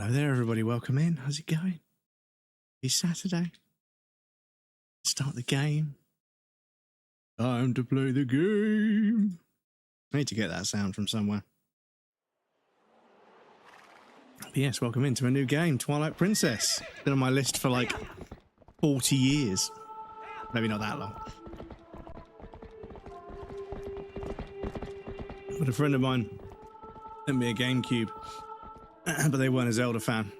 Hello there, everybody. Welcome in. How's it going? It's Saturday. Start the game. Time to play the game. I need to get that sound from somewhere. But yes, welcome into a new game, Twilight Princess. Been on my list for like 40 years. Maybe not that long. But a friend of mine sent me a GameCube, but they weren't a Zelda fan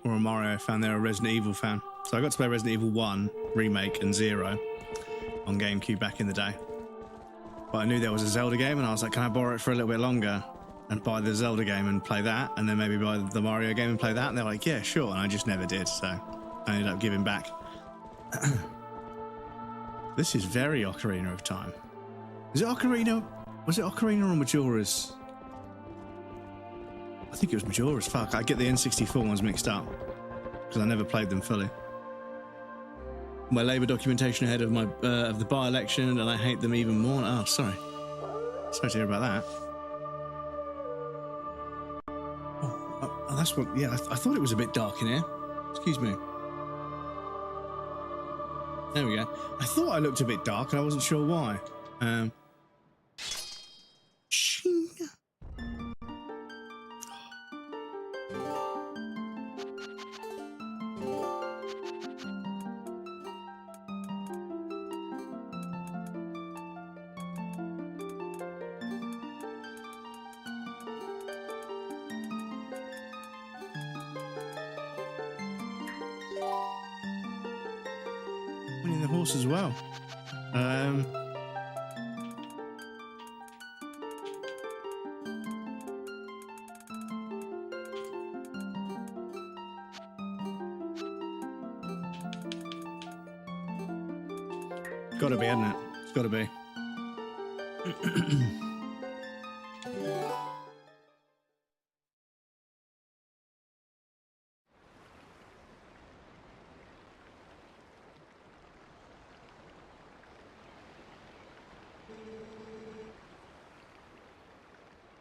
or a Mario fan, they're a Resident Evil fan. So I got to play Resident Evil 1 Remake and 0 on GameCube back in the day. But I knew there was a Zelda game and I was like, can I borrow it for a little bit longer and buy the Zelda game and play that, and then maybe buy the Mario game and play that? And they're like, yeah, sure. And I just never did, so I ended up giving back. This is very Ocarina of Time. Is it Ocarina? Was it Ocarina or Majora's? I think it was Majora's. Fuck, I get the N64 ones mixed up because I never played them fully. My Labour documentation ahead of my of the by-election, and I hate them even more. Oh, sorry. Sorry to hear about that. Oh, that's what. Yeah, I thought it was a bit dark in here. Excuse me. There we go. I thought I looked a bit dark, and I wasn't sure why. Shing. Winning the horse as well. Gotta be, hasn't it? It's gotta be.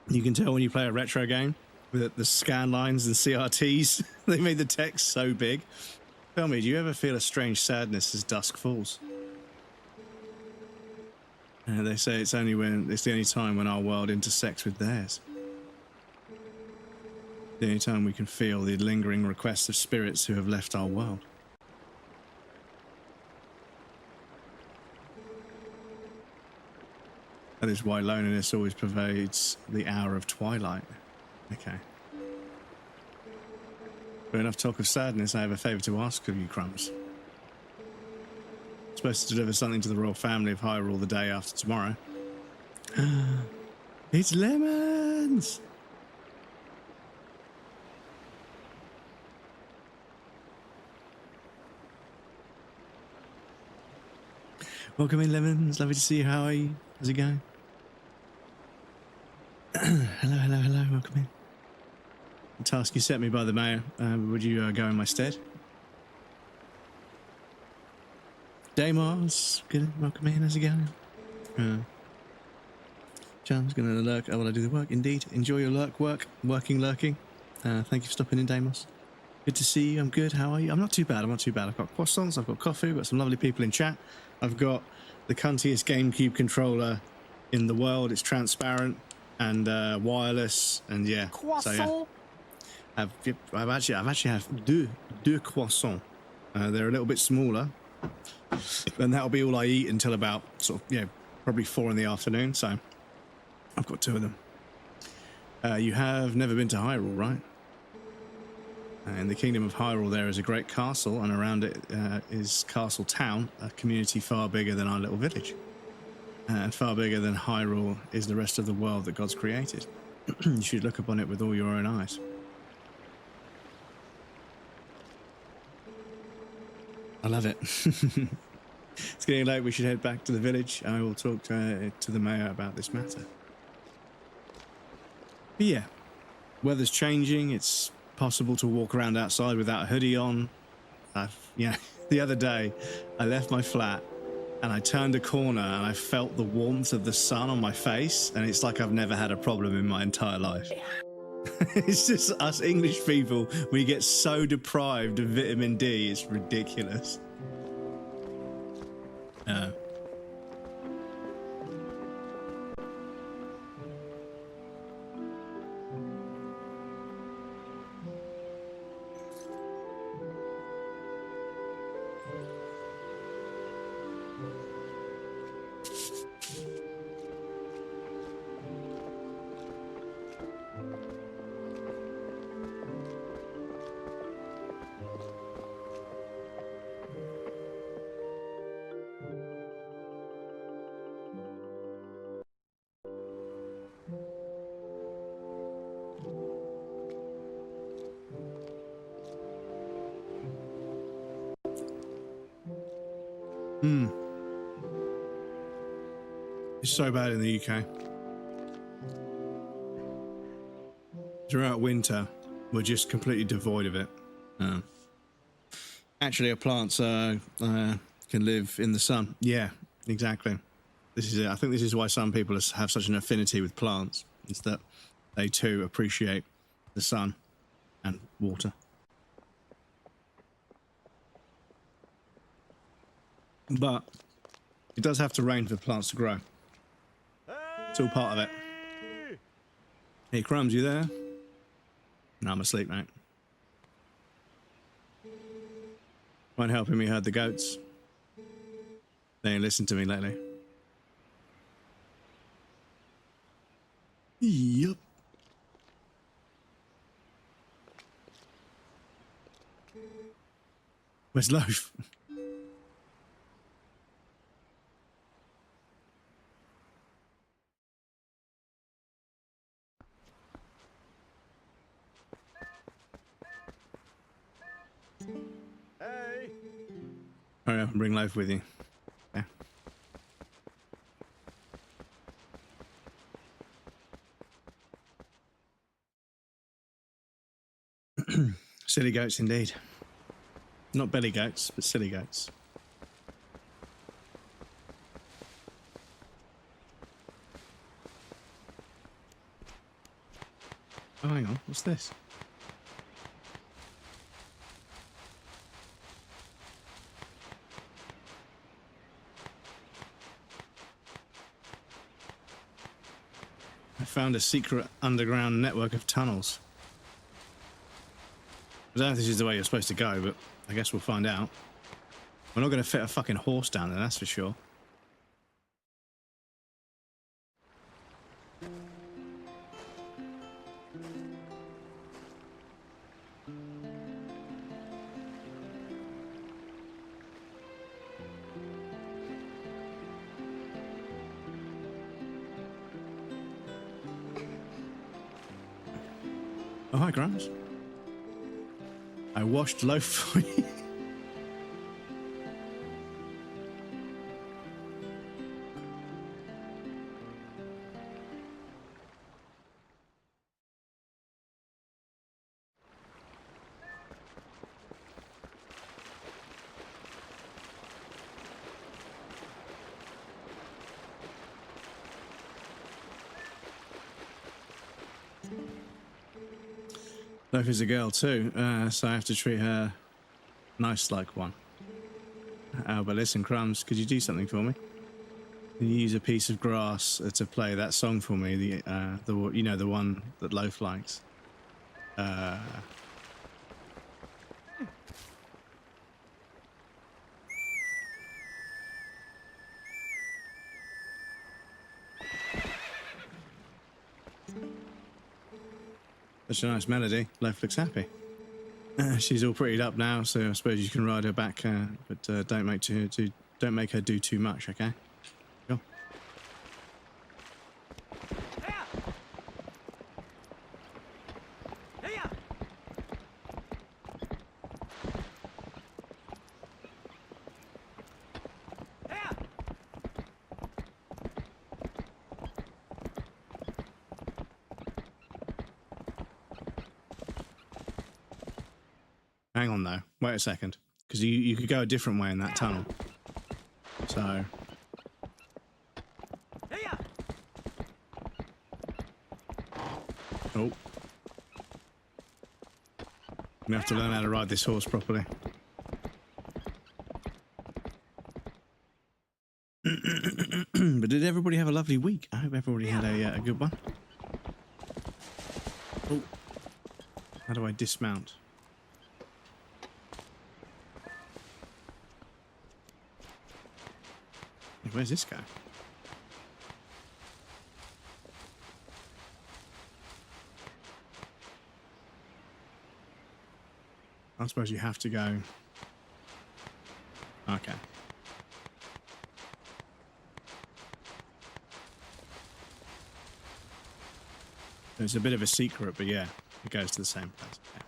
You can tell when you play a retro game with the scan lines and CRTs. They made the text so big. Tell me, do you ever feel a strange sadness as dusk falls? They say it's the only time when our world intersects with theirs. The only time we can feel the lingering requests of spirits who have left our world. That is why loneliness always pervades the hour of twilight. Okay. But enough talk of sadness, I have a favour to ask of you, Crumbs. Supposed to deliver something to the royal family of Hyrule the day after tomorrow. It's lemons! Welcome in, Lemons. Lovely to see you. How are you? How's it going? hello. Welcome in. The task you set me by the mayor. Would you go in my stead? Deimos, good. Welcome in. How's it going? Charm's gonna lurk. Oh, will I do the work? Indeed. Enjoy your lurking. Thank you for stopping in, Deimos. Good to see you. I'm good. How are you? I'm not too bad. I've got croissants. I've got coffee. I've got some lovely people in chat. I've got the cuntiest GameCube controller in the world. It's transparent and wireless, and yeah. Croissant. So, yeah. I've actually have deux croissants. They're a little bit smaller, and that'll be all I eat until about probably 4 in the afternoon. So I've got 2 of them. You have never been to Hyrule, right? In the Kingdom of Hyrule, there is a great castle, and around it is Castle Town, a community far bigger than our little village. And far bigger than Hyrule is the rest of the world that God's created. You should look upon it with all your own eyes. I love it. It's getting late, we should head back to the village. I will talk to the mayor about this matter. But yeah, weather's changing, it's possible to walk around outside without a hoodie on. The other day I left my flat and I turned a corner and I felt the warmth of the sun on my face, and it's like I've never had a problem in my entire life. It's just us English people, we get so deprived of vitamin D, it's ridiculous. It's so bad in the UK. Throughout winter, we're just completely devoid of it. Actually, our plants can live in the sun. Yeah, exactly. This is it. I think this is why some people have such an affinity with plants. Is that they too appreciate the sun and water. But it does have to rain for the plants to grow. It's all part of it. Hey, Crumbs, you there? No, I'm asleep, mate. Won't help him, he heard the goats. They ain't listened to me lately. Yup. Where's Loaf? Hey. Hurry up and bring Loaf with you. Yeah. Silly goats indeed. Not belly goats, but silly goats. Oh, hang on. What's this? I found a secret underground network of tunnels. I don't know if this is the way you're supposed to go, but I guess we'll find out. We're not going to fit a fucking horse down there, that's for sure. Oh, hi, Grams. I washed Loaf for you. Loaf is a girl too, so I have to treat her nice like one. But listen, Crumbs, could you do something for me? Can you use a piece of grass to play that song for me? The you know, the one that Loaf likes. Such a nice melody. Loaf looks happy. She's all prettied up now, so I suppose you can ride her back, but don't make her do too much, okay? Go. Hang on though, wait a second, because you could go a different way in that tunnel. So. Oh. We have to learn how to ride this horse properly. But did everybody have a lovely week? I hope everybody had a good one. Oh, how do I dismount? Where's this guy? I suppose you have to go. Okay. It's a bit of a secret, but yeah, it goes to the same place. Okay.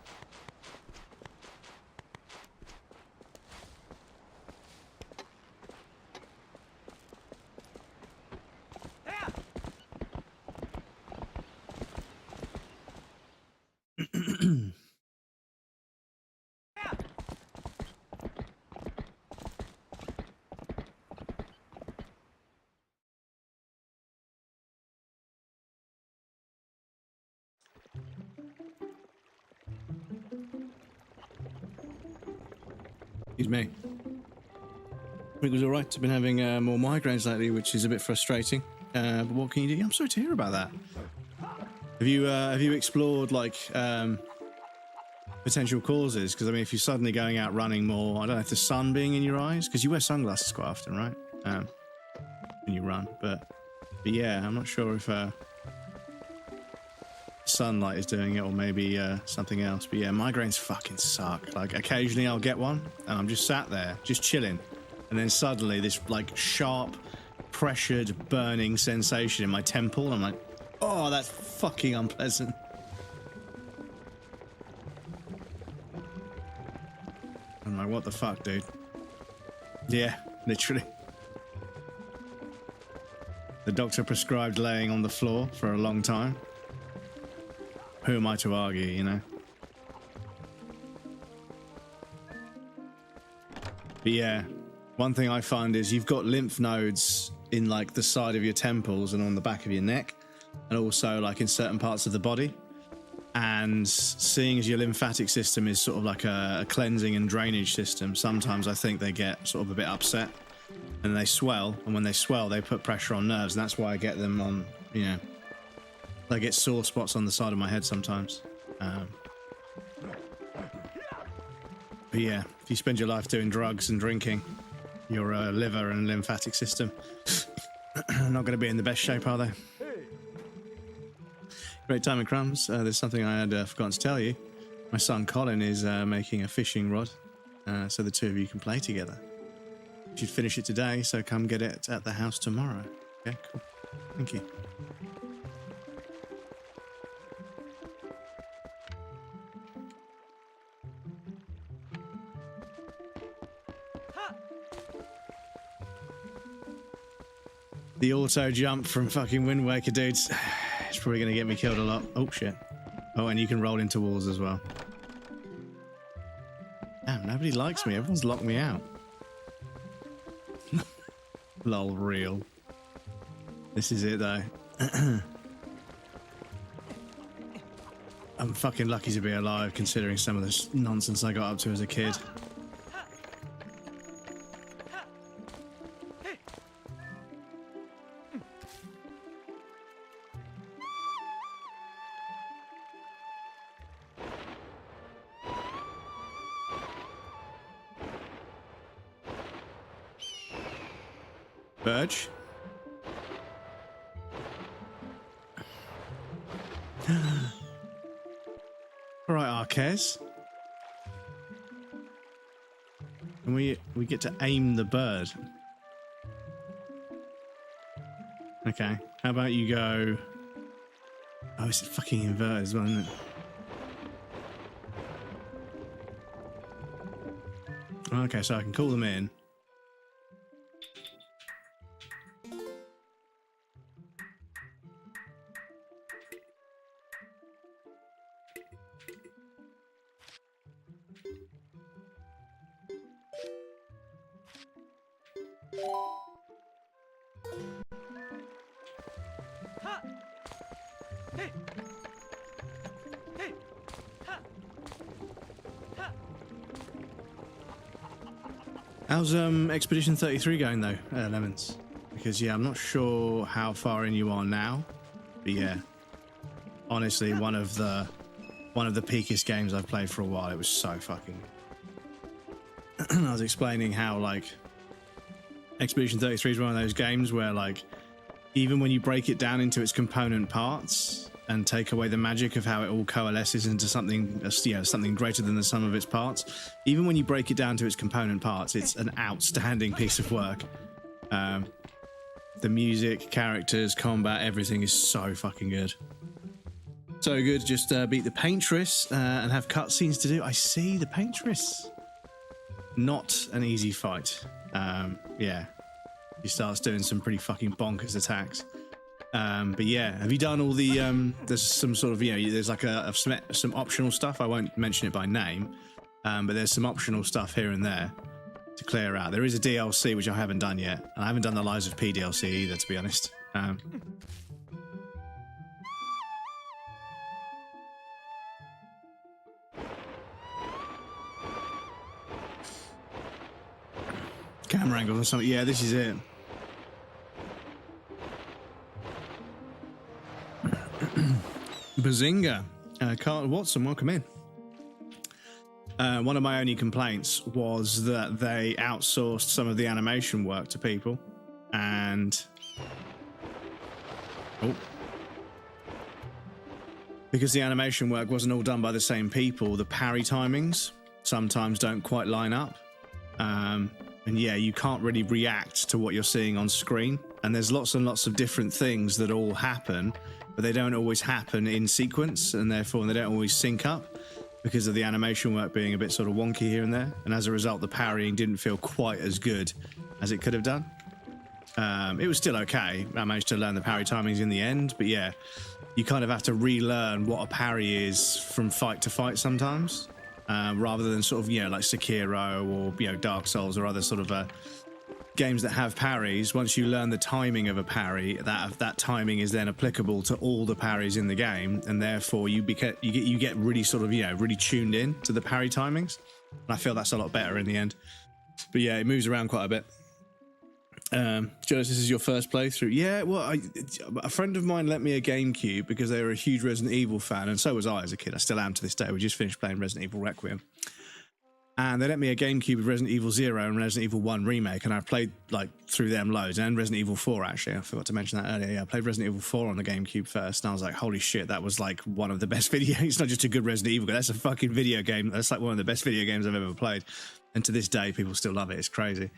Excuse me. It was alright. I've been having more migraines lately, which is a bit frustrating. But what can you do? I'm sorry to hear about that. Have you explored like potential causes? Because I mean, if you're suddenly going out running more, I don't know if the sun being in your eyes, because you wear sunglasses quite often, right? When you run, but yeah, I'm not sure if sunlight is doing it or maybe something else. But yeah, migraines fucking suck. Like occasionally I'll get one and I'm just sat there, just chilling, and then suddenly this like sharp, pressured, burning sensation in my temple. And I'm like, oh, that's fucking unpleasant. I'm like, what the fuck, dude? Yeah, literally. The doctor prescribed laying on the floor for a long time. Who am I to argue, you know? But yeah, one thing I find is you've got lymph nodes in like the side of your temples and on the back of your neck, and also like in certain parts of the body. And seeing as your lymphatic system is sort of like a cleansing and drainage system, sometimes I think they get sort of a bit upset and they swell. And when they swell, they put pressure on nerves. And that's why I get them on, you know, I get sore spots on the side of my head sometimes. But yeah, if you spend your life doing drugs and drinking, your liver and lymphatic system are not going to be in the best shape, are they? Great time in crumbs. There's something I had forgotten to tell you. My son Colin is making a fishing rod, so the two of you can play together. You should finish it today, so come get it at the house tomorrow. Okay, cool. Thank you. The auto jump from fucking Wind Waker, dudes. It's probably going to get me killed a lot. Oh, shit. Oh, and you can roll into walls as well. Damn, nobody likes me. Everyone's locked me out. Lol, real. This is it, though. I'm fucking lucky to be alive, considering some of this nonsense I got up to as a kid. Burge. All right, Arquez. And we get to aim the bird. Okay. How about you go? Oh, it's fucking inverted as well, isn't it? Okay, so I can call them in. How's Expedition 33 going though, Lemons? Because yeah, I'm not sure how far in you are now, but yeah, honestly, one of the peakest games I've played for a while. It was so fucking. I was explaining how like Expedition 33 is one of those games where like even when you break it down into its component parts and take away the magic of how it all coalesces into something, you know, something greater than the sum of its parts, even when you break it down to its component parts, it's an outstanding piece of work. The music, characters, combat, everything is so fucking good. So good. Just beat the Paintress and have cutscenes to do. I see the Paintress. Not an easy fight. Yeah, he starts doing some pretty fucking bonkers attacks. But yeah, have you done all the? There's some sort of, you know, there's like some optional stuff. I won't mention it by name, but there's some optional stuff here and there to clear out. There is a DLC which I haven't done yet. And I haven't done the Lies of P DLC either, to be honest. Camera angles or something. Yeah, this is it. Bazinga. Carl Watson, welcome in. One of my only complaints was that they outsourced some of the animation work to people, and because the animation work wasn't all done by the same people, the parry timings sometimes don't quite line up. And yeah, you can't really react to what you're seeing on screen. And there's lots and lots of different things that all happen, but they don't always happen in sequence, and therefore they don't always sync up because of the animation work being a bit sort of wonky here and there. And as a result, the parrying didn't feel quite as good as it could have done. It was still okay. I managed to learn the parry timings in the end, but yeah, you kind of have to relearn what a parry is from fight to fight sometimes. Rather than sort of, you know, like Sekiro or, you know, Dark Souls or other sort of games that have parries. Once you learn the timing of a parry, that timing is then applicable to all the parries in the game, and therefore you get really sort of, you know, really tuned in to the parry timings. And I feel that's a lot better in the end. But yeah, it moves around quite a bit. Jonas, this is your first playthrough? Yeah, well, a friend of mine lent me a GameCube because they were a huge Resident Evil fan, and so was I as a kid. I still am to this day. We just finished playing Resident Evil Requiem. And they lent me a GameCube with Resident Evil 0 and Resident Evil 1 Remake, and I played like through them loads, and Resident Evil 4 actually. I forgot to mention that earlier. Yeah, I played Resident Evil 4 on the GameCube first, and I was like, holy shit, that was like one of the best video. It's not just a good Resident Evil game, that's a fucking video game. That's like one of the best video games I've ever played. And to this day, people still love it. It's crazy.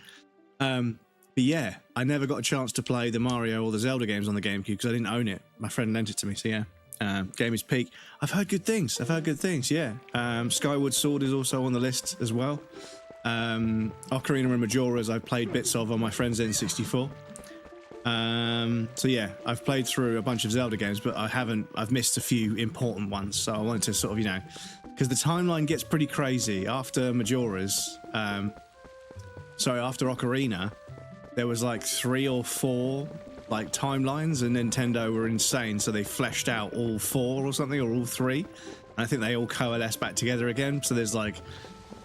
But yeah, I never got a chance to play the Mario or the Zelda games on the GameCube because I didn't own it. My friend lent it to me, so yeah. Game is peak. I've heard good things. Yeah. Skyward Sword is also on the list as well. Ocarina and Majora's I've played bits of on my friend's N64. So yeah, I've played through a bunch of Zelda games, but I've missed a few important ones. So I wanted to sort of, you know, because the timeline gets pretty crazy after Majora's. After Ocarina, there was like 3 or 4 like timelines, and Nintendo were insane, so they fleshed out all 4 or something, or all 3. And I think they all coalesce back together again. So there's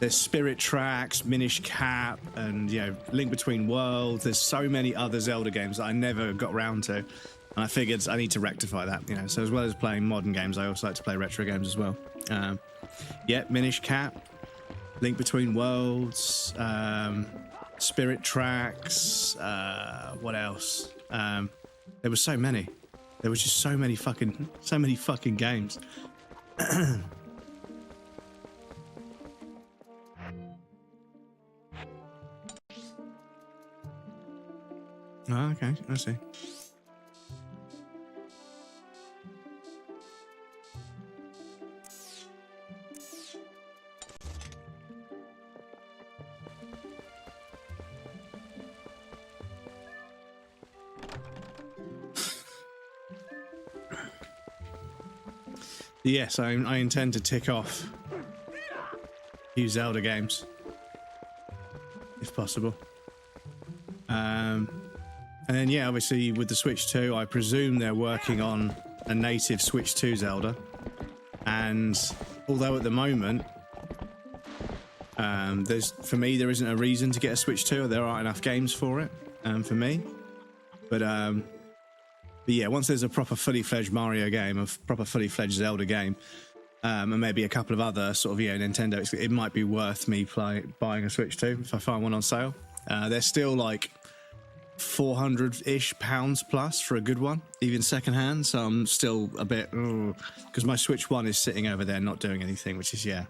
Spirit Tracks, Minish Cap, and, you know, Link Between Worlds. There's so many other Zelda games that I never got around to, and I figured I need to rectify that, you know. So as well as playing modern games, I also like to play retro games as well. Yeah, Minish Cap, Link Between Worlds, Spirit Tracks, what else? There were so many. There was just so many fucking games. Oh, okay, I see. Yes, I intend to tick off a few Zelda games, if possible. And then, yeah, obviously with the Switch 2, I presume they're working on a native Switch 2 Zelda. And although at the moment, For me, there isn't a reason to get a Switch 2. There aren't enough games for it, for me. But yeah, once there's a proper fully fledged Mario game, a proper fully fledged Zelda game, and maybe a couple of other sort of Nintendo, it might be worth me buying a Switch 2 if I find one on sale. They're still like £400-ish plus for a good one, even secondhand. So I'm still a bit, because my Switch 1 is sitting over there not doing anything, which is, yeah.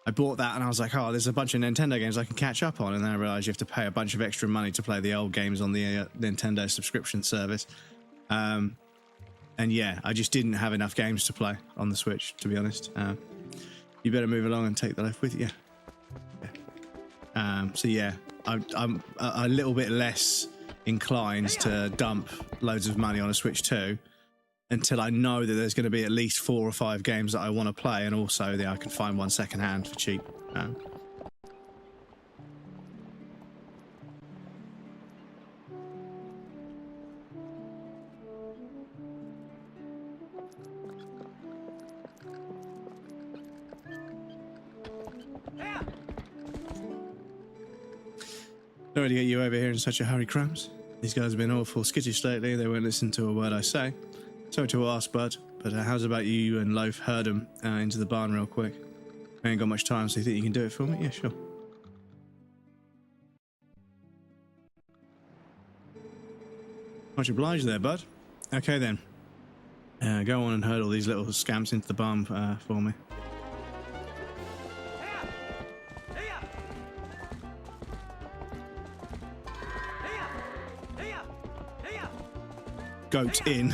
I bought that and I was like, oh, there's a bunch of Nintendo games I can catch up on. And then I realized you have to pay a bunch of extra money to play the old games on the Nintendo subscription service. And yeah, I just didn't have enough games to play on the Switch, to be honest. You better move along and take the life with you. Yeah. So yeah, I'm a little bit less inclined to dump loads of money on a Switch 2 until I know that there's going to be at least 4 or 5 games that I want to play, and also that I can find one second hand for cheap. Sorry to get you over here in such a hurry, Crumbs. These guys have been awful skittish lately. They won't listen to a word I say. Sorry to ask, bud, but how's about you and Loaf herd them into the barn real quick? I ain't got much time, so you think you can do it for me? Yeah, sure. Much obliged there, bud. Okay, then. Go on and herd all these little scamps into the barn for me. Goat in.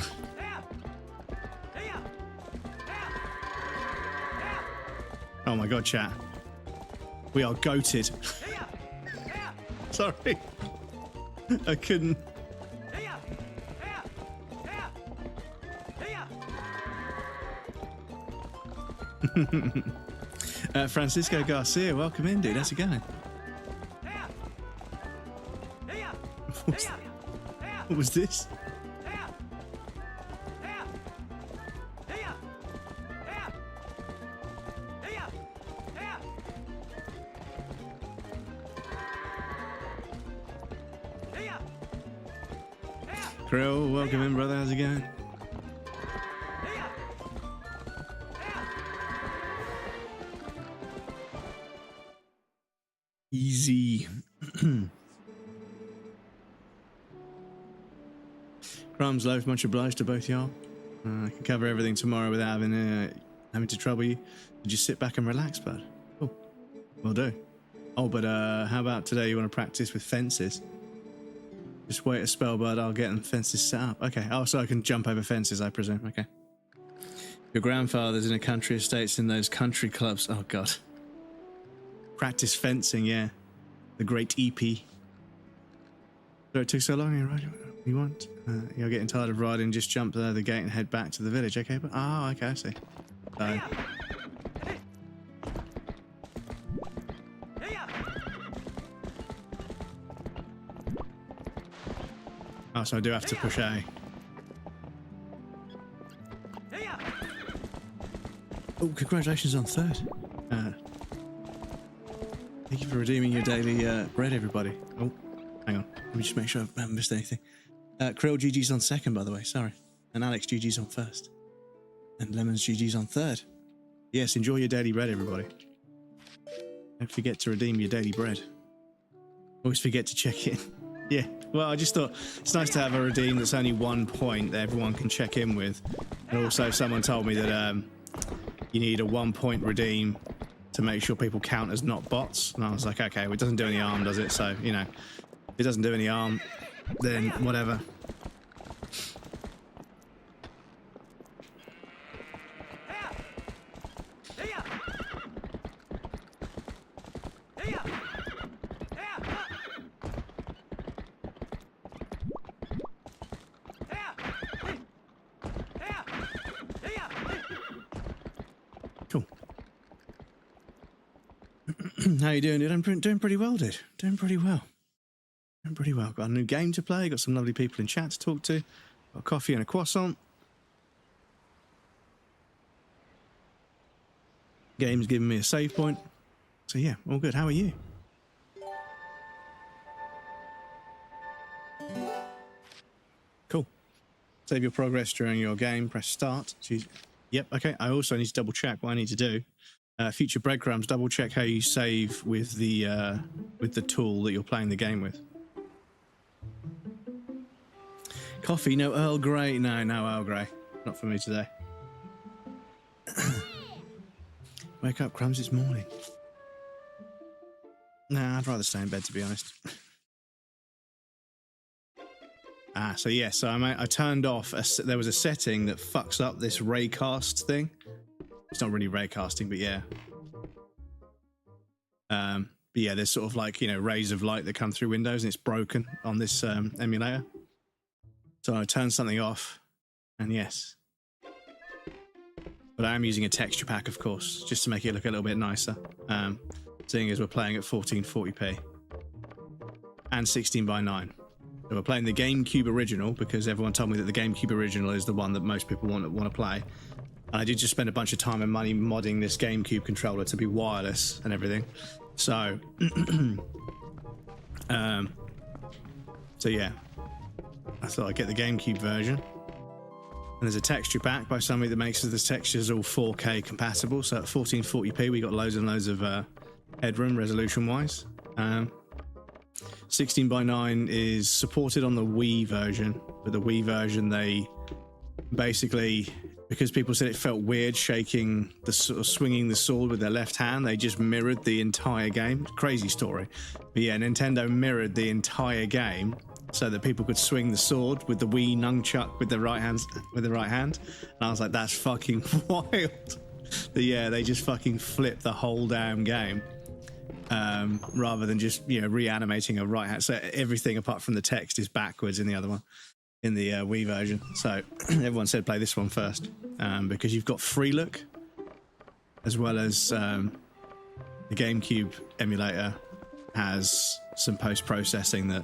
Oh my god, chat. We are goated. Sorry. I couldn't. Francisco Garcia, welcome in, dude. How's it going? What was this? Krill, welcome in, brother. How's it going? Easy. Crumbs, Loaf, much obliged to both y'all. I can cover everything tomorrow without having to trouble you. Just sit back and relax, bud. Cool. Will do. Oh, but how about today you want to practice with fences? Just wait a spell, bud. I'll get them fences set up. Okay. Oh, so I can jump over fences, I presume. Okay. Your grandfather's in a country estates in those country clubs. Oh, God. Practice fencing, yeah. The great EP. So it took so long. You ride you want? You're getting tired of riding. Just jump the gate and head back to the village. Okay, but okay, I see. Oh, so I do have to push A. Oh, congratulations on 3rd. Thank you for redeeming your daily bread, everybody. Oh, hang on. Let me just make sure I haven't missed anything. Krill GG's on 2nd, by the way. Sorry. And Alex GG's on 1st. And Lemons GG's on 3rd. Yes, enjoy your daily bread, everybody. Don't forget to redeem your daily bread. Always forget to check in. Yeah, well, I just thought it's nice to have a redeem that's only 1 point that everyone can check in with. And also someone told me that you need a 1 point redeem to make sure people count as not bots. And I was like, okay, well, it doesn't do any harm, does it? So, you know, if it doesn't do any harm, then whatever. How you doing, dude? I'm doing pretty well, dude. Doing pretty well. Got a new game to play. Got some lovely people in chat to talk to. Got coffee and a croissant. Game's giving me a save point. So yeah, all good. How are you? Cool. Save your progress during your game. Press start. Yep. Okay. I also need to double check what I need to do. Future breadcrumbs. Double check how you save with the tool that you're playing the game with. Coffee. No Earl Grey. No Earl Grey. Not for me today. Wake up, Crumbs. It's morning. Nah, I'd rather stay in bed, to be honest. So yeah, so I turned off, there was a setting that fucks up this raycast thing. It's not really raycasting, but yeah. But yeah, there's sort of like, you know, rays of light that come through windows, and it's broken on this emulator. So I turned something off, and yes. But I am using a texture pack, of course, just to make it look a little bit nicer. Seeing as we're playing at 1440p and 16:9. So we're playing the GameCube original because everyone told me that the GameCube original is the one that most people want to play. And I did just spend a bunch of time and money modding this GameCube controller to be wireless and everything. So, so yeah, I thought I'd get the GameCube version. And there's a texture pack by somebody that makes the textures all 4K compatible. So at 1440p, we got loads and loads of headroom resolution-wise. 16:9 is supported on the Wii version, but the Wii version, they basically, because people said it felt weird shaking the sort of swinging the sword with their left hand, they just mirrored the entire game. Crazy story, but yeah, Nintendo mirrored the entire game so that people could swing the sword with the Wii nunchuck with the right hand. And I was like, that's fucking wild. But yeah, they just fucking flipped the whole damn game. Rather than just, you know, reanimating a right hand. So everything apart from the text is backwards in the other one, in the Wii version. So everyone said play this one first, because you've got free look as well as the GameCube emulator has some post-processing that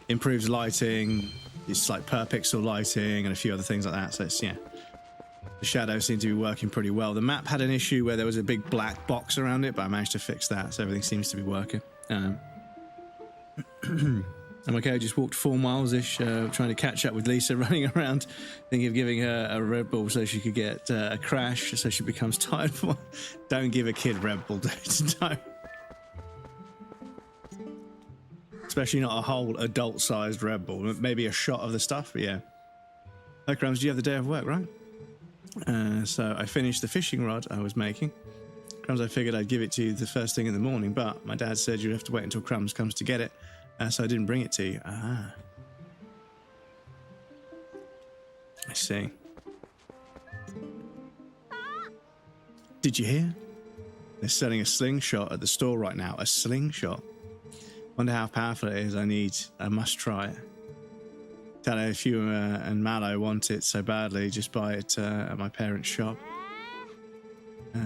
improves lighting. It's like per pixel lighting and a few other things like that. So it's, yeah, the shadows seem to be working pretty well. The map had an issue where there was a big black box around it, but I managed to fix that, so everything seems to be working. I'm okay. I just walked 4 miles-ish, trying to catch up with Lisa, running around, thinking of giving her a Red Bull so she could get a crash, so she becomes tired. Don't give a kid Red Bull, don't. Especially not a whole adult-sized Red Bull. Maybe a shot of the stuff, but yeah. Hey, Crumbs, do you have the day of work, right? So I finished the fishing rod I was making. Crumbs, I figured I'd give it to you the first thing in the morning, but my dad said you'd have to wait until Crumbs comes to get it, so I didn't bring it to you. I see. Did you hear? They're selling a slingshot at the store right now. A slingshot. Wonder how powerful it is. I must try it. Tell her if you and Mallow want it so badly, just buy it at my parents' shop.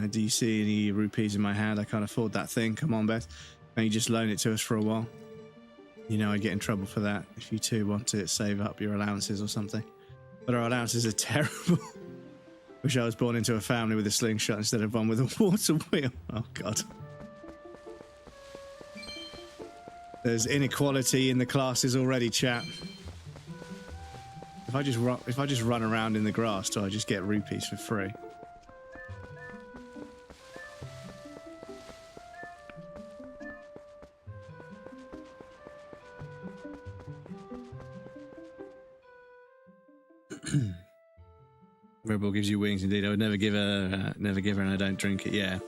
Do you see any rupees in my hand? I can't afford that thing. Come on, Beth. Can you just loan it to us for a while? You know I'd get in trouble for that. If you two want to save up your allowances or something. But our allowances are terrible. Wish I was born into a family with a slingshot instead of one with a water wheel. Oh, God. There's inequality in the classes already, chat. If I just run around in the grass, do I just get rupees for free? Red Bull gives you wings, indeed. I would never give her, and I don't drink it. Yeah, of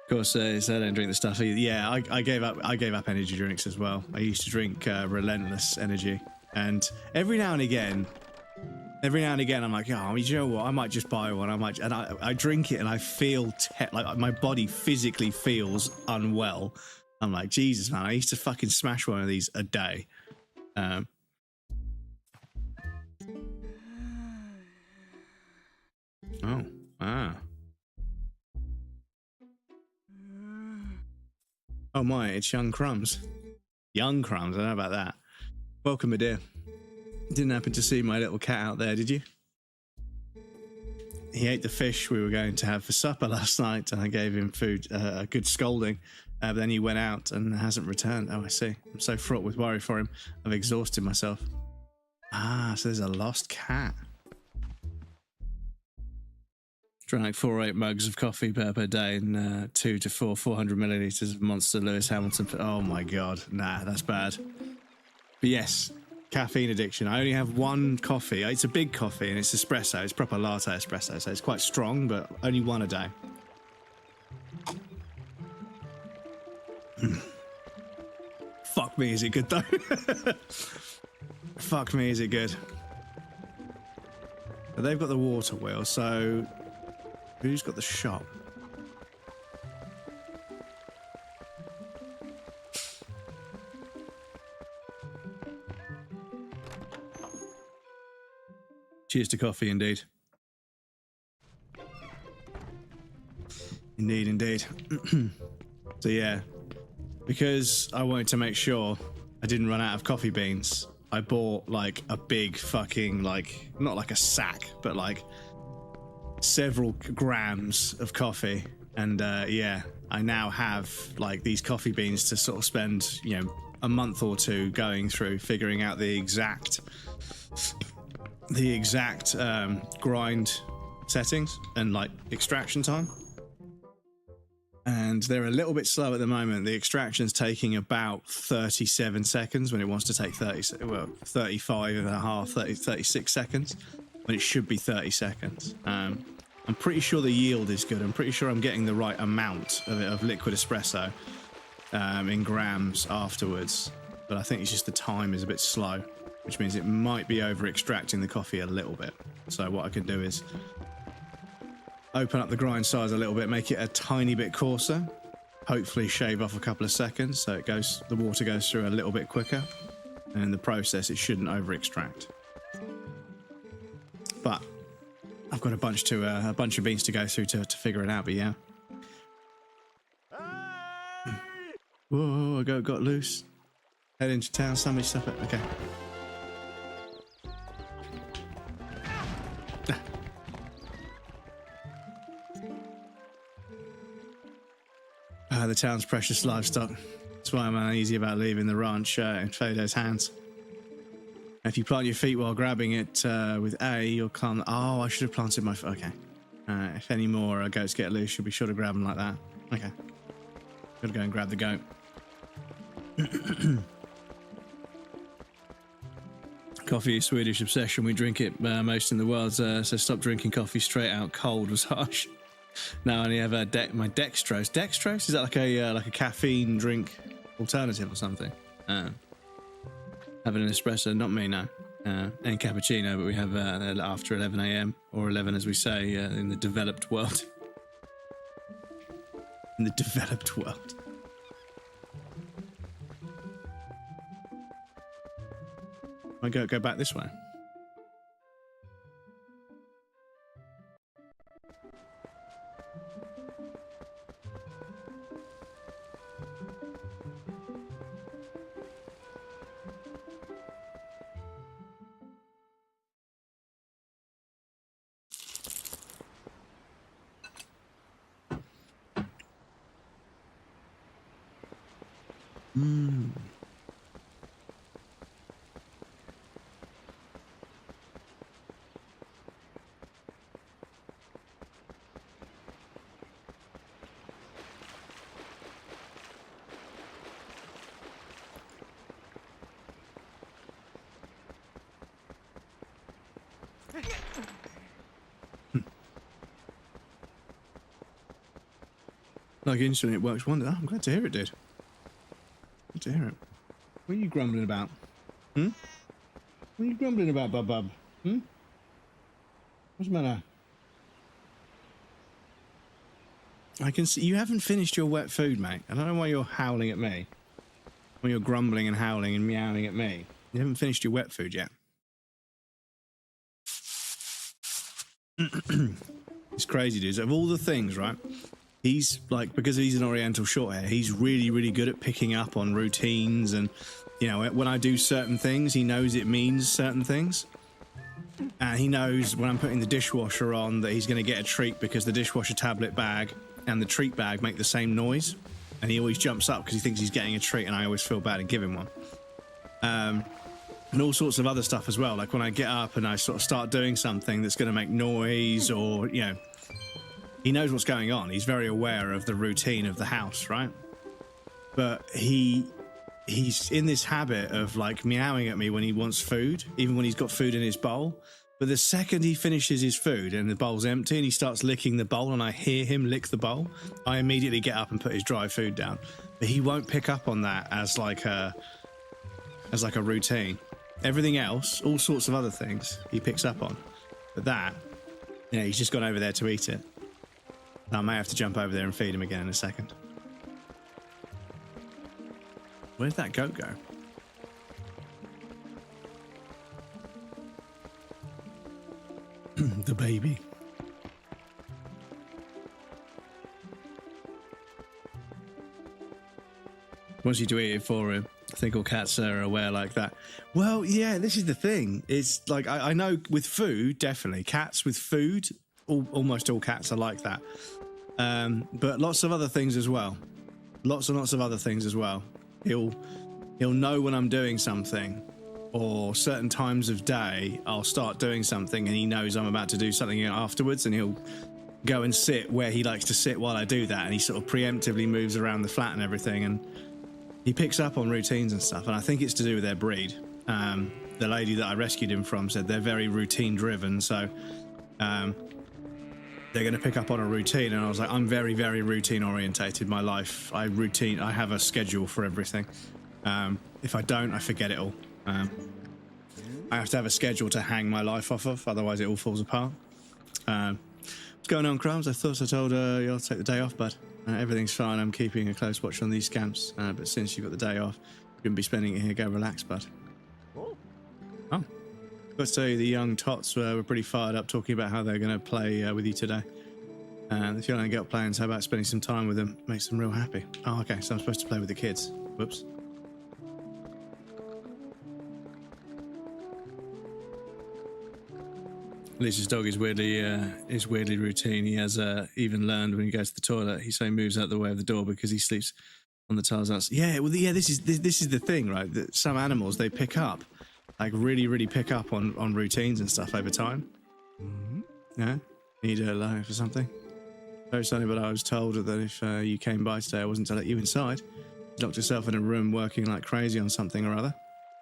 course. So I don't drink the stuff either. Yeah, I gave up energy drinks as well. I used to drink Relentless Energy, and every now and again, I'm like, oh, you know what? I might just buy one. And I drink it, and I feel like my body physically feels unwell. I'm like, Jesus, man! I used to fucking smash one of these a day. Oh, oh my! It's young Crumbs. Young Crumbs. I don't know about that. Welcome, my dear. Didn't happen to see my little cat out there, did you? He ate the fish we were going to have for supper last night, and I gave him food, a good scolding. But then he went out and hasn't returned. Oh, I see. I'm so fraught with worry for him. I've exhausted myself. Ah, so there's a lost cat. Drank 4 or 8 mugs of coffee per day and 2 to 400 milliliters of Monster Lewis Hamilton. Oh my God. Nah, that's bad. But yes, caffeine addiction. I only have one coffee. It's a big coffee and it's espresso. It's proper latte espresso. So it's quite strong, but only one a day. Fuck me, is it good though? Fuck me, is it good? But they've got the water wheel, so who's got the shop? Cheers to coffee, indeed. Indeed, indeed. So yeah, because I wanted to make sure I didn't run out of coffee beans, I bought like a big fucking, like, not like a sack, but like several grams of coffee. And yeah, I now have like these coffee beans to sort of spend, you know, a month or two going through, figuring out the exact grind settings and like extraction time. And they're a little bit slow at the moment. The extraction's taking about 37 seconds when it wants to take 35 and a half, 36 seconds when it should be 30 seconds. I'm pretty sure the yield is good. I'm pretty sure I'm getting the right amount of liquid espresso in grams afterwards. But I think it's just the time is a bit slow, which means it might be over extracting the coffee a little bit. So what I could do is open up the grind size a little bit, make it a tiny bit coarser, hopefully shave off a couple of seconds so the water goes through a little bit quicker, and in the process it shouldn't over extract. But I've got a bunch of beans to go through to figure it out. But yeah. Whoa, a goat got loose. Head into town, somebody stop it. Okay. The town's precious livestock. That's why I'm uneasy about leaving the ranch in Fedo's hands. If you plant your feet while grabbing it with A, you'll calm. Oh, I should have planted my foot. Okay. If any more goats get loose, you'll be sure to grab them like that. Okay. Gotta go and grab the goat. Coffee is Swedish obsession. We drink it most in the world, so stop drinking coffee straight out cold was harsh. Now I only have my dextrose. Dextrose? Is that like a caffeine drink alternative or something? Having an espresso, not me, no. And cappuccino, but we have after 11 a.m. or 11 as we say in the developed world. In the developed world. I go back this way. Like instantly it works wonder. Oh, I'm glad to hear it did. Good to hear it. What are you grumbling about? What are you grumbling about, bub? What's the matter? I can see you haven't finished your wet food, mate. I don't know why you're howling at me. When you're grumbling and howling and meowing at me. You haven't finished your wet food yet. It's crazy, dudes. Of all the things, right? He's like, because he's an Oriental Shorthair, he's really, really good at picking up on routines. And, you know, when I do certain things, he knows it means certain things. And he knows when I'm putting the dishwasher on that he's going to get a treat because the dishwasher tablet bag and the treat bag make the same noise. and he always jumps up because he thinks he's getting a treat, and I always feel bad and give him one. And all sorts of other stuff as well, like when I get up and I sort of start doing something that's going to make noise, or, you know, he knows what's going on. He's very aware of the routine of the house, right? But he's in this habit of like meowing at me when he wants food, even when he's got food in his bowl. But the second he finishes his food and the bowl's empty and he starts licking the bowl and I hear him lick the bowl, I immediately get up and put his dry food down. But he won't pick up on that as like a routine. Everything else, all sorts of other things, he picks up on. But that, yeah, he's just gone over there to eat it. I may have to jump over there and feed him again in a second. Where'd that goat go? The baby. Wants you to eat it for him. I think all cats are aware like that. Well, yeah, this is the thing. It's like, I know with food, definitely. Cats with food, almost all cats are like that. But lots of other things as well. Lots and lots of other things as well. He'll know when I'm doing something, or certain times of day I'll start doing something and he knows I'm about to do something afterwards, and he'll go and sit where he likes to sit while I do that, and he sort of preemptively moves around the flat and everything, and he picks up on routines and stuff, and I think it's to do with their breed. The lady that I rescued him from said they're very routine driven, so they're going to pick up on a routine, and I was like, I'm very, very routine orientated. My life, I have a schedule for everything. If I don't, I forget it all. I have to have a schedule to hang my life off of, otherwise it all falls apart. What's going on, Crumbs? I thought I told you I'll take the day off, bud. Everything's fine. I'm keeping a close watch on these scamps, but since you've got the day off, you're going to be spending it here. Go relax, bud. Oh. Got to tell you, the young tots were pretty fired up talking about how they're going to play with you today. If you don't get plans, how about spending some time with them? Makes them real happy. Oh, okay, so I'm supposed to play with the kids. Whoops. Lisa's dog is weirdly routine. He has even learned when he goes to the toilet, he moves out the way of the door because he sleeps on the tiles outside. Yeah, well, yeah, this is the thing, right? That some animals, they pick up, like really pick up on routines and stuff over time. Mm-hmm. Yeah, need a life or something. Very funny, but I was told that if you came by today, I wasn't to let you inside. You locked yourself in a room working like crazy on something or other.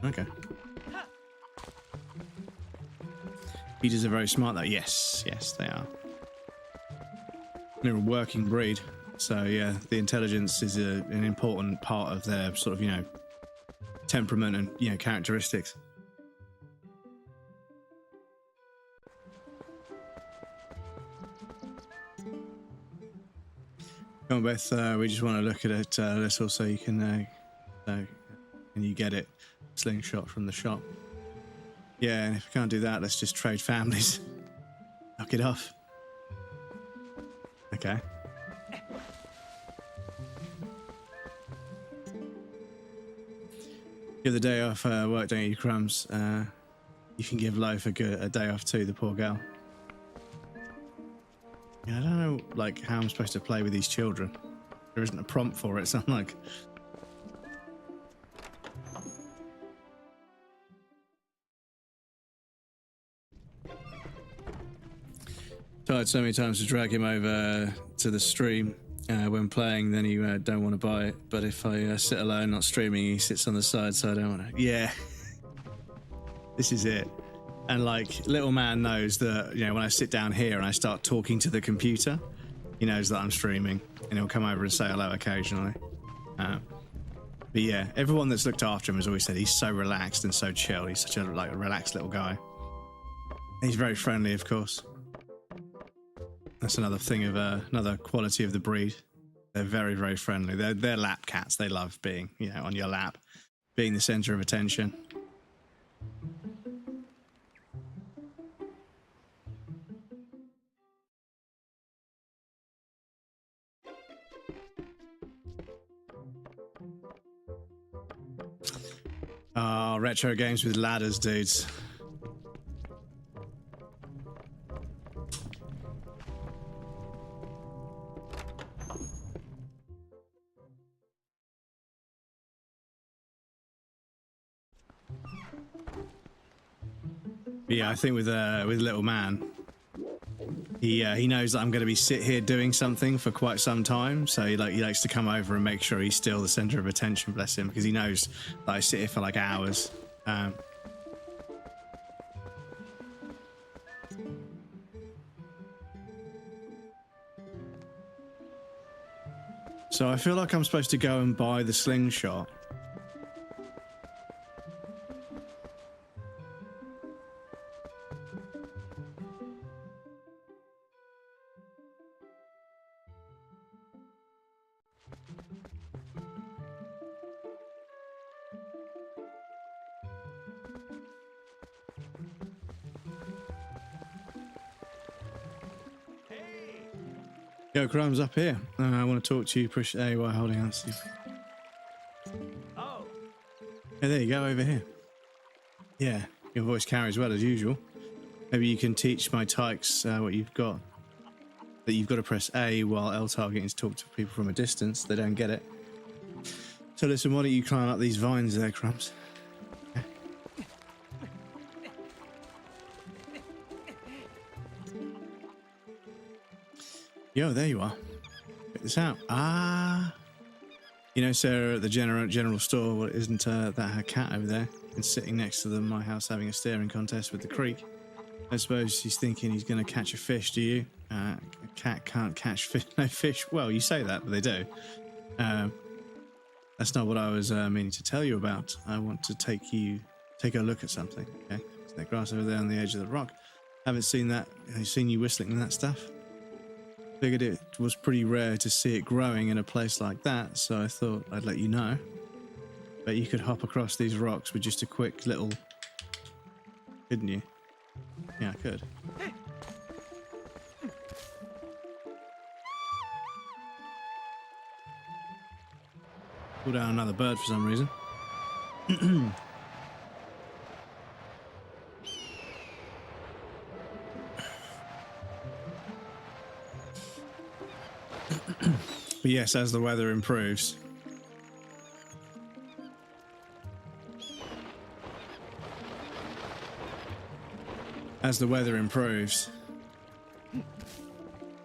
Okay. Beaters are very smart, though. Yes, they are. They're a working breed, so yeah, the intelligence is an important part of their sort of, temperament and characteristics. Come on, Beth. We just want to look at it. Let's also you can you get it slingshot from the shop. Yeah, and if we can't do that, let's just trade families. Knock it off. Okay. Give the day off work, don't you, Crumbs? You can give Loaf a day off too, the poor girl. Yeah, I don't know, like, how I'm supposed to play with these children. There isn't a prompt for it, so I'm like... Tried so many times to drag him over to the stream when playing, then he don't want to buy it. But if I sit alone not streaming, he sits on the side, so I don't want to. Yeah, this is it. And like, little man knows that when I sit down here and I start talking to the computer, he knows that I'm streaming, and he'll come over and say hello occasionally. But yeah, everyone that's looked after him has always said he's so relaxed and so chill. He's such a relaxed little guy. He's very friendly, of course. That's another thing of another quality of the breed. They're very, very friendly. They're lap cats. They love being, on your lap, being the center of attention. Oh, retro games with ladders, dudes. But yeah, I think with little man, he knows that I'm going to be sit here doing something for quite some time, so he likes to come over and make sure he's still the center of attention. Bless him, because he knows that I sit here for like hours. So I feel like I'm supposed to go and buy the slingshot. Yo, Crumb's up here. I want to talk to you. Push A while holding on to you. Oh. Hey, there you go, over here. Yeah, your voice carries well as usual. Maybe you can teach my tykes what you've got. That you've got to press A while L targeting to talk to people from a distance. They don't get it. So listen, why don't you climb up these vines there, Crumbs? Okay. Yo, there you are. Check this out. Ah. You know, Sarah at the general store, well, isn't that her cat over there? And sitting next to my house having a staring contest with the creek. I suppose he's thinking he's going to catch a fish, do you? A cat can't catch no fish. Well, you say that, but they do. That's not what I was meaning to tell you about. I want to take a look at something, okay? There's that grass over there on the edge of the rock. Haven't seen that. I've seen you whistling that stuff. Figured it was pretty rare to see it growing in a place like that, so I thought I'd let you know. But you could hop across these rocks with just a quick little... Couldn't you? Yeah, I could. Pull down another bird for some reason. But yes, as the weather improves. As the weather improves,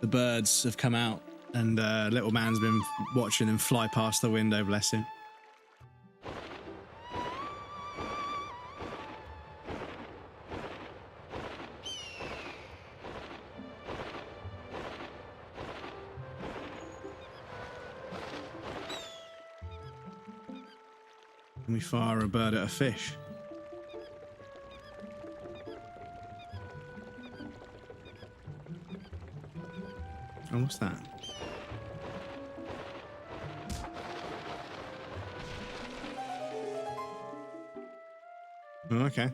the birds have come out, and little man's been watching them fly past the window, bless him. Can we fire a bird at a fish? Oh, what's that? Oh, okay.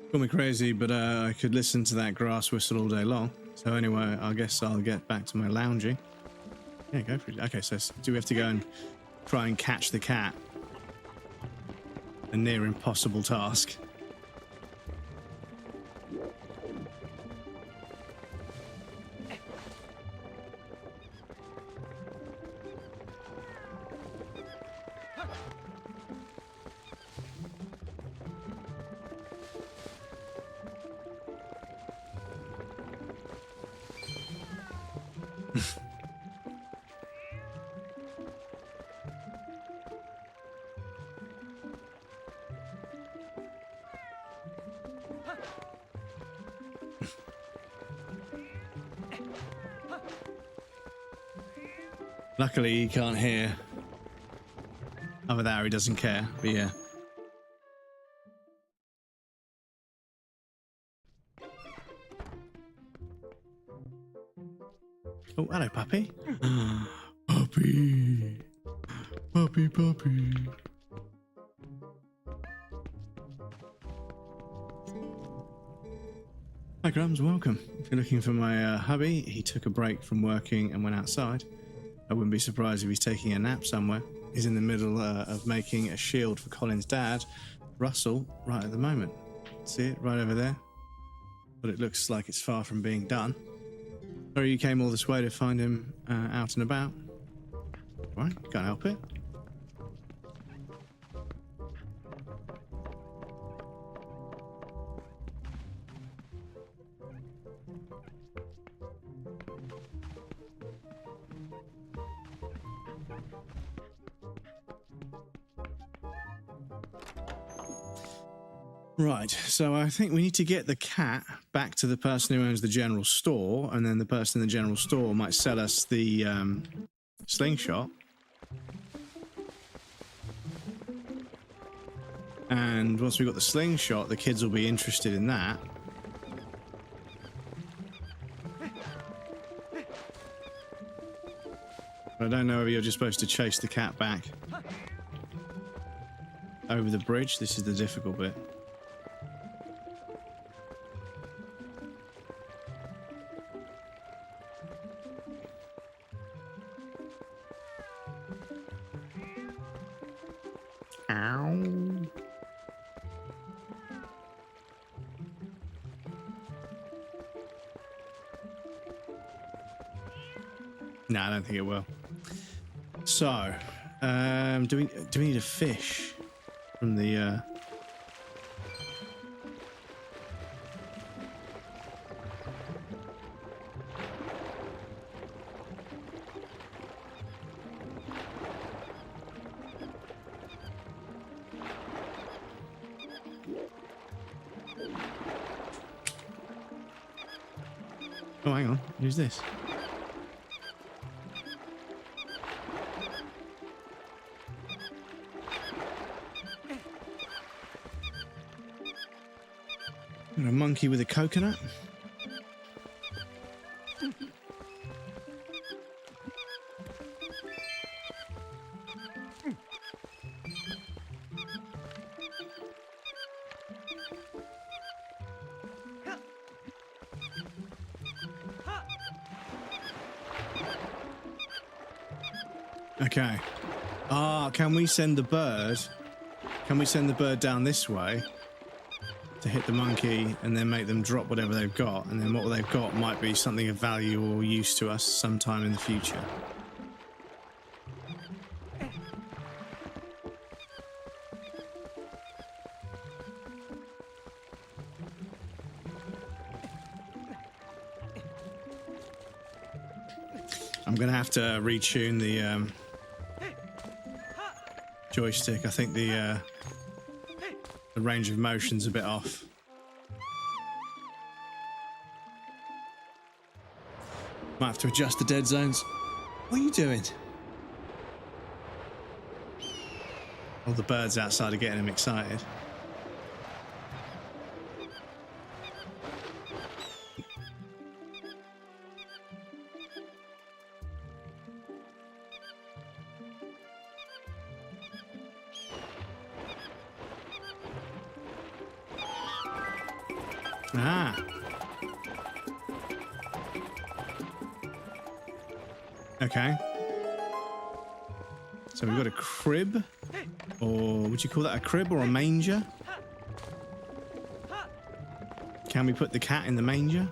Call me crazy, but I could listen to that grass whistle all day long. So anyway, I guess I'll get back to my lounging. Yeah, go for it. Okay, so do we have to go and try and catch the cat? A near impossible task. Luckily, he can't hear. Over there, he doesn't care, but yeah. Oh, hello, puppy. Puppy. Puppy, puppy. Hi Grams, welcome. If you're looking for my hubby, he took a break from working and went outside. I wouldn't be surprised if he's taking a nap somewhere. He's in the middle of making a shield for Colin's dad, Russell, right at the moment. See it right over there? But it looks like it's far from being done. Sorry you came all this way to find him out and about. Right, can't help it. Right, so I think we need to get the cat back to the person who owns the general store, and then the person in the general store might sell us the slingshot. And once we've got the slingshot, the kids will be interested in that. But I don't know if you're just supposed to chase the cat back over the bridge. This is the difficult bit. No, I don't think it will. So, do we need a fish from the? Oh, hang on. Who's this? A monkey with a coconut. Okay. Ah, can we send the bird? Can we send the bird down this way to hit the monkey and then make them drop whatever they've got, and then what they've got might be something of value or use to us sometime in the future. I'm gonna have to retune the joystick. I think the range of motion's a bit off. Might have to adjust the dead zones. What are you doing? All the birds outside are getting him excited. Ah. Okay. So we've got a crib, or would you call that a crib or a manger? Can we put the cat in the manger?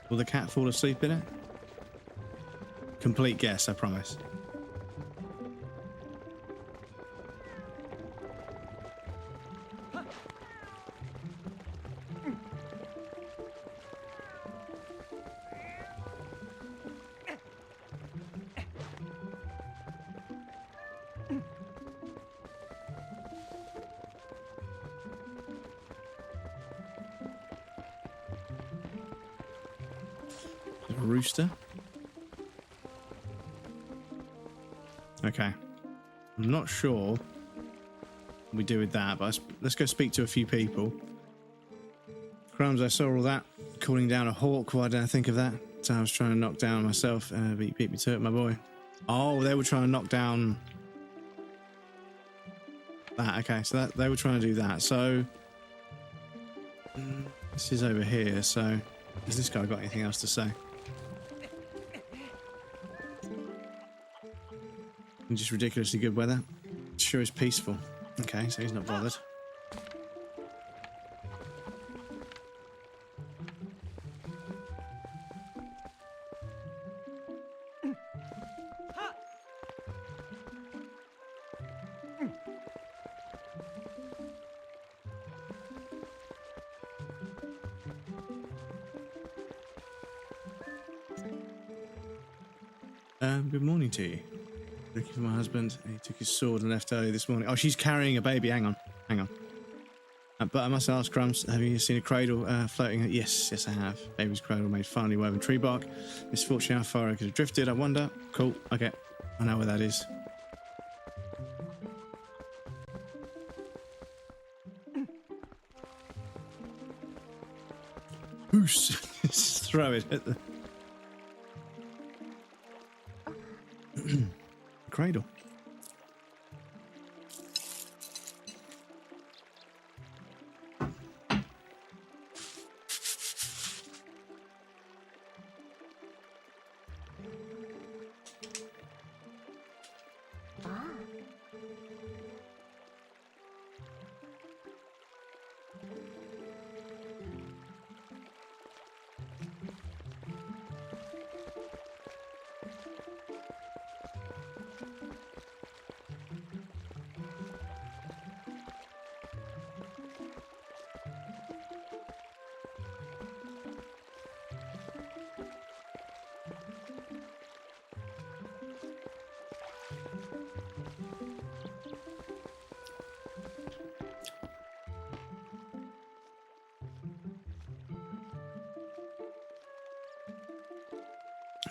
Will the cat fall asleep in it? Complete guess, I promise. A rooster. Okay. I'm not sure what we do with that, but let's go speak to a few people. Crumbs, I saw all that. Calling down a hawk. Why didn't I think of that? So I was trying to knock down myself, but you beat me to it, my boy. Oh, they were trying to knock down that. Okay, so that they were trying to do that. So this is over here. So has this guy got anything else to say? And just ridiculously good weather. Sure is peaceful. Okay, so he's not bothered. Good morning to you. Looking for my husband. He took his sword and left early this morning. Oh, she's carrying a baby. Hang on. Hang on. But I must ask, Crumbs, have you seen a cradle floating? Yes, I have. Baby's cradle made finely woven tree bark. Misfortune, how far I could have drifted, I wonder. Cool. Okay. I know where that is. Whoosh. Just throw it at the cradle.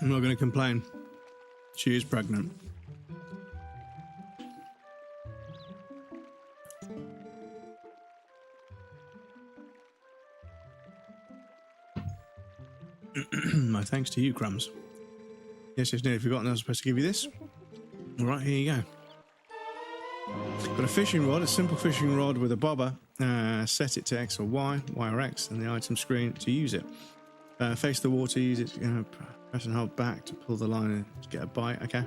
I'm not going to complain. She is pregnant. My thanks to you, Crumbs. Yes, nearly forgotten I was supposed to give you this. All right, here you go. Got a fishing rod, a simple fishing rod with a bobber. Set it to X or Y, Y or X, and the item screen to use it. Face the water, use it, press and hold back to pull the line in to get a bite. Okay.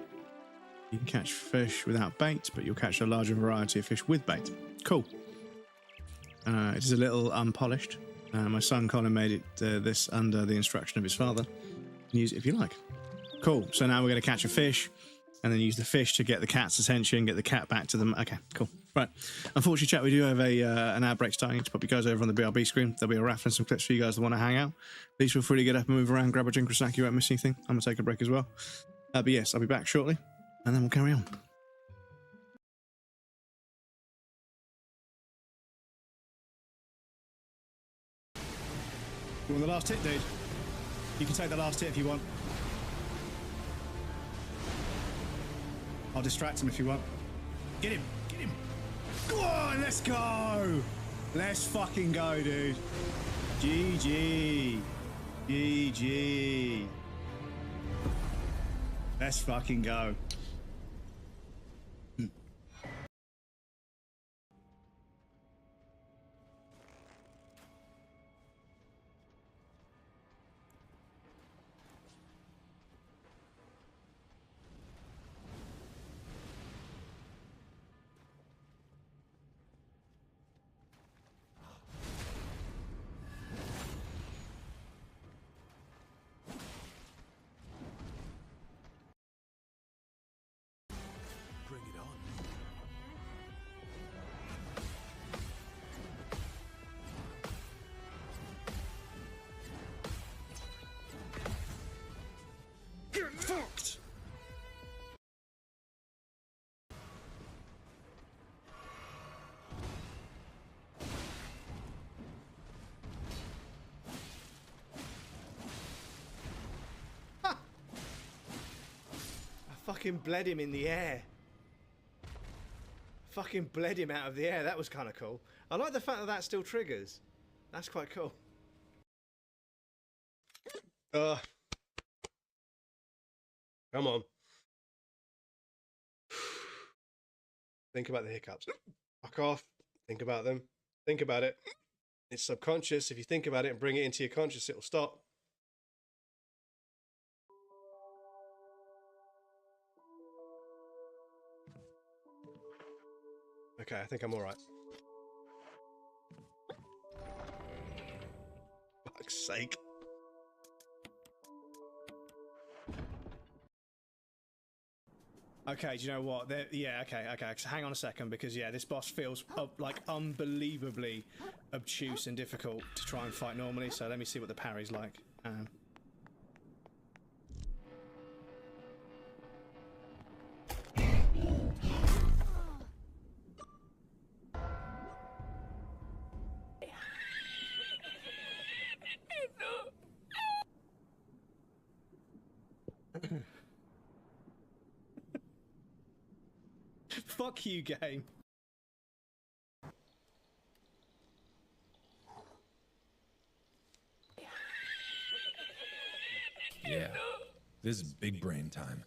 You can catch fish without bait, but you'll catch a larger variety of fish with bait. Cool. It is a little unpolished. My son Colin made it this under the instruction of his father. You can use it if you like. Cool. So now we're going to catch a fish and then use the fish to get the cat's attention, get the cat back to them. Okay, cool. Right. Unfortunately, chat, we do have an ad break starting to pop you guys over on the BRB screen. There'll be a raffle and some clips for you guys that want to hang out. Please feel free to get up and move around, grab a drink or snack. You won't miss anything. I'm going to take a break as well. But yes, I'll be back shortly and then we'll carry on. You want the last hit, dude? You can take the last hit if you want. I'll distract him if you want. Get him! Get him! Go on, let's go! Let's fucking go, dude. GG. GG. Let's fucking go. Fucked! Ha! I fucking bled him in the air. Fucking bled him out of the air. That was kind of cool. I like the fact that that still triggers. That's quite cool. Come on. Think about the hiccups. Fuck off. Think about them. Think about it. It's subconscious. If you think about it and bring it into your conscious, it'll stop. Okay, I think I'm all right. Fuck's sake. Okay, do you know what? Yeah, okay. So hang on a second, because yeah, this boss feels like unbelievably obtuse and difficult to try and fight normally. So let me see what the parry's like. Fuck you, game. Yeah, this is big brain time.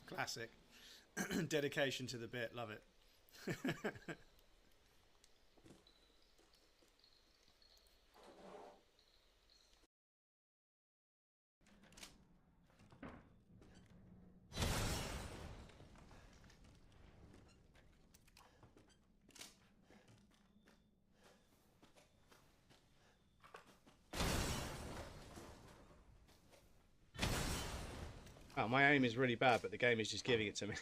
Classic. Dedication to the bit, love it. Oh, my aim is really bad, but the game is just giving it to me.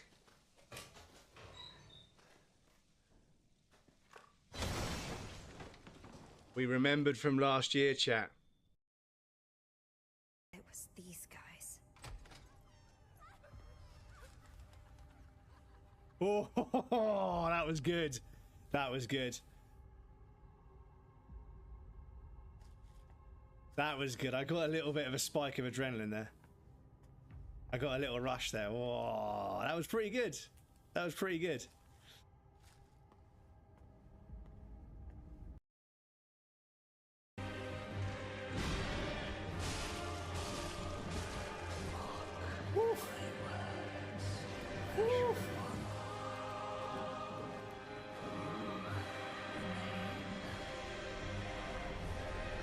We remembered from last year, chat. It was these guys. Oh, that was good. That was good. That was good. I got a little bit of a spike of adrenaline there. I got a little rush there. Whoa, that was pretty good. That was pretty good. Woo. Woo.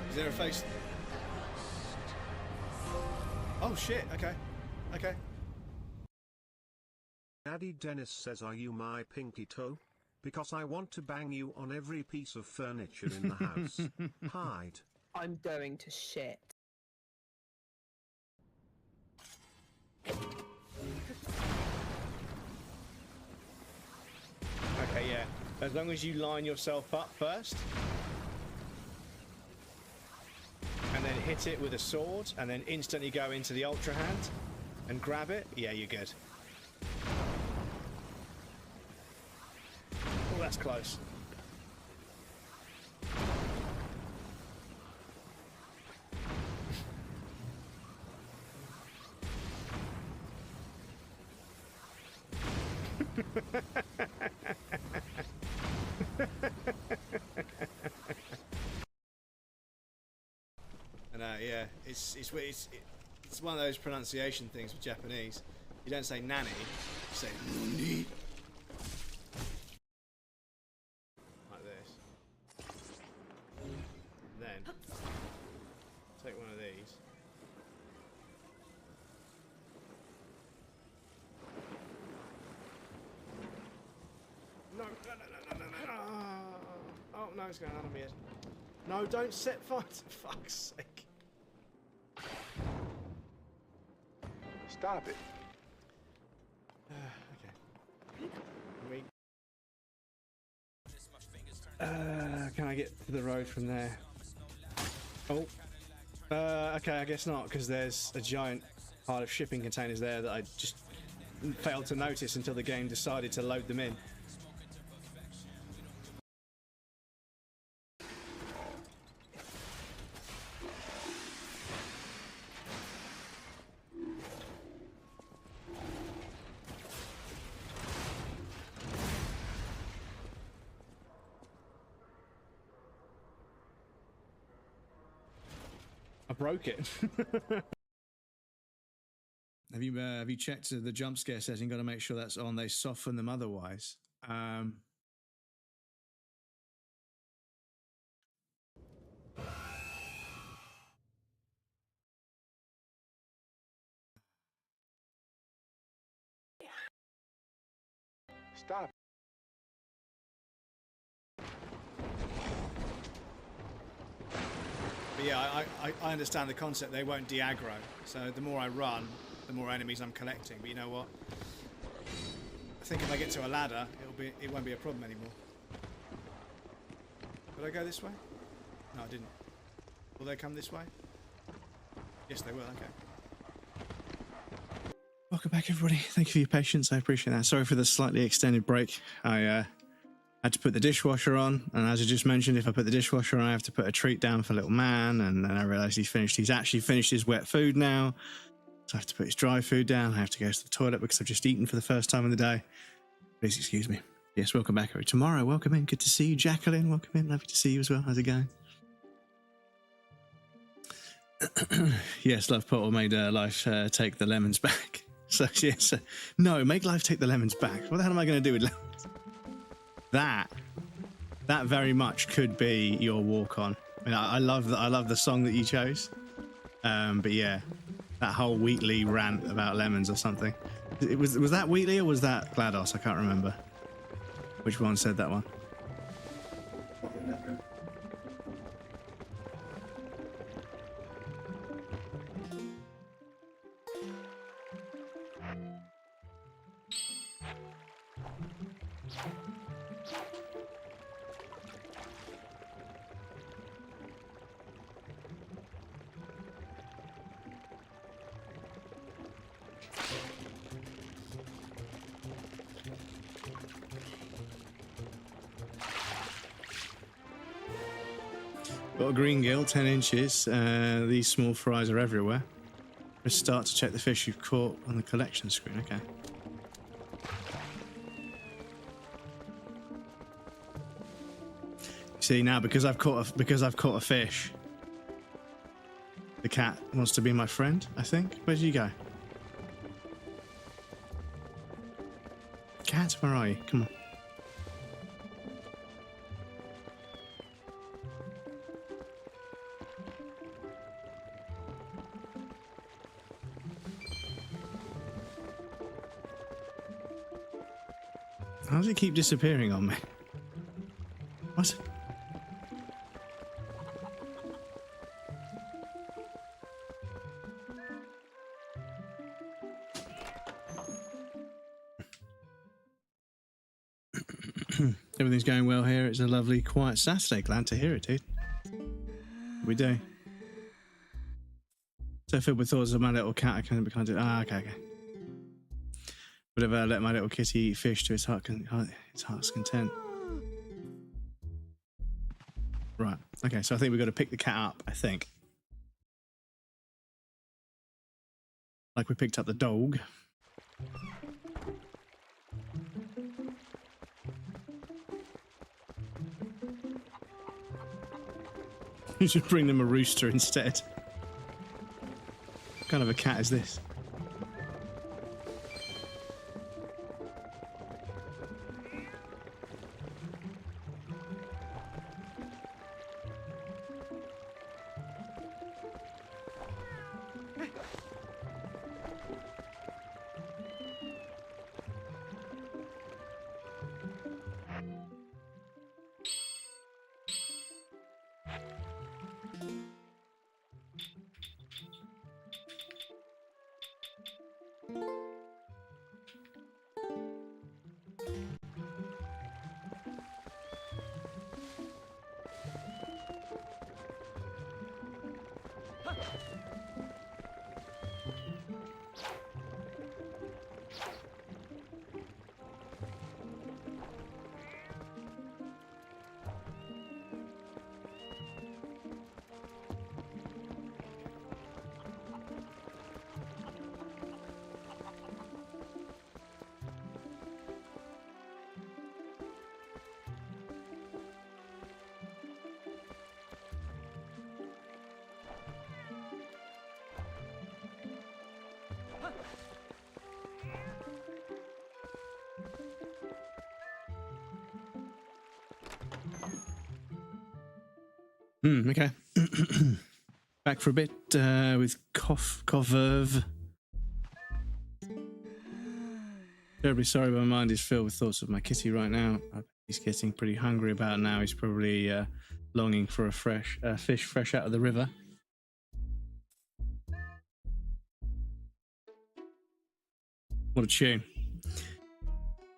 Is there a face? Oh shit, okay. Okay. Daddy Dennis says, are you my pinky toe? Because I want to bang you on every piece of furniture in the house. Hide. I'm going to shit. Okay, yeah. As long as you line yourself up first. And then hit it with a sword, and then instantly go into the Ultra Hand and grab it. Yeah, you're good. Oh, that's close. And yeah, it's one of those pronunciation things with Japanese. You don't say nanny, you say nuni. Like this. Then take one of these. No. Oh no, it's going on me. No, don't set fire to fuck's sake. Stop it. Okay. Can I get to the road from there? Oh. Okay, I guess not, because there's a giant pile of shipping containers there that I just failed to notice until the game decided to load them in. I broke it. Have have you checked the jump scare setting? Got to make sure that's on. They soften them otherwise. Stop. But yeah, I understand the concept. They won't de-aggro. So the more I run, the more enemies I'm collecting. But you know what? I think if I get to a ladder, it won't be a problem anymore. Did I go this way? No, I didn't. Will they come this way? Yes, they will. Okay. Welcome back, everybody. Thank you for your patience. I appreciate that. Sorry for the slightly extended break. I had to put the dishwasher on, and as I just mentioned, if I put the dishwasher on, I have to put a treat down for little man, and then I realised he's actually finished his wet food now, so I have to put his dry food down. I have to go to the toilet because I've just eaten for the first time of the day. Please excuse me. Yes, welcome back, everybody. Tomorrow, welcome in. Good to see you. Jacqueline, welcome in. Lovely to see you as well. How's it going? Yes, Love Potter made life take the lemons back. So, yes, no, make life take the lemons back. What the hell am I going to do with lemons? That very much could be your walk on. I mean, I love the song that you chose. But yeah, that whole Wheatley rant about lemons or something. Was that Wheatley or was that GLaDOS? I can't remember. Which one said that one? Got a green gill, 10 inches. These small fries are everywhere. Press start to check the fish you've caught on the collection screen. Okay. See now, because I've caught a fish, the cat wants to be my friend. I think. Where did you go? Cat, where are you? Come on. How does it keep disappearing on me? What? Everything's going well here. It's a lovely, quiet Saturday. Glad to hear it, dude. We do. So filled with thoughts of my little cat, I can't do. Okay. Would have let my little kitty eat fish to its heart's content. Right. Okay, so I think we've got to pick the cat up, I think. Like we picked up the dog. You should bring them a rooster instead. What kind of a cat is this? Okay. Back for a bit with Verve. Terribly sorry, my mind is filled with thoughts of my kitty right now. He's getting pretty hungry about now. He's probably longing for a fish fresh out of the river. What a tune.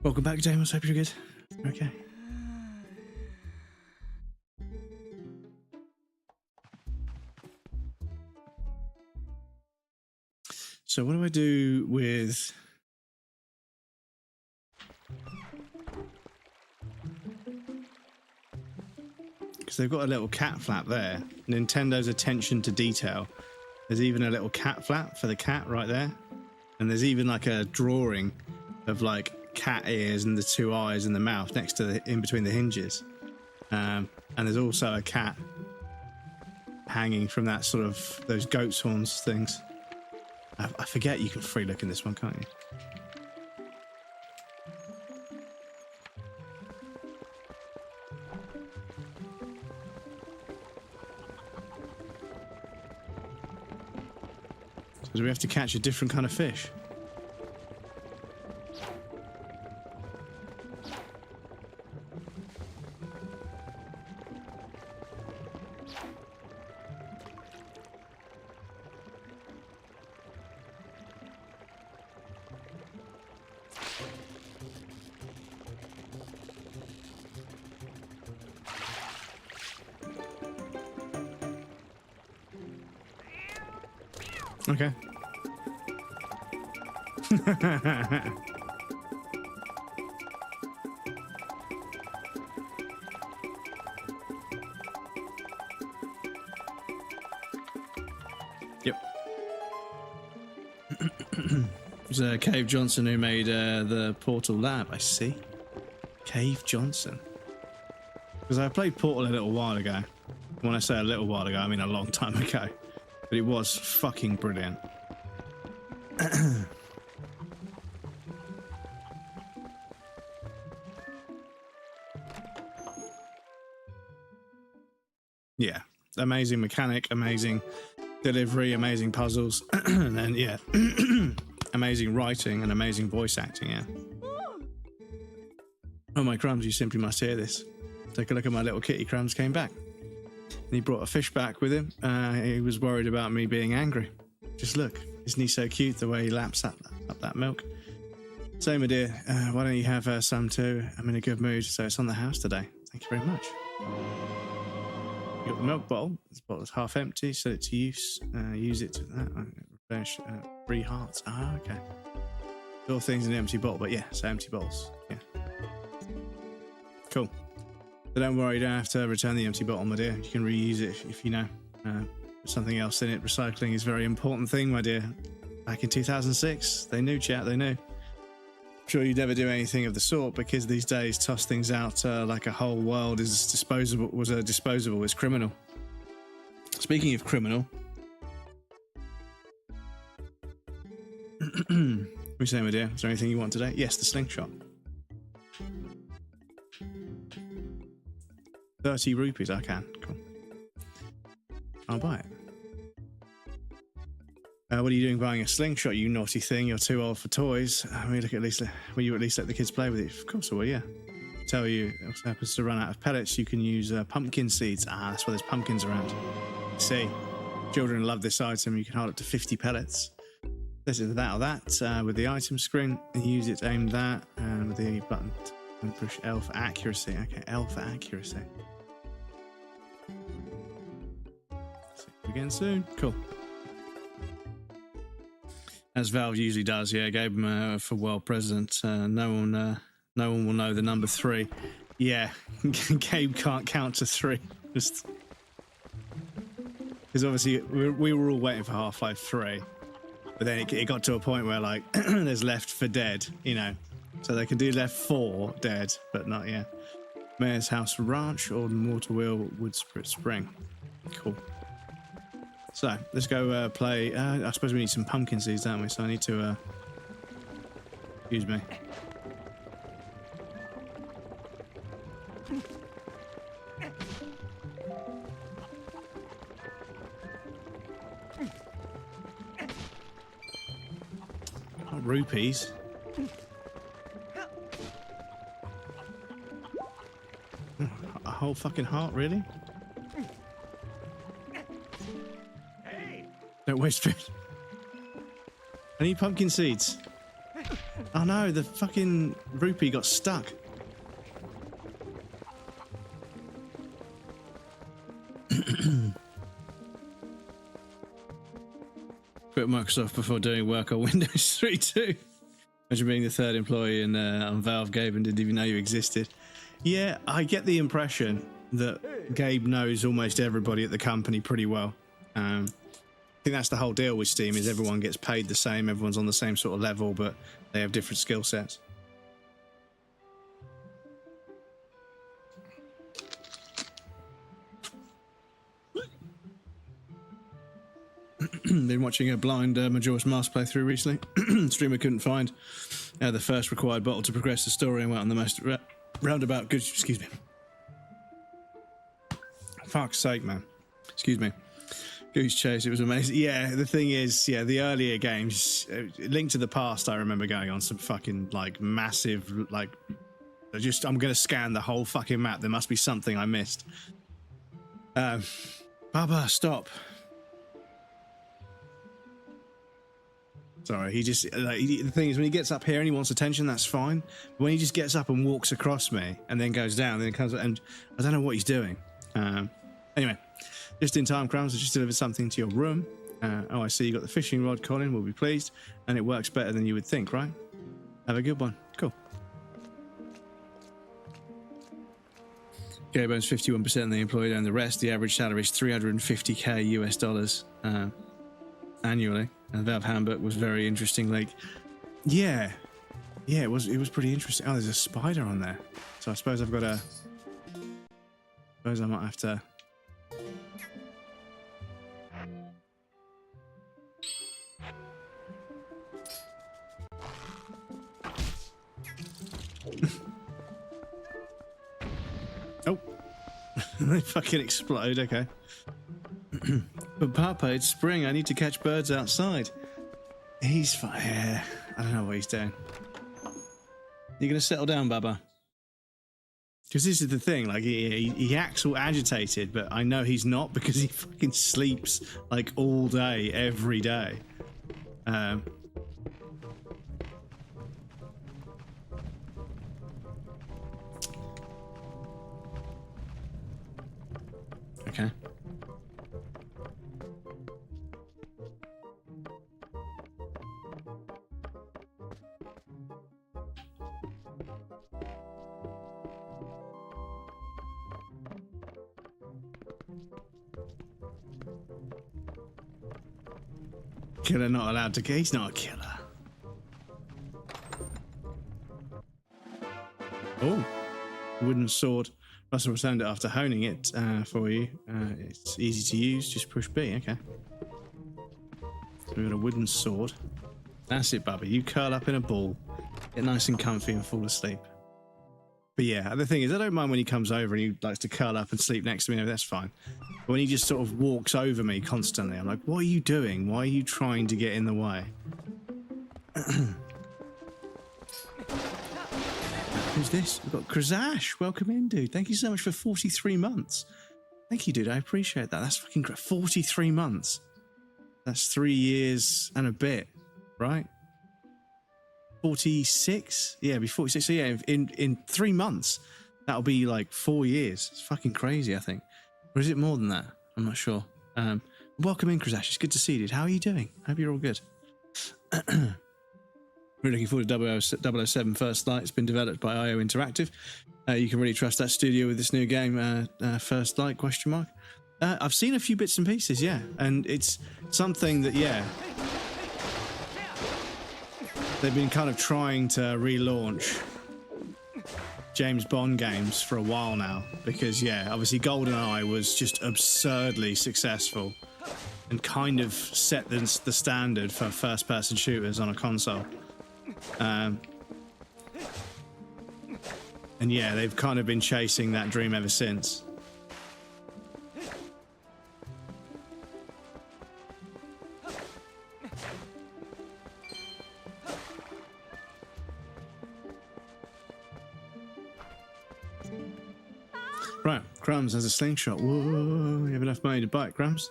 Welcome back, James. Hope you're good. Okay. So what do I do with... Because they've got a little cat flap there. Nintendo's attention to detail. There's even a little cat flap for the cat right there. And there's even like a drawing of like cat ears and the two eyes and the mouth next to the, in between the hinges. And there's also a cat hanging from that sort of, those goat's horns things. I forget you can free look in this one, can't you? So do we have to catch a different kind of fish? Okay. Yep. It was Cave Johnson who made the Portal Lab, I see. Cave Johnson. Because I played Portal a little while ago. When I say a little while ago, I mean a long time ago. But it was fucking brilliant. Yeah, amazing mechanic, amazing delivery, amazing puzzles, and then yeah, amazing writing and amazing voice acting. Yeah. Oh my crumbs! You simply must hear this. Take a look at my little kitty. Crumbs came back. And he brought a fish back with him. He was worried about me being angry. Just look, isn't he so cute the way he laps up that milk? So, my dear, why don't you have some too? I'm in a good mood, so it's on the house today. Thank you very much. You got the milk bottle. This bottle's half empty, set it to use. Use it to replenish 3 hearts. Ah, okay. All things in an empty bottle, but yeah, so empty bottles. Yeah. Cool. But don't worry, you don't have to return the empty bottle, my dear. You can reuse it if you know. Something else in it. Recycling is a very important thing, my dear. Back in 2006, they knew, chat, they knew. I'm sure you'd never do anything of the sort because these days toss things out like a whole world is disposable is criminal. Speaking of criminal, what are you saying, my dear? Is there anything you want today? Yes, the slingshot. 30 rupees, I can. Cool. I'll buy it. What are you doing buying a slingshot, you naughty thing? You're too old for toys. Will you at least let the kids play with it? Of course I will, yeah. Tell you, if it happens to run out of pellets, you can use pumpkin seeds. Ah, that's why there's pumpkins around. See, children love this item. You can hold up to 50 pellets. This is that or that with the item screen. And use it to aim that and with the button and push L for accuracy. Okay, L for accuracy. See you again soon. Cool. As Valve usually does, yeah, gave him a World President. No one will know the number 3. Yeah, Gabe can't count to 3. Just because obviously we were all waiting for Half-Life 3, but then it got to a point where like there's Left 4 Dead, you know, so they can do Left 4 Dead, but not yet. Mayor's House Ranch or Mortal Wheel Wood Spring. Cool. So, let's go play... I suppose we need some pumpkin seeds, don't we? So I need to... excuse me. Not rupees. A whole fucking heart, really? Don't waste food. I need pumpkin seeds. Oh no, the fucking rupee got stuck. Quit Microsoft before doing work on Windows 3 too. Imagine being the third employee on Valve, Gabe, and didn't even know you existed. Yeah, I get the impression that Gabe knows almost everybody at the company pretty well. I think that's the whole deal with Steam, is everyone gets paid the same, everyone's on the same sort of level, but they have different skill sets. Been watching a blind Majora's Mask playthrough recently. Streamer couldn't find the first required bottle to progress the story and went on the most roundabout good. Excuse me. Fuck's sake, man. Excuse me. Goose Chase, it was amazing. Yeah, the thing is, yeah, the earlier games, Link to the Past, I remember going on some fucking, like, massive, like, I'm gonna scan the whole fucking map. There must be something I missed. Baba, stop. Sorry, he just, the thing is, when he gets up here and he wants attention, that's fine. But when he just gets up and walks across me and then goes down, then it comes, and I don't know what he's doing. Anyway, just in time, Crumbs, I just delivered something to your room. Oh, I see you got the fishing rod, Colin, we'll be pleased. And it works better than you would think, right? Have a good one. Cool. Gabe owns 51% of the employee and the rest. The average salary is $350k US dollars annually. And Valve Handbook was very interesting. Like, yeah, it was pretty interesting. Oh, there's a spider on there. So I suppose I might have to. Oh, they fucking explode. Okay. But Papa, it's spring. I need to catch birds outside. He's fine. Yeah, I don't know what he's doing. You gonna settle down, Baba? Because this is the thing. Like he acts all agitated, but I know he's not because he fucking sleeps like all day, every day. Okay. Killer not allowed to. He's not a killer. Oh, wooden sword. Russell returned it after honing it for you. It's easy to use. Just push B. Okay. So we've got a wooden sword. That's it, Bubba. You curl up in a ball, get nice and comfy, and fall asleep. But yeah, the thing is, I don't mind when he comes over and he likes to curl up and sleep next to me. No, that's fine. But when he just sort of walks over me constantly, I'm like, what are you doing? Why are you trying to get in the way? Who's this? We've got Krazash. Welcome in, dude. Thank you so much for 43 months. Thank you, dude. I appreciate that. That's fucking great. 43 months. That's 3 years and a bit, right? 46? Yeah, it'll be 46. So yeah, in 3 months, that'll be like 4 years. It's fucking crazy, I think. Or is it more than that? I'm not sure. Welcome in, Krazash. It's good to see you, dude. How are you doing? I hope you're all good. We're looking forward to 007 First Light. It's been developed by IO Interactive. You can really trust that studio with this new game, First Light, question mark. I've seen a few bits and pieces, yeah. And it's something that, yeah, they've been kind of trying to relaunch James Bond games for a while now. Because, yeah, obviously GoldenEye was just absurdly successful and kind of set the standard for first-person shooters on a console. And yeah, they've kind of been chasing that dream ever since. Right, Crumbs has a slingshot. Whoa, you have enough money to buy it, Crumbs?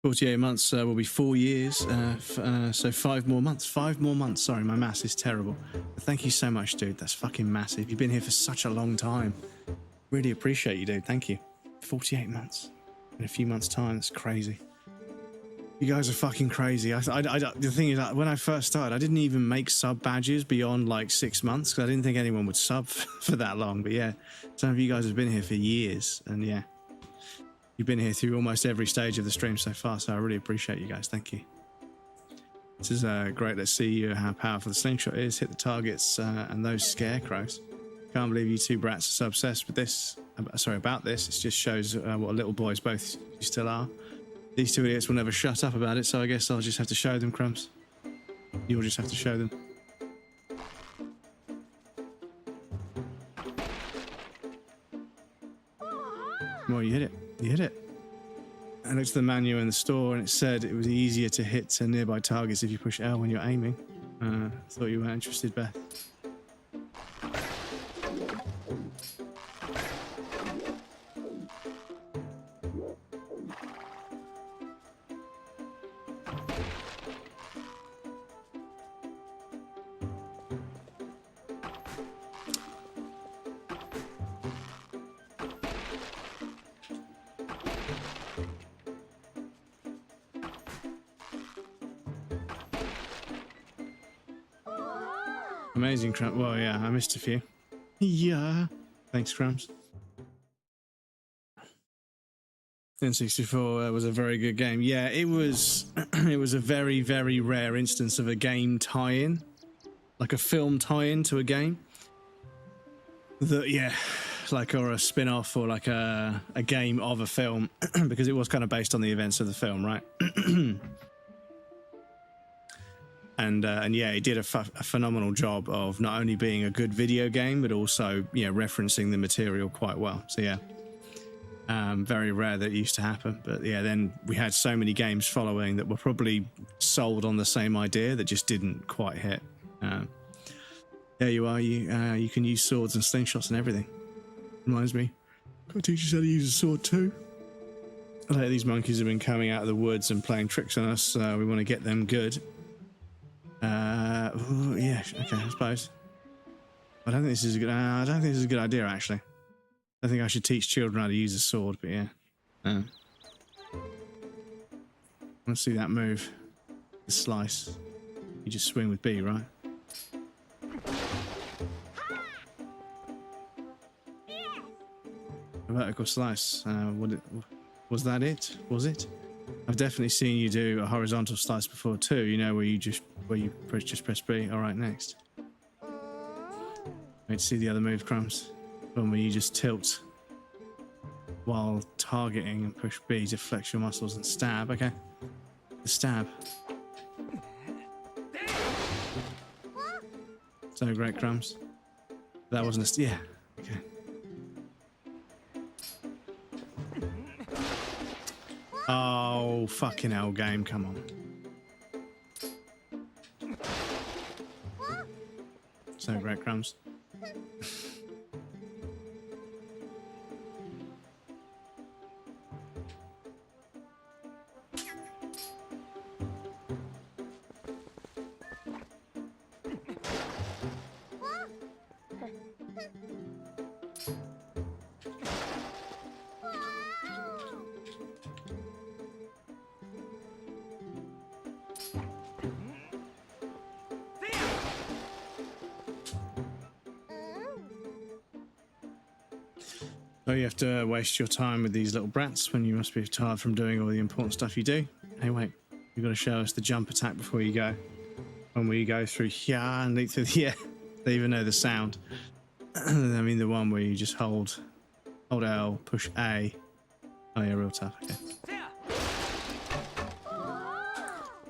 48 months will be 4 years, so 5 more months. 5 more months. Sorry, my maths is terrible. But thank you so much, dude. That's fucking massive. You've been here for such a long time. Really appreciate you, dude. Thank you. 48 months. In a few months' time, that's crazy. You guys are fucking crazy. The thing is, when I first started, I didn't even make sub badges beyond like 6 months because I didn't think anyone would sub for that long. But yeah, some of you guys have been here for years, and yeah. You've been here through almost every stage of the stream so far, so I really appreciate you guys. Thank you. This is great. Let's see how powerful the slingshot is. Hit the targets and those scarecrows. Can't believe you two brats are so obsessed with this. Sorry about this. It just shows what little boys both you still are. These two idiots will never shut up about it, so I guess I'll just have to show them, Crumbs. You'll just have to show them. Well, you hit it. You hit it. I looked at the manual in the store and it said it was easier to hit nearby targets if you push L when you're aiming. Thought you weren't interested, Beth. Amazing, Crumbs. Well, yeah, I missed a few. Yeah. Thanks, Crumbs. N64 was a very good game. Yeah, it was. It was a very, very rare instance of a game tie-in, like a film tie-in to a game. That, yeah, like or a spin-off or like a game of a film, because it was kind of based on the events of the film, right? And yeah, it did a phenomenal job of not only being a good video game, but also, you know, referencing the material quite well. So yeah, very rare that it used to happen. But yeah, then we had so many games following that were probably sold on the same idea that just didn't quite hit. There you are. You can use swords and slingshots and everything. Reminds me, got to teach us how to use a sword too. Like, these monkeys have been coming out of the woods and playing tricks on us. We want to get them good. Yeah, okay, I suppose. I don't think this is a good. I don't think this is a good idea, actually. I think I should teach children how to use a sword, but yeah. Let's see that move. The slice. You just swing with B, right? A vertical slice. Was that it? Was it? I've definitely seen you do a horizontal slice before too. You know, where you just press B. All right, next. Wait to see the other move, Crumbs. One where you just tilt while targeting and push B to flex your muscles and stab. Okay, the stab. So great, Crumbs. That wasn't a yeah. Okay. Oh, fucking hell, game, come on. So great, Crumbs. Oh, you have to waste your time with these little brats when you must be tired from doing all the important stuff you do. Hey, wait. You've got to show us the jump attack before you go. When we go through here and leap through the yeah. They even know the sound. I mean the one where you just hold L, push A. Oh yeah, real tough. Okay.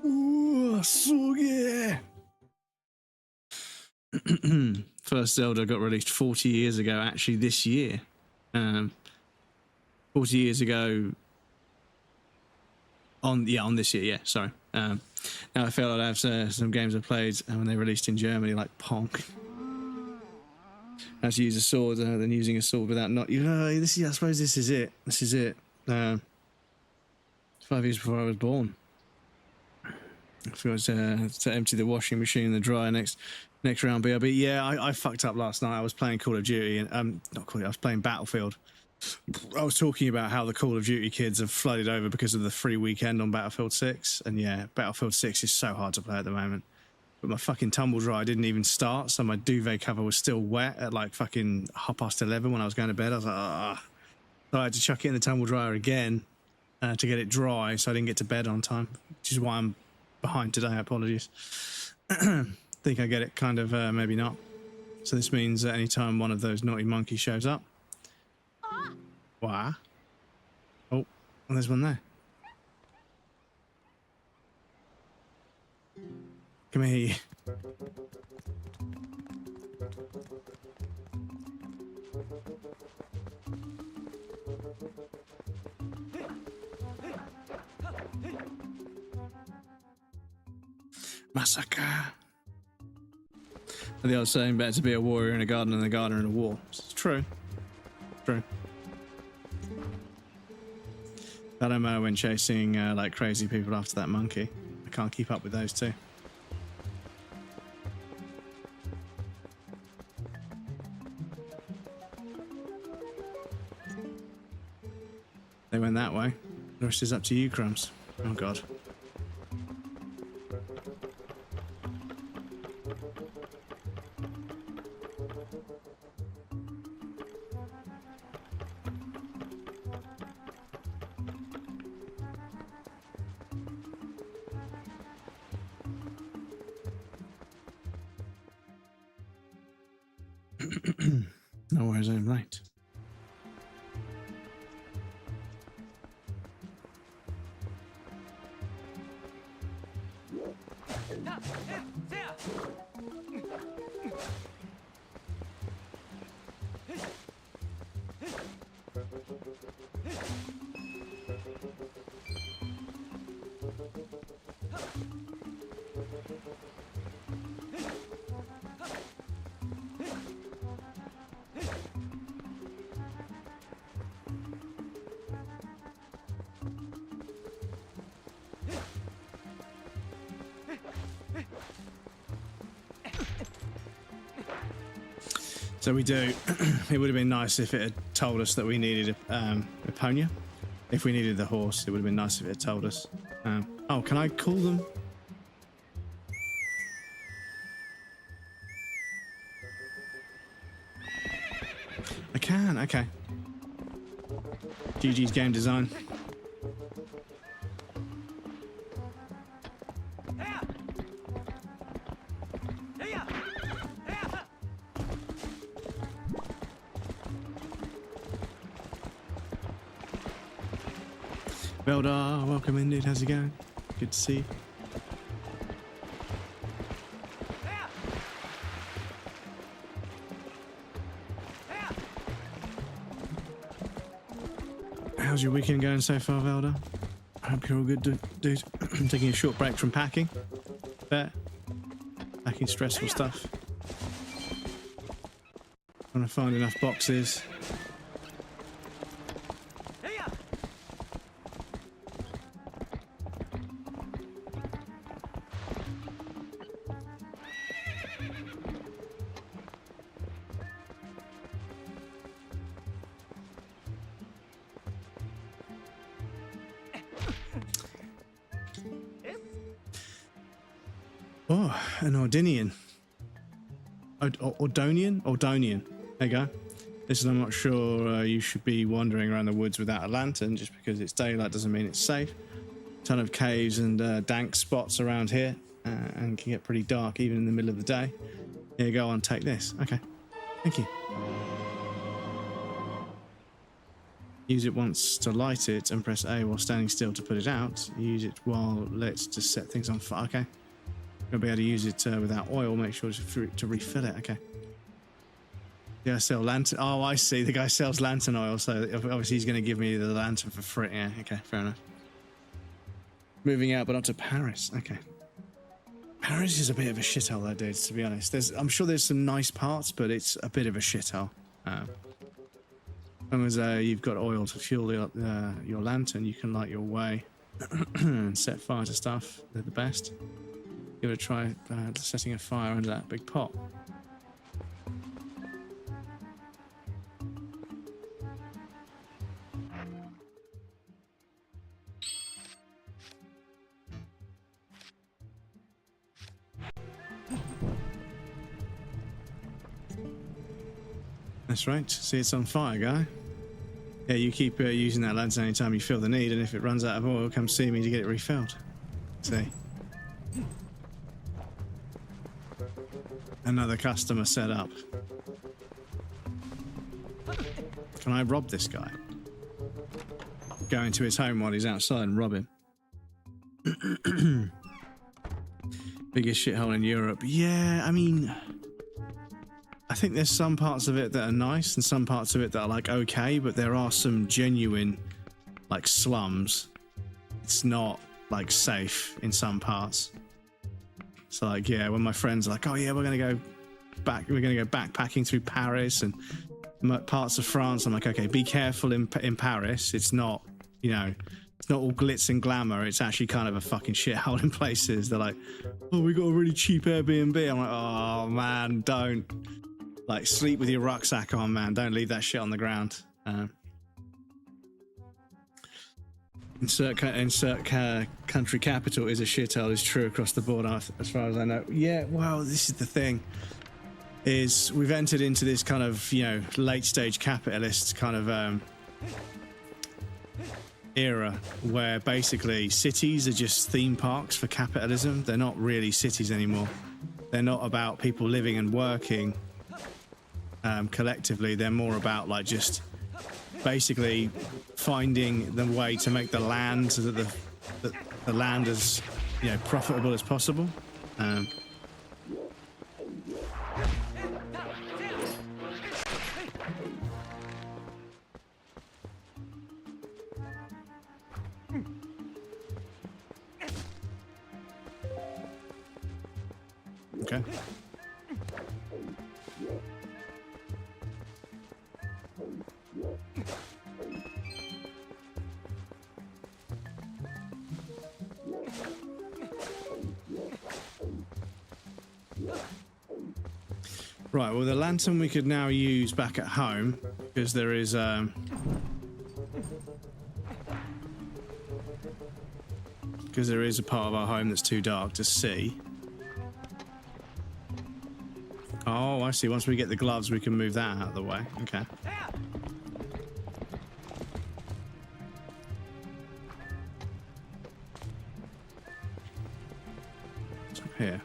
Ooh, so yeah. First Zelda got released 40 years ago, actually this year. 40 years ago on this year, yeah, sorry. Now I feel like I have some games I played when they released in Germany, like Pong. As to use a sword than using a sword without not. I suppose this is it. This is it. 5 years before I was born. I forgot to empty the washing machine in the dryer next round. BRB. Yeah, I fucked up last night. I was playing Call of Duty and I was playing Battlefield. I was talking about how the Call of Duty kids have flooded over because of the free weekend on Battlefield 6, and yeah, Battlefield 6 is so hard to play at the moment. But my fucking tumble dryer didn't even start, so my duvet cover was still wet at like fucking 11:30 when I was going to bed. I was like, ah. So I had to chuck it in the tumble dryer again to get it dry, so I didn't get to bed on time, which is why I'm behind today. Apologies. Think I get it, kind of, maybe not. So this means that any time one of those naughty monkeys shows up. What? Oh, and there's one there. Come here. Massacre. The old saying, better to be a warrior in a garden than a gardener in a war. It's true. True. I don't know when chasing like crazy people after that monkey. I can't keep up with those two. They went that way. The rest is up to you, Crumbs. Oh, God. No worries, I'm late. So we do. It would have been nice if it had told us that we needed a pony. If we needed the horse, it would have been nice if it had told us. Oh, can I call them? I can, okay. GG's game design. Veldar, welcome in, dude. How's it going? Good to see you. How's your weekend going so far, Veldar? I hope you're all good, dude. I'm taking a short break from packing. Fair. Packing stressful stuff. Trying to find enough boxes. Oh, an Ordinian. Ordonian. There you go. Listen, I'm not sure you should be wandering around the woods without a lantern. Just because it's daylight doesn't mean it's safe. Ton of caves and dank spots around here, and can get pretty dark even in the middle of the day. Here you go, on, take this. Okay, thank you. Use it once to light it and press A while standing still to put it out. Use it while let's just set things on fire. Okay. You'll be able to use it without oil. Make sure to refill it. Okay. Yeah, sell lantern. Oh, I see. The guy sells lantern oil, so obviously he's going to give me the lantern for free. Yeah. Okay. Fair enough. Moving out, but not to Paris. Okay. Paris is a bit of a shithole, though, dude, to be honest. I'm sure there's some nice parts, but it's a bit of a shithole. As long as you've got oil to fuel your lantern, you can light your way and set fire to stuff. They're the best. Give it a try setting a fire under that big pot. That's right. See, it's on fire, guy. Yeah, you keep using that lantern anytime you feel the need, and if it runs out of oil, come see me to get it refilled. See? Another customer set up. Can I rob this guy? Go into his home while he's outside and rob him. Biggest shithole in Europe. Yeah, I mean, I think there's some parts of it that are nice and some parts of it that are like okay, but there are some genuine like slums. It's not like safe in some parts. So like, yeah, when my friends are like, oh yeah, we're gonna go backpacking through Paris and parts of France, I'm like, okay, be careful in Paris. It's not, you know, it's not all glitz and glamour. It's actually kind of a fucking shithole in places. They're like, oh, we got a really cheap Airbnb. I'm like, oh man, don't. Like, sleep with your rucksack on, man. Don't leave that shit on the ground. Insert country capital is a shithole is true across the board, as far as I know. Yeah, well, this is the thing. Is we've entered into this kind of, you know, late stage capitalist kind of era where basically cities are just theme parks for capitalism. They're not really cities anymore. They're not about people living and working collectively. They're more about like just basically finding the way to make the land so that the land as, you know, profitable as possible. Okay. Right, well, the lantern we could now use back at home because there is a part of our home that's too dark to see. Oh, I see. Once we get the gloves, we can move that out of the way. Okay. What's up here?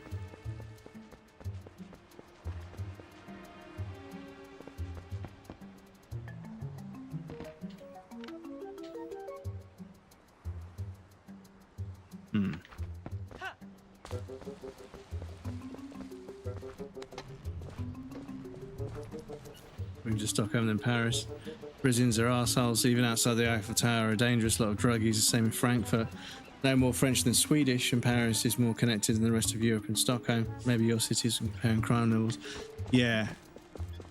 Moving to Stockholm and Paris. Brazilians are arseholes, even outside the Eiffel Tower, a dangerous lot of druggies, the same in Frankfurt. No more French than Swedish, and Paris is more connected than the rest of Europe and Stockholm. Maybe your cities comparing crime levels. Yeah.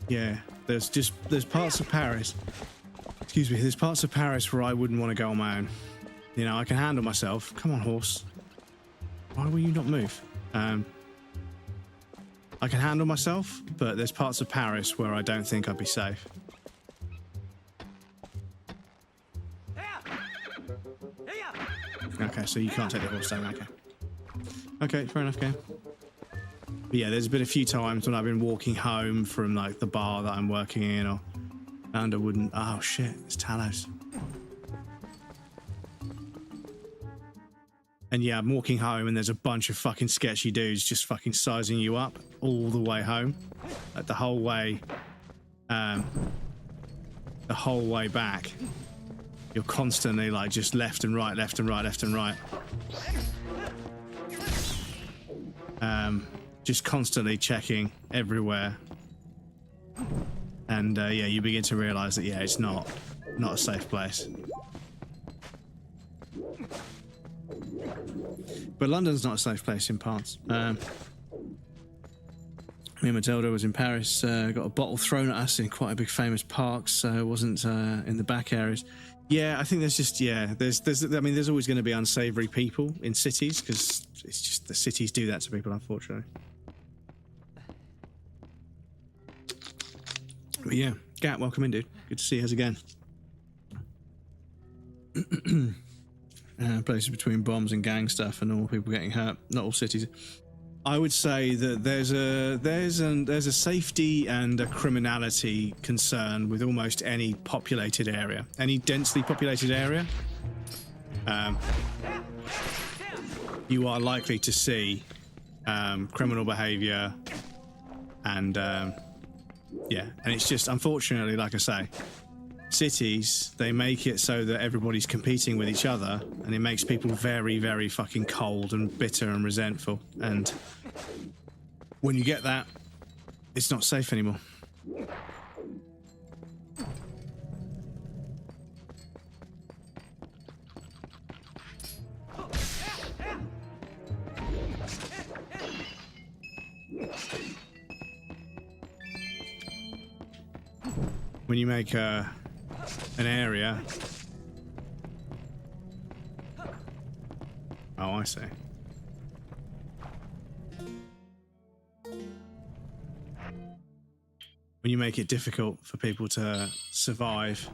There's parts of Paris. Excuse me, there's parts of Paris where I wouldn't want to go on my own. You know, I can handle myself. Come on, horse. Why will you not move? I can handle myself, but there's parts of Paris where I don't think I'd be safe. Okay, so you can't take the horse down, okay. Okay, fair enough, game. But yeah, there's been a few times when I've been walking home from like the bar that I'm working in or found a wooden... Oh shit, it's Talos. And yeah, I'm walking home and there's a bunch of fucking sketchy dudes just fucking sizing you up all the way home. Like the whole way back. You're constantly like just left and right, left and right, left and right. Just constantly checking everywhere. And yeah, you begin to realize that yeah, it's not a safe place. But London's not a safe place in parts. Me and Matilda was in Paris, got a bottle thrown at us in quite a big famous park, so it wasn't in the back areas. Yeah, I think there's just, there's always going to be unsavoury people in cities, because it's just the cities do that to people, unfortunately. But yeah, Gat, welcome in, dude. Good to see you. How's it going? Places between bombs and gang stuff and all people getting hurt. Not all cities. I would say that there's a safety and a criminality concern with almost any populated area, any densely populated area. You are likely to see criminal behaviour, and and it's just, unfortunately, like I say, cities, they make it so that everybody's competing with each other, and it makes people very, very fucking cold and bitter and resentful. And when you get that, it's not safe anymore. When you make an area. Oh, I see. When you make it difficult for people to survive,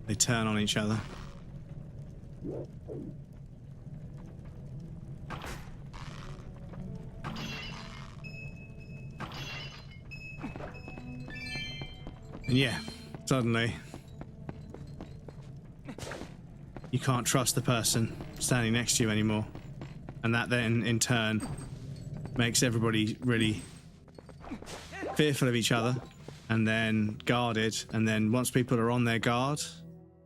they turn on each other. And yeah, suddenly you can't trust the person standing next to you anymore. And that then, in turn, makes everybody really fearful of each other, and then guarded. And then once people are on their guard,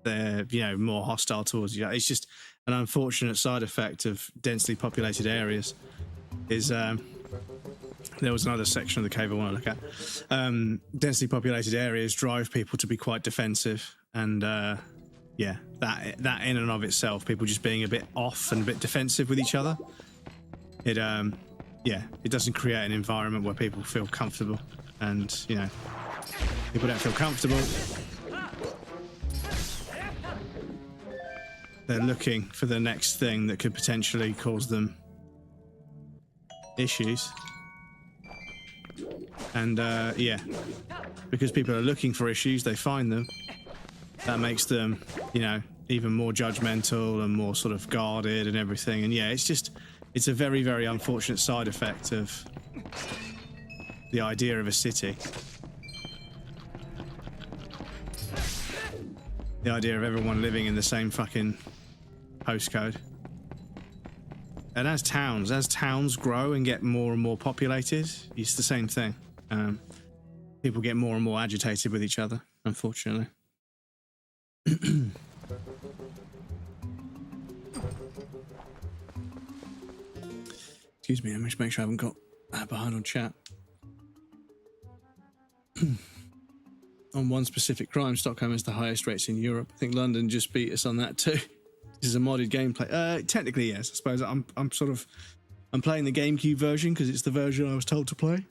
they're, more hostile towards you. It's just an unfortunate side effect of densely populated areas. There was another section of the cave I want to look at. Densely populated areas drive people to be quite defensive, and that in and of itself, people just being a bit off and a bit defensive with each other, it doesn't create an environment where people feel comfortable. And people don't feel comfortable, they're looking for the next thing that could potentially cause them issues. And because people are looking for issues, they find them. That makes them, even more judgmental and more sort of guarded and everything. And it's a very, very unfortunate side effect of the idea of a city. The idea of everyone living in the same fucking postcode. And as towns grow and get more and more populated, it's the same thing. People get more and more agitated with each other, unfortunately. Excuse me, let me just make sure I haven't got behind on chat. On one specific crime, Stockholm has the highest rates in Europe. I think London just beat us on that too. This is a modded gameplay. Technically, yes. I suppose I'm playing the GameCube version because it's the version I was told to play.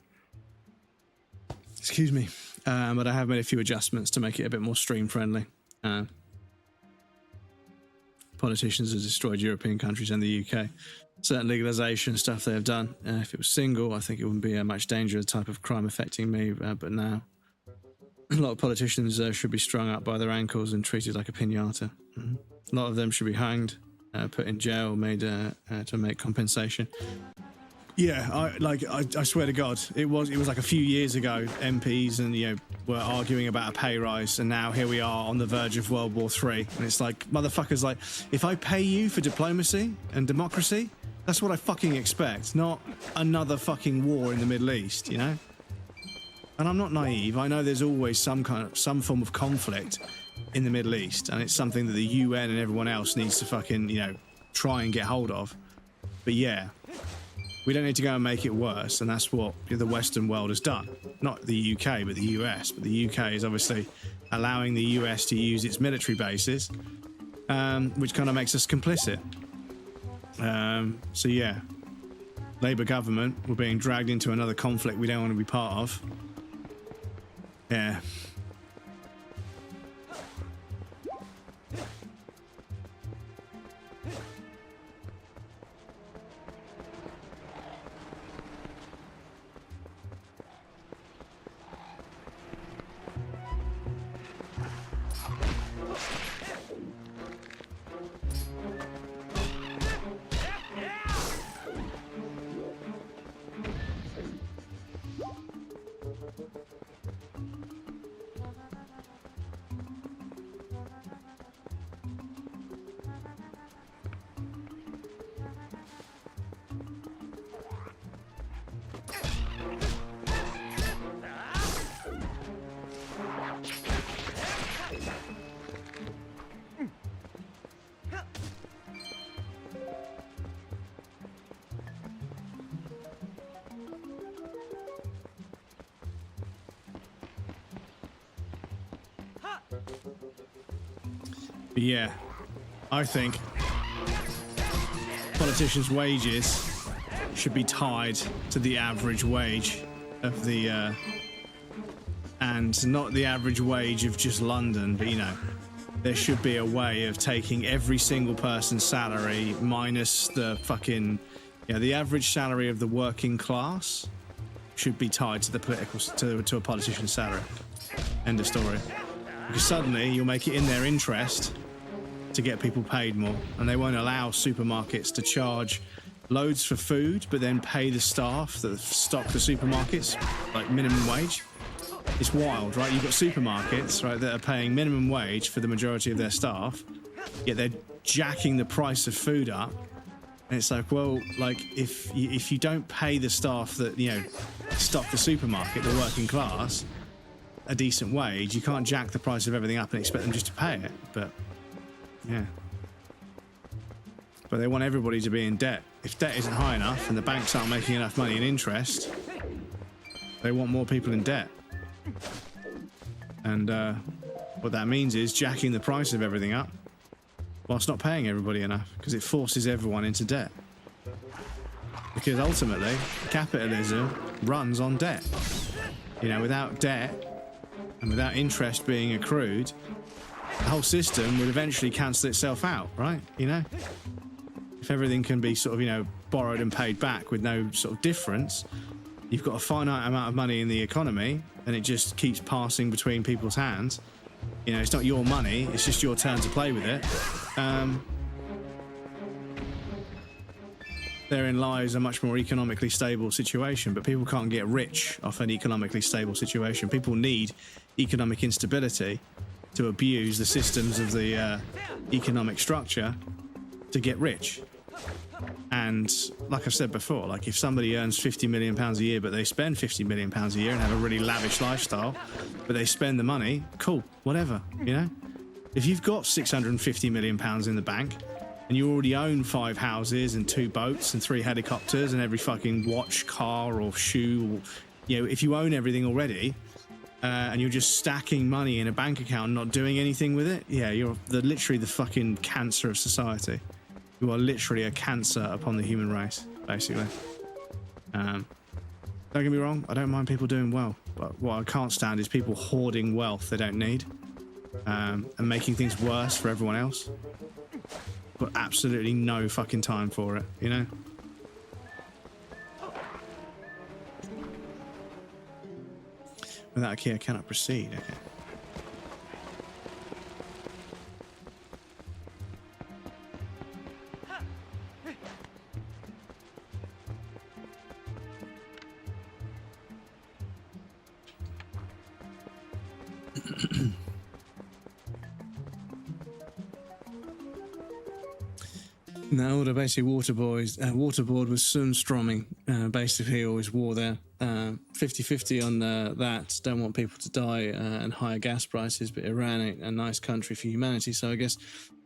Excuse me. But I have made a few adjustments to make it a bit more stream friendly. Politicians have destroyed European countries and the UK. Certain legalisation stuff they have done. If it was single, I think it wouldn't be a much dangerous type of crime affecting me. But now, a lot of politicians should be strung up by their ankles and treated like a piñata. Mm-hmm. A lot of them should be hanged, put in jail, made to make compensation. Yeah, I swear to God, it was like a few years ago, MPs and were arguing about a pay rise, and now here we are on the verge of World War III, and it's like, motherfuckers, like, if I pay you for diplomacy and democracy, that's what I fucking expect, not another fucking war in the Middle East, And I'm not naive. I know there's always some form of conflict in the Middle East, and it's something that the UN and everyone else needs to fucking, try and get hold of. But yeah, we don't need to go and make it worse, and that's what the Western world has done. Not the UK, but the US. But the UK is obviously allowing the US to use its military bases, which kind of makes us complicit. So yeah, Labour government, we're being dragged into another conflict we don't want to be part of. Yeah. But yeah, I think politicians' wages should be tied to the average wage of the, and not the average wage of just London, but you know, there should be a way of taking every single person's salary minus the fucking, you know, the average salary of the working class should be tied to the political, to a politician's salary. End of story. Because suddenly you'll make it in their interest to get people paid more, and they won't allow supermarkets to charge loads for food but then pay the staff that stock the supermarkets like minimum wage. It's wild, right? You've got supermarkets, right, that are paying minimum wage for the majority of their staff, yet they're jacking the price of food up. And it's like, well, like if you don't pay the staff that, you know, stock the supermarket, the working class, a decent wage, you can't jack the price of everything up and expect them just to pay it. But yeah, but they want everybody to be in debt. If debt isn't high enough and the banks aren't making enough money in interest, they want more people in debt. And what that means is jacking the price of everything up whilst not paying everybody enough, because it forces everyone into debt. Because ultimately, capitalism runs on debt. You know, without debt and without interest being accrued, the whole system would eventually cancel itself out, right? You know? If everything can be sort of, you know, borrowed and paid back with no sort of difference, you've got a finite amount of money in the economy and it just keeps passing between people's hands. You know, it's not your money, it's just your turn to play with it. Therein lies a much more economically stable situation, but people can't get rich off an economically stable situation. People need economic instability to abuse the systems of the economic structure to get rich. And like I've said before, like if somebody earns £50 million a year, but they spend £50 million a year and have a really lavish lifestyle, but they spend the money, cool, whatever, you know? If you've got £650 million in the bank and you already own 5 houses and 2 boats and 3 helicopters and every fucking watch, car or shoe, or, you know, if you own everything already, and you're just stacking money in a bank account and not doing anything with it, yeah, you're literally the fucking cancer of society. You are literally a cancer upon the human race, basically. Don't get me wrong, I don't mind people doing well, but what I can't stand is people hoarding wealth they don't need, and making things worse for everyone else. Got absolutely no fucking time for it, you know? Without a key, I cannot proceed. Okay. No, the basic waterboard was Sundstroming. Basically, always war there. 50-50 on that. Don't want people to die and higher gas prices, but Iran ain't a nice country for humanity, so I guess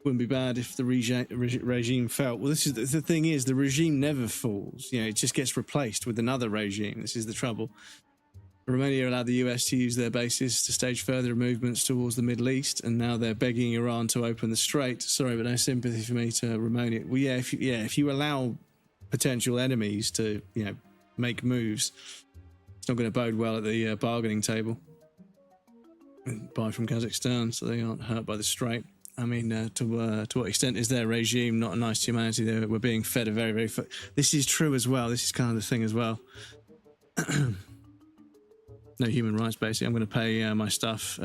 wouldn't be bad if the regime fell. Well, this is the thing is, the regime never falls. You know, it just gets replaced with another regime. This is the trouble. Romania allowed the US to use their bases to stage further movements towards the Middle East, and now they're begging Iran to open the strait. Sorry, but no sympathy for me to Romania. Well, yeah, if you allow potential enemies to, make moves, it's not going to bode well at the bargaining table. Buy from Kazakhstan, so they aren't hurt by the strait. I mean, to what extent is their regime not nice to humanity? We're being fed a very, very... This is true as well. This is kind of the thing as well. No human rights, basically. I'm going to pay my staff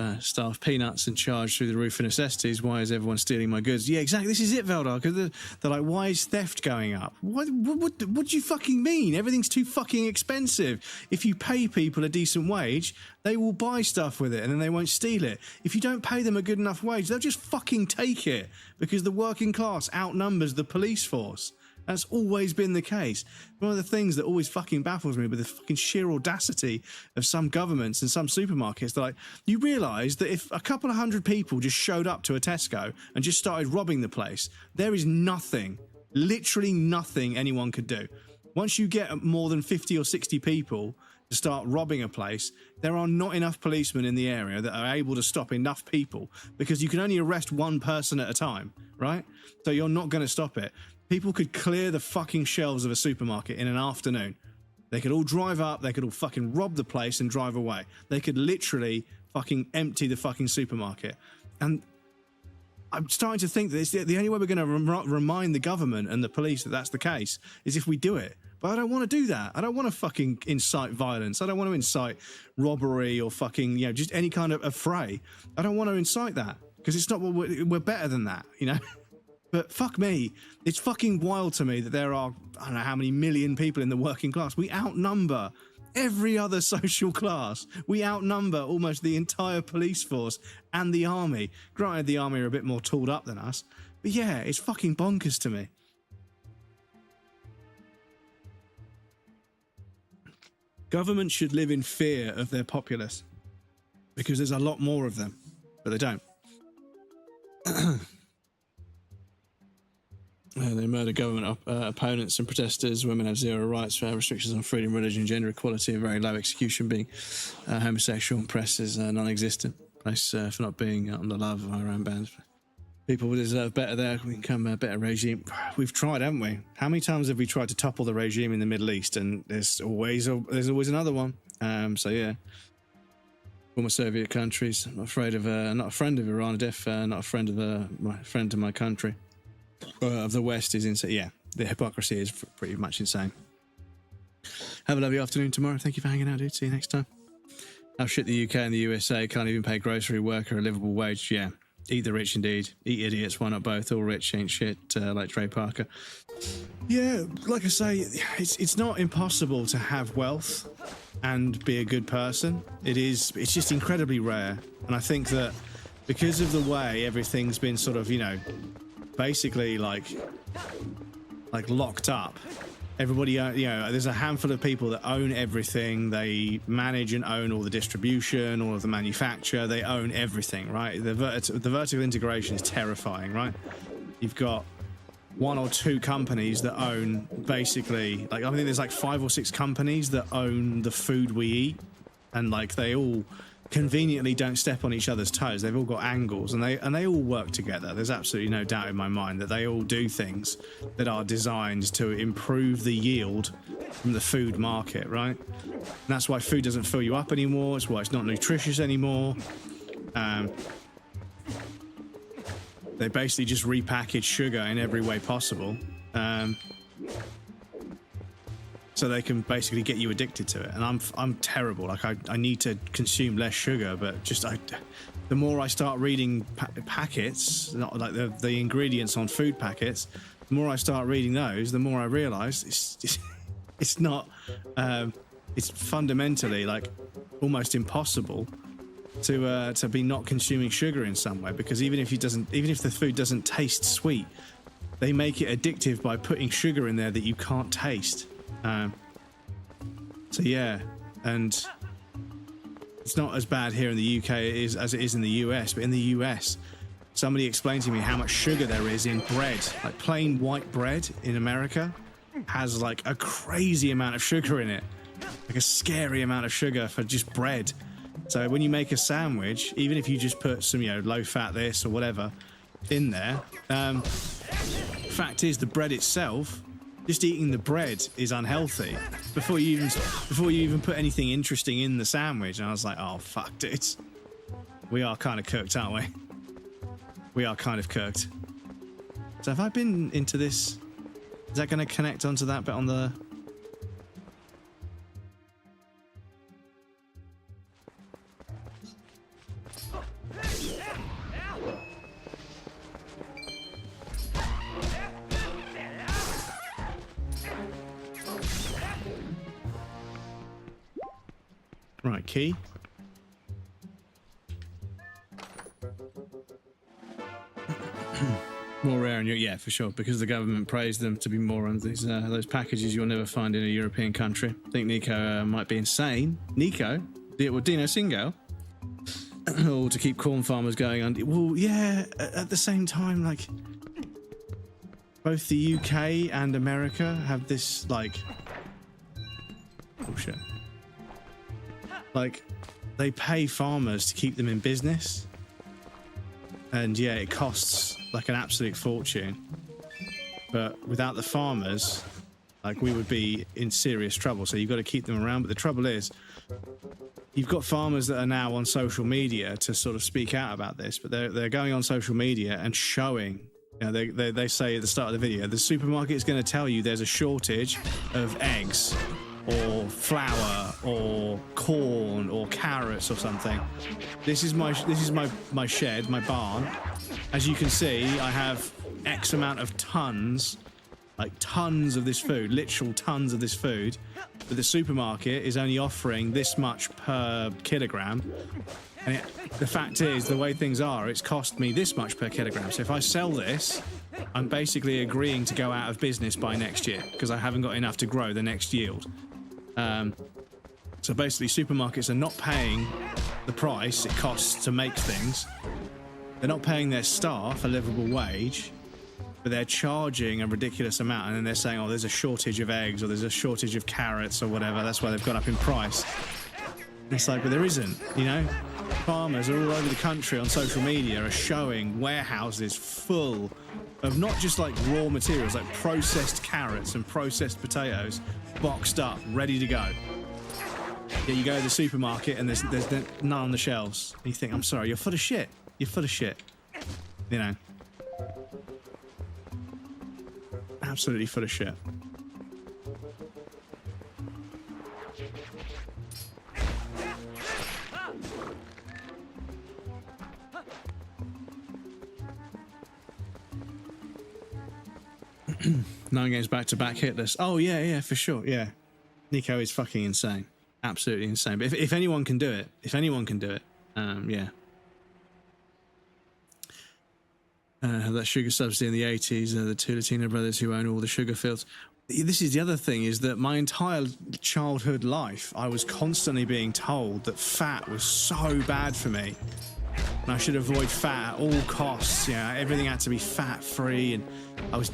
peanuts and charge through the roof for necessities. Why is everyone stealing my goods? Yeah, exactly. This is it, Veldar. Because they're like, why is theft going up? What do you fucking mean? Everything's too fucking expensive. If you pay people a decent wage, they will buy stuff with it and then they won't steal it. If you don't pay them a good enough wage, they'll just fucking take it because the working class outnumbers the police force. That's always been the case. One of the things that always fucking baffles me with the fucking sheer audacity of some governments and some supermarkets, they're like, you realise that if a couple of hundred people just showed up to a Tesco and just started robbing the place, there is nothing, literally nothing anyone could do. Once you get more than 50 or 60 people to start robbing a place, there are not enough policemen in the area that are able to stop enough people because you can only arrest one person at a time, right? So you're not going to stop it. People could clear the fucking shelves of a supermarket in an afternoon. They could all drive up, they could all fucking rob the place and drive away. They could literally fucking empty the fucking supermarket. And I'm starting to think that it's the only way we're going to remind the government and the police that that's the case is if we do it. But I don't want to do that. I don't want to fucking incite violence. I don't want to incite robbery or fucking, just any kind of affray. I don't want to incite that because it's not what we're better than that, But fuck me, it's fucking wild to me that there are, I don't know how many million people in the working class. We outnumber every other social class. We outnumber almost the entire police force and the army. Granted, the army are a bit more tooled up than us. But yeah, it's fucking bonkers to me. Government should live in fear of their populace because there's a lot more of them, but they don't. They murder government opponents and protesters. Women have zero rights. Restrictions on freedom, religion, gender equality, a very low execution being homosexual. Press is non-existent. Place for not being on the love of our own bands. People deserve better there. We can come a better regime. We've tried, haven't we? How many times have we tried to topple the regime in the Middle East? And there's always another one. So yeah. Former Soviet countries. I'm not afraid of. Not a friend of Iran. Not a friend of my friend of my country. Of the West is insane. Yeah, the hypocrisy is pretty much insane. Have a lovely afternoon tomorrow. Thank you for hanging out, dude. See you next time. How shit the UK and the USA can't even pay grocery worker a livable wage. Yeah, eat the rich indeed. Eat idiots. Why not both? All rich ain't shit. Like Trey Parker. Yeah, like I say, it's not impossible to have wealth and be a good person. It's just incredibly rare. And I think that because of the way everything's been sort of, basically like locked up. Everybody, there's a handful of people that own everything. They manage and own all the distribution, all of the manufacture. They own everything, right? The vertical integration is terrifying, right? You've got one or two companies that own basically, I think there's 5 or 6 companies that own the food we eat, and they all conveniently don't step on each other's toes. They've all got angles and they all work together. There's absolutely no doubt in my mind that they all do things that are designed to improve the yield from the food market, right? And that's why food doesn't fill you up anymore. It's why it's not nutritious anymore. They basically just repackage sugar in every way possible. So they can basically get you addicted to it, and I'm terrible. I need to consume less sugar, but the more I start reading packets, not the ingredients on food packets, the more I start reading those, the more I realise it's not. It's fundamentally almost impossible to be not consuming sugar in some way, because even if the food doesn't taste sweet, they make it addictive by putting sugar in there that you can't taste. So yeah, and it's not as bad here in the UK as it is in the US, but in the US, somebody explained to me how much sugar there is in bread. Plain white bread in America has a crazy amount of sugar in it. like a scary amount of sugar for just bread. So when you make a sandwich, even if you just put some, you know, low fat this or whatever in there, fact is the bread itself, just eating the bread is unhealthy before you even put anything interesting in the sandwich. And I was like, oh fuck, dudes, we are kind of cooked, aren't we? We are kind of cooked. So have I been into this? Is that going to connect onto that bit on the? Right, key. More rare in Europe, yeah, for sure, because the government praised them to be morons. These those packages you'll never find in a European country. I think Nico might be insane. Nico, well, Dino Singo, or to keep corn farmers going on. Well, yeah. At the same time, like both the UK and America have this like, oh shit. Like, they pay farmers to keep them in business. And yeah, it costs like an absolute fortune. But without the farmers, like, we would be in serious trouble. So you've got to keep them around. But the trouble is, you've got farmers that are now on social media to sort of speak out about this. But they're going on social media and showing, you know, they say at the start of the video, the supermarket is going to tell you there's a shortage of eggs, or flour, or corn, or carrots, or something. This is my shed, my barn. As you can see, I have X amount of tons, like tons of this food, literal tons of this food. But the supermarket is only offering this much per kilogram. And the fact is, the way things are, it's cost me this much per kilogram. So if I sell this, I'm basically agreeing to go out of business by next year because I haven't got enough to grow the next yield. So basically supermarkets are not paying the price it costs to make things. They're not paying their staff a livable wage, but they're charging a ridiculous amount, and then they're saying, oh, there's a shortage of eggs, or there's a shortage of carrots, or whatever. That's why they've gone up in price. And it's like, but there isn't, you know? Farmers are all over the country on social media are showing warehouses full of not just like raw materials, like processed carrots and processed potatoes, boxed up, ready to go. Yeah, you go to the supermarket and there's none on the shelves. And you think, I'm sorry, you're full of shit. You're full of shit. You know. Absolutely full of shit. Nine games back-to-back hitless. Oh, yeah, for sure, yeah. Nico is fucking insane. Absolutely insane. But if anyone can do it, yeah. That sugar subsidy in the 80s, the two Latino brothers who own all the sugar fields. This is the other thing, is that my entire childhood life, I was constantly being told that fat was so bad for me. And I should avoid fat at all costs. You know, everything had to be fat-free, and I was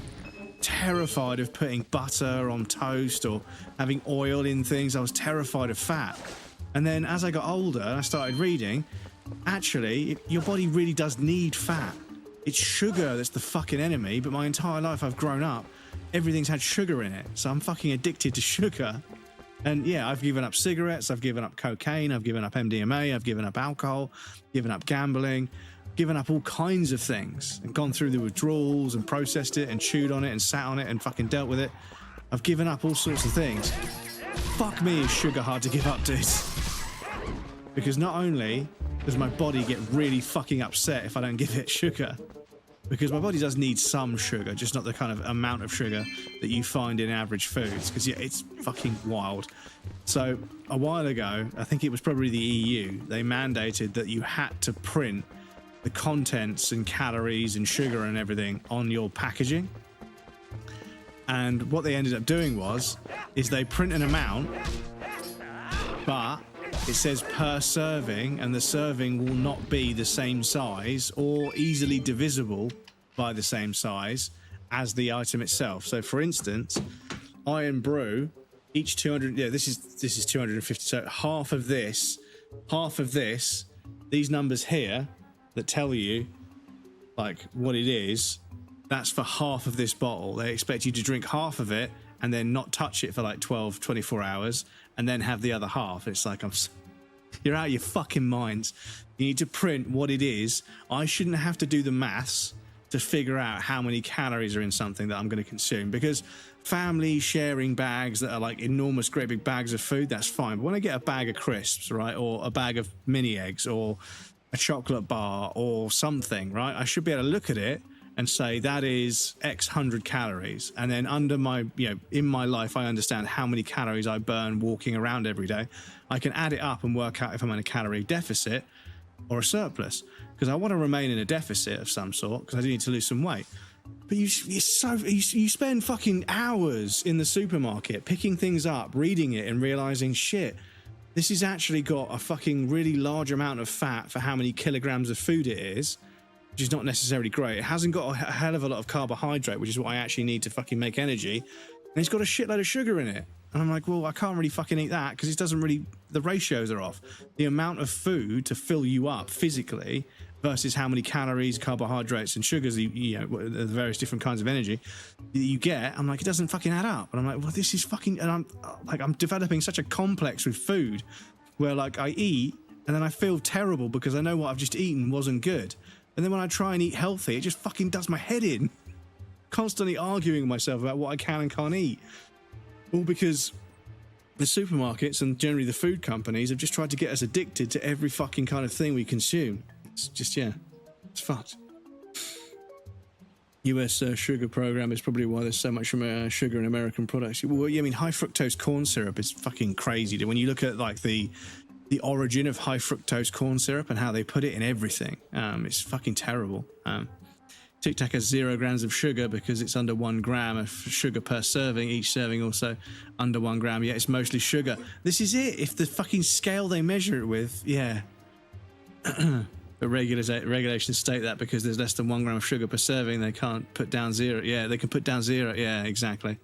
terrified of putting butter on toast or having oil in things. I was terrified of fat. And then as I got older and I started reading, actually, your body really does need fat. It's sugar that's the fucking enemy, but my entire life I've grown up, everything's had sugar in it. So I'm fucking addicted to sugar. And yeah, I've given up cigarettes, I've given up cocaine, I've given up MDMA, I've given up alcohol, given up gambling, given up all kinds of things and gone through the withdrawals and processed it and chewed on it and sat on it and fucking dealt with it. I've given up all sorts of things. Fuck me, is sugar hard to give up, dudes. Because not only does my body get really fucking upset if I don't give it sugar, because my body does need some sugar, just not the kind of amount of sugar that you find in average foods, because yeah, it's fucking wild. So a while ago, I think it was probably the EU, they mandated that you had to print the contents and calories and sugar and everything on your packaging. And what they ended up doing is they print an amount, but it says per serving, and the serving will not be the same size or easily divisible by the same size as the item itself. So for instance, Iron Brew Each 200, yeah, this is 250. So half of this, these numbers here that tell you like what it is, that's for half of this bottle. They expect you to drink half of it and then not touch it for like 12, 24 hours and then have the other half. It's like, you're out of your fucking minds. You need to print what it is. I shouldn't have to do the maths to figure out how many calories are in something that I'm going to consume, because family sharing bags that are like enormous, great big bags of food, that's fine. But when I get a bag of crisps, right, or a bag of mini eggs or a chocolate bar or something, right, I should be able to look at it and say that is X hundred calories. And then under my, in my life, I understand how many calories I burn walking around every day. I can add it up and work out if I'm in a calorie deficit or a surplus, because I want to remain in a deficit of some sort because I do need to lose some weight. But you spend fucking hours in the supermarket picking things up, reading it and realizing, shit, this has actually got a fucking really large amount of fat for how many kilograms of food it is, which is not necessarily great. It hasn't got a hell of a lot of carbohydrate, which is what I actually need to fucking make energy. And it's got a shitload of sugar in it. And I'm like, well, I can't really fucking eat that because it doesn't really, the ratios are off. The amount of food to fill you up physically versus how many calories, carbohydrates and sugars, the various different kinds of energy that you get, I'm like, it doesn't fucking add up. And I'm like, well, this is fucking, and I'm developing such a complex with food where like I eat and then I feel terrible because I know what I've just eaten wasn't good. And then when I try and eat healthy, it just fucking does my head in. Constantly arguing with myself about what I can and can't eat. All because the supermarkets and generally the food companies have just tried to get us addicted to every fucking kind of thing we consume. It's just, it's fucked. US sugar program is probably why there's so much sugar in American products. Well, yeah, I mean, high fructose corn syrup is fucking crazy. When you look at like the origin of high fructose corn syrup and how they put it in everything, it's fucking terrible. Tic Tac has 0 grams of sugar because it's under 1 gram of sugar per serving. Each serving also under 1 gram. Yeah, it's mostly sugar. This is it. If the fucking scale they measure it with, yeah. The regulations state that because there's less than 1 gram of sugar per serving, they can't put down 0. Yeah, they can put down 0. Yeah, exactly.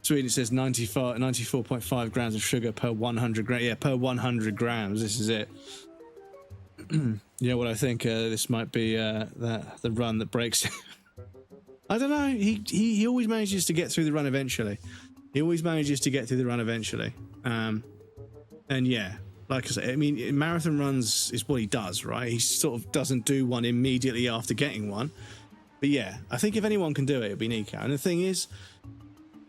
Sweden says 94.5 grams of sugar per 100 grams. Yeah, per 100 grams. This is it. You know what I think? This might be the run that breaks it. I don't know. He always manages to get through the run eventually. And yeah, like I say, I mean, marathon runs is what he does, right? He sort of doesn't do one immediately after getting one. But yeah, I think if anyone can do it, it'd be Nico. And the thing is,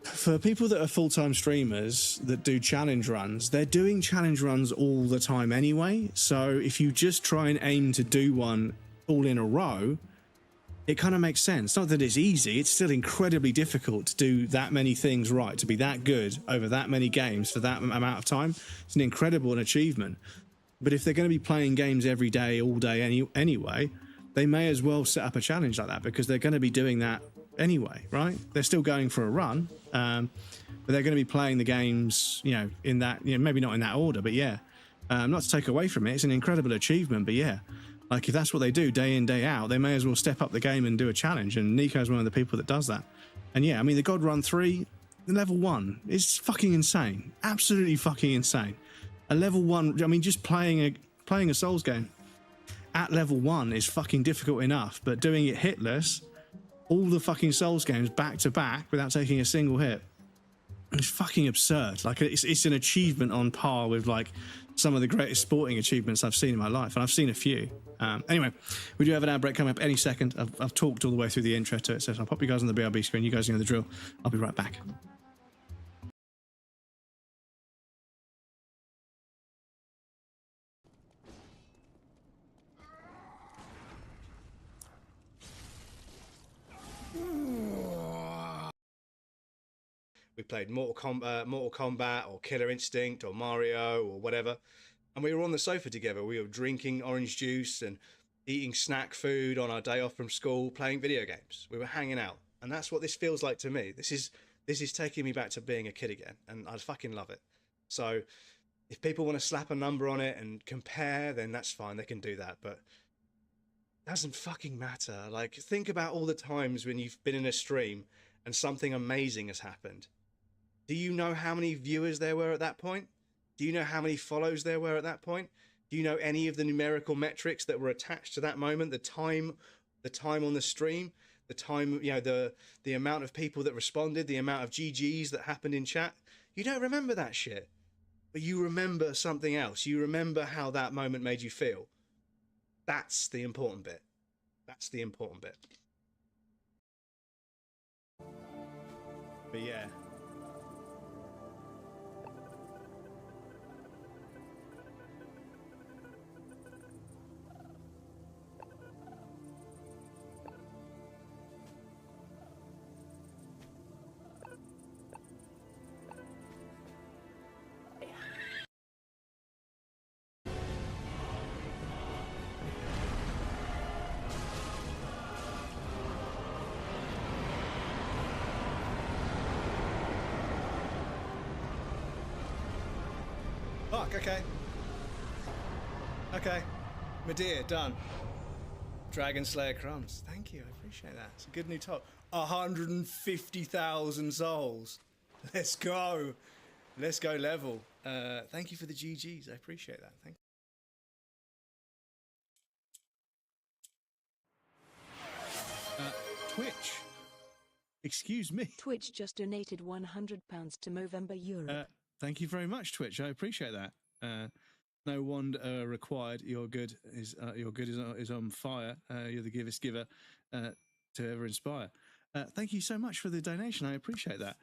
for people that are full-time streamers that do challenge runs, they're doing challenge runs all the time anyway. So if you just try and aim to do one all in a row, it kind of makes sense. Not that it's easy, it's still incredibly difficult to do that many things right, to be that good over that many games for that amount of time. It's an incredible achievement. But if they're going to be playing games every day, all day anyway, they may as well set up a challenge like that because they're going to be doing that anyway, right? They're still going for a run, but they're going to be playing the games, in that, maybe not in that order, but yeah. Not to take away from it, it's an incredible achievement, but yeah. Like, if that's what they do day in, day out, they may as well step up the game and do a challenge, and Nico's one of the people that does that. And yeah, I mean, the God Run 3, the level 1 is fucking insane. Absolutely fucking insane. A level 1, I mean, just playing a Souls game at level 1 is fucking difficult enough, but doing it hitless, all the fucking Souls games back to back without taking a single hit, it's fucking absurd. Like, it's an achievement on par with, like, some of the greatest sporting achievements I've seen in my life, and I've seen a few. Anyway, we do have an ad break coming up any second. I've talked all the way through the intro to it, so I'll pop you guys on the BRB screen. You guys know the drill. I'll be right back. We played Mortal Kombat or Killer Instinct or Mario or whatever. And we were on the sofa together. We were drinking orange juice and eating snack food on our day off from school, playing video games. We were hanging out. And that's what this feels like to me. This is taking me back to being a kid again. And I fucking love it. So if people want to slap a number on it and compare, then that's fine. They can do that. But it doesn't fucking matter. Like, think about all the times when you've been in a stream and something amazing has happened. Do you know how many viewers there were at that point? Do you know how many follows there were at that point? Do you know any of the numerical metrics that were attached to that moment? The time on the stream, the time, you know, the amount of people that responded, the amount of GGs that happened in chat. You don't remember that shit, but you remember something else. You remember how that moment made you feel. That's the important bit. That's the important bit. But yeah. Fuck, okay. Okay. Medea, done. Dragon Slayer Crumbs. Thank you, I appreciate that. It's a good new top. 150,000 souls. Let's go. Let's go level. Thank you for the GGs. I appreciate that. Thank you. Twitch. Excuse me. Twitch just donated £100 to Movember Europe. Thank you very much, Twitch. I appreciate that. No wonder required. Your good is on fire. You're the givest giver to ever inspire. Thank you so much for the donation. I appreciate that.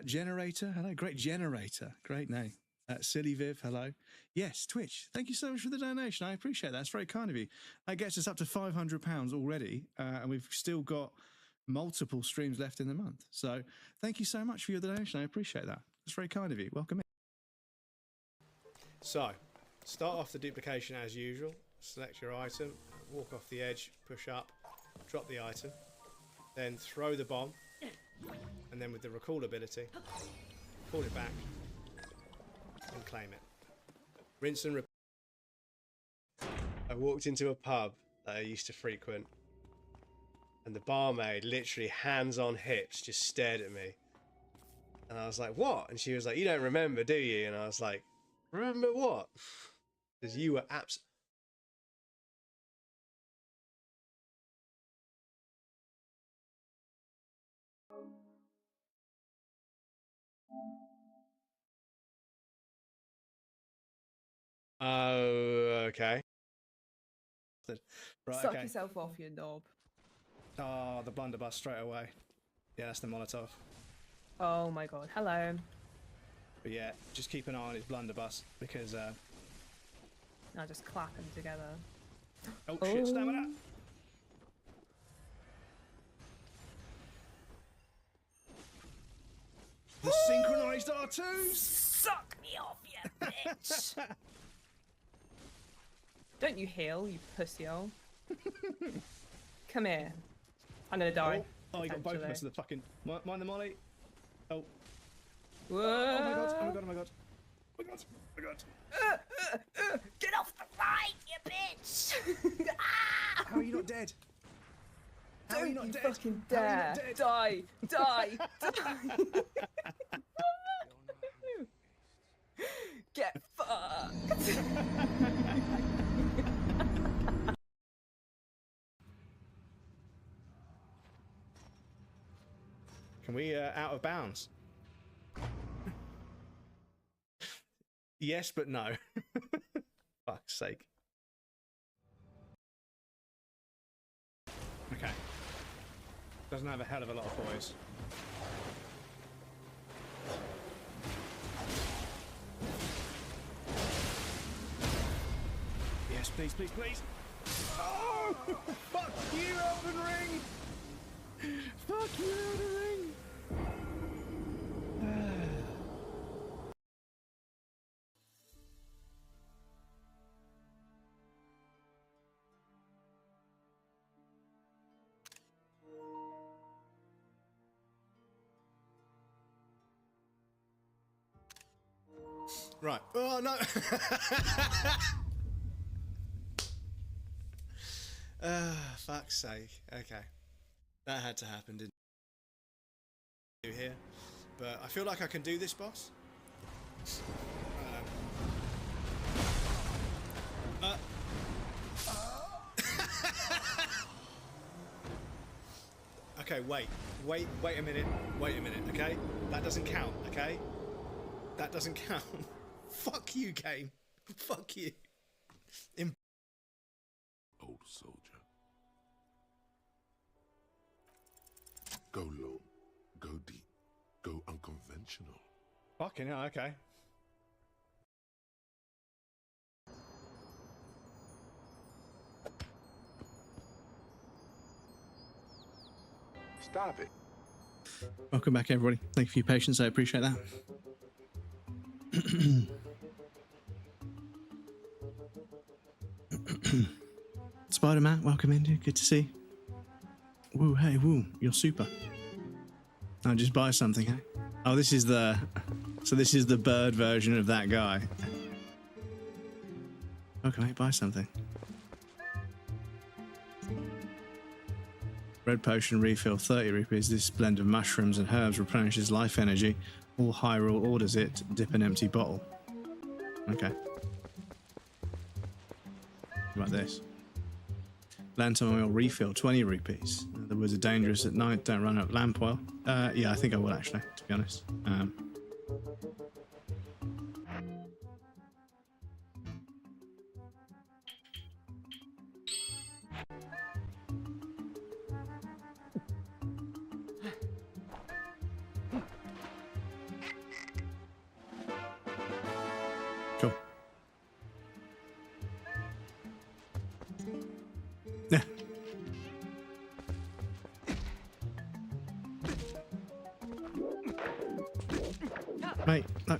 Generator, hello. Great Generator. Great name. Silly Viv, hello. Yes, Twitch. Thank you so much for the donation. I appreciate that. That's very kind of you. That gets us up to £500 already, and we've still got multiple streams left in the month. So thank you so much for your donation. I appreciate that. That's very kind of you. Welcome in. So, start off the duplication as usual. Select your item, walk off the edge, push up, drop the item, then throw the bomb, and then with the recall ability, pull it back and claim it. Rinse and repeat. I walked into a pub that I used to frequent, and the barmaid, literally hands on hips, just stared at me. And I was like, what? And she was like, you don't remember, do you? And I was like, remember what? Because you were Oh, okay. Right, Suck okay. yourself off, you knob. Oh, the blunderbuss straight away. Yeah, that's the Molotov. Oh my god. Hello. But yeah, just keep an eye on his blunderbuss because Now just clap them together. oh shit, stamina! The synchronized R2s! Suck me off, you bitch! Don't you heal, you pussy hole. Come here. I'm gonna die. Oh, you got both of us in the fucking... Mind the molly. Oh. Whoa. Oh my god, oh my god, oh my god. Oh my god, oh my god. Get off the ride, you bitch! Ah! How are you not dead? How are you not dead? Fucking How are you dare. not dead? Die! Die! Die! Get fucked! Can we out of bounds? Yes, but no. Fuck's sake. Okay. Doesn't have a hell of a lot of boys. Yes, please, please, please. Oh! Fuck you, Elden Ring! Fuck you, Elden Ring! Right. Oh, no. Fuck's sake. Okay. That had to happen, didn't it? Here. but I feel like I can do this boss. Okay, wait a minute, okay? That doesn't count, okay? That doesn't count. Fuck you, game. Fuck you. Old soldier. Go long, go deep, go unconventional. Fucking hell, okay. Stop it. Welcome back, everybody. Thank you for your patience. I appreciate that. Spider-Man, welcome in, dude. Good to see you. Woo, hey, woo. You're super. I'll just buy something, hey? Oh, this is the... So this is the bird version of that guy. Okay, buy something. Red potion refill, 30 rupees. This blend of mushrooms and herbs replenishes life energy. All Hyrule orders it. Dip an empty bottle. Okay. What about this? Lantern oil refill, 20 rupees. The woods are dangerous at night. Don't run up lamp oil. Yeah, I think I will actually, to be honest. Cool. Yeah. Mate, no.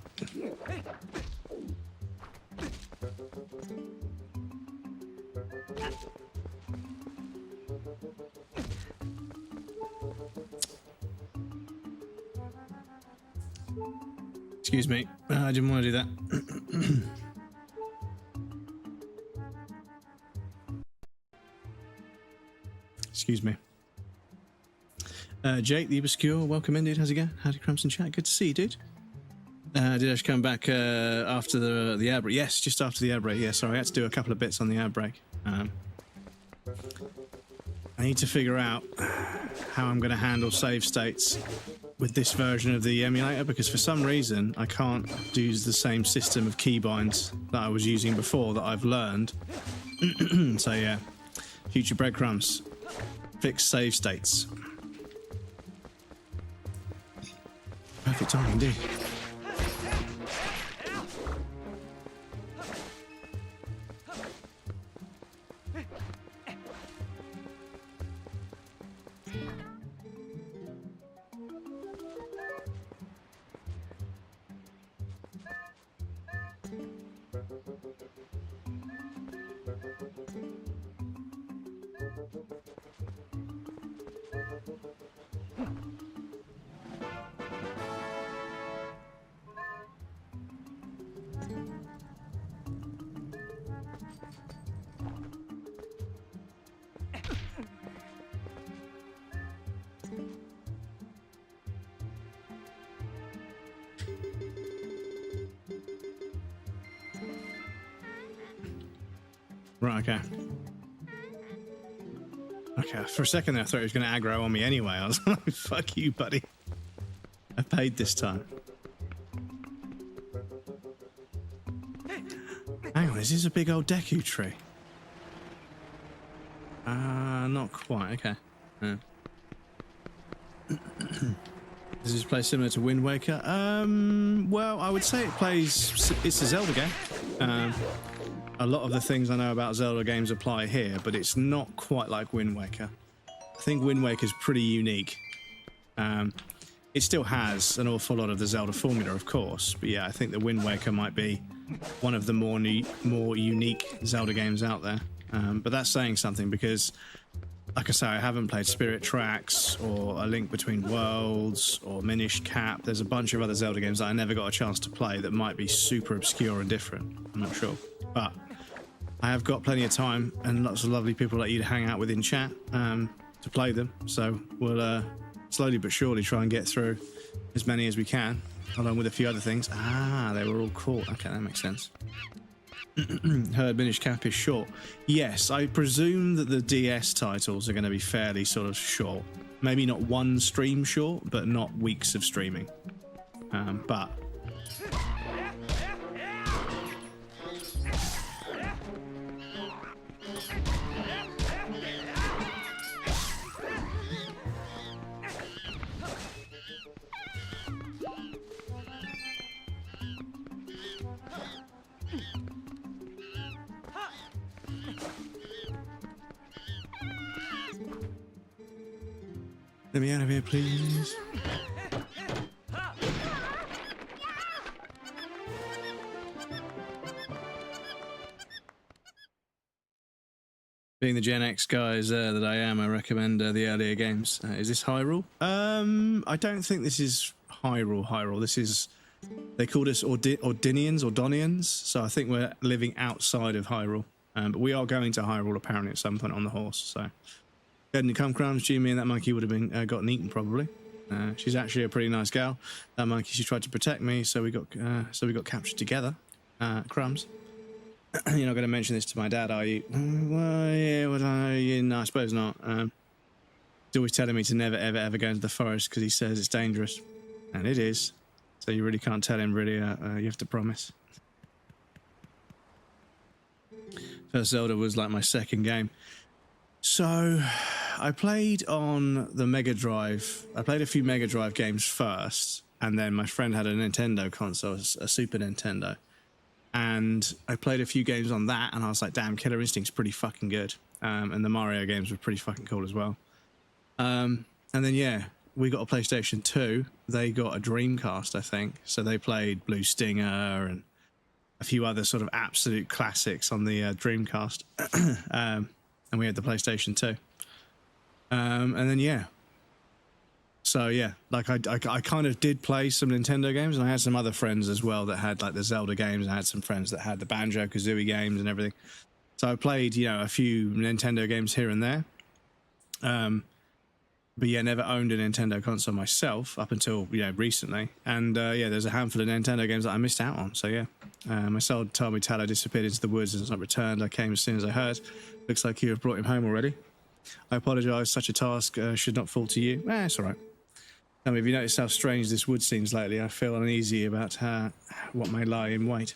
Excuse me, I didn't want to do that. Excuse me. Jake the Obscure, welcome in, dude. How's it going? Howdy, Crimson Chat. Good to see you, dude. Did I come back after the ad break? Yes, just after the ad break. Yeah, sorry, I had to do a couple of bits on the ad break. I need to figure out how I'm going to handle save states with this version of the emulator, because for some reason I can't do the same system of keybinds that I was using before that I've learned. So yeah, future breadcrumbs. Fix save states. Perfect timing, indeed. Right, okay. Okay, for a second there I thought he was going to aggro on me anyway. I was like, fuck you, buddy. I paid this time. Hang on, is this a big old Deku tree? Not quite, okay. Does this play similar to Wind Waker? Well, I would say it plays... It's a Zelda game. A lot of the things I know about Zelda games apply here, but it's not quite like Wind Waker. I think Wind Waker is pretty unique. It still has an awful lot of the Zelda formula, of course, but yeah, I think the Wind Waker might be one of the more unique Zelda games out there. But that's saying something because, like I say, I haven't played Spirit Tracks or A Link Between Worlds or Minish Cap. There's a bunch of other Zelda games that I never got a chance to play that might be super obscure and different. I'm not sure. But I have got plenty of time and lots of lovely people like you to hang out with in chat to play them. So we'll slowly but surely try and get through as many as we can, along with a few other things. Ah, they were all caught. Okay, that makes sense. Heard Minish Cap is short. Yes, I presume that the DS titles are going to be fairly sort of short. Maybe not one stream short, but not weeks of streaming. But let me out of here, please. Being the Gen X guys that I am, I recommend the earlier games. Is this Hyrule? I don't think this is Hyrule. This is... They called us Ordinians, so I think we're living outside of Hyrule. But we are going to Hyrule apparently at some point on the horse, so... Go ahead and come, Crumbs. Jimmy and that monkey would have been gotten eaten probably. She's actually a pretty nice gal. That monkey, she tried to protect me, so we got captured together. Crumbs. You're not going to mention this to my dad, are you? Well, yeah, no, I suppose not. He's always telling me to never, ever go into the forest because he says it's dangerous. And it is. So you really can't tell him, really. You have to promise. First Zelda was like my second game. So I played on the Mega Drive. I played a few Mega Drive games first. And then my friend had a Nintendo console, a Super Nintendo. And I played a few games on that, and I was like, damn, Killer Instinct's pretty fucking good. And the Mario games were pretty fucking cool as well. And then, yeah, we got a PlayStation 2. They got a Dreamcast, I think. So they played Blue Stinger and a few other sort of absolute classics on the Dreamcast. And we had the PlayStation 2. And then, yeah. So yeah, like I kind of did play some Nintendo games, and I had some other friends as well that had like the Zelda games, and I had some friends that had the Banjo-Kazooie games and everything. So I played, a few Nintendo games here and there. But yeah, never owned a Nintendo console myself up until, recently. And yeah, there's a handful of Nintendo games that I missed out on. So yeah, my soul told me Tallow disappeared into the woods and has not returned. I came as soon as I heard. Looks like you have brought him home already. I apologise, such a task should not fall to you. It's all right. Tell me, have you noticed how strange this wood seems lately? I feel uneasy about what may lie in wait.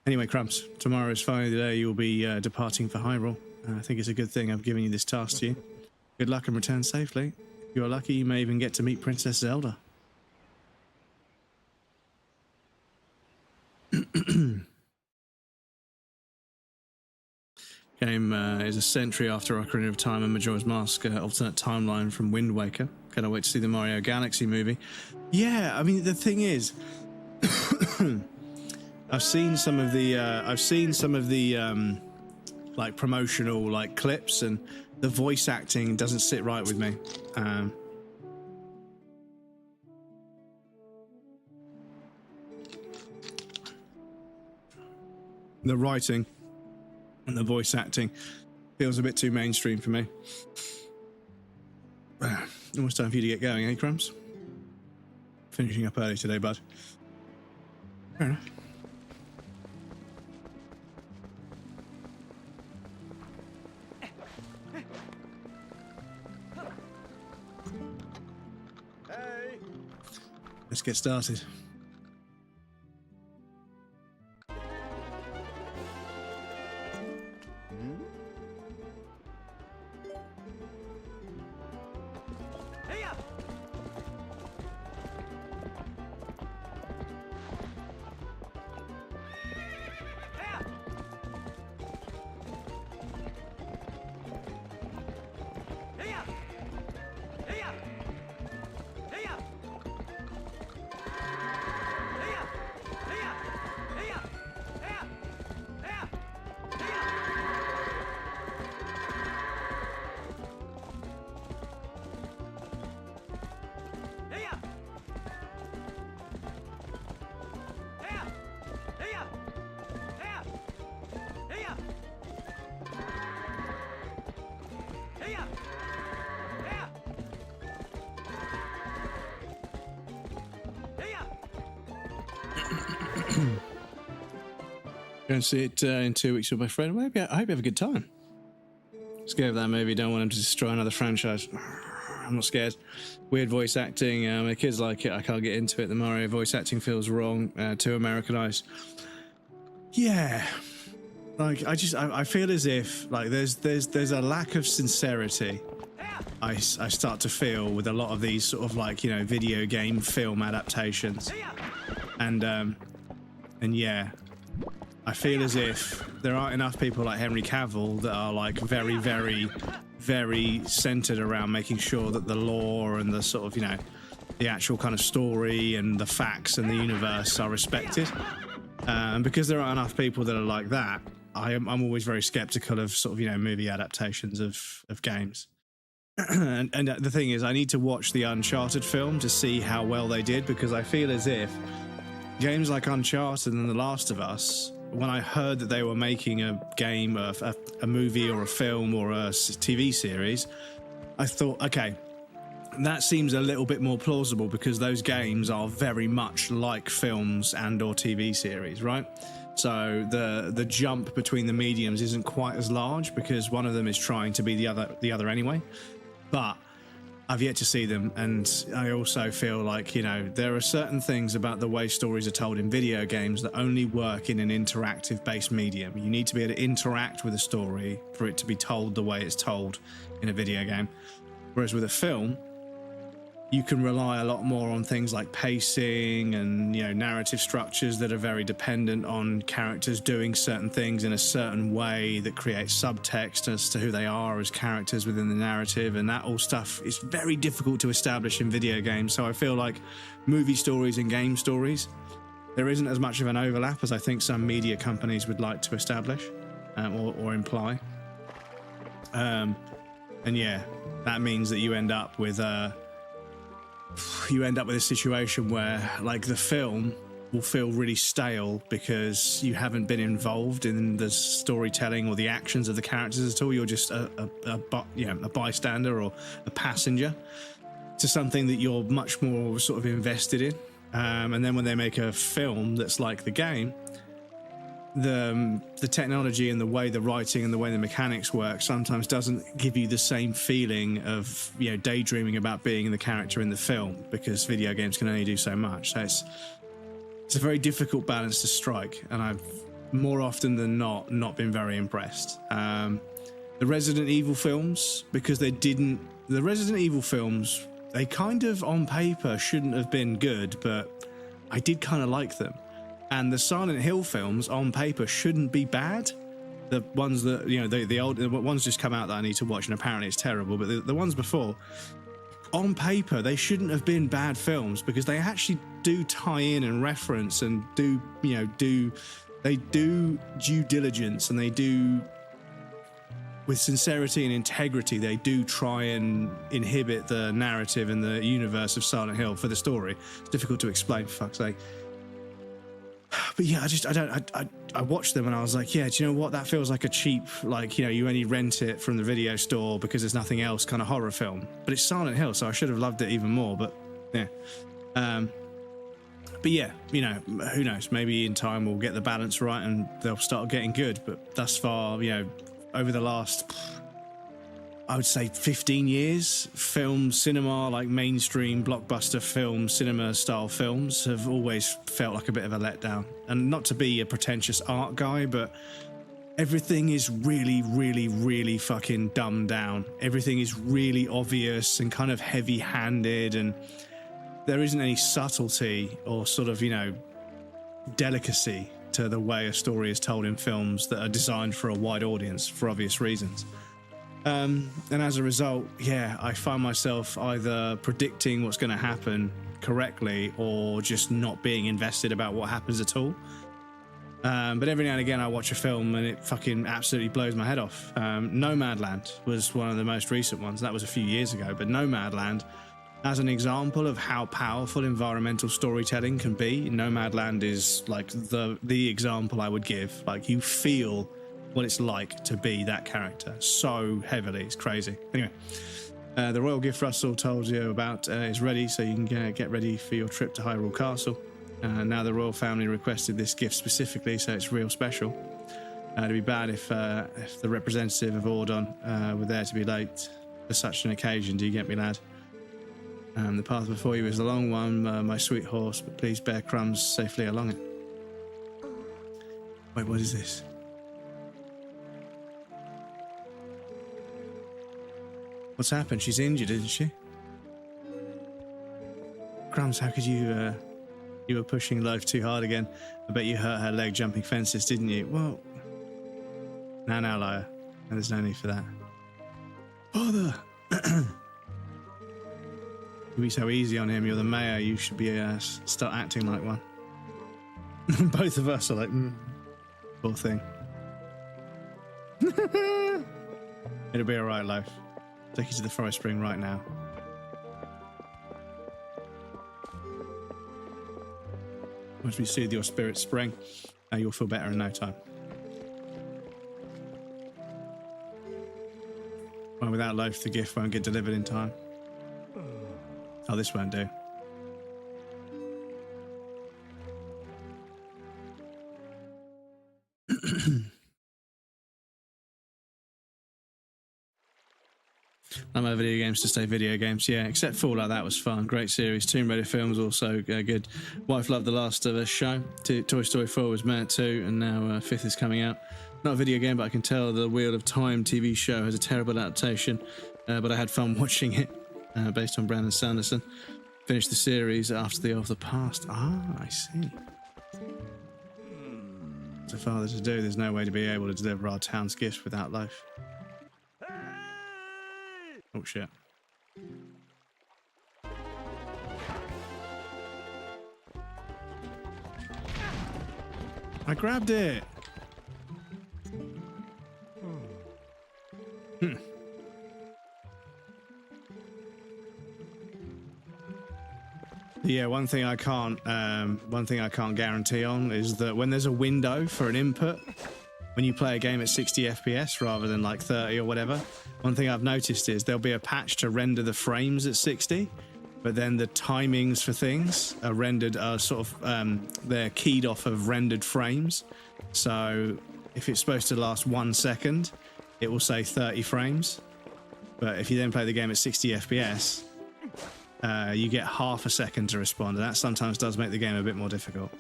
Anyway, Crumbs, tomorrow is finally the day you'll be departing for Hyrule. I think it's a good thing I've given you this task to you. Good luck and return safely. If you're lucky, you may even get to meet Princess Zelda. Game is a century after Ocarina of Time and Majora's Mask, alternate timeline from Wind Waker. Cannot wait to see the Mario Galaxy movie. Yeah, I mean the thing is, I've seen some of the like promotional like clips, and the voice acting doesn't sit right with me. The writing and the voice acting feels a bit too mainstream for me. Almost time for you to get going, eh, Crumbs? Finishing up early today, bud. Fair enough. Hey! Let's get started. Going to see it in 2 weeks with my friend. Maybe I hope you have a good time. Scared of that movie. Don't want him to destroy another franchise. I'm not scared. Weird voice acting. My kids like it. I can't get into it. The Mario voice acting feels wrong. Too Americanized. Yeah. Like I feel as if like there's a lack of sincerity. I start to feel with a lot of these sort of like, you know, video game film adaptations. And yeah. I feel as if there aren't enough people like Henry Cavill that are like very, very, very centered around making sure that the lore and the sort of, you know, the actual kind of story and the facts and the universe are respected. And because there aren't enough people that are like that, I'm always very skeptical of sort of, you know, movie adaptations of games. and the thing is, I need to watch the Uncharted film to see how well they did, because I feel as if games like Uncharted and The Last of Us, when I heard that they were making a game, a movie or a film or a TV series, I thought, okay, that seems a little bit more plausible, because those games are very much like films and or TV series, right? So the jump between the mediums isn't quite as large, because one of them is trying to be the other anyway. But I've yet to see them, and I also feel like, you know, there are certain things about the way stories are told in video games that only work in an interactive-based medium. You need to be able to interact with a story for it to be told the way it's told in a video game. Whereas with a film, you can rely a lot more on things like pacing and, you know, narrative structures that are very dependent on characters doing certain things in a certain way that creates subtext as to who they are as characters within the narrative, and that all stuff is very difficult to establish in video games. So I feel like movie stories and game stories, there isn't as much of an overlap as I think some media companies would like to establish or imply. And yeah, that means that you end up with a situation where, like, the film will feel really stale because you haven't been involved in the storytelling or the actions of the characters at all. You're just a bystander or a passenger to something that you're much more sort of invested in. And then when they make a film that's like the game, the technology and the way the writing and the way the mechanics work sometimes doesn't give you the same feeling of, you know, daydreaming about being the character in the film, because video games can only do so much. So it's a very difficult balance to strike, and I've more often than not been very impressed. The Resident Evil films, because the Resident Evil films, they kind of on paper shouldn't have been good, but I did kind of like them. And the Silent Hill films on paper shouldn't be bad. The ones that, you know, the ones just come out that I need to watch, and apparently it's terrible. But the ones before, on paper, they shouldn't have been bad films, because they actually do tie in and reference and do due diligence, and they do, with sincerity and integrity, they do try and inhibit the narrative and the universe of Silent Hill for the story. It's difficult to explain, for fuck's sake. But yeah, I watched them and I was like, yeah, do you know what? That feels like a cheap, like, you know, you only rent it from the video store because there's nothing else kind of horror film. But it's Silent Hill, so I should have loved it even more. But yeah. But yeah, you know, who knows? Maybe in time we'll get the balance right and they'll start getting good. But thus far, you know, over the last, I would say 15 years, film cinema, like mainstream blockbuster film, cinema style films, have always felt like a bit of a letdown. And not to be a pretentious art guy, but everything is really, really, really fucking dumbed down. Everything is really obvious and kind of heavy-handed, and there isn't any subtlety or sort of, you know, delicacy to the way a story is told in films that are designed for a wide audience for obvious reasons. And as a result, yeah, I find myself either predicting what's going to happen correctly or just not being invested about what happens at all. But every now and again I watch a film and it fucking absolutely blows my head off. Nomadland was one of the most recent ones. That was a few years ago. But Nomadland, as an example of how powerful environmental storytelling can be, Nomadland is like the example I would give. Like, you feel what it's like to be that character so heavily. It's crazy. Anyway, the royal gift Russell told you about is ready, so you can get ready for your trip to Hyrule Castle. Now the royal family requested this gift specifically, so it's real special. It'd be bad if the representative of Ordon were there to be late for such an occasion. Do you get me, lad? The path before you is a long one, my sweet horse, but please bear crumbs safely along it. Wait, what is this? What's happened? She's injured, isn't she? Crumbs, how could you... You were pushing life too hard again. I bet you hurt her leg jumping fences, didn't you? Well... Now, liar. There's no need for that. Father! You'd be so easy on him. You're the mayor. You should be start acting like one. Both of us are like, poor thing. It'll be alright, life. Take you to the forest spring right now. Once we soothe your spirit, spring, you'll feel better in no time. Well, without life, the gift won't get delivered in time. Oh, this won't do. I'm out of video games to stay video games, yeah, except Fallout, that was fun. Great series. Tomb Raider films also good. Wife loved The Last of Us show. Toy Story 4 was mad too, and now 5th is coming out. Not a video game, but I can tell the Wheel of Time TV show has a terrible adaptation, but I had fun watching it, based on Brandon Sanderson. Finished the series after the Of the Past. Ah, I see. It's a father to do. There's no way to be able to deliver our town's gifts without life. Oh shit. I grabbed it. Yeah, one thing I can't guarantee on is that when there's a window for an input, when you play a game at 60 FPS rather than like 30 or whatever, one thing I've noticed is there'll be a patch to render the frames at 60, but then the timings for things are rendered they're keyed off of rendered frames. So if it's supposed to last 1 second, it will say 30 frames. But if you then play the game at 60 FPS, you get half a second to respond, and that sometimes does make the game a bit more difficult.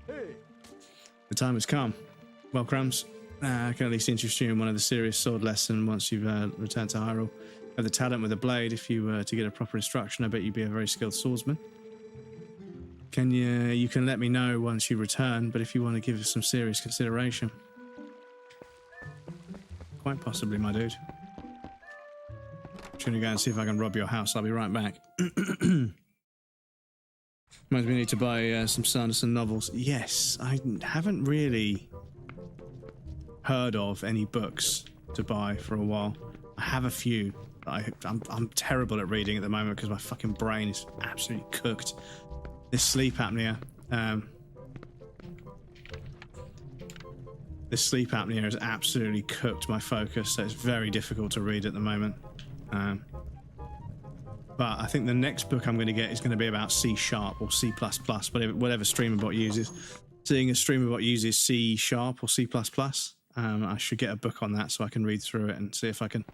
The time has come. Well, Crumbs, I can at least interest you in one of the serious sword lessons once you've returned to Hyrule. Have the talent with a blade. If you were to get a proper instruction, I bet you'd be a very skilled swordsman. You can let me know once you return, but if you want to give it some serious consideration. Quite possibly, my dude. I'm just going to go and see if I can rob your house. I'll be right back. Reminds me, we need to buy some Sanderson novels. Yes, I haven't really heard of any books to buy for a while. I have a few. I'm terrible at reading at the moment because my fucking brain is absolutely cooked. This sleep apnea. This sleep apnea has absolutely cooked my focus, so it's very difficult to read at the moment. But I think the next book I'm going to get is going to be about C# or C++, whatever StreamerBot uses. Seeing as StreamerBot uses C# or C++, I should get a book on that so I can read through it and see if I can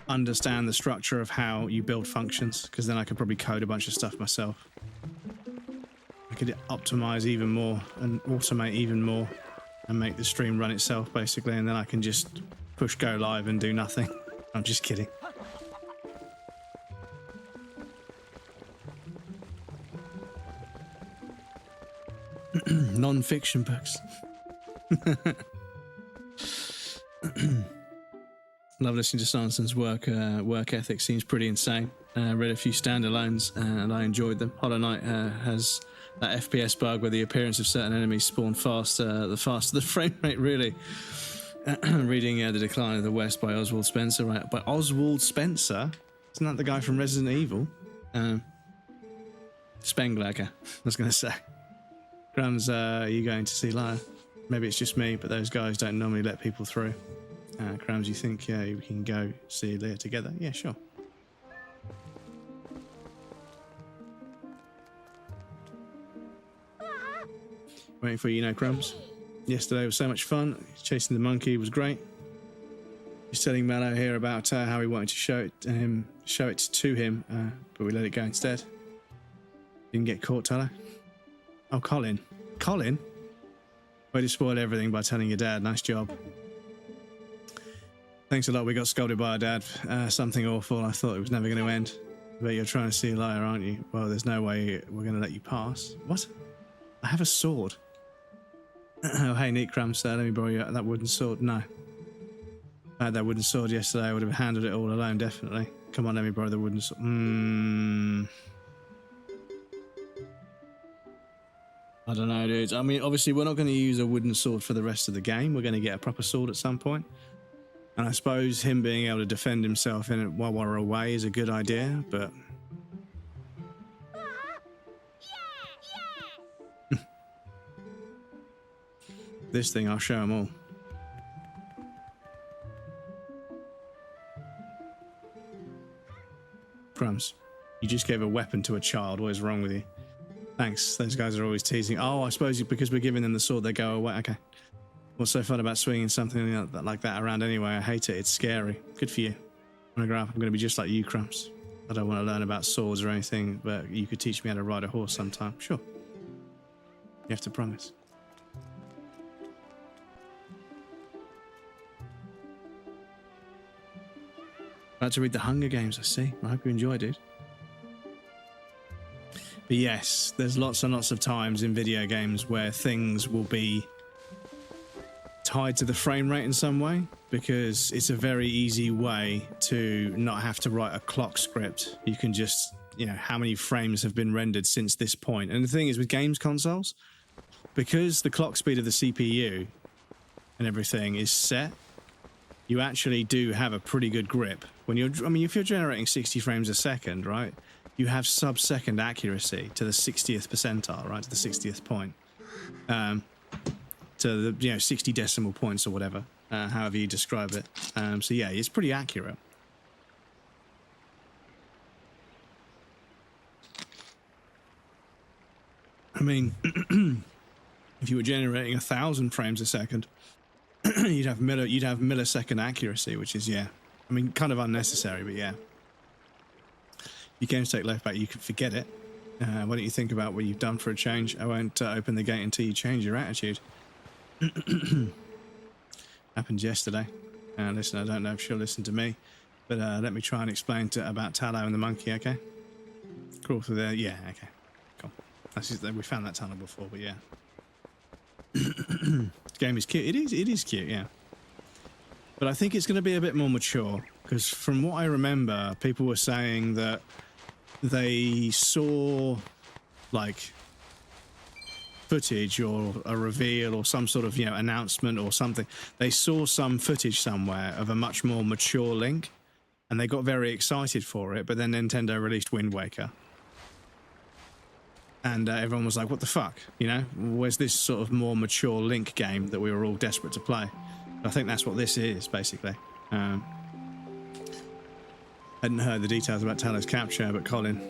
understand the structure of how you build functions, because then I could probably code a bunch of stuff myself. I could optimize even more and automate even more and make the stream run itself, basically, and then I can just push go live and do nothing. I'm just kidding. Non-fiction books. Love listening to Sanderson's work. Work ethic seems pretty insane. Read a few standalones and I enjoyed them. Hollow Knight has that FPS bug where the appearance of certain enemies spawn faster, the faster the frame rate, really. Reading The Decline of the West by Oswald Spencer. Right, by Oswald Spencer? Isn't that the guy from Resident Evil? Spenglager, I was going to say. Grams, are you going to see Lyre? Maybe it's just me, but those guys don't normally let people through. Grams, you think we can go see Leah together? Yeah, sure. Waiting for you, Crumbs. Yesterday was so much fun. Chasing the monkey was great. He's telling Mallow here about how he wanted to show it to him, but we let it go instead. Didn't get caught, Tyler. Oh, Colin. Colin? Way to spoil everything by telling your dad. Nice job. Thanks a lot. We got scolded by our dad. Something awful. I thought it was never going to end. But you're trying to see a liar, aren't you? Well, there's no way we're going to let you pass. What? I have a sword. Oh, hey, neat Crumbs. Let me borrow that wooden sword. No. If I had that wooden sword yesterday, I would have handled it all alone, definitely. Come on, let me borrow the wooden sword. I don't know, dudes. I mean, obviously, we're not going to use a wooden sword for the rest of the game. We're going to get a proper sword at some point. And I suppose him being able to defend himself in it while we're away is a good idea, but... This thing, I'll show them all. Crumbs, you just gave a weapon to a child. What is wrong with you? Thanks. Those guys are always teasing. Oh, I suppose because we're giving them the sword, they go away. Okay. What's so fun about swinging something like that around anyway? I hate it. It's scary. Good for you. When I grow up, I'm going to be just like you, Crumbs. I don't want to learn about swords or anything, but you could teach me how to ride a horse sometime. Sure. You have to promise. About to read the Hunger Games, I see. I hope you enjoyed it. But yes, there's lots and lots of times in video games where things will be tied to the frame rate in some way, because it's a very easy way to not have to write a clock script. You can just, how many frames have been rendered since this point. And the thing is, with games consoles, because the clock speed of the CPU and everything is set, you actually do have a pretty good grip. If you're generating 60 frames a second, right, you have sub-second accuracy to the 60th percentile, right, to the 60th point. To the 60 decimal points or whatever, however you describe it. So yeah, it's pretty accurate. I mean, if you were generating 1,000 frames a second, you'd have millisecond accuracy, which is kind of unnecessary, but yeah. Your games take left back, you can forget it. Why don't you think about what you've done for a change? I won't open the gate until you change your attitude. Happened yesterday. Listen, I don't know if she'll listen to me, but let me try and explain about Tallow and the monkey, okay? Crawl through there. Yeah, okay. Cool. We found that tunnel before, but yeah. The game is cute. It is cute, yeah. But I think it's going to be a bit more mature, because from what I remember, people were saying that they saw, like, footage or a reveal or some sort of announcement or something. They saw some footage somewhere of a much more mature Link, and they got very excited for it. But then Nintendo released Wind Waker, and everyone was like, "What the fuck? Where's this sort of more mature Link game that we were all desperate to play?" I think that's what this is basically. Hadn't heard the details about Tallow's capture, but Colin.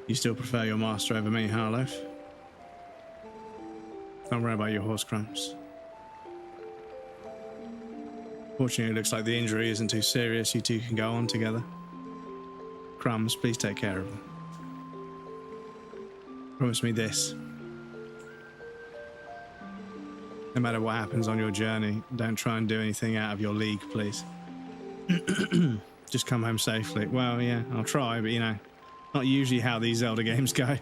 You still prefer your master over me, Harloaf? Don't worry about your horse, Crumbs. Fortunately, it looks like the injury isn't too serious. You two can go on together. Crumbs, please take care of him. Promise me this. No matter what happens on your journey, don't try and do anything out of your league, please. Just come home safely. Well, yeah, I'll try, but not usually how these Zelda games go.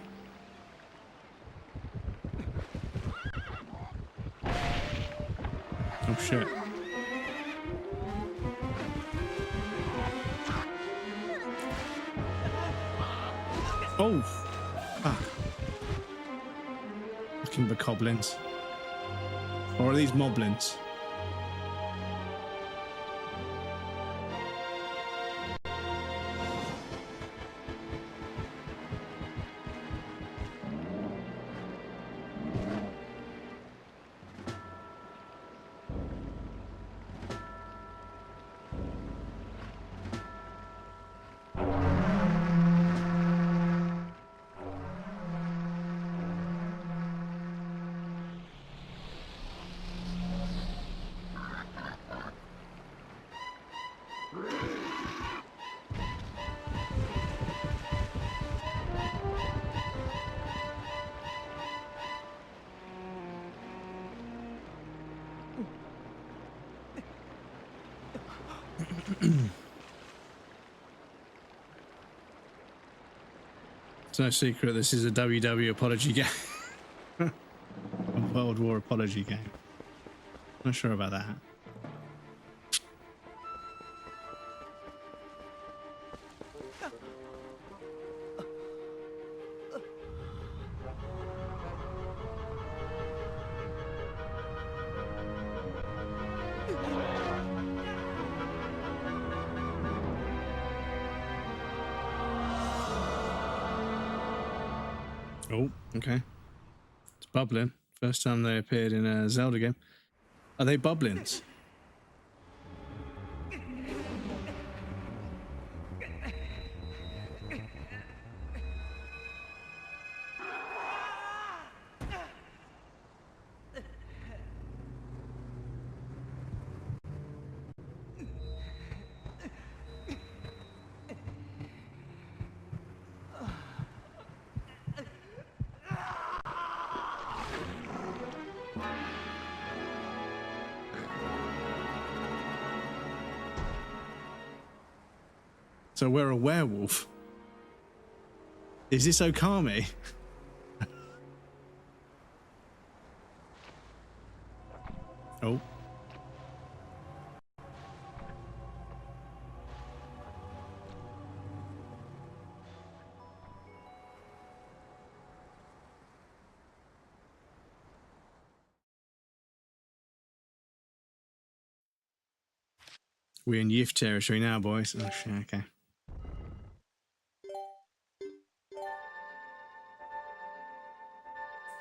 Oh shit. Oh! Fuck. Looking for goblins. Or are these moblins? It's no secret this is a WW apology game. A World War apology game. Not sure about that. Oh, okay. It's bubbling. First time they appeared in a Zelda game. Are they bubblins? So we're a werewolf. Is this Okami? Oh. We're in Yif territory now, boys. Oh shit, okay.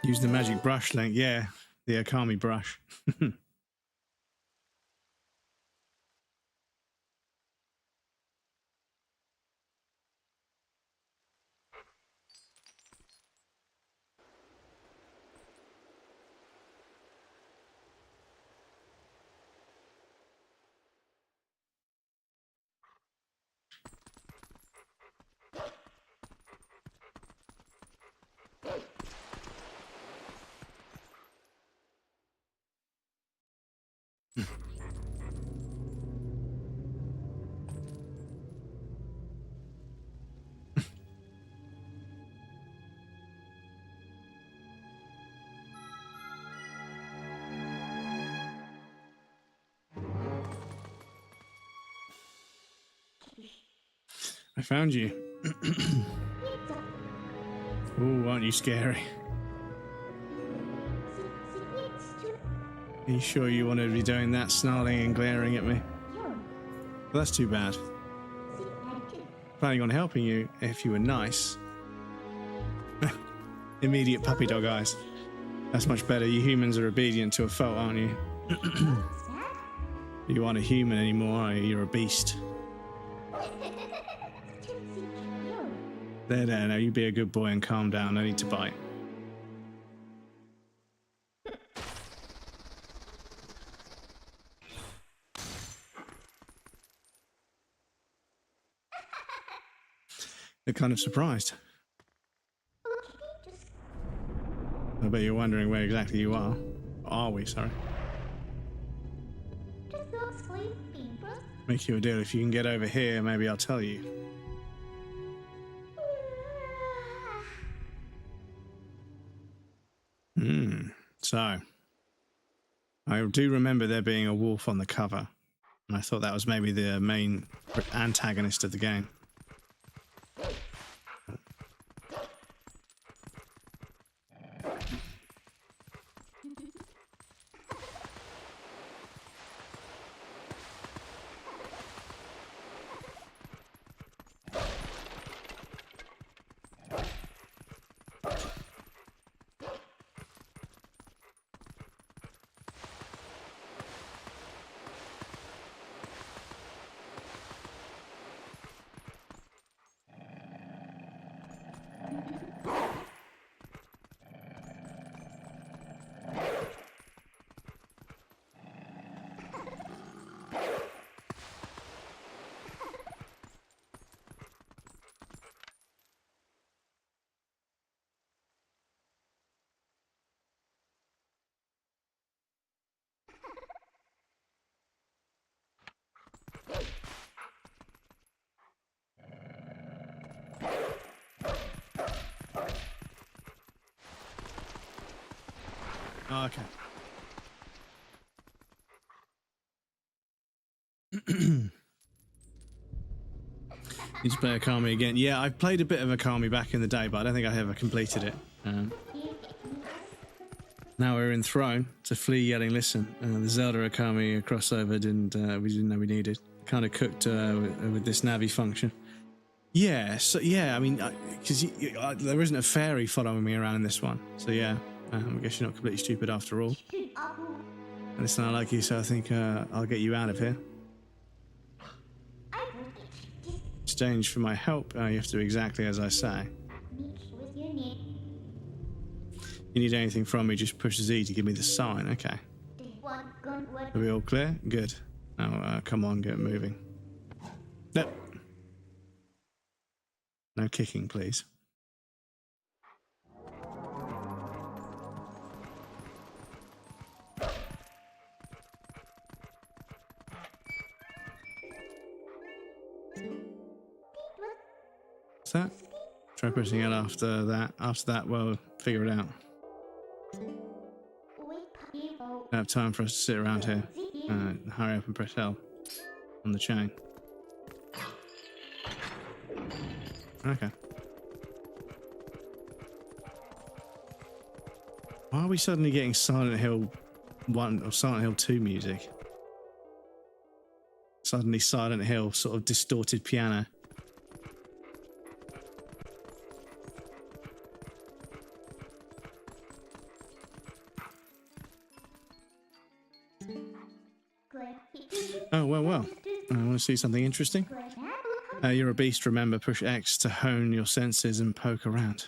Use the magic brush, Link. Yeah, the Okami brush. I found you. Ooh, aren't you scary? Are you sure you want to be doing that, snarling and glaring at me? Well, that's too bad. Planning on helping you if you were nice. Immediate puppy dog eyes. That's much better. You humans are obedient to a fault, aren't you? You aren't a human anymore, are you? You're a beast. There, now you be a good boy and calm down. No need to bite. They're kind of surprised. I bet you're wondering where exactly you are. Are we, sorry? Make you a deal. If you can get over here, maybe I'll tell you. So, I do remember there being a wolf on the cover, and I thought that was maybe the main antagonist of the game. Oh, okay. You just play Akami again. Yeah, I played a bit of Akami back in the day, but I don't think I ever completed it. Now we're in Throne to flee yelling listen. The Zelda Akami crossover we didn't know we needed. Kind of cooked with this Navi function. Yeah, so yeah, I mean, because there isn't a fairy following me around in this one. So yeah, I guess you're not completely stupid after all. Listen, I like you, so I think I'll get you out of here. Exchange for my help, you have to do exactly as I say. You need anything from me, just push Z to give me the sign. Okay. Are we all clear? Good. Now, come on, get moving. No. No kicking, please. What's that? Try pushing it after that. After that, well, figure it out. I have time for us to sit around here. Hurry up and press L on the chain. Okay. Why are we suddenly getting Silent Hill 1 or Silent Hill 2 music? Suddenly Silent Hill, sort of distorted piano. Oh, well. I want to see something interesting. You're a beast, remember. Push X to hone your senses and poke around.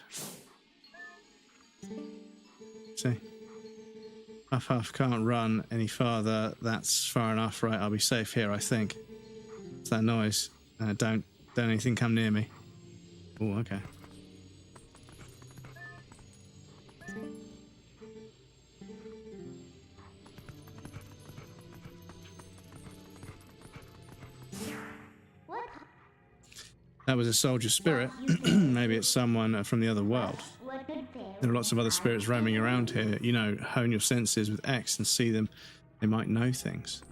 See? Huff Huff can't run any farther. That's far enough, right? I'll be safe here, I think. What's that noise? Don't anything come near me. Oh, okay. That was a soldier spirit. Maybe it's someone from the other world. There are lots of other spirits roaming around here. You know, hone your senses with X and see them. They might know things.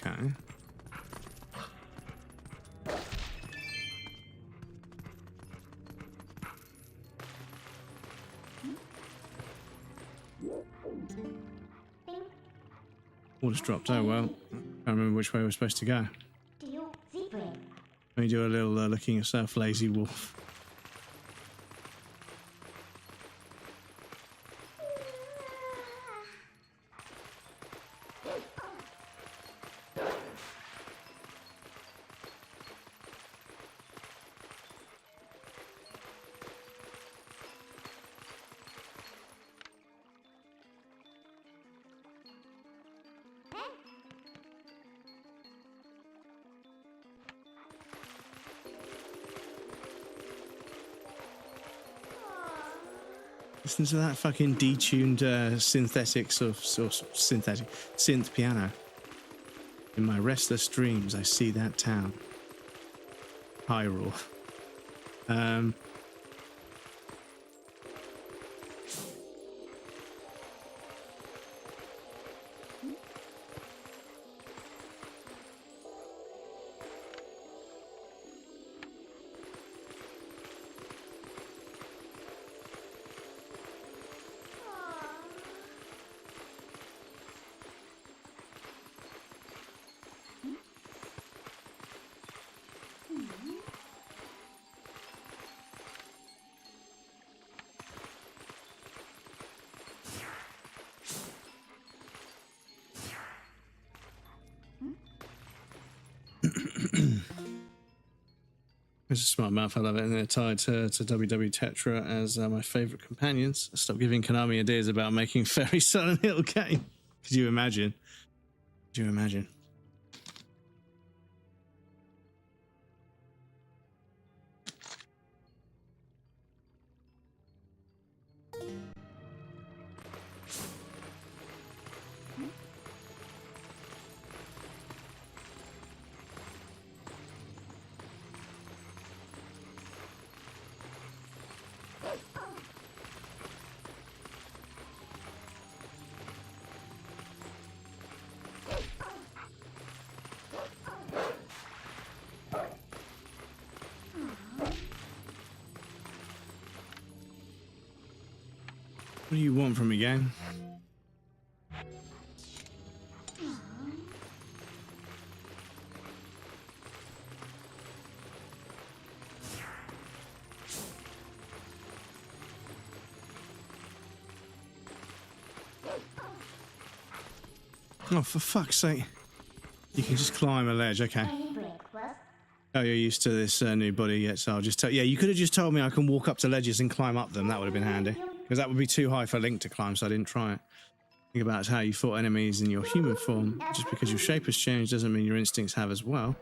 Okay. All just dropped. Oh well. I can't remember which way we're supposed to go. Let me do a little looking yourself, lazy wolf. Listen to that fucking detuned synth piano. In my restless dreams, I see that town. Hyrule. It's a smart mouth, I love it. And they're tied to WW Tetra as my favourite companions. Stop giving Konami ideas about making Fairy Silent Hill game. Could you imagine? Could you imagine? What do you want from me, gang? Oh, for fuck's sake. You can just climb a ledge, okay. Oh, you're used to this new body yet, so I'll just tell... Yeah, you could have just told me I can walk up to ledges and climb up them. That would have been handy. Because that would be too high for Link to climb, so I didn't try it. Think about how you fought enemies in your human form. Just because your shape has changed doesn't mean your instincts have as well.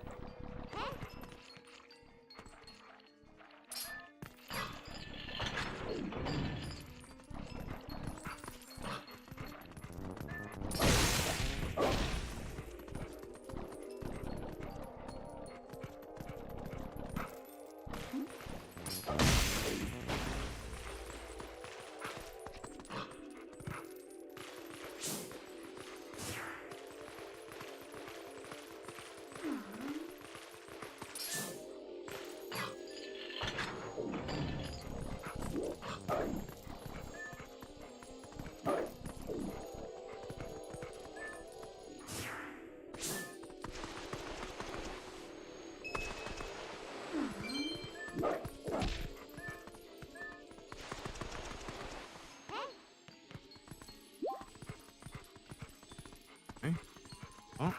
Okay. Oh.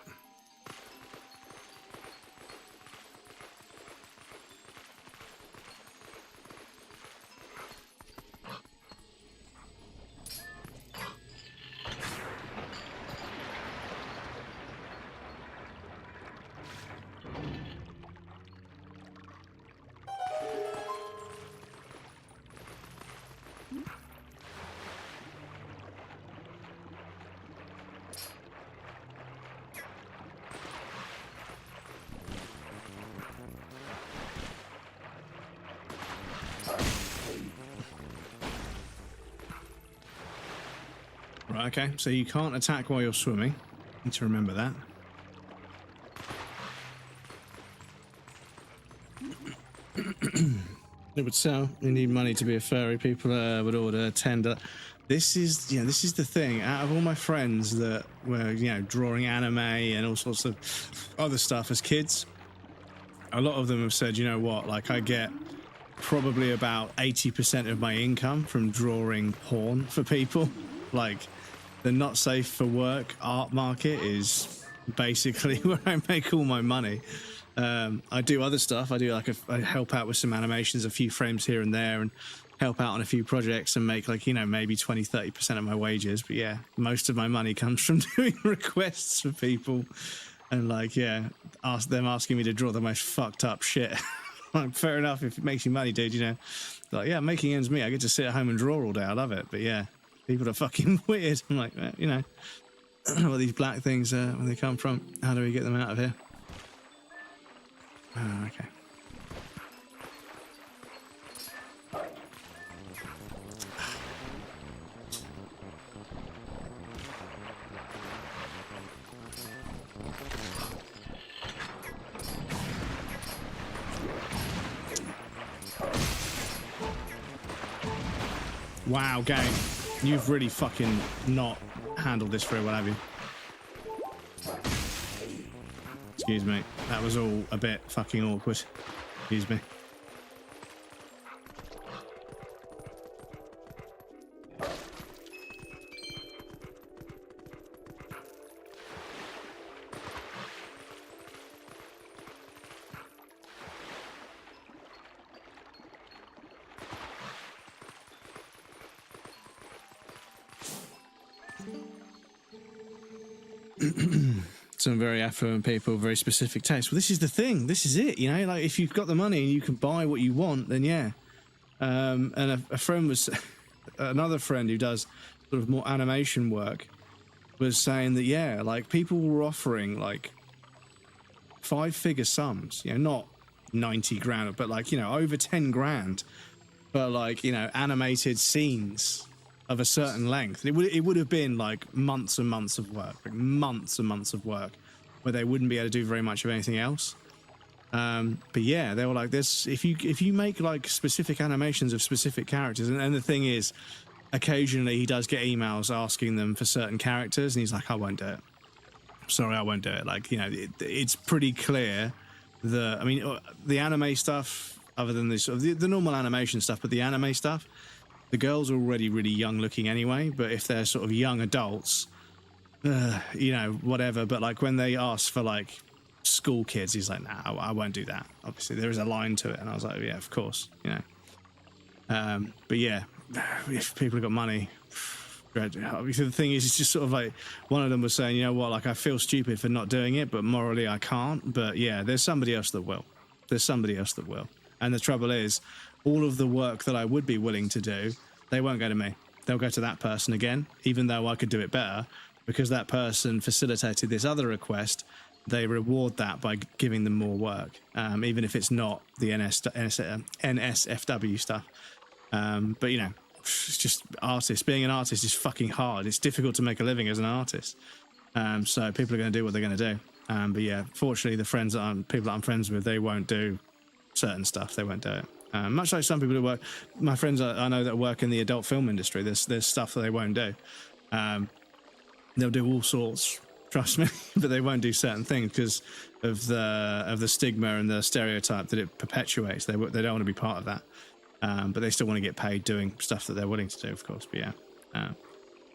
Right, okay, so you can't attack while you're swimming. Need to remember that. It would sell. You need money to be a furry. People would order tender. This is, this is the thing. Out of all my friends that were, drawing anime and all sorts of other stuff as kids, a lot of them have said, you know what, like I get probably about 80% of my income from drawing porn for people. Like, the not safe for work art market is basically where I make all my money. I do other stuff. I do I help out with some animations, a few frames here and there, and help out on a few projects and make maybe 20-30% of my wages. But yeah, most of my money comes from doing requests for people and asking me to draw the most fucked up shit. Like, fair enough if it makes you money, dude. Like, yeah, making ends meet. I get to sit at home and draw all day. I love it. But yeah, people are fucking weird. I'm like, I don't know what these black things where they come from. How do we get them out of here? Oh, okay. Wow, gang. You've really fucking not handled this very well, have you? Excuse me. That was all a bit fucking awkward. Excuse me. Some very affluent people, very specific tastes. Well, this is the thing. This is it. Like if you've got the money and you can buy what you want, then yeah. And a friend was, another friend who does sort of more animation work, was saying that yeah, like people were offering like 5-figure sums. Not 90 grand, but like over 10 grand for like animated scenes of a certain length. It would have been like months and months of work, like months and months of work, where they wouldn't be able to do very much of anything else. But yeah, they were like, this. If you make like specific animations of specific characters, and the thing is, occasionally he does get emails asking them for certain characters, and he's like, I won't do it. Sorry, I won't do it. Like, you know, it's pretty clear that, I mean, the anime stuff, other than the sort of the normal animation stuff, but the anime stuff, the girls are already really young looking anyway, but if they're sort of young adults, you know, whatever. But like when they ask for like school kids, he's like, nah, I won't do that. Obviously, there is a line to it. And I was like, yeah, of course, you know. But yeah, if people have got money, obviously the thing is, it's just sort of like one of them was saying, you know what, like I feel stupid for not doing it, but morally I can't. But yeah, there's somebody else that will. There's somebody else that will. And the trouble is, all of the work that I would be willing to do, they won't go to me. They'll go to that person again, even though I could do it better, because that person facilitated this other request. They reward that by giving them more work, even if it's not the NSFW stuff. But, you know, it's just artists. Being an artist is fucking hard. It's difficult to make a living as an artist. So people are going to do what they're going to do. But yeah, fortunately, the people that I'm friends with, they won't do certain stuff. They won't do it. Much like some people who work, my friends I know that work in the adult film industry, there's stuff that they won't do. They'll do all sorts, trust me, but they won't do certain things because of the stigma and the stereotype that it perpetuates. They don't want to be part of that, but they still want to get paid doing stuff that they're willing to do, of course. But yeah,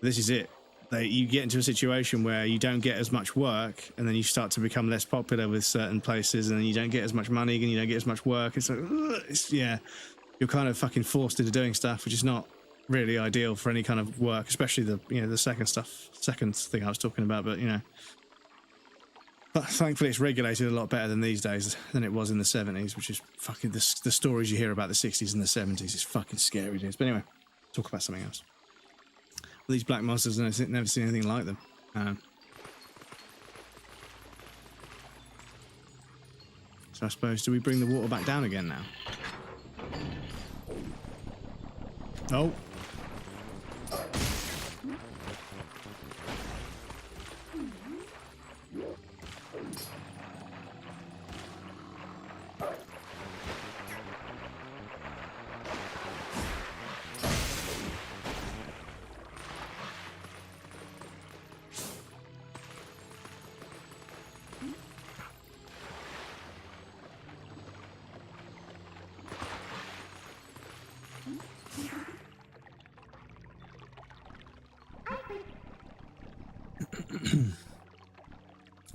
this is it. You get into a situation where you don't get as much work, and then you start to become less popular with certain places, and then you don't get as much money, and you don't get as much work. It's like, you're kind of fucking forced into doing stuff, which is not really ideal for any kind of work, especially the second thing I was talking about. But, you know, but thankfully it's regulated a lot better than these days than it was in the 70s, which is fucking the stories you hear about the 60s and the 70s is fucking scary, dudes. But anyway, talk about something else. These black monsters, I've never seen anything like them. So I suppose, do we bring the water back down again now? Oh.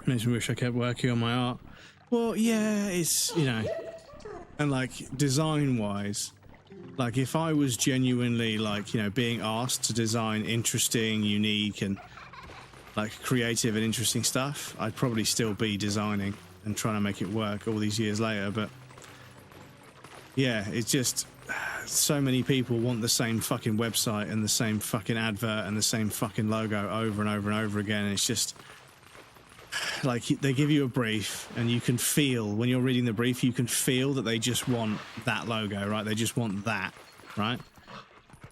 Makes me wish I kept working on my art. Well, yeah, it's, you know, and like design wise, like if I was genuinely like, you know, being asked to design interesting, unique and like creative and interesting stuff, I'd probably still be designing and trying to make it work all these years later. But yeah, it's just so many people want the same fucking website and the same fucking advert and the same fucking logo over and over and over again. And it's just like they give you a brief and you can feel when you're reading the brief, you can feel that they just want that logo, right? They just want that, right?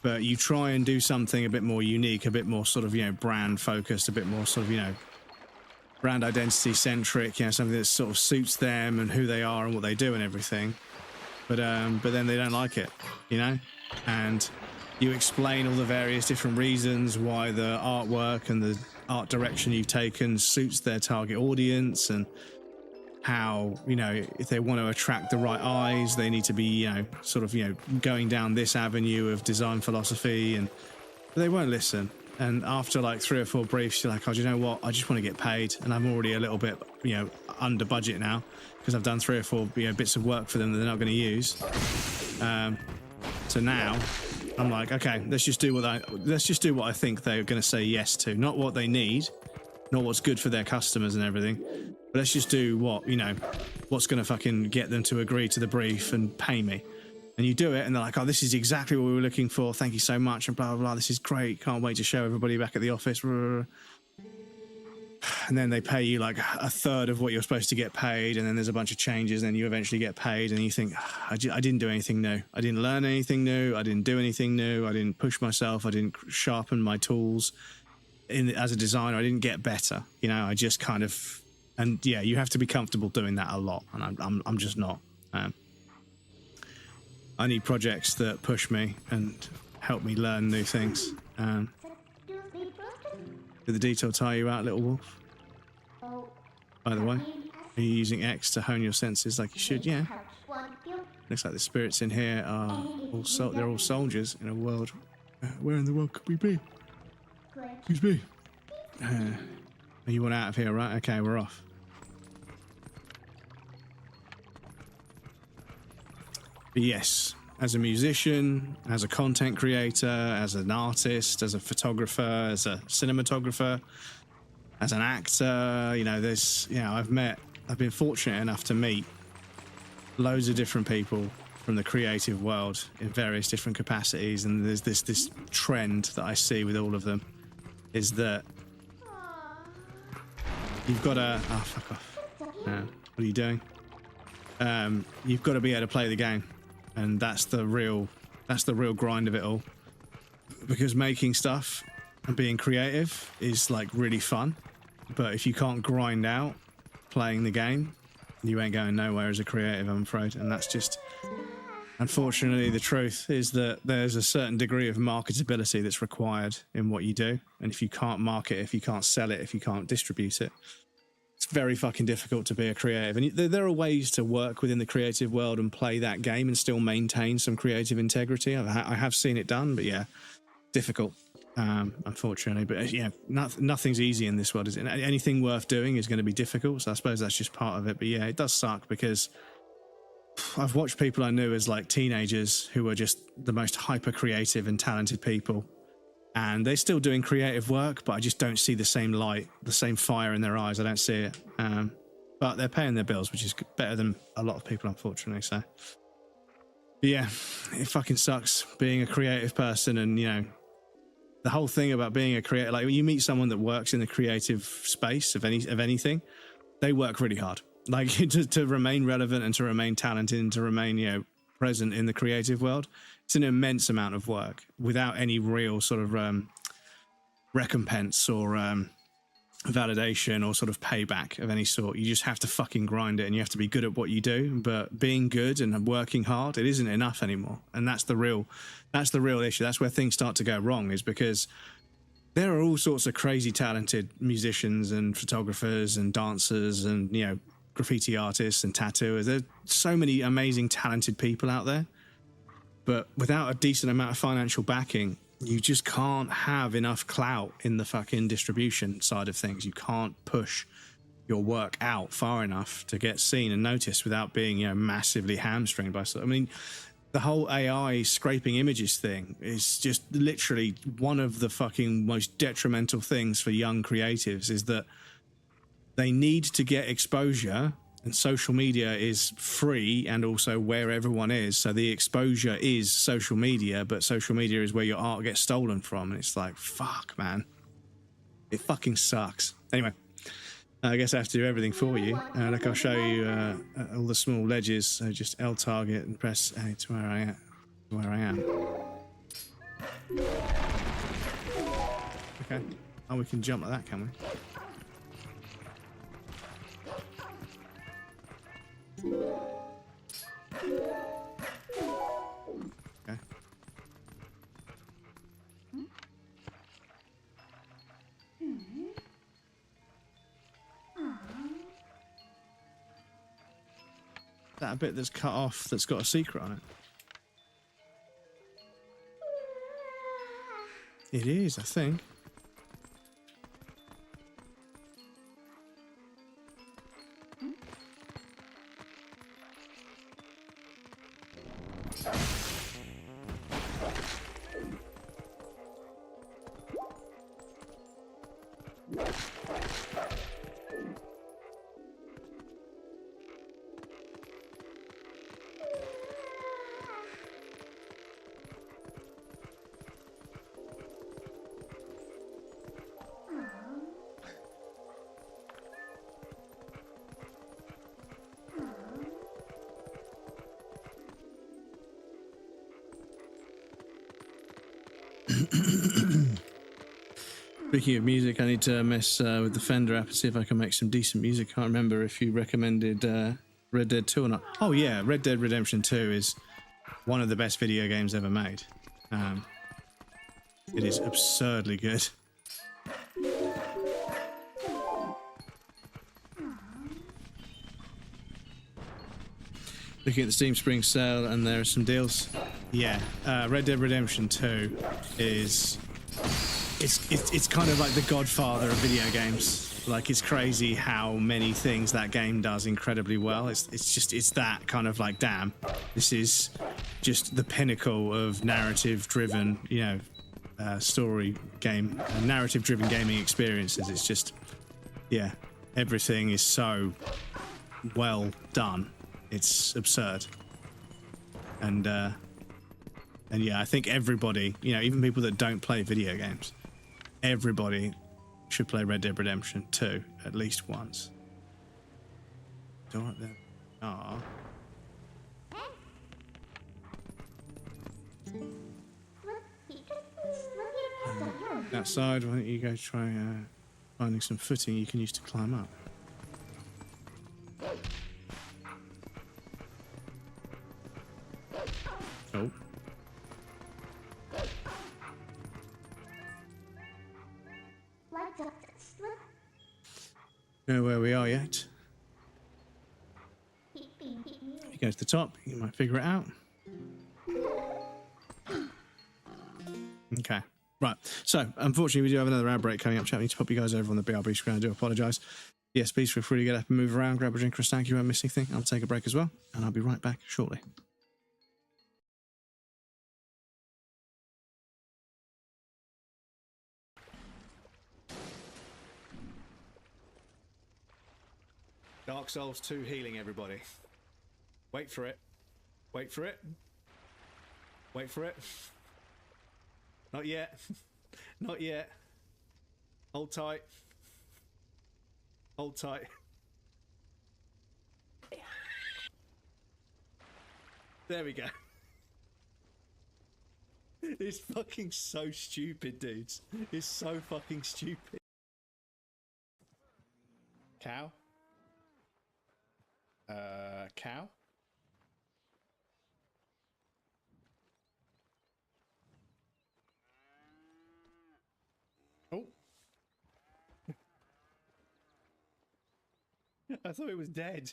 But you try and do something a bit more unique, a bit more sort of, you know, brand focused, a bit more sort of, you know, brand identity centric, you know, something that sort of suits them and who they are and what they do and everything. But then they don't like it, you know? And you explain all the various different reasons why the artwork and the art direction you've taken suits their target audience and how, you know, if they want to attract the right eyes, they need to be, you know, sort of, you know, going down this avenue of design philosophy, and but they won't listen. And after like 3 or 4 briefs, you're like, oh, do you know what? I just want to get paid, and I'm already a little bit, you know, under budget now because I've done 3 or 4, you know, bits of work for them that they're not going to use. So now I'm like, okay, let's just do what I think they're going to say yes to, not what they need, not what's good for their customers and everything, but let's just do what, you know, what's going to fucking get them to agree to the brief and pay me. And you do it, and they're like, oh, this is exactly what we were looking for. Thank you so much, and blah, blah, blah. This is great. Can't wait to show everybody back at the office. And then they pay you like a third of what you're supposed to get paid, and then there's a bunch of changes, and then you eventually get paid, and you think, I didn't do anything new. I didn't learn anything new. I didn't do anything new. I didn't push myself. I didn't sharpen my tools. As a designer, I didn't get better. You know, I just kind of, and yeah, you have to be comfortable doing that a lot, and I'm just not. I need projects that push me, and help me learn new things. Did the detail tire you out, little wolf? By the way, are you using X to hone your senses like you should? Yeah. Looks like the spirits in here are they're all soldiers in a world. Where in the world could we be? Excuse me. You want out of here, right? Okay, we're off. But yes, as a musician, as a content creator, as an artist, as a photographer, as a cinematographer, as an actor, you know, I've been fortunate enough to meet loads of different people from the creative world in various different capacities, and there's this trend that I see with all of them is that you've got to fuck off. What are you doing? You've got to be able to play the game, and that's the real grind of it all, because making stuff and being creative is like really fun, but if you can't grind out playing the game, you ain't going nowhere as a creative, I'm afraid. And that's just, unfortunately, the truth is that there's a certain degree of marketability that's required in what you do. And if you can't market it, if you can't sell it, if you can't distribute it, it's very fucking difficult to be a creative. And there are ways to work within the creative world and play that game and still maintain some creative integrity. I have seen it done, but yeah, difficult. Unfortunately, but yeah, nothing's easy in this world, is it? Anything worth doing is going to be difficult, so I suppose that's just part of it. But yeah, it does suck, because I've watched people I knew as like teenagers who were just the most hyper creative and talented people, and they're still doing creative work, but I just don't see the same light, the same fire in their eyes. I don't see it, but they're paying their bills, which is better than a lot of people, unfortunately. So but yeah, it fucking sucks being a creative person. And you know, the whole thing about being a creator, like when you meet someone that works in the creative space of anything, they work really hard, like to remain relevant and to remain talented and to remain, you know, present in the creative world. It's an immense amount of work without any real sort of recompense or validation or sort of payback of any sort. You just have to fucking grind it, and you have to be good at what you do. But being good and working hard, it isn't enough anymore. And that's the real issue. That's where things start to go wrong, is because there are all sorts of crazy talented musicians and photographers and dancers and, you know, graffiti artists and tattooers. There's so many amazing talented people out there, but without a decent amount of financial backing, you just can't have enough clout in the fucking distribution side of things. You can't push your work out far enough to get seen and noticed without being, you know, massively hamstringed by stuff. I mean, the whole AI scraping images thing is just literally one of the fucking most detrimental things for young creatives, is that they need to get exposure, and social media is free and also where everyone is. So the exposure is social media, but social media is where your art gets stolen from. And it's like, fuck, man. It fucking sucks. Anyway, I guess I have to do everything for you. Look, I'll show you all the small ledges. So just L target and press A to where I am. Okay. Oh, we can jump like that, can we? Okay. That a bit that's cut off that's got a secret on it? It is, I think. Speaking of music, I need to mess with the Fender app and see if I can make some decent music. I can't remember if you recommended Red Dead 2 or not. Oh yeah, Red Dead Redemption 2 is one of the best video games ever made. It is absurdly good. Looking at the Steam Spring sale, and there are some deals. Yeah, Red Dead Redemption 2 is it's kind of like the godfather of video games. Like, it's crazy how many things that game does incredibly well. It's that kind of like, damn, this is just the pinnacle of narrative-driven, you know, story game, narrative-driven gaming experiences. It's just, yeah, everything is so well done. It's absurd. And yeah, I think everybody, you know, even people that don't play video games, everybody should play Red Dead Redemption 2 at least once. Don't there. Ah. Outside, why don't you go try finding some footing you can use to climb up? Oh. Know where we are yet? If you go to the top, you might figure it out. Okay. Right. So, unfortunately, we do have another ad break coming up. Chat, I need to pop you guys over on the BRB screen. I do apologise. Yes, please feel free to get up and move around, grab a drink or a snack. You won't miss anything. I'll take a break as well, and I'll be right back shortly. Dark Souls 2 healing, everybody. Wait for it. Wait for it. Wait for it. Not yet. Not yet. Hold tight. Hold tight. There we go. It's fucking so stupid, dudes. It's so fucking stupid. Cow? Cow? Oh. I thought it was dead.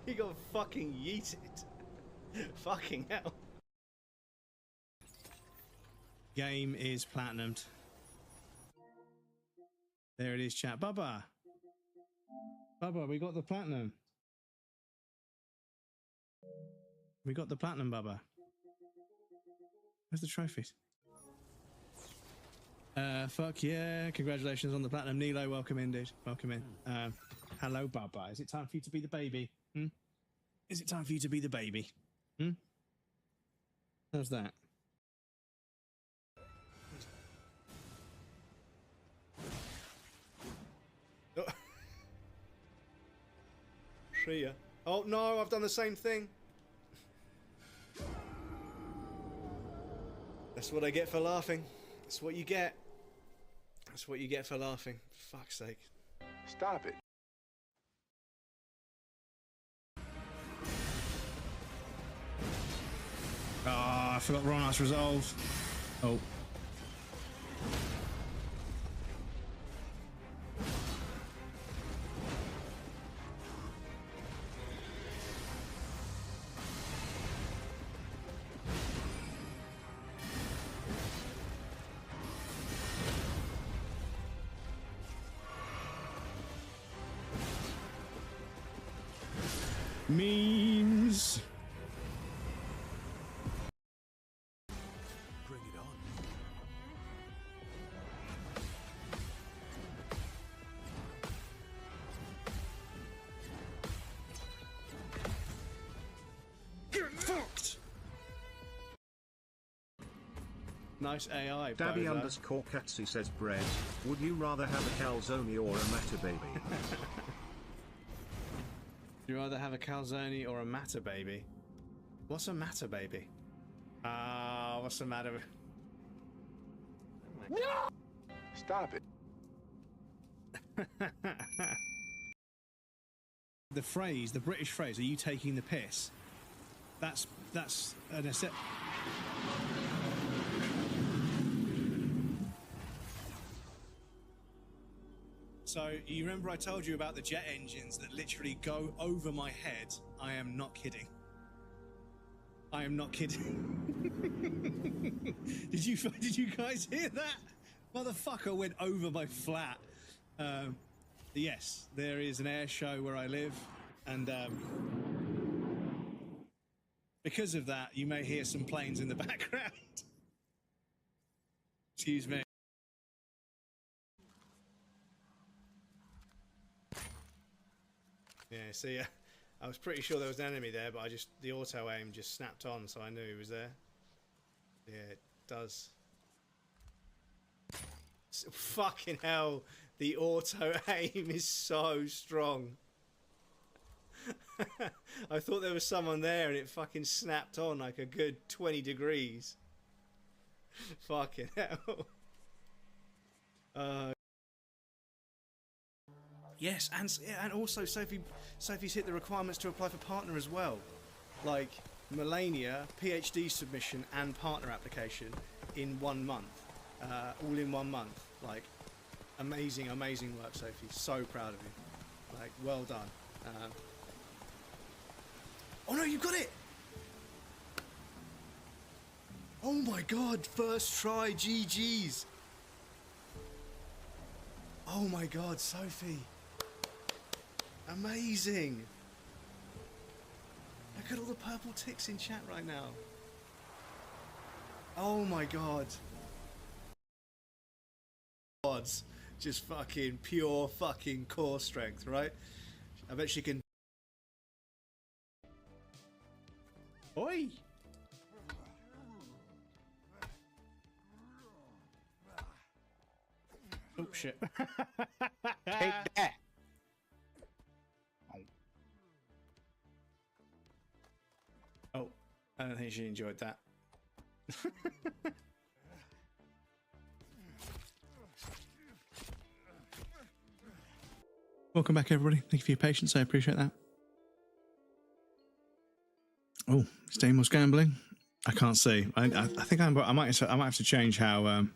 He got fucking yeeted. Fucking hell. Game is platinumed. There it is, chat. Bubba! Bubba, we got the platinum. We got the platinum, Bubba. Where's the trophies? Fuck yeah. Congratulations on the platinum. Nilo, welcome in, dude. Welcome in. Hello, Bubba. Is it time for you to be the baby? Hmm? Is it time for you to be the baby? Hmm? How's that? Shia. Oh no, I've done the same thing. That's what I get for laughing. That's what you get. That's what you get for laughing. For fuck's sake. Stop it. Oh, I forgot Ronar's resolve. Oh. Memes. Bring it on. Get fucked. Nice AI. Daddy Bozo. underscore Catsy says bread. Would you rather have a calzone or a matter baby? Would you rather have a calzone or a matter baby? What's a matter baby? Ah, what's the matter? No! Stop it. The phrase, the British phrase, "Are you taking the piss?" That's an accept. So you remember I told you about the jet engines that literally go over my head? I am not kidding. I am not kidding. Did you guys hear that? Motherfucker went over my flat. Yes, there is an air show where I live, and because of that, you may hear some planes in the background. Excuse me. Yeah, see, I was pretty sure there was an enemy there, but the auto aim just snapped on, so I knew he was there. Yeah, it does. Fucking hell, the auto aim is so strong. I thought there was someone there and it fucking snapped on like a good 20 degrees. Fucking hell. Yes, and also Sophie's hit the requirements to apply for partner as well. Like Melania, PhD submission and partner application in 1 month. All in 1 month. Like, amazing work, Sophie. So proud of you. Like, well done. Oh no, you got it! Oh my god, first try, GG's. Oh my god, Sophie. Amazing. Look at all the purple ticks in chat right now. Oh my god. Odds. Just fucking pure fucking core strength, right? I bet she can. Oi! Oh shit. Take that. Oh, I don't think she enjoyed that. Welcome back, everybody. Thank you for your patience. I appreciate that. Oh, is Damos gambling? I can't see. I think I might have to change how.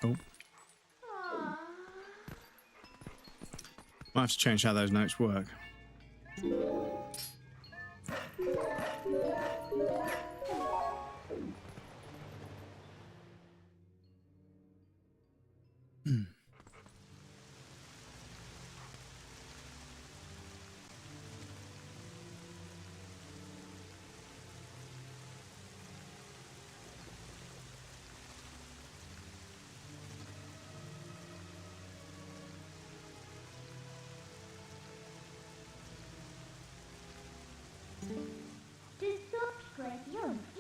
Oh. Might have to change how those notes work.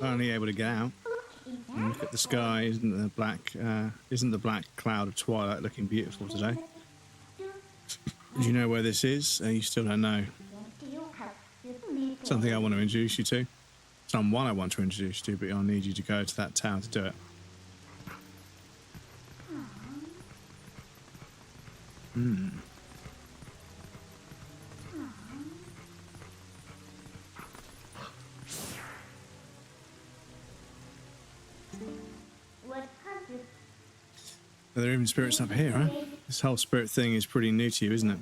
Only able to get out. And look at the sky. Isn't the black cloud of Twilight looking beautiful today? Do you know where this is? You still don't know. Something I want to introduce you to. Someone I want to introduce you to, but I'll need you to go to that town to do it. There are even spirits up here, huh? This whole spirit thing is pretty new to you, isn't it?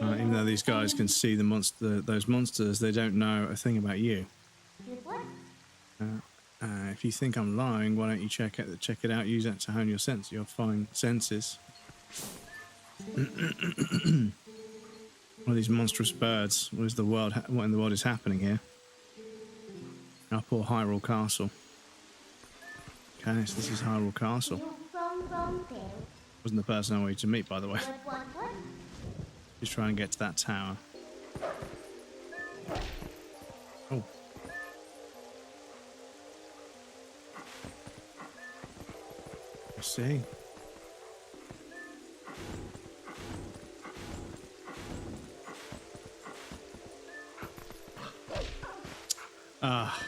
Even though these guys can see those monsters, they don't know a thing about you. If you think I'm lying, why don't you check it out? Use that to hone your fine senses. What are these monstrous birds? What in the world is happening here? Our poor Hyrule Castle. Okay, so this is Hyrule Castle. Wasn't the person I wanted to meet, by the way. Just try and get to that tower. Oh. see. Ah.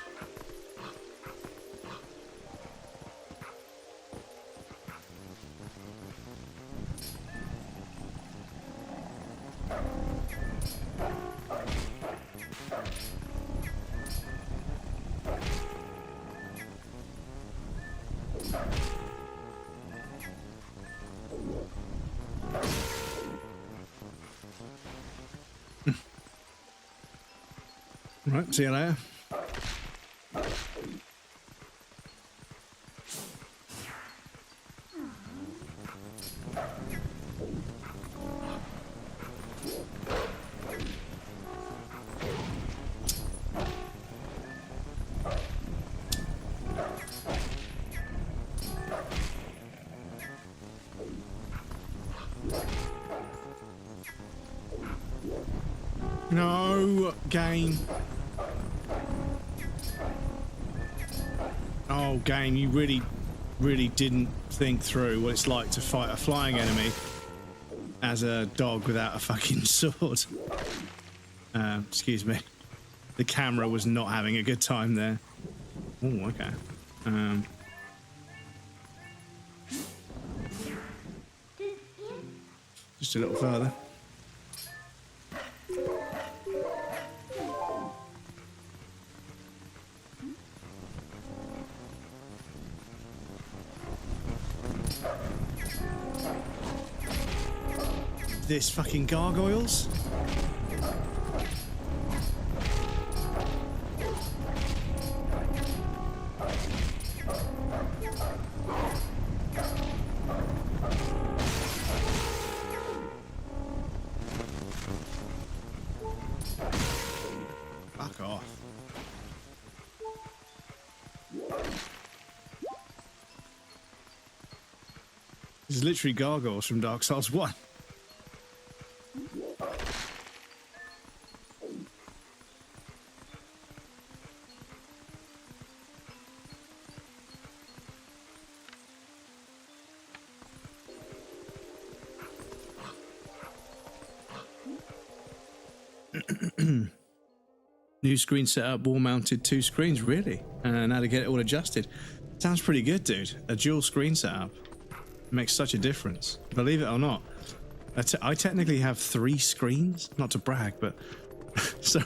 Right, see you later. No game. Oh, game, you really didn't think through what it's like to fight a flying enemy as a dog without a fucking sword. Excuse me. The camera was not having a good time there. Oh, okay. Just a little further. This fucking gargoyles? Fuck off. This is literally gargoyles from Dark Souls 1. New screen setup, wall mounted 2 screens, really? And how to get it all adjusted. Sounds pretty good, dude. A dual screen setup makes such a difference. Believe it or not, I technically have 3 screens. Not to brag, but sorry.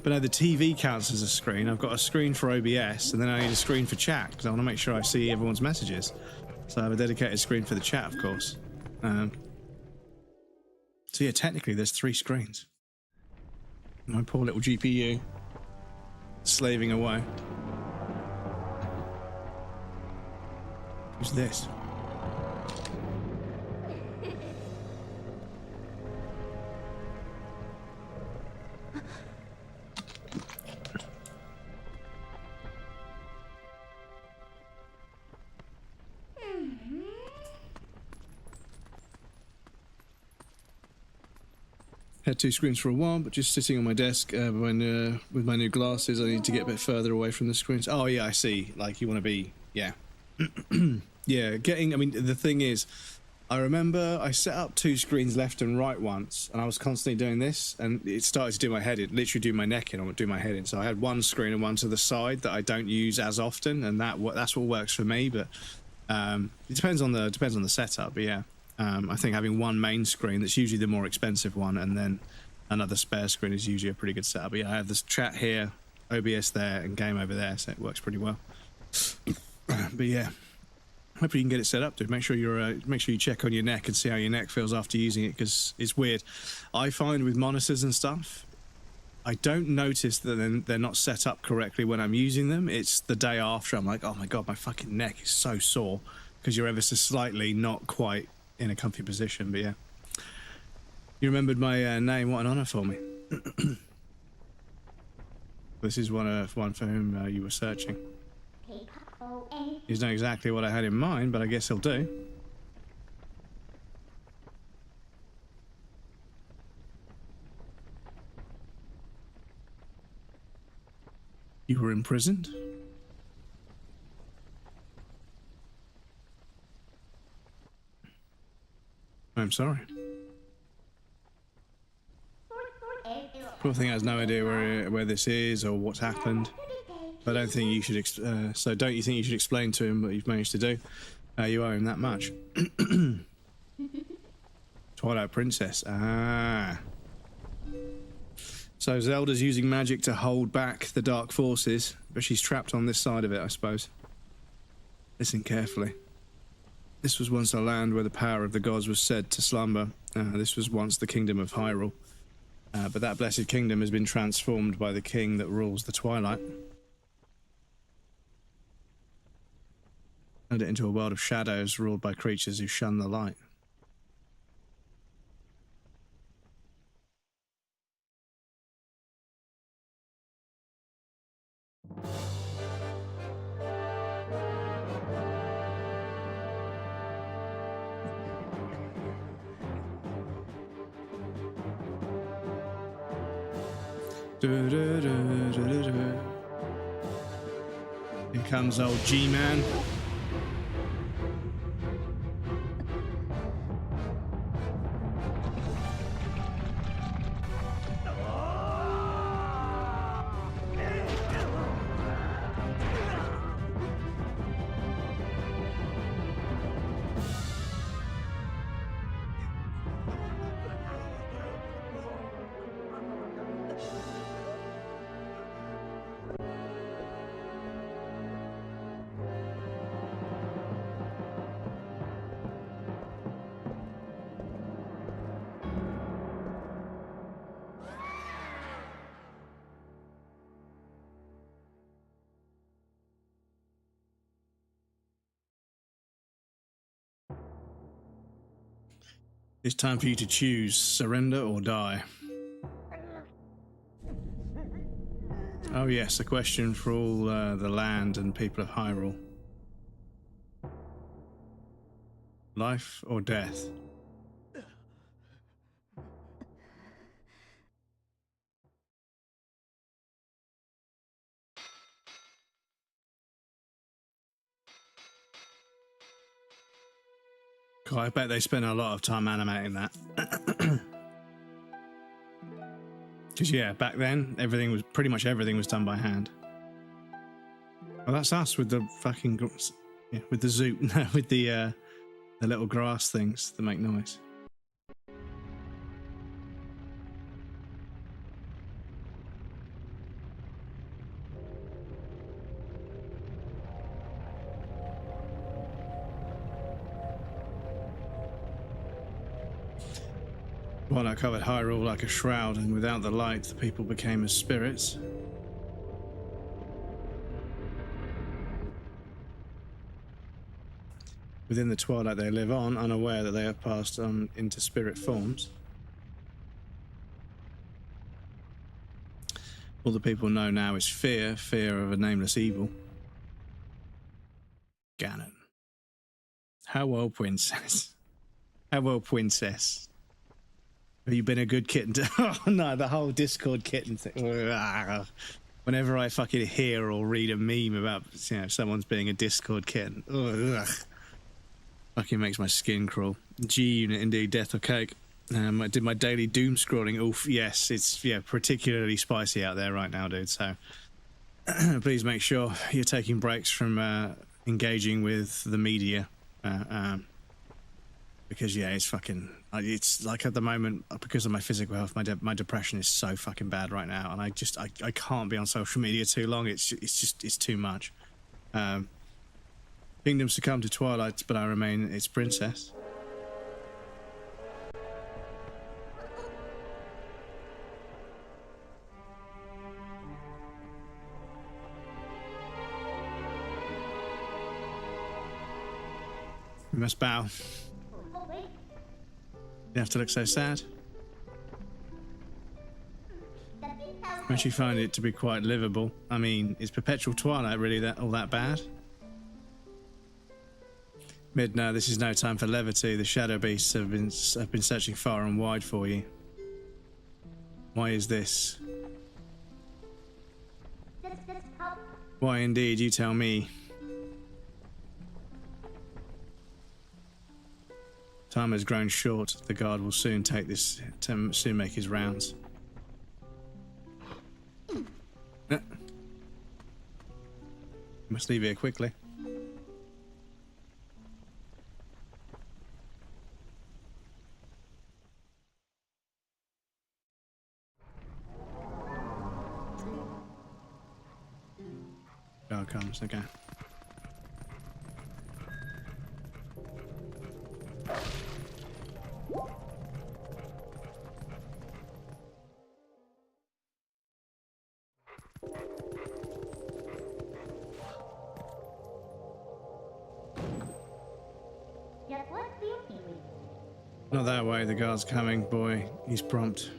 But no, the TV counts as a screen. I've got a screen for OBS, and then I need a screen for chat because I want to make sure I see everyone's messages. So I have a dedicated screen for the chat, of course. So yeah, technically there's 3 screens. My poor little GPU slaving away. Who's this? Had 2 screens for a while, but just sitting on my desk with my new glasses, I need to get a bit further away from the screens. Oh yeah, I see. Like you want to be, yeah. Yeah, I mean, the thing is, I remember I set up 2 screens left and right once, and I was constantly doing this, and it started to do my head in, literally do my neck in, or do my head in. So I had 1 screen and 1 to the side that I don't use as often, and that's what works for me. But it depends on the setup. But yeah. I think having 1 main screen, that's usually the more expensive one, and then another spare screen is usually a pretty good setup. But yeah, I have this chat here, OBS there, and game over there, so it works pretty well. But yeah, hopefully you can get it set up, dude. Make sure you check on your neck and see how your neck feels after using it, because it's weird. I find with monitors and stuff, I don't notice that they're not set up correctly when I'm using them. It's the day after I'm like, oh my god, my fucking neck is so sore, because you're ever so slightly not quite in a comfy position. But yeah, you remembered my name. What an honor for me. This is one for whom you were searching. He's not exactly what I had in mind, but I guess he'll do. You were imprisoned? I'm sorry. Poor thing has no idea where this is or what's happened. I don't think you should. So don't you think you should explain to him what you've managed to do? You owe him that much. Twilight Princess. Ah. So Zelda's using magic to hold back the dark forces, but she's trapped on this side of it, I suppose. Listen carefully. This was once a land where the power of the gods was said to slumber. This was once the kingdom of Hyrule. But that blessed kingdom has been transformed by the king that rules the Twilight. Turned it into a world of shadows ruled by creatures who shun the light. Here comes old G-Man. It's time for you to choose, surrender or die. Oh yes, a question for all the land and people of Hyrule. Life or death? God, I bet they spent a lot of time animating that. Because yeah, back then pretty much everything was done by hand. Well, that's us with the fucking with the zoot, with the little grass things that make noise. Well, I covered Hyrule like a shroud, and without the light, the people became as spirits. Within the twilight they live on, unaware that they have passed on into spirit forms. All the people know now is fear of a nameless evil. Ganon. How well, Princess? How well, Princess? Have you been a good kitten? Oh no, the whole Discord kitten thing. Whenever I fucking hear or read a meme about, you know, someone's being a Discord kitten, fucking makes my skin crawl. G-Unit indeed, death or cake. I did my daily doom scrolling. Oof, yes, it's particularly spicy out there right now, dude. So please make sure you're taking breaks from engaging with the media. Because yeah, it's like at the moment, because of my physical health, my depression is so fucking bad right now, and I can't be on social media too long. It's too much. Kingdom succumb to Twilight, but I remain its princess. We must bow. You have to look so sad. I actually find it to be quite livable. I mean, is Perpetual Twilight really all that bad? Midna, this is no time for levity. The shadow beasts have been searching far and wide for you. Why is this? Why indeed, you tell me. time has grown short. The guard will soon soon make his rounds. Must leave here quickly. Guard comes, okay. Not that way, the guard's coming, boy. He's prompt.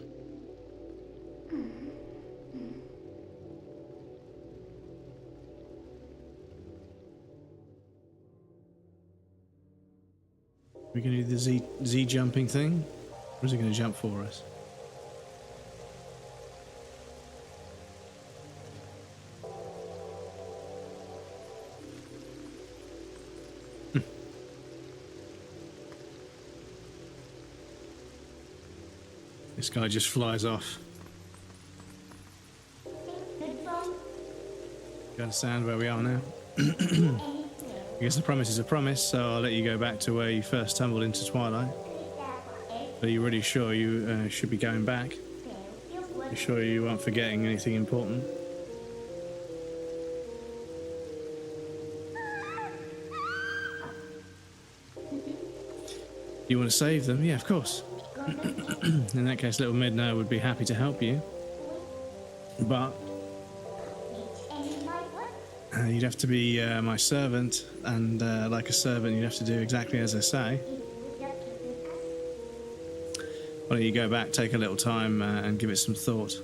We're gonna do the Z jumping thing? Or is it gonna jump for us? This guy just flies off. You understand where we are now? I guess the promise is a promise, so I'll let you go back to where you first tumbled into Twilight. Are you really sure you should be going back? You sure you aren't forgetting anything important? You want to save them? Yeah, of course. In that case, little Midna would be happy to help you. But you'd have to be my servant, and like a servant, you'd have to do exactly as I say. Why don't you go back, take a little time, and give it some thought.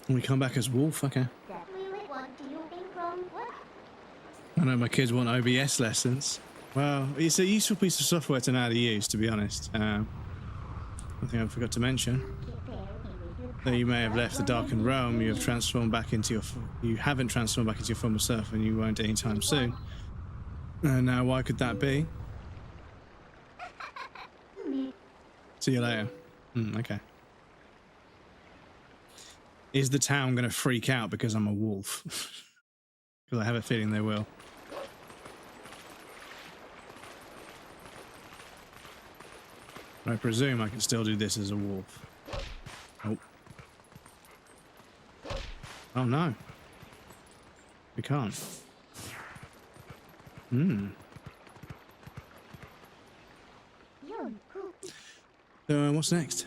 We come back as Wolf, okay. I know my kids want OBS lessons. Well, it's a useful piece of software to know how to use, to be honest. One thing I forgot to mention. Though you may have left the darkened realm, you haven't transformed back into your former self, and you won't anytime soon. Now, why could that be? See you later. Okay. Is the town going to freak out because I'm a wolf? Because I have a feeling they will. I presume I can still do this as a wolf. Oh. Oh no. We can't. So, what's next?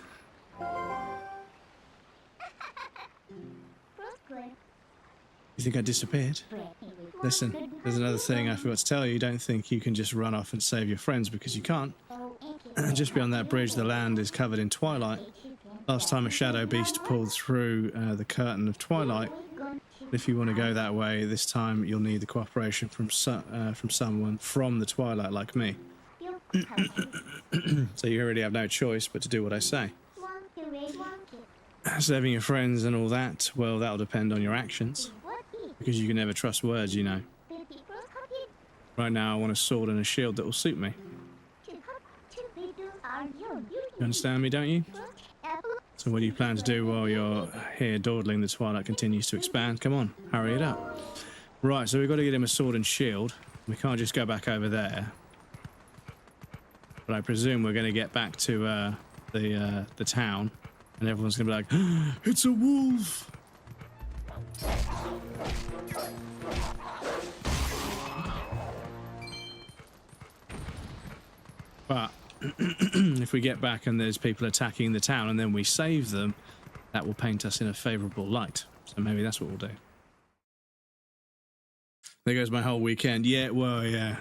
You think I disappeared? Listen, there's another thing I forgot to tell you. Don't think you can just run off and save your friends, because you can't. Just beyond that bridge, the land is covered in twilight. Last time a shadow beast pulled through the curtain of twilight. If you want to go that way, this time you'll need the cooperation from someone from the twilight like me. So you really have no choice but to do what I say. Saving your friends and all that, well, that'll depend on your actions. Because you can never trust words, you know. Right now, I want a sword and a shield that will suit me. You understand me, don't you? So what do you plan to do while you're here dawdling the twilight continues to expand? Come on, hurry it up. Right, so we've got to get him a sword and shield. We can't just go back over there. But I presume we're going to get back to the town, and everyone's going to be like, it's a wolf! But if we get back and there's people attacking the town and then we save them, that will paint us in a favourable light. So maybe that's what we'll do. There goes my whole weekend. Yeah, well, yeah.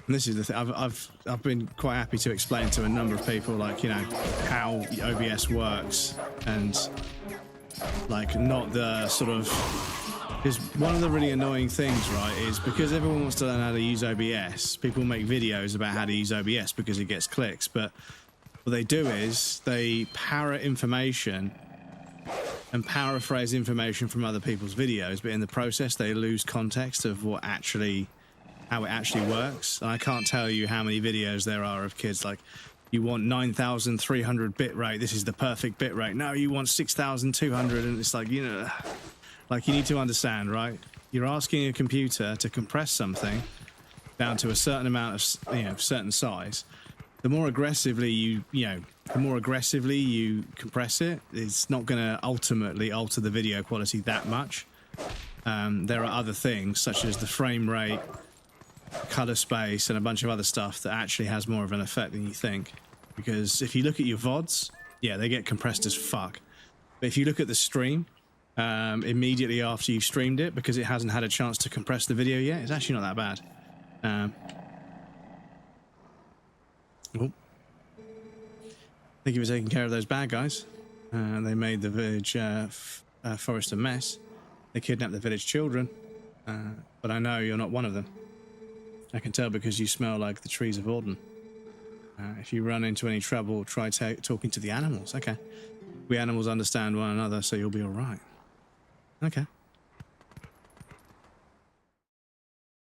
And this is the thing. I've been quite happy to explain to a number of people, like, you know, how OBS works, and like not the sort of, because one of the really annoying things, right, is because everyone wants to learn how to use OBS, people make videos about how to use OBS because it gets clicks, but what they do is they parrot information and paraphrase information from other people's videos, but in the process they lose context of what actually, how it actually works. And I can't tell you how many videos there are of kids like, you want 9,300 bit rate, this is the perfect bit rate. No, you want 6,200, and it's like, you know, like, you need to understand, right? You're asking a computer to compress something down to a certain amount of, you know, certain size. The more aggressively you compress it, it's not going to ultimately alter the video quality that much. There are other things such as the frame rate, color space, and a bunch of other stuff that actually has more of an effect than you think. Because if you look at your VODs, yeah, they get compressed as fuck. But if you look at the stream, immediately after you've streamed it, because it hasn't had a chance to compress the video yet, it's actually not that bad. Oh. Thank you for taking care of those bad guys. They made the village forest a mess. They kidnapped the village children. But I know you're not one of them. I can tell because you smell like the trees of Auden. If you run into any trouble, try talking to the animals. Okay. We animals understand one another, so you'll be all right. Okay.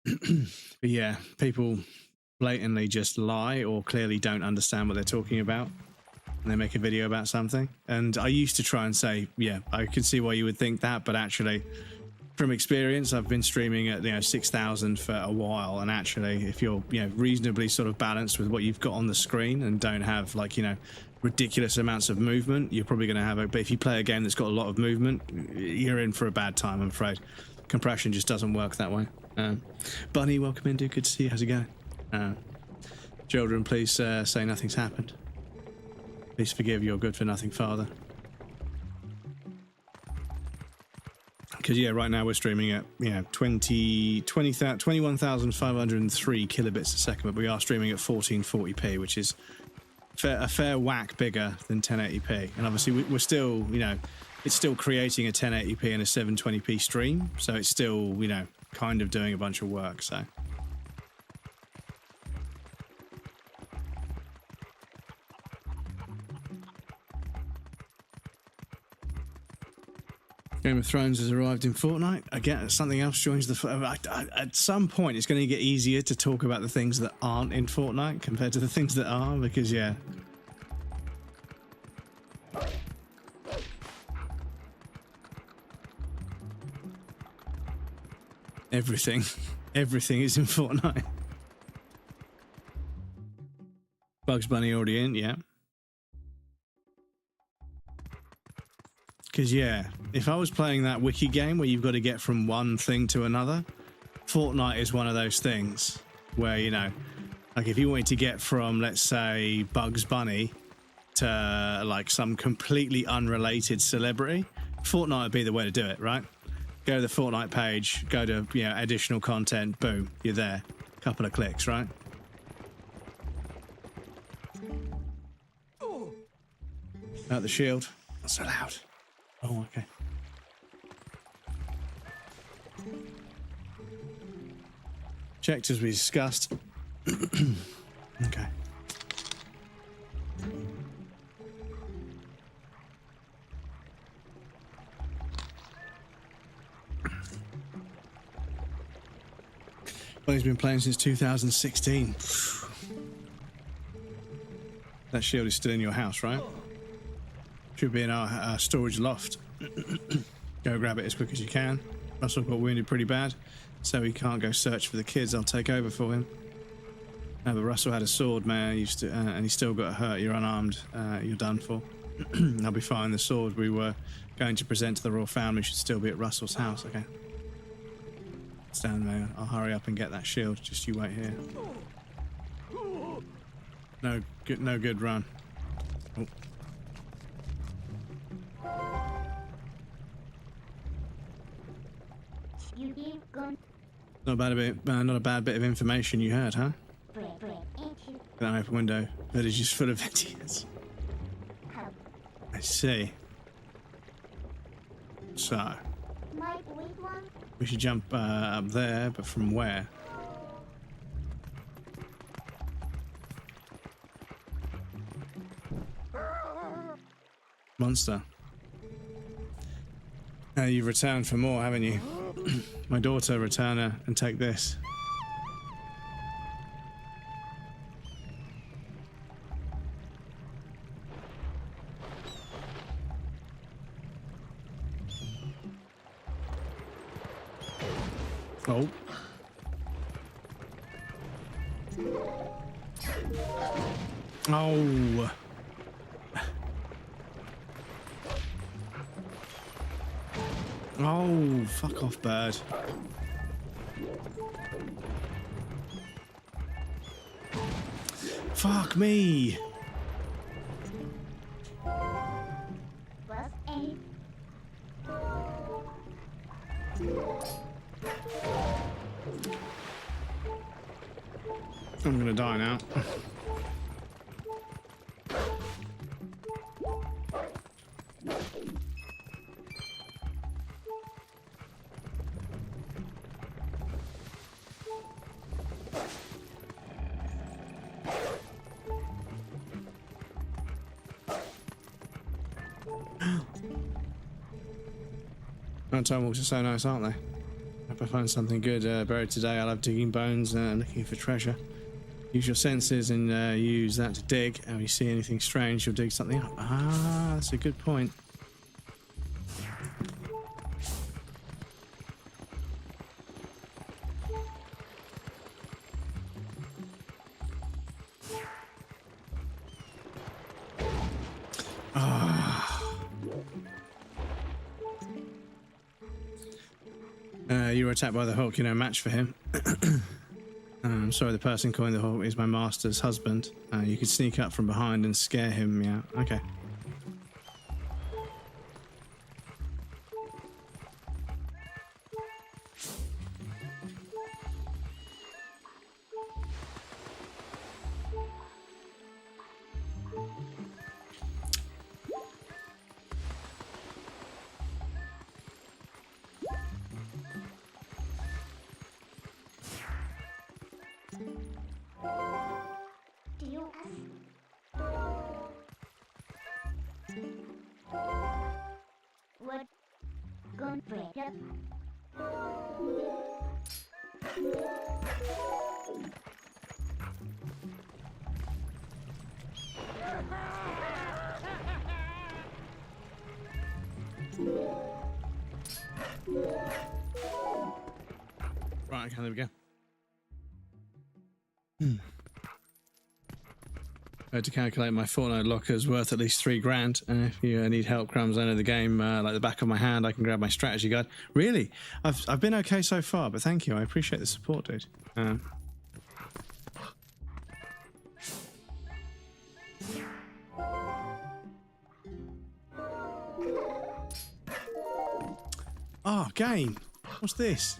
But yeah, people blatantly just lie or clearly don't understand what they're talking about, and they make a video about something. And I used to try and say, yeah, I can see why you would think that, but actually, from experience, I've been streaming at, you know, 6,000 for a while, and actually, if you're, you know, reasonably sort of balanced with what you've got on the screen and don't have, like, you know, ridiculous amounts of movement, you're probably going to have a, but if you play a game that's got a lot of movement, you're in for a bad time, I'm afraid. Compression just doesn't work that way. Bunny, welcome in, dude. Good to see you. How's it going? Children, please say nothing's happened. Please forgive your good-for-nothing father. Because, yeah, right now we're streaming at, you know, 21,503 kilobits a second, but we are streaming at 1440p, which is a fair whack bigger than 1080p. And obviously we're still, you know, it's still creating a 1080p and a 720p stream, so it's still, you know, kind of doing a bunch of work, so. Game of Thrones has arrived in Fortnite. Again, something else joins the... At some point, it's going to get easier to talk about the things that aren't in Fortnite compared to the things that are, because, yeah. Everything is in Fortnite. Bugs Bunny already in, yeah. Because, yeah, if I was playing that wiki game where you've got to get from one thing to another, Fortnite is one of those things where, you know, like if you wanted to get from, let's say, Bugs Bunny to, like, some completely unrelated celebrity, Fortnite would be the way to do it, right? Go to the Fortnite page, go to, you know, additional content, boom, you're there. Couple of clicks, right? Out the shield. Not so loud. Oh, okay. Checked as we discussed. Okay. Well, he's been playing since 2016. That shield is still in your house, right? Should be in our storage loft. Go grab it as quick as you can. Russell got wounded pretty bad, so he can't go search for the kids. I'll take over for him. No, but Russell had a sword, man, and he still got hurt. You're unarmed. You're done for. I'll be fine. The sword we were going to present to the royal family should still be at Russell's house. Okay. Stand there. I'll hurry up and get that shield. Just you wait here. No good run. Oh. Not a bad bit of information you heard, huh? That open window that is just full of idiots. I see. So we should jump up there, but from where? Monster. You've returned for more, haven't you? My daughter, return her and take this. Oh. Oh. Oh, fuck off, bird. Fuck me. I'm gonna die now. Nighttime walks are so nice, aren't they? Hope I find something good buried today. I love digging bones and looking for treasure. Use your senses and use that to dig. And when you see anything strange, you'll dig something up. Ah, that's a good point. You were attacked by the hawk, you're no match for him. I'm sorry, the person calling the hawk is my master's husband. You could sneak up from behind and scare him, yeah. Okay. What? Gonna break up? Right, okay, there we go. To calculate my Fortnite locker is worth at least $3,000. If you need help, crumbs, I know the game like the back of my hand. I can grab my strategy guide. Really, I've been okay so far, but thank you. I appreciate the support, dude. Oh, game. What's this?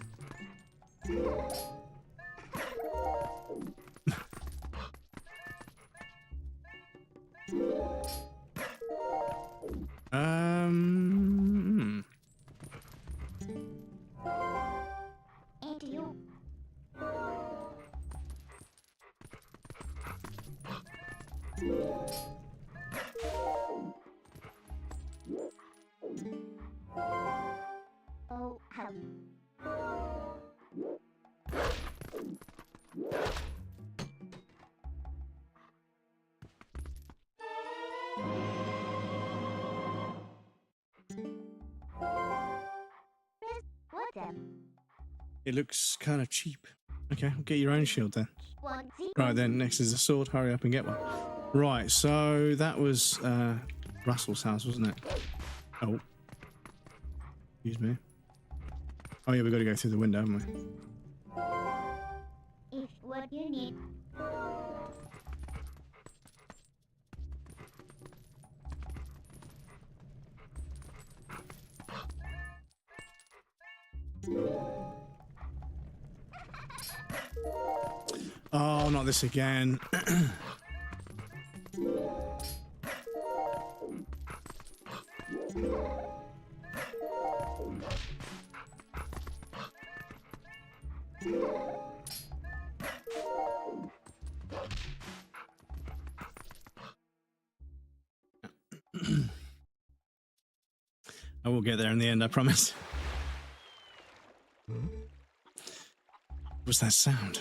It looks kind of cheap. Okay, get your own shield then. Right then, next is a sword. Hurry up and get one. Right, so that was Russell's house, wasn't it? Oh. Excuse me. Oh yeah, we've got to go through the window, haven't we? It's what you need. Oh, not this again. I will get there in the end, I promise. What's that sound?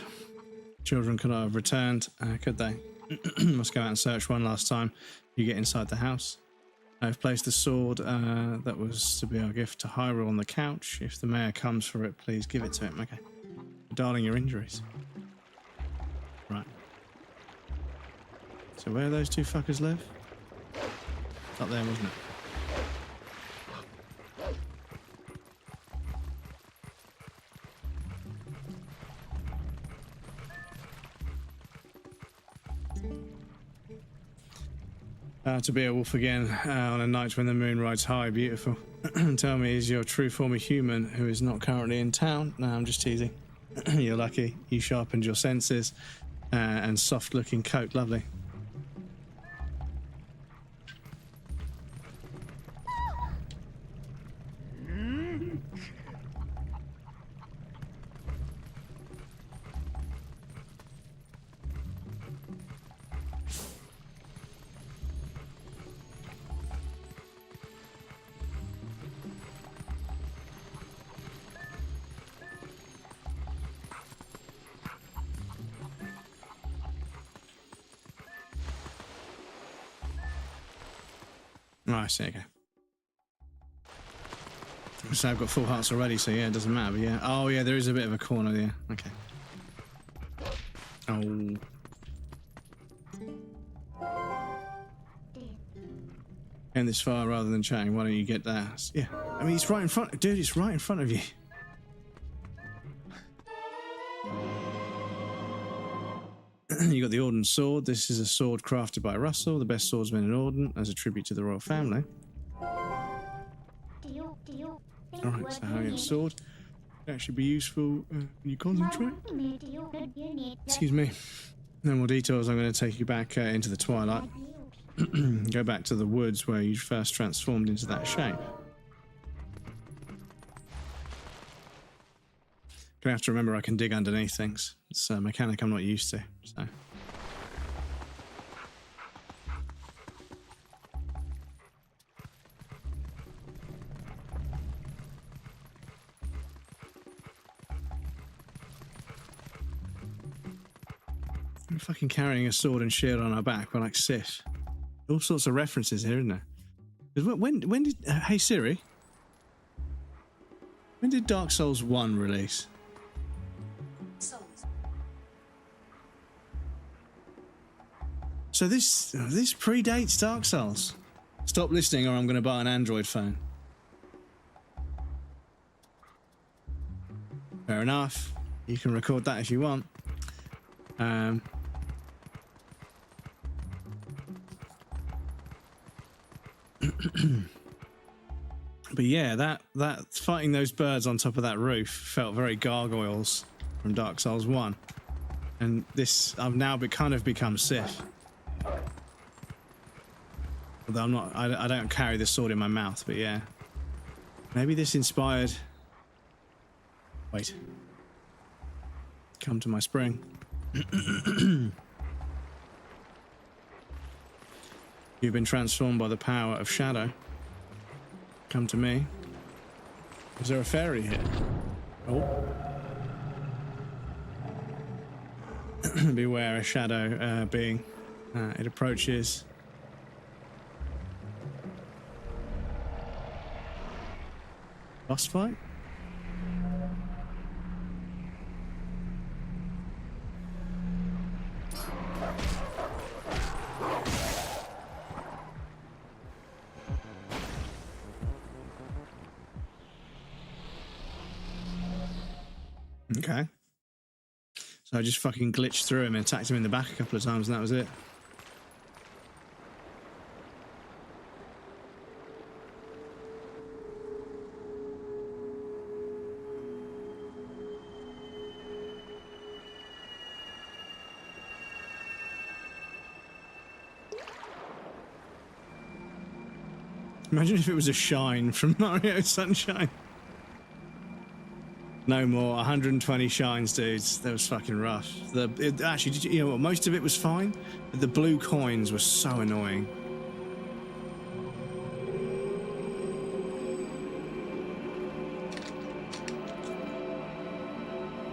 Children could not have returned, could they? Must go out and search one last time. You get inside the house. I've placed the sword that was to be our gift to Hyrule on the couch. If the mayor comes for it, please give it to him. Okay. Darling, your injuries. Right. So where those two fuckers live? Up there, wasn't it? To be a wolf again on a night when the moon rides high, beautiful. Tell me, is your true form a human who is not currently in town? No, I'm just teasing. You're lucky. You sharpened your senses and soft-looking coat, lovely. Oh, I see, okay. So I've got full hearts already, so yeah, it doesn't matter, but yeah. Oh, yeah, there is a bit of a corner there. Okay. Oh. And this far rather than chatting, why don't you get that? Yeah. I mean, it's right in front. Dude, it's right in front of you. You got the Orden sword. This is a sword crafted by Russell, the best swordsman in Orden, as a tribute to the royal family. Alright, so having a sword can actually be useful when you concentrate. Excuse me. No more details. I'm going to take you back into the Twilight. Go back to the woods where you first transformed into that shape. Gonna have to remember I can dig underneath things. It's a mechanic I'm not used to, so. We're fucking carrying a sword and shield on our back. We're like Sith. All sorts of references here, isn't there? When did... hey Siri. When did Dark Souls 1 release? So this predates Dark Souls. Stop listening or I'm going to buy an Android phone. Fair enough. You can record that if you want. But yeah, that fighting those birds on top of that roof felt very Gargoyles from Dark Souls 1. And this, I've now kind of become Sith. Although I'm not, I don't carry the sword in my mouth, but yeah. Maybe this inspired... Wait. Come to my spring. You've been transformed by the power of shadow. Come to me. Is there a fairy here? Oh. Beware a shadow being. It approaches. Boss fight? Okay. So I just fucking glitched through him and attacked him in the back a couple of times and that was it. Imagine if it was a shine from Mario Sunshine. No more. 120 shines, dudes. That was fucking rough. Actually, you know what? Most of it was fine, but the blue coins were so annoying.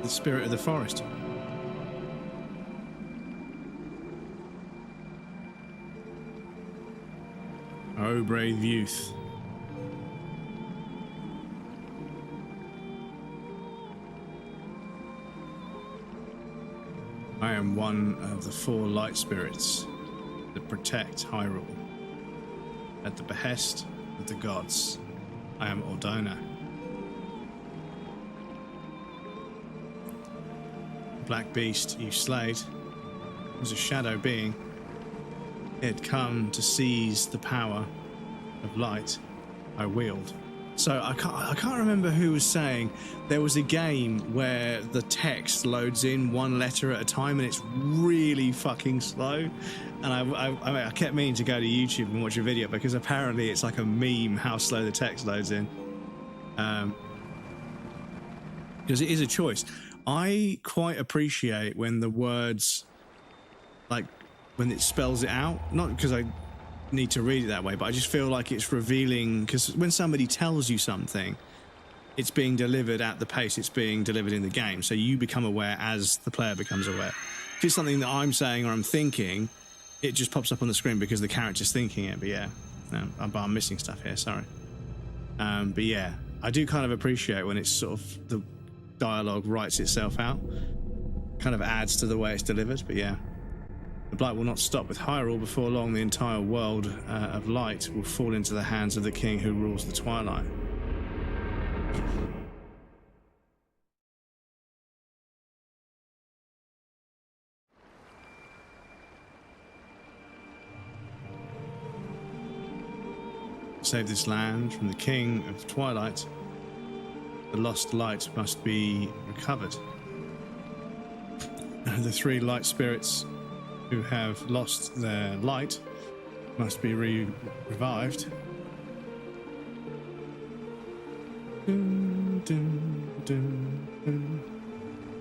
The spirit of the forest. Oh, brave youth. I am one of the 4 light spirits that protect Hyrule. At the behest of the gods, I am Ordona. The black beast you slayed was a shadow being. It had come to seize the power of light I wield. So I can't remember who was saying there was a game where the text loads in one letter at a time and it's really fucking slow. And I kept meaning to go to YouTube and watch a video because apparently it's like a meme how slow the text loads in. Because it is a choice. I quite appreciate when the words, like when it spells it out, not because I need to read it that way, but I just feel like it's revealing, because when somebody tells you something, it's being delivered at the pace it's being delivered in the game, so you become aware as the player becomes aware. If it's something that I'm saying or I'm thinking, it just pops up on the screen because the character's thinking it. But yeah, I'm missing stuff here, sorry. But yeah, I do kind of appreciate when it's sort of the dialogue writes itself out, kind of adds to the way it's delivered. But yeah, the blight will not stop with Hyrule. Before long, the entire world of light will fall into the hands of the king who rules the Twilight. Save this land from the king of Twilight. The lost light must be recovered. The 3 light spirits who have lost their light must be revived.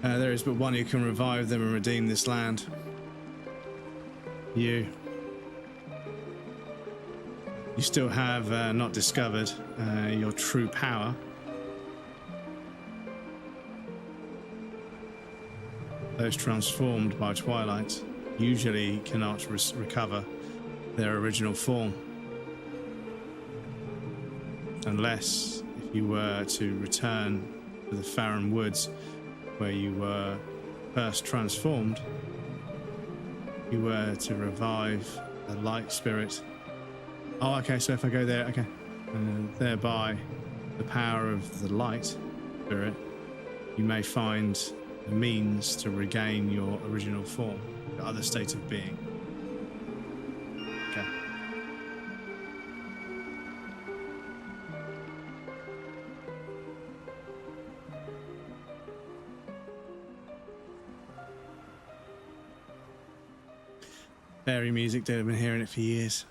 There is but one who can revive them and redeem this land. You still have not discovered your true power. Those transformed by Twilight usually cannot recover their original form. Unless if you were to return to the Faron Woods where you were first transformed, you were to revive the light spirit. Oh, okay, so if I go there, okay. Thereby, the power of the light spirit, you may find a means to regain your original form, the other state of being. Okay. Fairy music, dude, I've been hearing it for years.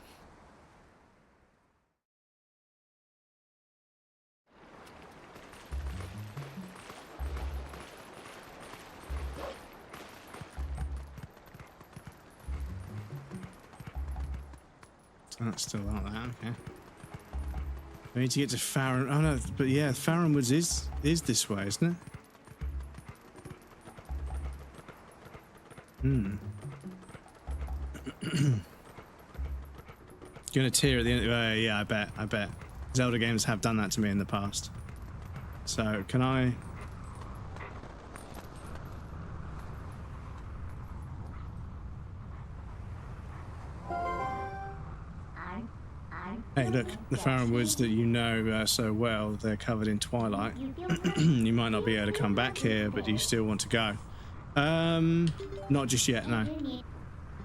That's still like that, okay. We need to get to Faron. Oh no, but yeah, Faron Woods is this way, isn't it? Gonna tear at the end. Yeah, I bet. Zelda games have done that to me in the past. So can I? Hey, look, the Faron Woods that you know so well, they're covered in twilight. You might not be able to come back here, but you still want to go. Not just yet, no.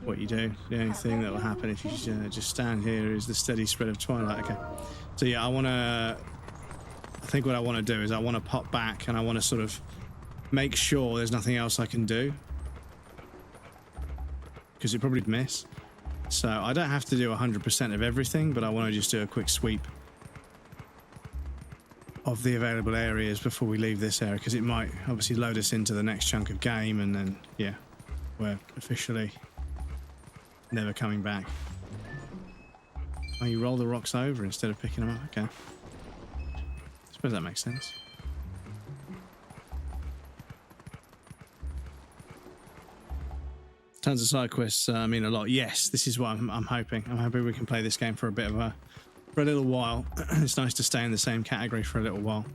What you do, the only thing that will happen if you just stand here is the steady spread of twilight. Okay. So yeah, I think what I want to do is I want to pop back and I want to sort of make sure there's nothing else I can do. Because it probably miss. So I don't have to do 100% of everything, but I want to just do a quick sweep of the available areas before we leave this area, because it might obviously load us into the next chunk of game, and then, yeah, we're officially never coming back. Oh, you roll the rocks over instead of picking them up? Okay. I suppose that makes sense. Tons of side quests mean a lot. Yes, this is what I'm hoping. I'm hoping we can play this game for a little while. It's nice to stay in the same category for a little while.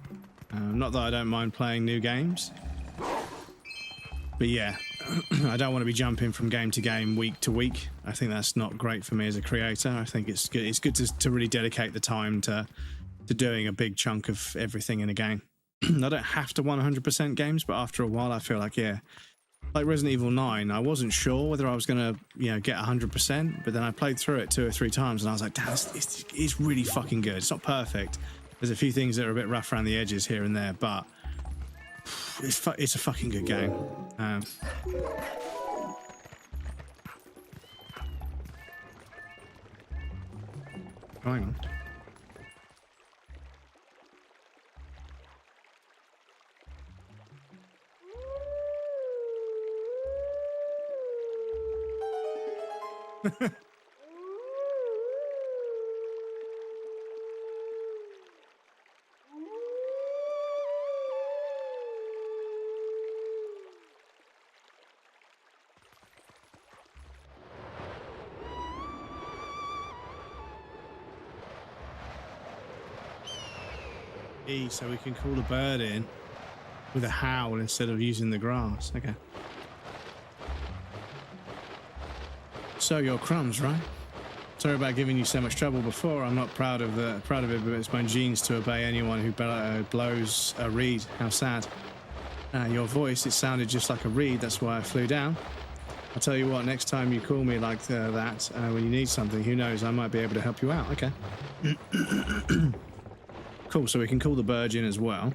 Not that I don't mind playing new games, but yeah, I don't want to be jumping from game to game, week to week. I think that's not great for me as a creator. I think it's good. It's good to really dedicate the time to doing a big chunk of everything in a game. I don't have to 100% games, but after a while, I feel like, yeah. Like Resident Evil 9, I wasn't sure whether I was going to, you know, get 100%, but then I played through it 2 or 3 times and I was like, damn, it's really fucking good. It's not perfect. There's a few things that are a bit rough around the edges here and there, but it's a fucking good game. Hang on. So we can call the bird in with a howl instead of using the grass. Okay. So you're Crumbs, right? Sorry about giving you so much trouble before. I'm not proud of it, but it's my genes to obey anyone who blows a reed. How sad. Your voice, it sounded just like a reed. That's why I flew down. I'll tell you what, next time you call me like that, when you need something, who knows, I might be able to help you out. Okay. Cool, so we can call the bird in as well.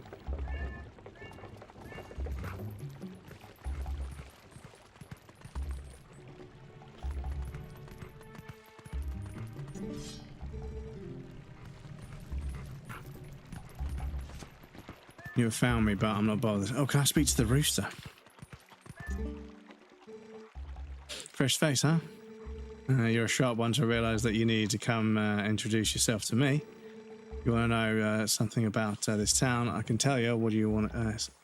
You have found me, but I'm not bothered. Oh, can I speak to the rooster? Fresh face, huh? You're a sharp one to realize that you need to come introduce yourself to me. You want to know something about this town? I can tell you. What do you want?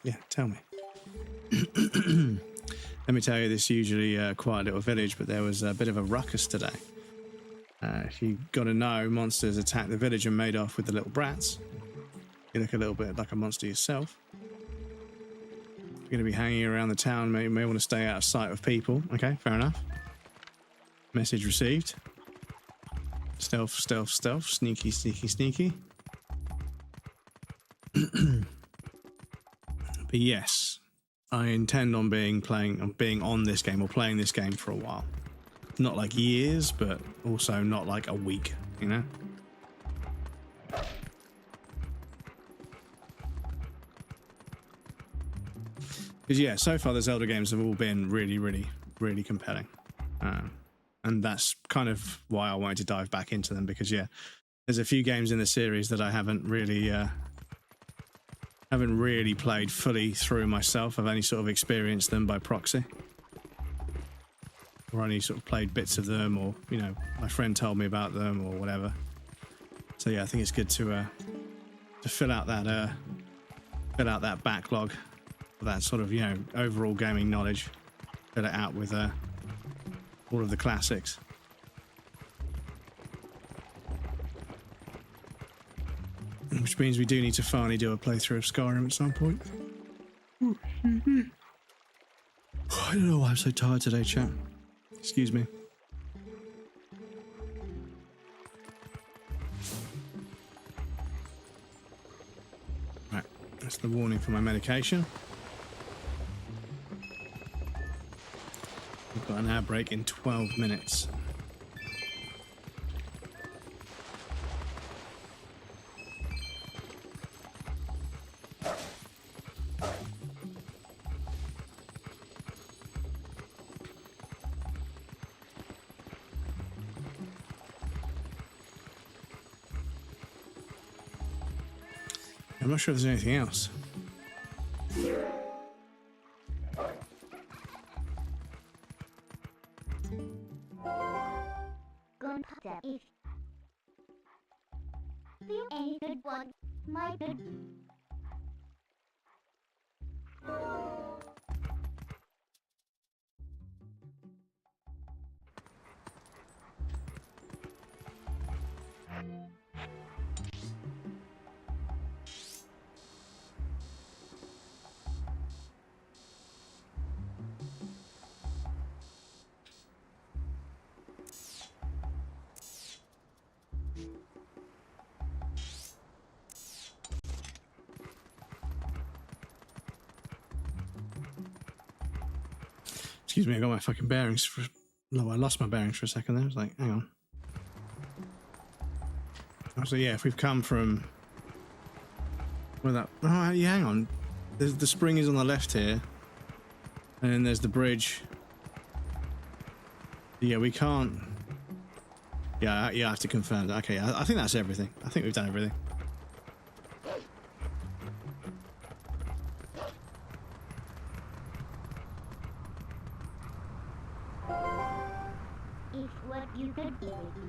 Yeah, tell me. Let me tell you, this is usually a quiet little village, but there was a bit of a ruckus today. If you got to know, monsters attacked the village and made off with the little brats. You look a little bit like a monster yourself. You're going to be hanging around the town. May want to stay out of sight of people. Okay, fair enough. Message received. Stealth, stealth, stealth. Sneaky, sneaky, sneaky. But yes, I intend on being on this game or playing this game for a while. Not like years, but also not like a week, you know? Because yeah, so far the Zelda games have all been really, really, really compelling. And that's kind of why I wanted to dive back into them, because yeah, there's a few games in the series that I haven't really played fully through myself. I've only sort of experienced them by proxy, or only sort of played bits of them, or you know, my friend told me about them or whatever. So yeah, I think it's good to fill out that backlog, that sort of, you know, overall gaming knowledge. Fill it out with all of the classics. Which means we do need to finally do a playthrough of Skyrim at some point. I don't know why I'm so tired today, chat. Excuse me. Right, that's the warning for my medication. We've got an air break in 12 minutes. I'm not sure if there's anything else. Gone past if feel any good one, my good. Excuse me, I got my fucking bearings for... No, I lost my bearings for a second there. I was like, hang on. So yeah, if we've come from... Where that... Oh, yeah, hang on. The spring is on the left here. And then there's the bridge. Yeah, we can't... Yeah, I have to confirm that. Okay, I think that's everything. I think we've done everything. If what you could do with you.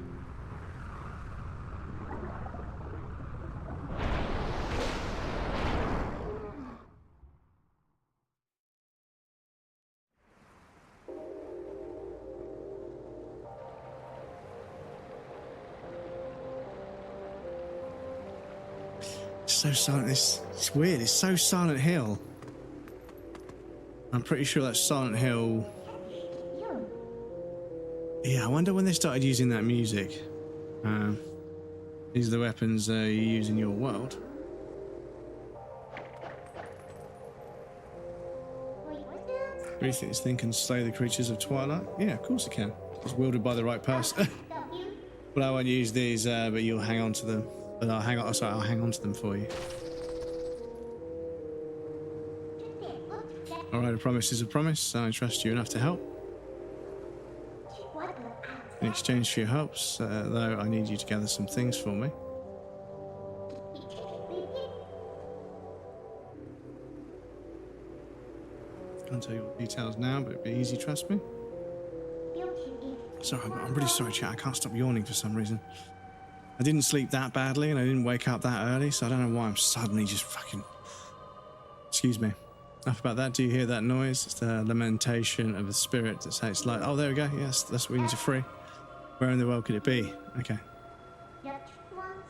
It's so silent. It's weird. It's so Silent Hill. I'm pretty sure that's Silent Hill. Yeah, I wonder when they started using that music. These are the weapons you use in your world. Do you think this thing can slay the creatures of Twilight? Yeah, of course it can. It's wielded by the right person. But I won't use these, but you'll hang on to them. But I'll hang on. Sorry, I'll hang on to them for you. All right, a promise is a promise. I trust you enough to help. In exchange for your helps, though, I need you to gather some things for me. Can't tell you all the details now, but it'll be easy, trust me. Sorry, I'm really sorry, chat. I can't stop yawning for some reason. I didn't sleep that badly, and I didn't wake up that early, so I don't know why I'm suddenly just fucking... Excuse me. Enough about that. Do you hear that noise? It's the lamentation of a spirit that takes light. Oh, there we go. Yes, that's what we need to free. Where in the world could it be? Okay.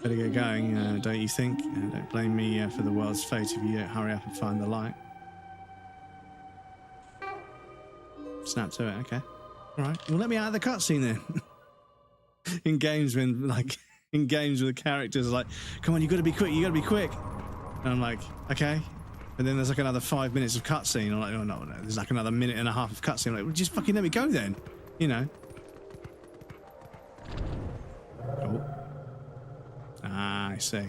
Better get going, don't you think? Don't blame me for the world's fate if you don't hurry up and find the light. Snap to it, okay. Alright, well let me out of the cutscene then. In games when, like, in games where the characters are like, come on, you gotta be quick, you gotta be quick. And I'm like, okay. And then there's like another 5 minutes of cutscene. I'm like, oh no, there's like another minute and a half of cutscene. I'm like, well, just fucking let me go then. You know. Oh. Ah, I see.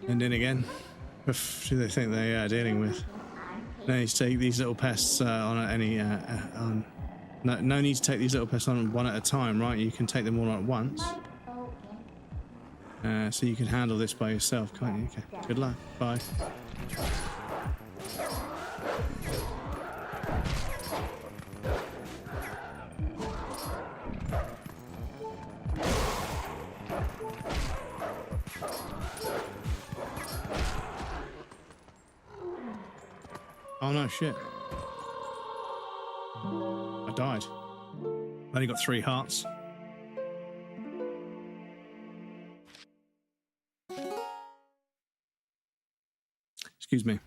And then again, who do they think they are dealing with? No need to take these little pests on any. No need to take these little pests on one at a time, right? You can take them all at once. So you can handle this by yourself, can't you? Okay. Good luck. Bye. Oh no, shit. I died. I only got 3 hearts. Excuse me.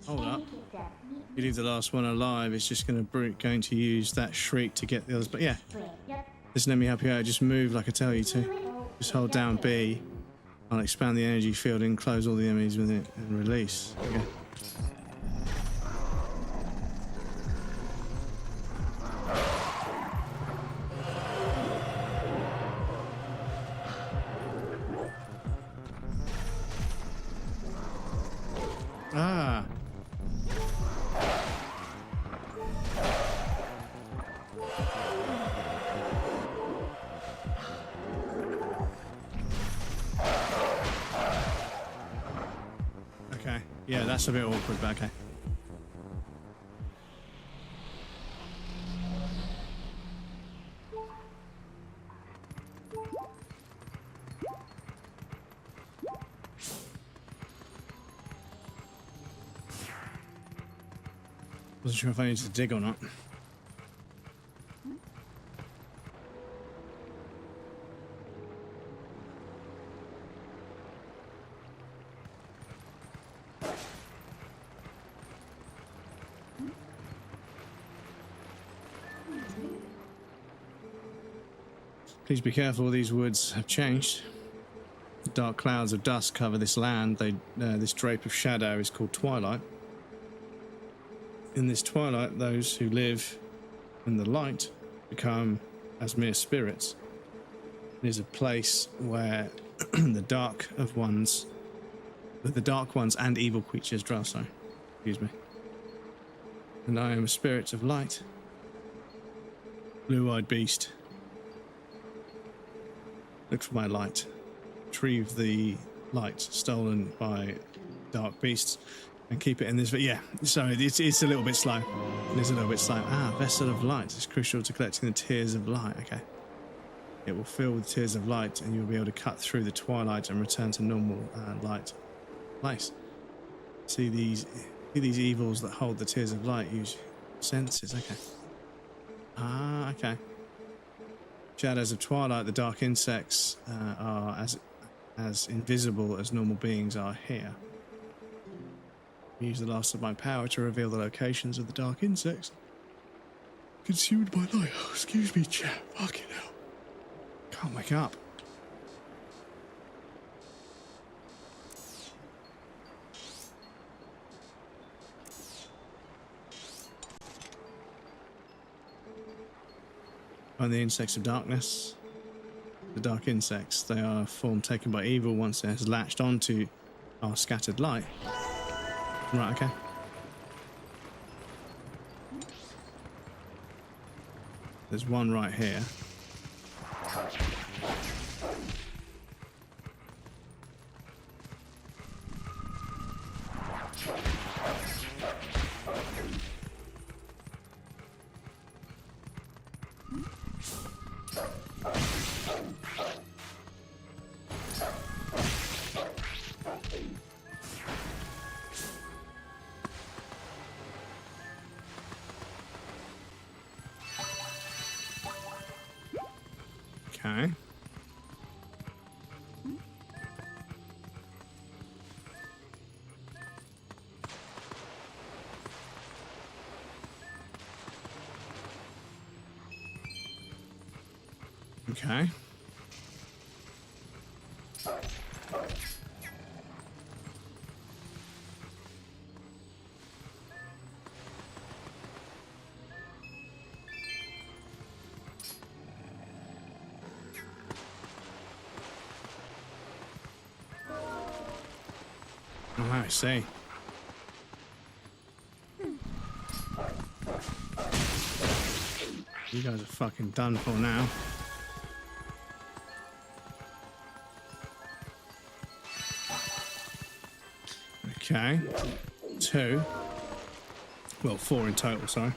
Hold up. You leave the last one alive, it's just going to use that shriek to get the others. But yeah, just let me help you out. Just move like I tell you to. Just hold down B. I'll expand the energy field and close all the enemies with it and release. Okay. Ah. Okay. Yeah, that's a bit awkward, but okay. Wasn't sure if I needed to dig or not. Please be careful, these woods have changed. Dark clouds of dust cover this land. This drape of shadow is called Twilight. In this twilight, those who live in the light become as mere spirits. It is a place where the dark ones and evil creatures dwell. Sorry, excuse me. And I am a spirit of light, blue-eyed beast. Look for my light. Retrieve the light stolen by dark beasts and keep it in this. Yeah, sorry, it's a little bit slow. It's a little bit slow. Ah, vessel of light is crucial to collecting the tears of light. Okay. It will fill with tears of light, and you'll be able to cut through the twilight and return to normal light. Nice. See these evils that hold the tears of light. Use senses. Okay. Ah, okay. Shadows of Twilight, the dark insects are as invisible as normal beings are here. Use the last of my power to reveal the locations of the dark insects. Consumed by light. Oh, excuse me, chat. Fucking hell. Can't wake up. Find the insects of darkness. The dark insects. They are a form taken by evil once it has latched onto our scattered light. Right, okay. There's one right here. Okay. Okay. Oh, I see. You guys are fucking done for now. Okay. 2. Well, 4 in total, sorry.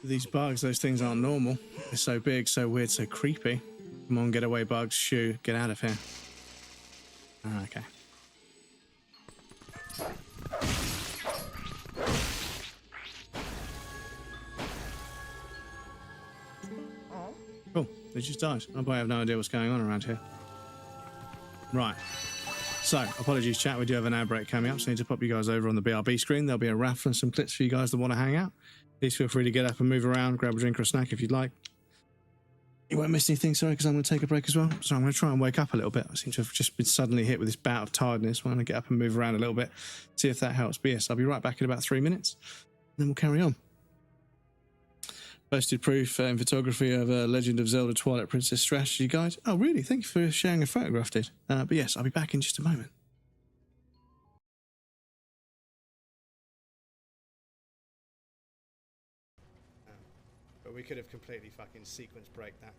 These bugs, those things aren't normal. They're so big, so weird, so creepy. Come on, get away, bugs. Shoo, get out of here. Okay. Cool, they just died. I probably have no idea what's going on around here. Right. So, apologies, chat. We do have an ad break coming up, so I need to pop you guys over on the BRB screen. There'll be a raffle and some clips for you guys that want to hang out. Please feel free to get up and move around, grab a drink or a snack if you'd like. You won't miss anything, sorry, because I'm going to take a break as well. So I'm going to try and wake up a little bit. I seem to have just been suddenly hit with this bout of tiredness. I'm going to get up and move around a little bit, see if that helps. But yes, I'll be right back in about 3 minutes, and then we'll carry on. Posted proof in photography of a Legend of Zelda Twilight Princess strategy guide. Oh, really? Thank you for sharing a photograph, dude. But yes, I'll be back in just a moment. But we could have completely fucking sequence break that.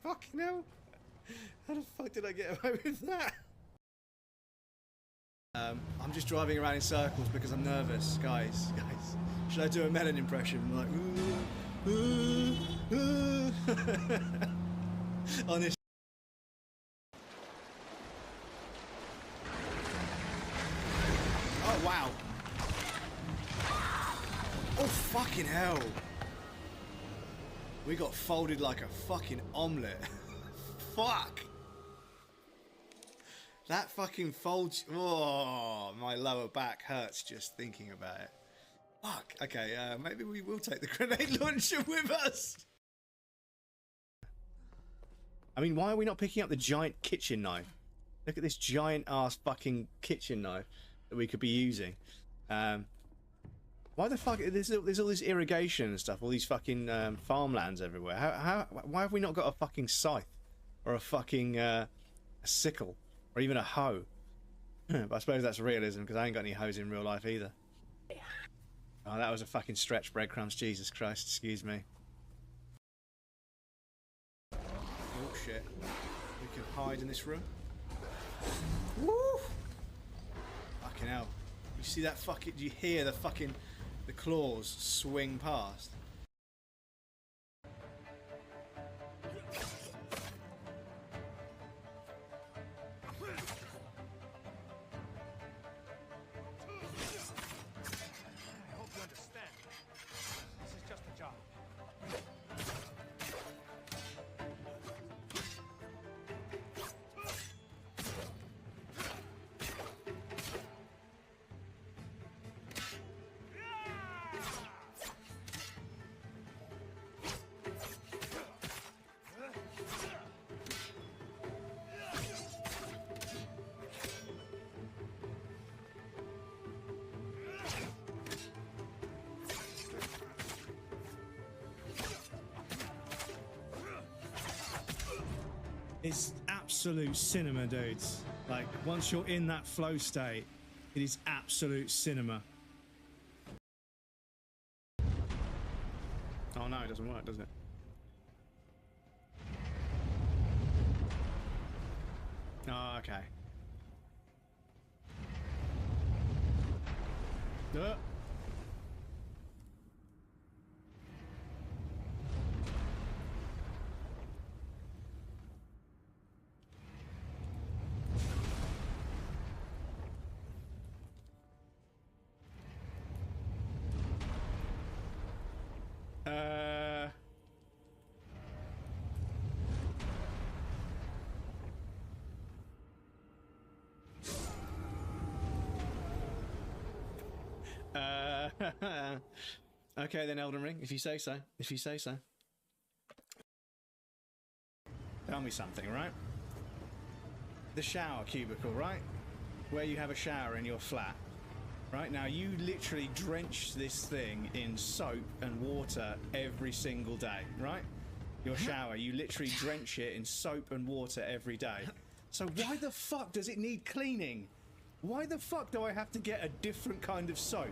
Fucking hell. How the fuck did I get away with that? I'm just driving around in circles because I'm nervous, guys. Should I do a melon impression? Like, on this. Oh wow. Oh fucking hell. We got folded like a fucking omelette. Fuck. That fucking folds. Oh, my lower back hurts just thinking about it. Fuck. Okay, maybe we will take the grenade launcher with us. I mean, why are we not picking up the giant kitchen knife? Look at this giant ass fucking kitchen knife that we could be using. Why the fuck? There's all this irrigation and stuff, all these fucking farmlands everywhere. Why have we not got a fucking scythe or a fucking a sickle or even a hoe? But I suppose that's realism because I ain't got any hoes in real life either. Oh, that was a fucking stretch, breadcrumbs. Jesus Christ, excuse me. Oh shit. We can hide in this room. Woo! Fucking hell. You see that fucking. You hear the fucking. The claws swing past. It's absolute cinema, dudes. Like, once you're in that flow state, it is absolute cinema. Oh no, it doesn't work, does it? Oh, okay. Okay then, Elden Ring, if you say so. If you say so. Tell me something, right? The shower cubicle, right? Where you have a shower in your flat. Right now, you literally drench this thing in soap and water every single day, right? Your shower, you literally drench it in soap and water every day. So why the fuck does it need cleaning? Why the fuck do I have to get a different kind of soap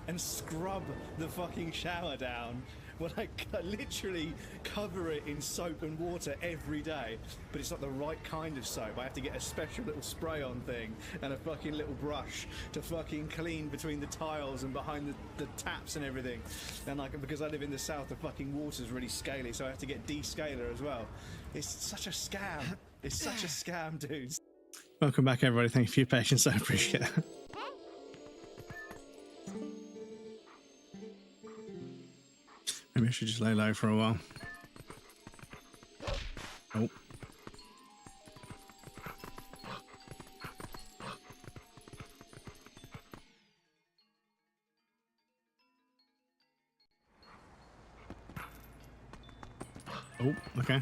and scrub the fucking shower down when I literally cover it in soap and water every day, but it's not the right kind of soap. I have to get a special little spray-on thing and a fucking little brush to fucking clean between the tiles and behind the taps and everything. And like, because I live in the south, the fucking water's really scaly, so I have to get descaler as well. It's such a scam. It's such a scam, dudes. Welcome back, everybody. Thank you for your patience. I appreciate it. Maybe I should just lay low for a while. Oh. Oh, okay.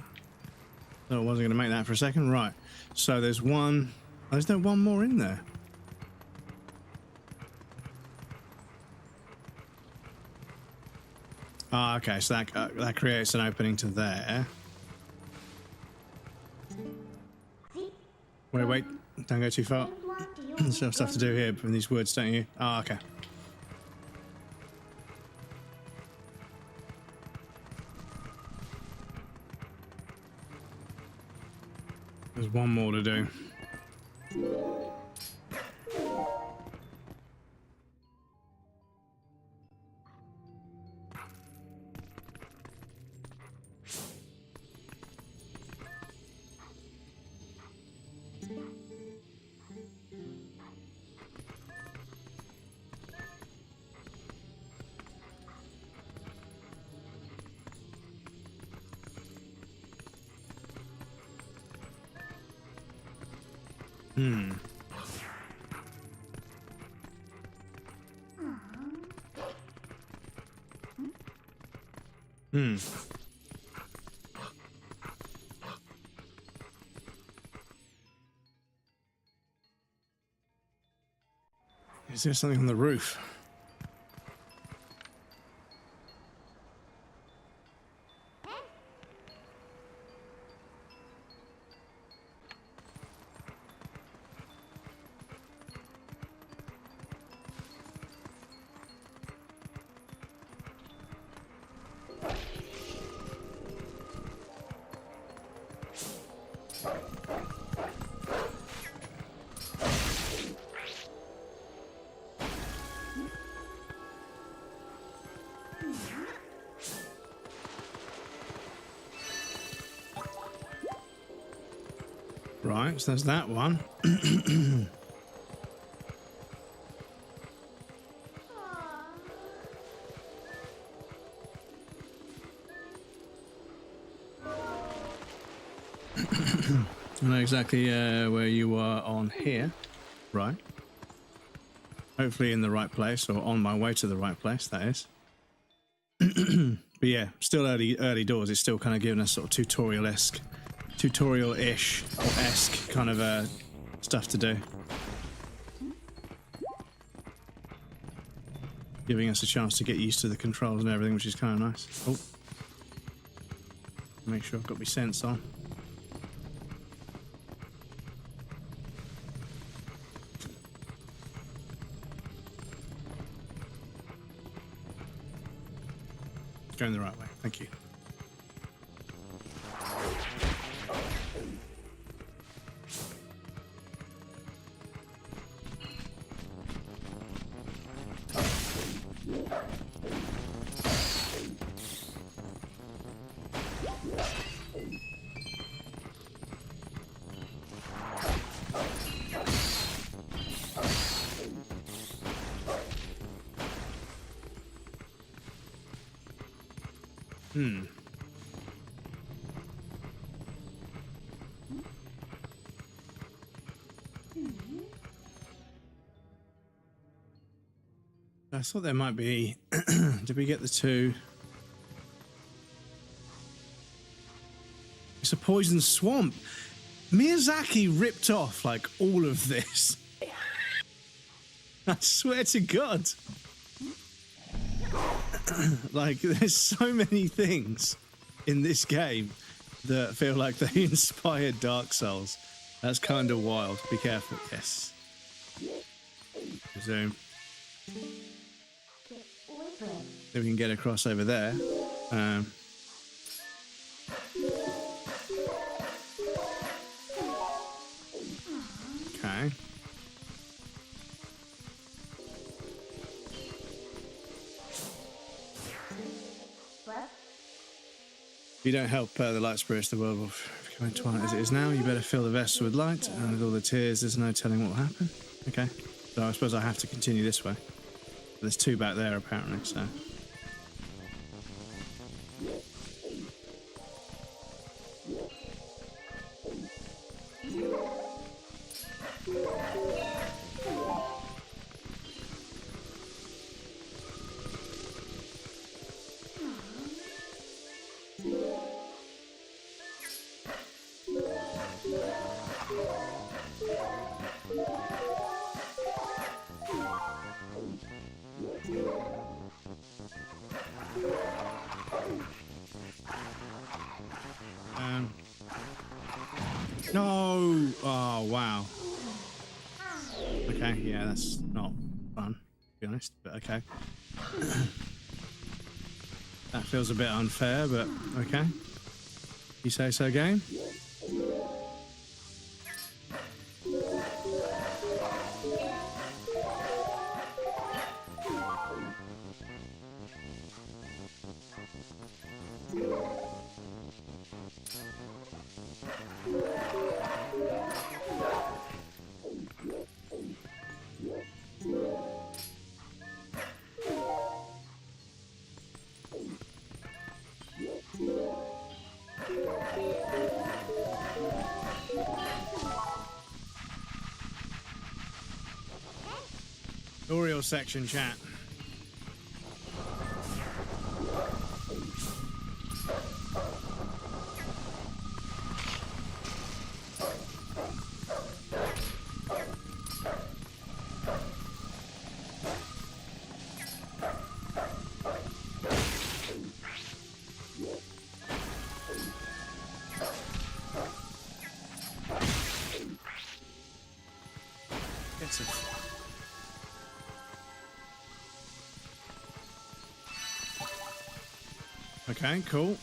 So I wasn't going to make that for a second. Right. So there's one... Oh, is there one more in there? Ah, okay. So that creates an opening to there. Wait. Don't go too far. Still stuff to do here from these woods, don't you? Ah, okay. There's one more to do. Is there something on the roof? Right, so there's that one. I know exactly where you are on here. Right. Hopefully in the right place, or on my way to the right place, that is. But yeah, still early doors. It's still kind of giving us sort of tutorial-ish or esque kind of stuff to do. Giving us a chance to get used to the controls and everything, which is kind of nice. Oh. Make sure I've got my sense on. Going the right way. Thank you. I thought there might be... Did we get the two? It's a poison swamp. Miyazaki ripped off, like, all of this. I swear to God. Like, there's so many things in this game that feel like they inspired Dark Souls. That's kind of wild. Be careful. Yes. Resume. Then we can get across over there. Okay. If you don't help the light spirits, the world will become twilight as it is now. You better fill the vessel with light, and with all the tears, there's no telling what will happen. Okay. So I suppose I have to continue this way. There's two back there, apparently, so... No! Oh, wow. Okay, yeah, that's not fun, to be honest, but okay. That feels a bit unfair, but okay. You say so, game? Tutorial section, chat. It's a... Okay, cool.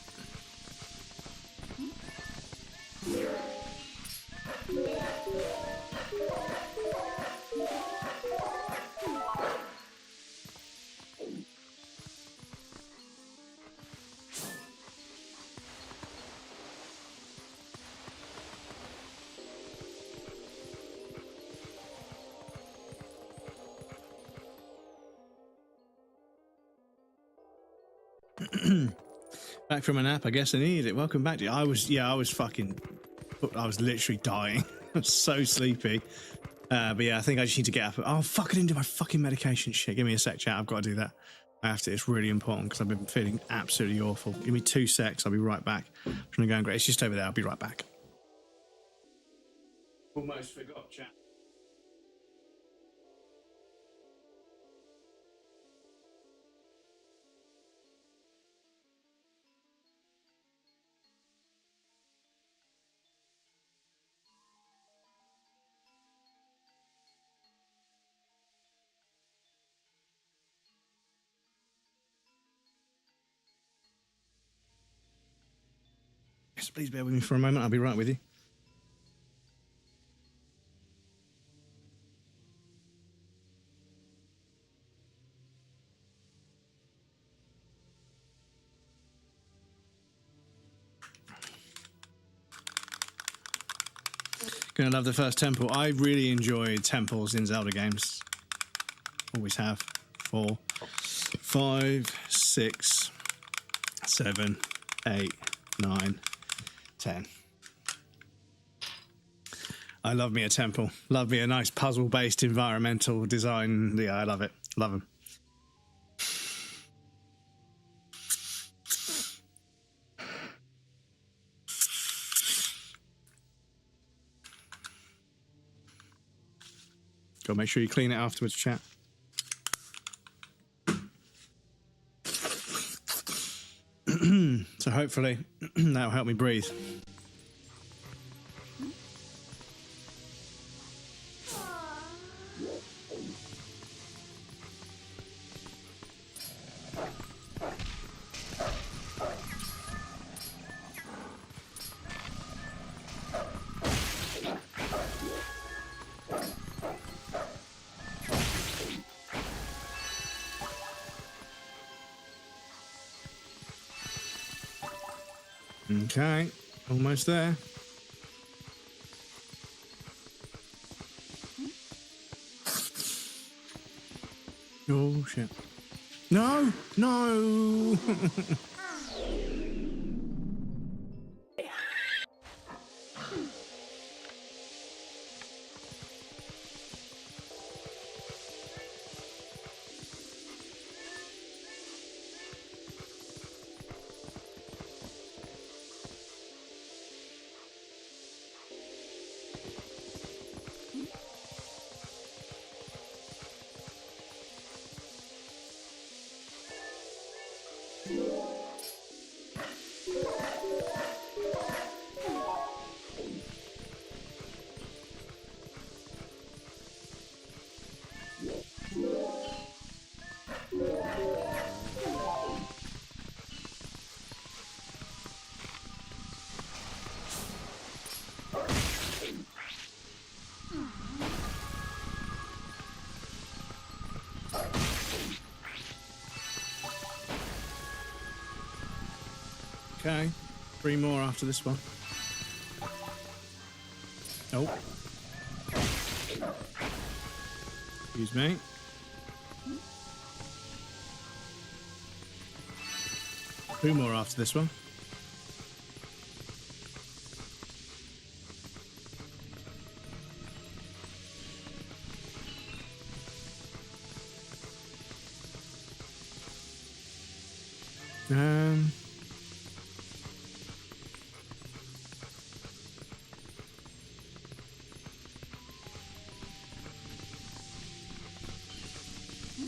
Back from a nap, I guess I needed it. Welcome back to you. I was literally dying. I was so sleepy. But yeah, I think I just need to get up. Oh, fuck, I didn't do my fucking medication shit. Give me a sec, chat. I've got to do that. I have to. It's really important because I've been feeling absolutely awful. Give me 2 secs. I'll be right back. I'm trying to go and grab. It's just over there. I'll be right back. Almost forgot, chat. Yes, please bear with me for a moment. I'll be right with you. Gonna love the first temple. I really enjoyed temples in Zelda games. Always have. 4, 5, 6, 7, 8, 9, 10. I love me a temple. Love me a nice puzzle-based environmental design. Yeah, I love it. Love them. Gotta make sure you clean it afterwards, chat. So hopefully that'll help me breathe. Okay, almost there. Oh shit. No! No! Okay, 3 more after this one. Oh. Excuse me. Two more after this one.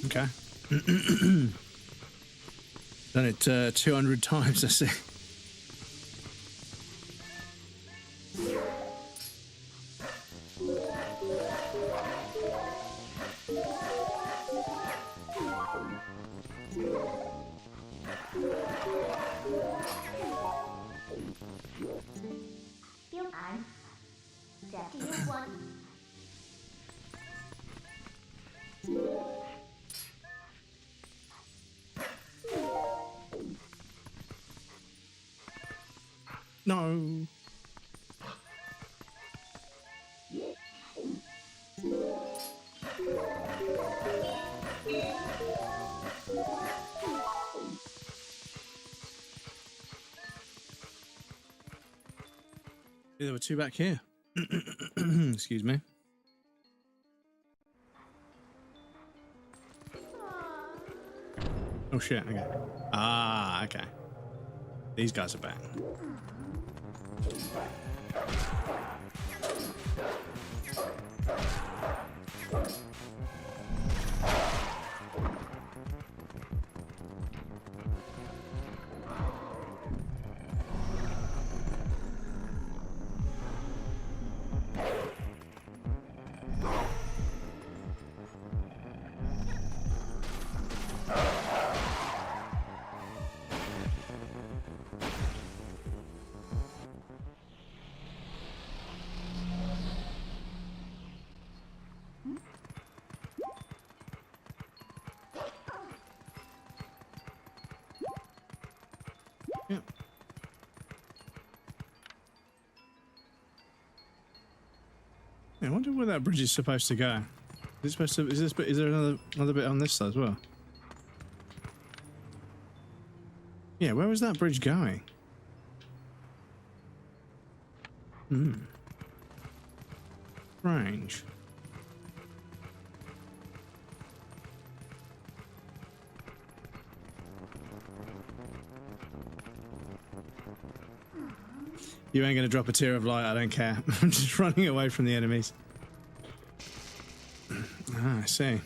Okay. Done it 200 times, I see. Tiêu án. Giá trị yêu quân. No. There were 2 back here. Excuse me. Oh shit, okay. Ah, okay. These guys are back. Yeah. I wonder where that bridge is supposed to go. Is it supposed to? Is this? Is there another bit on this side as well? Yeah. Where was that bridge going? Strange. You ain't gonna drop a tear of light, I don't care. I'm just running away from the enemies. Ah, I see.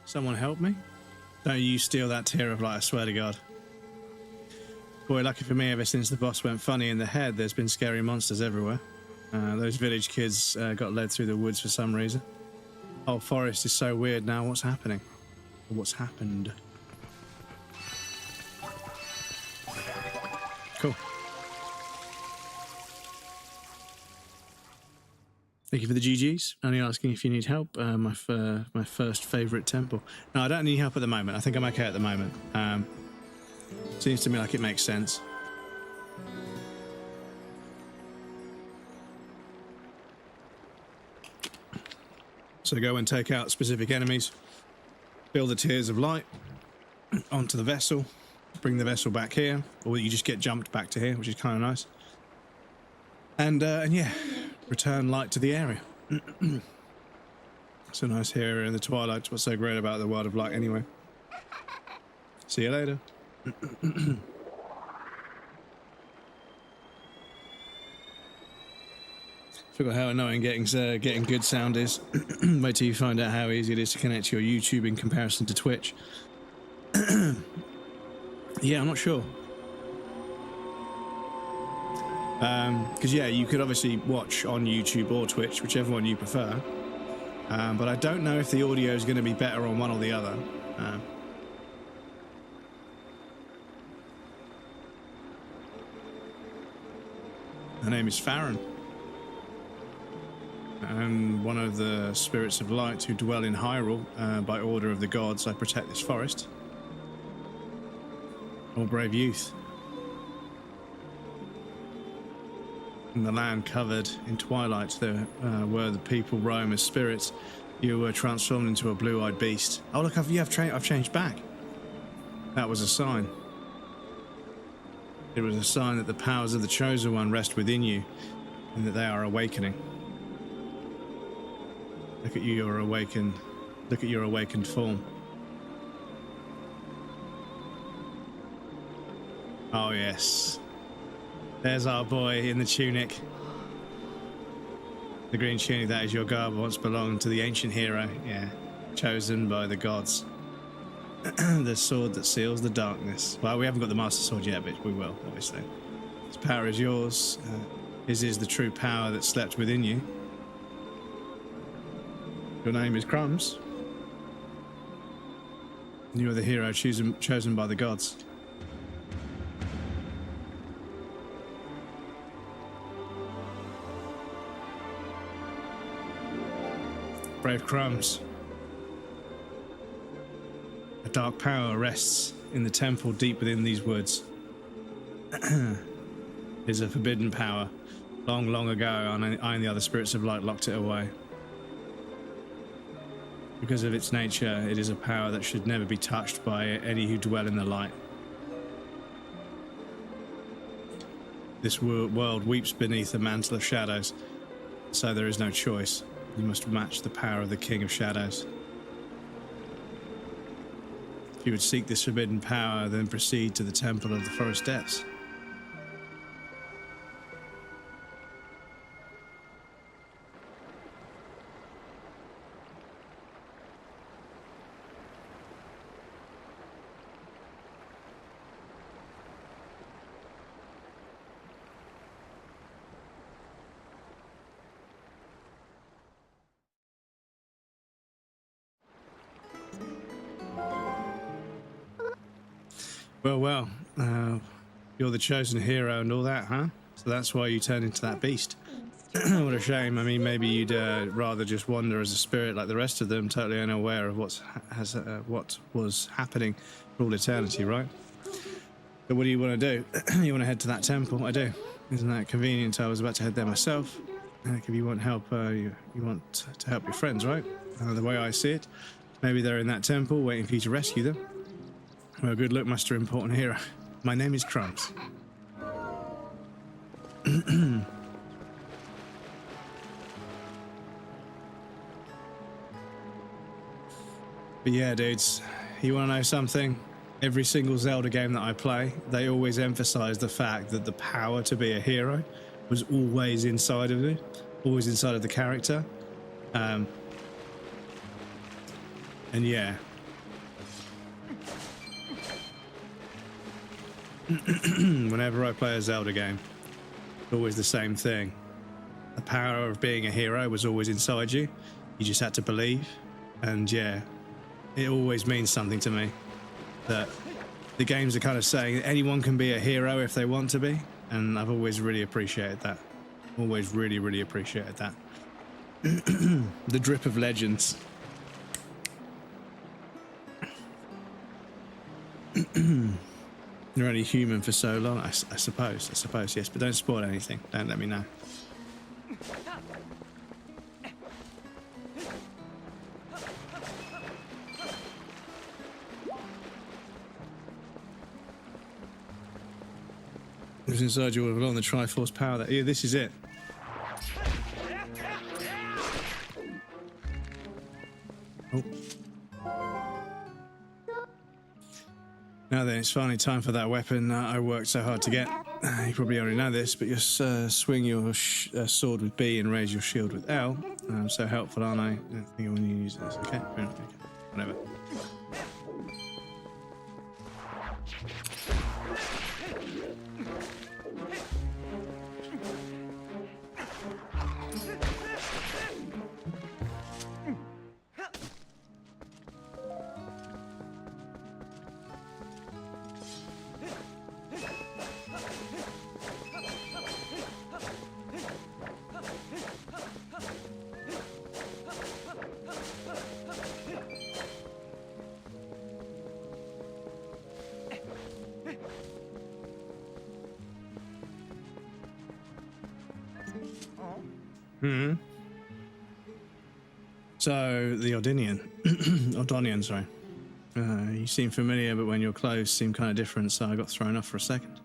Someone help me? Don't you steal that tear of light, I swear to God. Boy, lucky for me, ever since the boss went funny in the head, there's been scary monsters everywhere. Those village kids got led through the woods for some reason. Whole forest is so weird now. What's happening? What's happened? Thank you for the GGs. Only asking if you need help. My first favourite temple. No, I don't need help at the moment. I think I'm okay at the moment. Seems to me like it makes sense. So go and take out specific enemies. Build the tiers of light onto the vessel. Bring the vessel back here, or you just get jumped back to here, which is kind of nice. And yeah, return light to the area. So nice here in the Twilight. What's so great about the world of light anyway? See you later. Forgot how annoying getting good sound is. Wait till you find out how easy it is to connect to your YouTube in comparison to Twitch. Yeah, I'm not sure. Because yeah, you could obviously watch on YouTube or Twitch, whichever one you prefer. But I don't know if the audio is going to be better on one or the other. Her name is Farron. And one of the spirits of light who dwell in Hyrule. By order of the gods, I protect this forest. Oh, brave youth. In the land covered in twilight, there where the people roam as spirits, you were transformed into a blue-eyed beast. Oh look, I've changed back. That was a sign. It was a sign that the powers of the Chosen One rest within you, and that they are awakening. Look at your awakened form. Oh yes. There's our boy in the tunic. The green tunic that is your garb once belonged to the ancient hero, yeah. Chosen by the gods. The sword that seals the darkness. Well, we haven't got the Master Sword yet, but we will, obviously. This power is yours. His is the true power that slept within you. Your name is Crumbs. You are the hero chosen by the gods. Brave Crumbs. A dark power rests in the temple deep within these woods. It is a forbidden power. Long, long ago, I and the other spirits of light locked it away. Because of its nature, it is a power that should never be touched by any who dwell in the light. This world weeps beneath a mantle of shadows, so there is no choice. You must match the power of the King of Shadows. If you would seek this forbidden power, then proceed to the Temple of the Forest Depths. Well, you're the chosen hero and all that, huh? So that's why you turned into that beast. What a shame. I mean, maybe you'd rather just wander as a spirit like the rest of them, totally unaware of what was happening for all eternity, right? But what do you want to do? You want to head to that temple? I do. Isn't that convenient? I was about to head there myself. If you want help, you want to help your friends, right? The way I see it, maybe they're in that temple waiting for you to rescue them. Well, good luck, Master Important Hero. My name is Crumbs. But yeah, dudes, you want to know something? Every single Zelda game that I play, they always emphasize the fact that the power to be a hero was always inside of it, always inside of the character. And yeah. Whenever I play a Zelda game, it's always the same thing. The power of being a hero was always inside you. You just had to believe. And yeah, it always means something to me that the games are kind of saying anyone can be a hero if they want to be. And I've always really appreciated that. Always really, really appreciated that. The drip of legends. You're only human for so long, I suppose, yes, but don't spoil anything. Don't let me know. Who's inside you along the Triforce power that... Yeah, this is it. Oh. Now then, it's finally time for that weapon I worked so hard to get. You probably already know this, but you swing your sword with B and raise your shield with L. I'm so helpful, aren't I? I don't think I want to use this. Okay, whatever. So, the Ordonian, sorry. You seem familiar, but when you're close, seem kind of different, so I got thrown off for a second.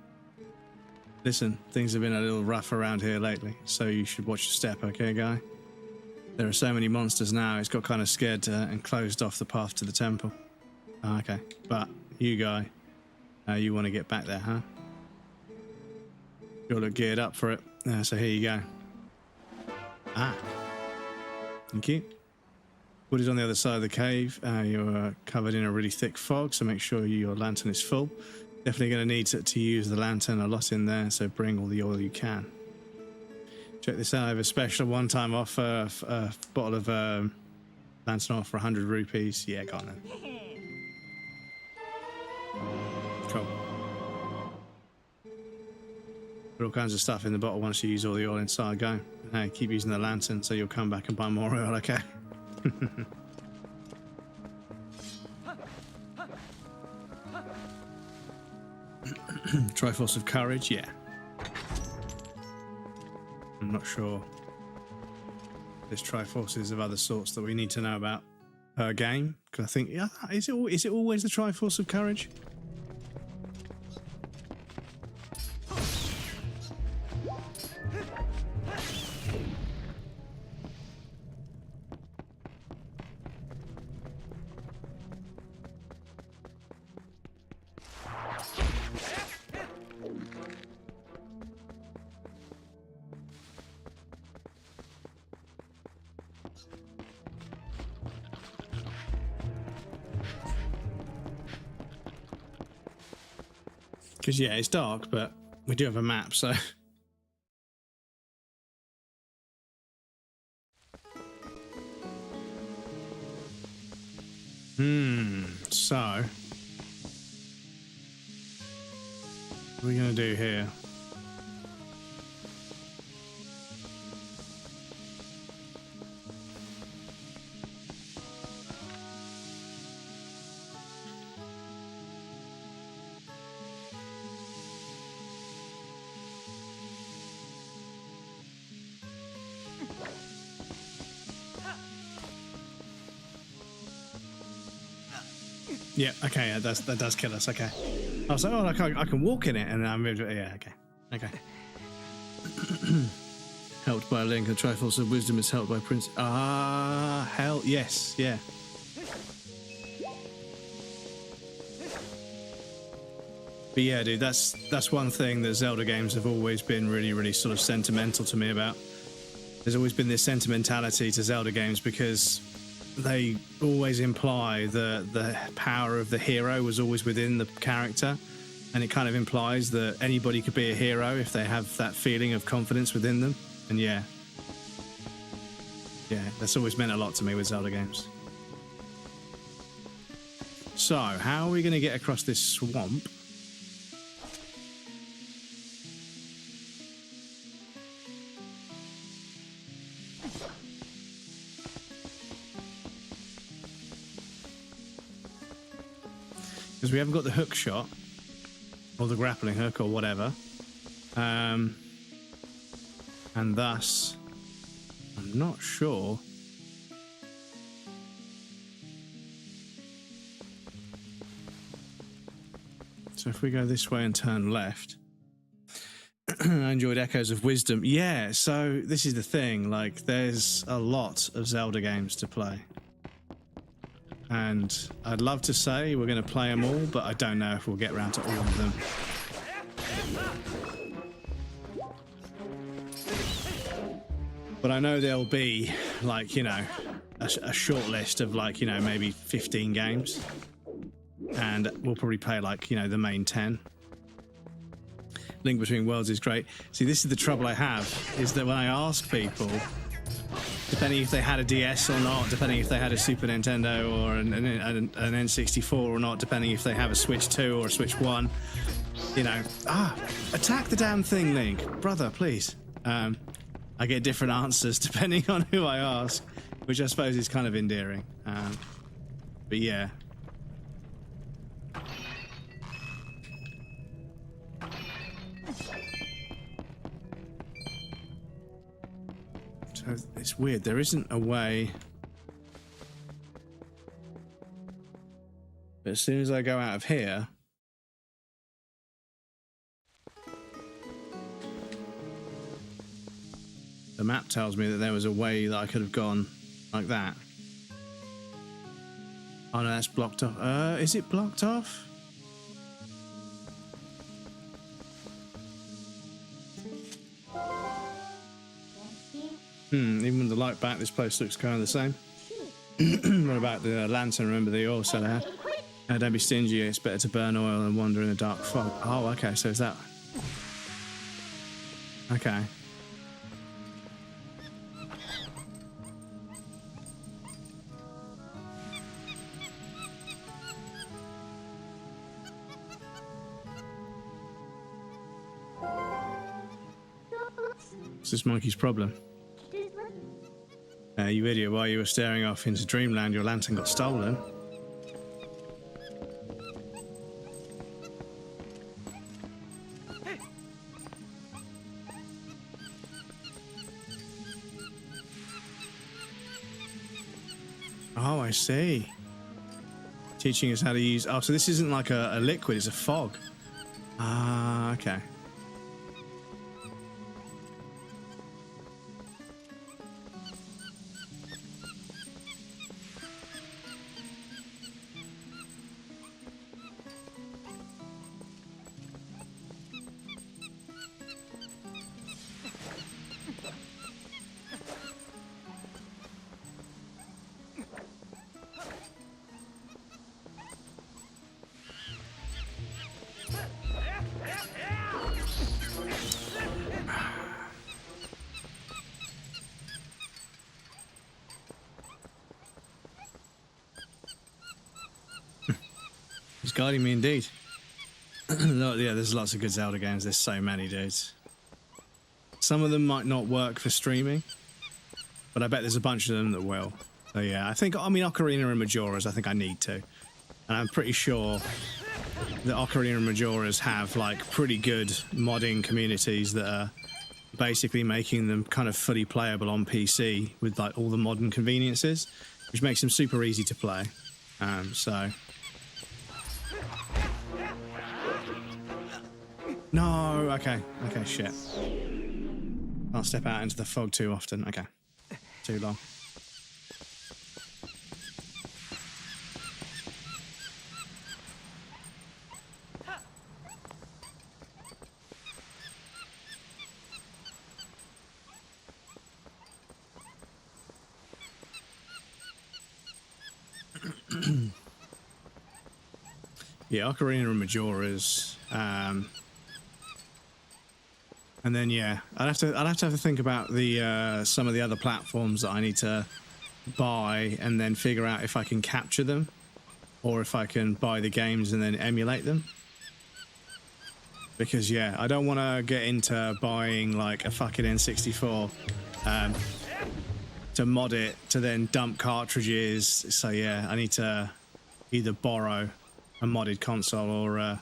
Listen, things have been a little rough around here lately, so you should watch your step, okay, guy? There are so many monsters now, it's got kind of scared and closed off the path to the temple. Okay, but you, guy, you want to get back there, huh? You'll look geared up for it, so here you go. Thank you. Wood is on the other side of the cave. You're covered in a really thick fog, so make sure your lantern is full. Definitely going to need to use the lantern a lot in there, so bring all the oil you can. Check this out. I have a special one-time offer, a bottle of lantern oil for 100 rupees. Yeah, go on then. Cool. Put all kinds of stuff in the bottle once you use all the oil inside. Go. Hey, keep using the lantern so you'll come back and buy more oil, okay? Triforce of Courage, yeah. I'm not sure. There's Triforces of other sorts that we need to know about per game. Because I think, yeah, is it always the Triforce of Courage? Because, yeah, it's dark, but we do have a map, so... So... What are we going to do here? Yeah, okay, yeah, that does kill us, okay. I was like, oh, I can walk in it, and then I moved it, yeah, okay. Helped by a link, the Triforce of Wisdom is helped by Prince... hell, yes, yeah. But yeah, dude, that's one thing that Zelda games have always been really, really sort of sentimental to me about. There's always been this sentimentality to Zelda games because they always imply the power of the hero was always within the character, and it kind of implies that anybody could be a hero if they have that feeling of confidence within them. And yeah, that's always meant a lot to me with Zelda games. So, how are we going to get across this swamp? because we haven't got the hook shot or the grappling hook or whatever, and thus I'm not sure. So if we go this way and turn left, I enjoyed Echoes of Wisdom. Yeah, so this is the thing, like there's a lot of Zelda games to play. And I'd love to say we're going to play them all, but I don't know if we'll get around to all of them. But I know there'll be, like, you know, a short list of, like, you know, maybe 15 games. And we'll probably play, like, you know, the main 10. Link Between Worlds is great. See, this is the trouble I have, is that when I ask people, depending if they had a DS or not, depending if they had a Super Nintendo or an N64 or not, depending if they have a Switch 2 or a Switch 1, you know, attack the damn thing, Link. Brother, please. I get different answers depending on who I ask, which I suppose is kind of endearing. But yeah. So it's weird, there isn't a way. But as soon as I go out of here, the map tells me that there was a way that I could have gone like that. Oh no, that's blocked off. Is it blocked off? Even with the light back, this place looks kind of the same. What about the lantern? Remember the oil seller had? Don't be stingy, it's better to burn oil than wander in a dark fog. Oh, okay, so is that... Okay. What's this monkey's problem? You idiot, while you were staring off into dreamland, your lantern got stolen. Oh, I see. Teaching us how to use... Oh, so this isn't like a liquid, it's a fog. Ah, okay. He's guiding me indeed. Yeah, there's lots of good Zelda games. There's so many, dudes. Some of them might not work for streaming, but I bet there's a bunch of them that will. So yeah, I mean, Ocarina and Majora's, I think I need to. And I'm pretty sure that Ocarina and Majora's have, like, pretty good modding communities that are basically making them kind of fully playable on PC with, like, all the modern conveniences, which makes them super easy to play. So... No, okay, shit. I'll step out into the fog too often. Okay, too long. Yeah, Ocarina and Majora's. And then yeah, I'd have to think about the some of the other platforms that I need to buy, and then figure out if I can capture them, or if I can buy the games and then emulate them. Because yeah, I don't want to get into buying like a fucking N64 to mod it to then dump cartridges. So yeah, I need to either borrow modded console, or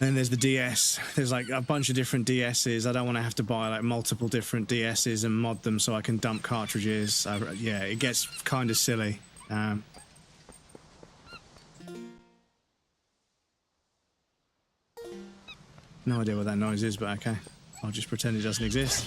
then there's the DS. There's like a bunch of different DSs. I don't want to have to buy like multiple different DSs and mod them so I can dump cartridges. Yeah, it gets kind of silly. No idea what that noise is, but okay. I'll just pretend it doesn't exist.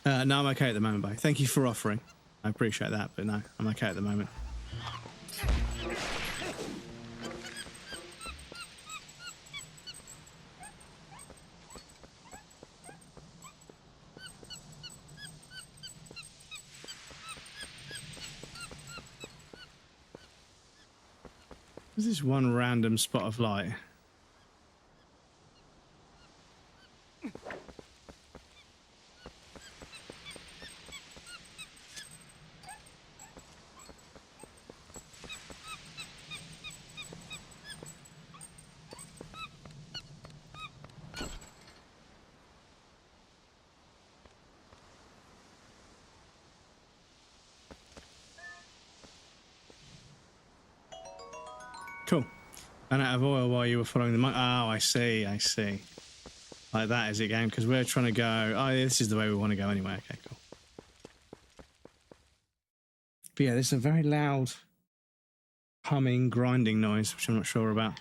No, I'm okay at the moment, bye. Thank you for offering. I appreciate that, but no, I'm okay at the moment. There's this one random spot of light. Cool. Ran out of oil while you were following the monk. Oh, I see, I see. Like that is it, game? Because we're trying to go... Oh, yeah, this is the way we want to go anyway. Okay, cool. But yeah, there's a very loud humming, grinding noise, which I'm not sure about.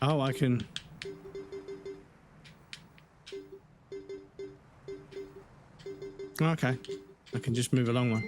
Oh, I can... Okay. I can just move along one.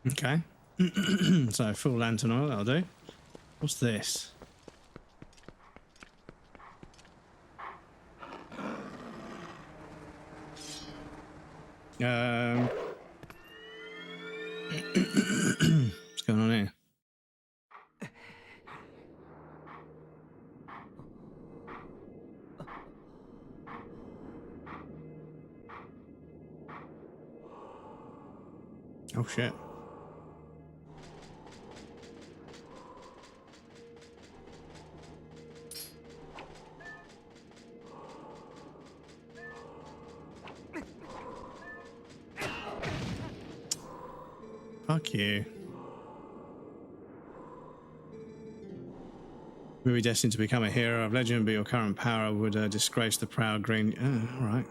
Okay. So, full lantern oil, that'll do. What's this? What's going on here? Oh shit. Fuck you. Will be destined to become a hero of legend, but your current power would disgrace the proud green... alright.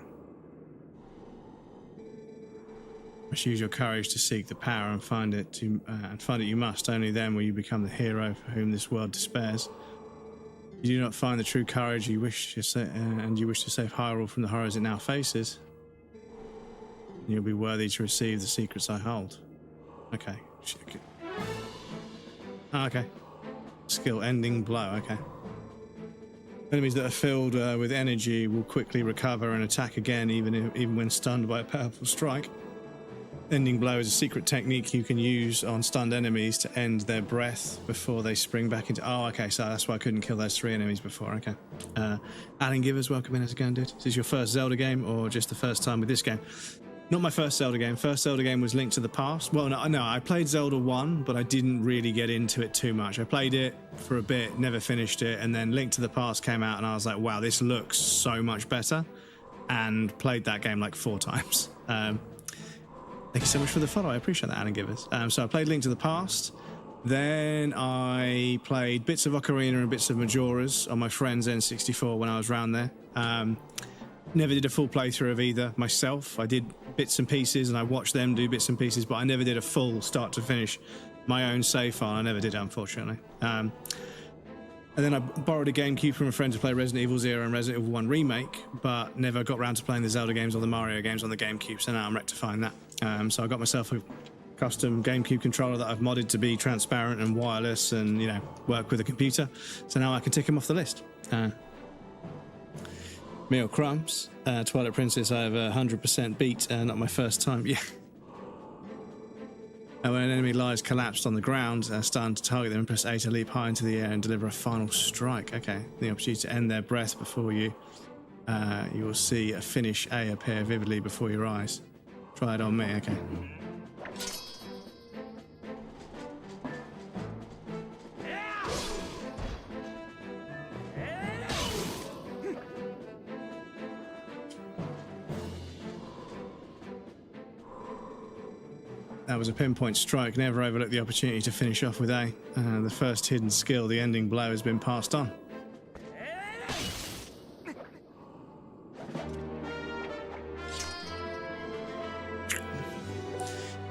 Must use your courage to seek the power and find it you must. Only then will you become the hero for whom this world despairs. You do not find the true courage you wish to and you wish to save Hyrule from the horrors it now faces. You'll be worthy to receive the secrets I hold. Okay. Oh, okay. Skill ending blow. Okay. Enemies that are filled with energy will quickly recover and attack again, even when stunned by a powerful strike. Ending blow is a secret technique you can use on stunned enemies to end their breath before they spring back into... Oh, okay, so that's why I couldn't kill those 3 enemies before, okay. Alan Givers, welcome in as a gun, dude. Is this your first Zelda game or just the first time with this game? Not my first Zelda game. First Zelda game was Link to the Past. Well, no, I played Zelda 1, but I didn't really get into it too much. I played it for a bit, never finished it, and then Link to the Past came out and I was like, wow, this looks so much better, and played that game like 4 times. Thank you so much for the follow. I appreciate that, Alan Givers. So I played Link to the Past. Then I played bits of Ocarina and bits of Majora's on my friend's N64 when I was around there. Never did a full playthrough of either myself. I did bits and pieces and I watched them do bits and pieces, but I never did a full start to finish my own save file. I never did, unfortunately. And then I borrowed a GameCube from a friend to play Resident Evil 0 and Resident Evil 1 Remake, but never got around to playing the Zelda games or the Mario games on the GameCube, so now I'm rectifying that. So I got myself a custom GameCube controller that I've modded to be transparent and wireless and, you know, work with a computer. So now I can tick them off the list. Meal Crumbs, Twilight Princess, I have 100% beat, not my first time. Yeah. And when an enemy lies collapsed on the ground, starting to target them, press A to leap high into the air and deliver a final strike. Okay, the opportunity to end their breath before you. You will see a finish A appear vividly before your eyes. Try it on me, okay. That was a pinpoint strike. Never overlook the opportunity to finish off with A. The first hidden skill, the ending blow, has been passed on.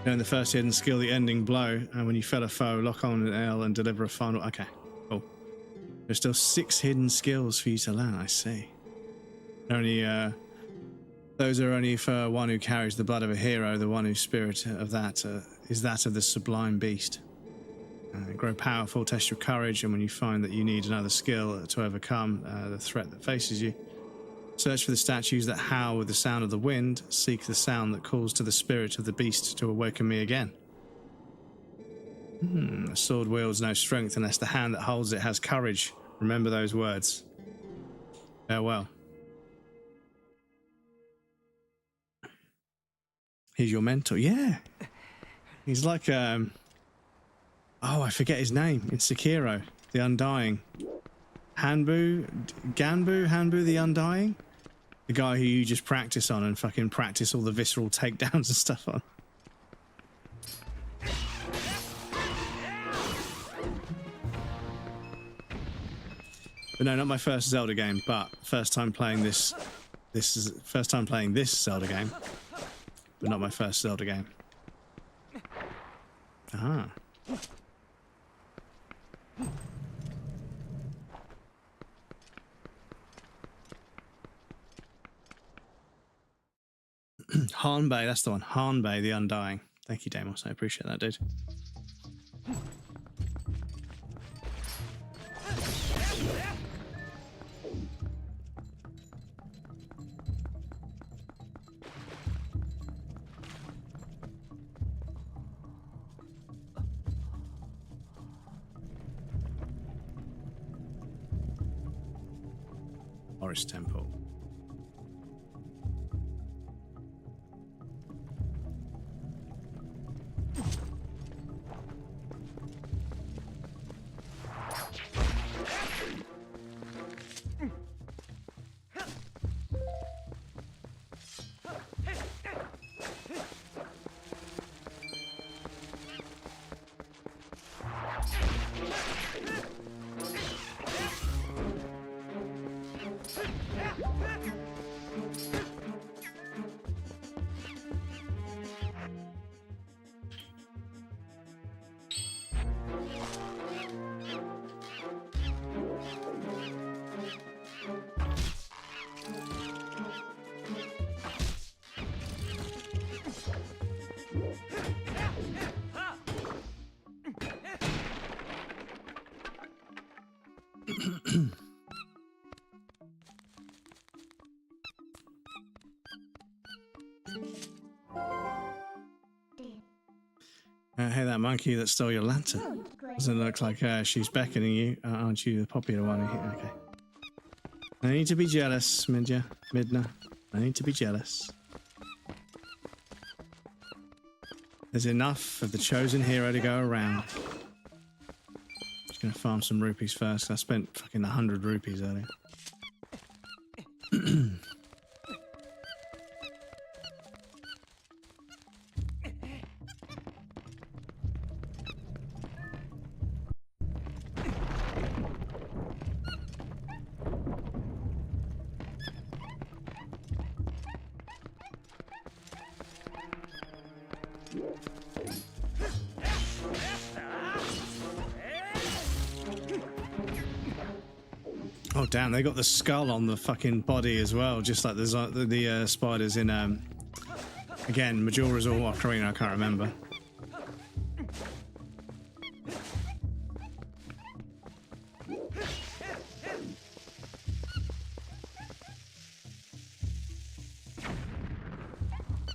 And the first hidden skill, the ending blow, and when you fell a foe, lock on an L and deliver a final... Okay, cool. There's still 6 hidden skills for you to learn, I see. Only, those are only for one who carries the blood of a hero, the one whose spirit of that is that of the sublime beast. Grow powerful, test your courage, and when you find that you need another skill to overcome the threat that faces you, search for the statues that howl with the sound of the wind, seek the sound that calls to the spirit of the beast to awaken me again. A sword wields no strength unless the hand that holds it has courage. Remember those words. Farewell. He's your mentor. Yeah. He's like, oh, I forget his name. In Sekiro, the Undying. Ganbu the Undying? The guy who you just practice on and fucking practice all the visceral takedowns and stuff on. But no, not my first Zelda game, but first time playing this. This is first time playing this Zelda game. But not my first Zelda game. Ah. Hanbei, that's the one. Hanbei the Undying. Thank you, Damos. I appreciate that, dude. Forest Temple. Hey, that monkey that stole your lantern. Doesn't look like she's beckoning you. Aren't you the popular one? Okay. I need to be jealous, Midna. I need to be jealous. There's enough of the chosen hero to go around. Just gonna farm some rupees first. I spent fucking 100 rupees earlier. Oh damn, they got the skull on the fucking body as well, just like the spiders in again, Majora's or Ocarina, I can't remember.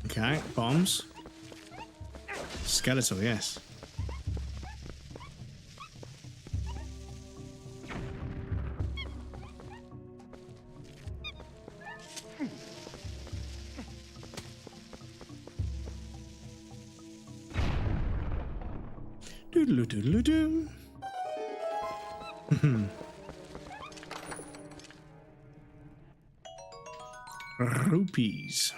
Okay, bombs. Skeletal, yes. Doodle doodle doo. Rupees.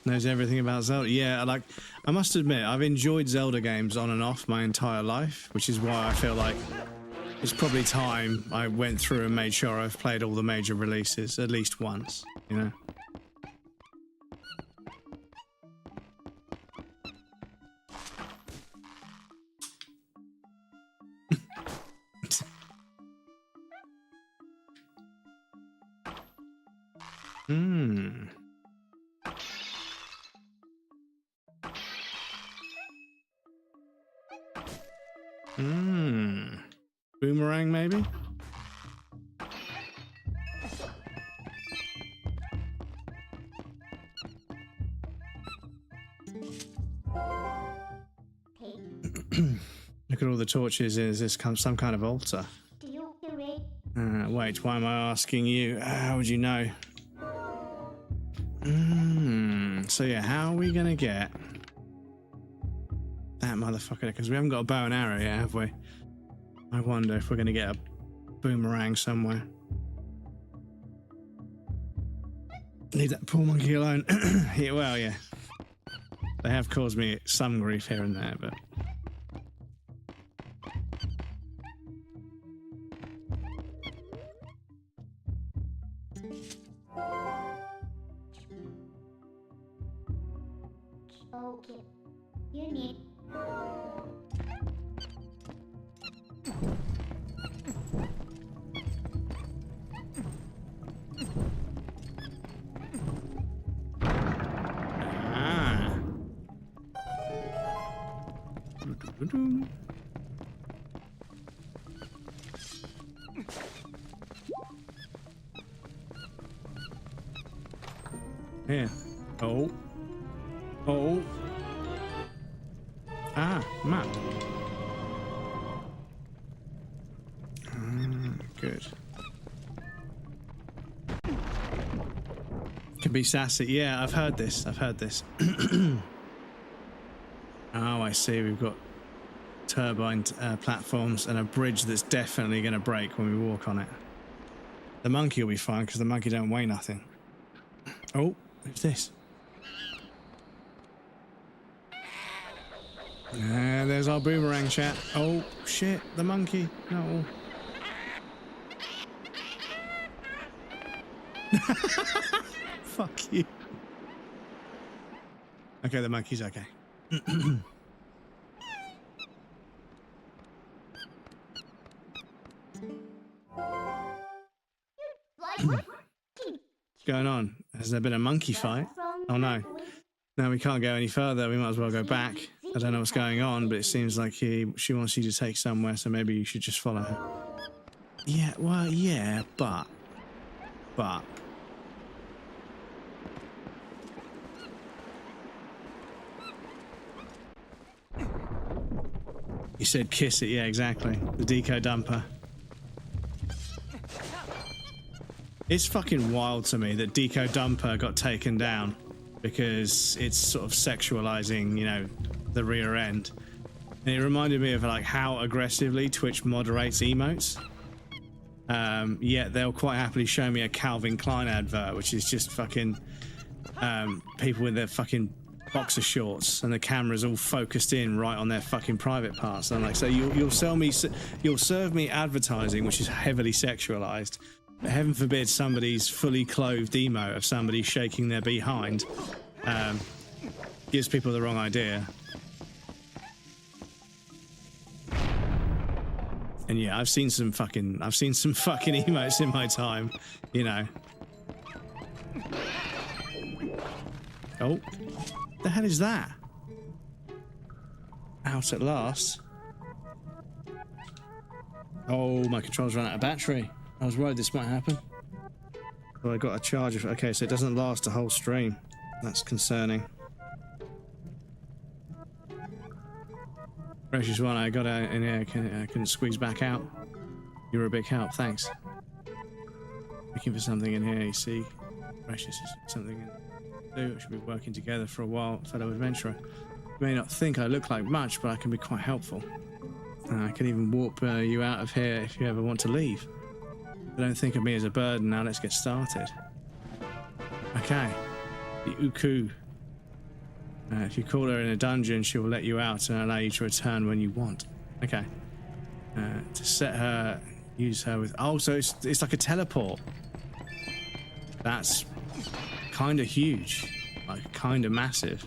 Knows everything about Zelda. Yeah, I must admit, I've enjoyed Zelda games on and off my entire life, which is why I feel like it's probably time I went through and made sure I've played all the major releases at least once, you know? Boomerang, maybe? Look at all the torches. Is this some kind of altar? Wait, why am I asking you? How would you know? So yeah, how are we gonna get that motherfucker? Because we haven't got a bow and arrow yet, have we? I wonder if we're gonna get a boomerang somewhere. Leave that poor monkey alone. Yeah, well, yeah. They have caused me some grief here and there, but... Okay. You need. Here. Oh. Oh. Ah, map. Good. Can be sassy. Yeah, I've heard this. I've heard this. Oh, I see. We've got turbine platforms and a bridge that's definitely going to break when we walk on it. The monkey will be fine because the monkey don't weigh nothing. Oh, what's this? There's our boomerang chat. Oh, shit, the monkey. No. Fuck you. Okay, the monkey's okay. What's going on? Has there been a monkey fight? Oh no. No, we can't go any further. We might as well go back. I don't know what's going on, but it seems like she wants you to take somewhere, so maybe you should just follow her. Yeah, well, yeah, but You said kiss it, yeah, exactly. The deco dumper. It's fucking wild to me that Deco Dumper got taken down because it's sort of sexualizing, you know, the rear end. And it reminded me of like how aggressively Twitch moderates emotes. Yet they'll quite happily show me a Calvin Klein advert, which is just fucking people with their fucking boxer shorts and the camera's all focused in right on their fucking private parts. And I'm like, so you'll serve me advertising which is heavily sexualized. But heaven forbid somebody's fully clothed emote of somebody shaking their behind gives people the wrong idea. And yeah, I've seen some fucking emotes in my time, you know. Oh, the hell is that? Out at last. Oh, my controls ran out of battery. I was worried this might happen. Oh, I got a charger. Okay, so it doesn't last a whole stream. That's concerning. Precious one, I got in here. I couldn't squeeze back out. You were a big help, thanks. Looking for something in here, you see. Precious is something in do. We should be working together for a while, fellow adventurer. You may not think I look like much, but I can be quite helpful. I can even warp you out of here if you ever want to leave. But don't think of me as a burden. Now let's get started. Okay. The Uku. If you call her in a dungeon, she will let you out and allow you to return when you want. Okay. To set her, use her with... Oh, so it's like a teleport. That's kind of huge. Like, kind of massive.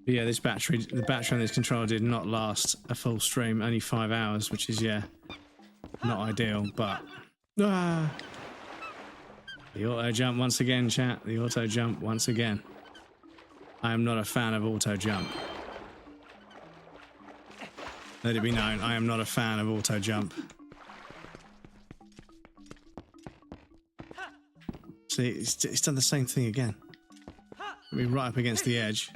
Yeah, the battery on this controller did not last a full stream, only 5 hours, which is, yeah, not ideal, but... The auto jump once again, chat. The auto jump once again. I am not a fan of auto jump. Let it be known, I am not a fan of auto jump. See, it's done the same thing again. Put me right up against the edge.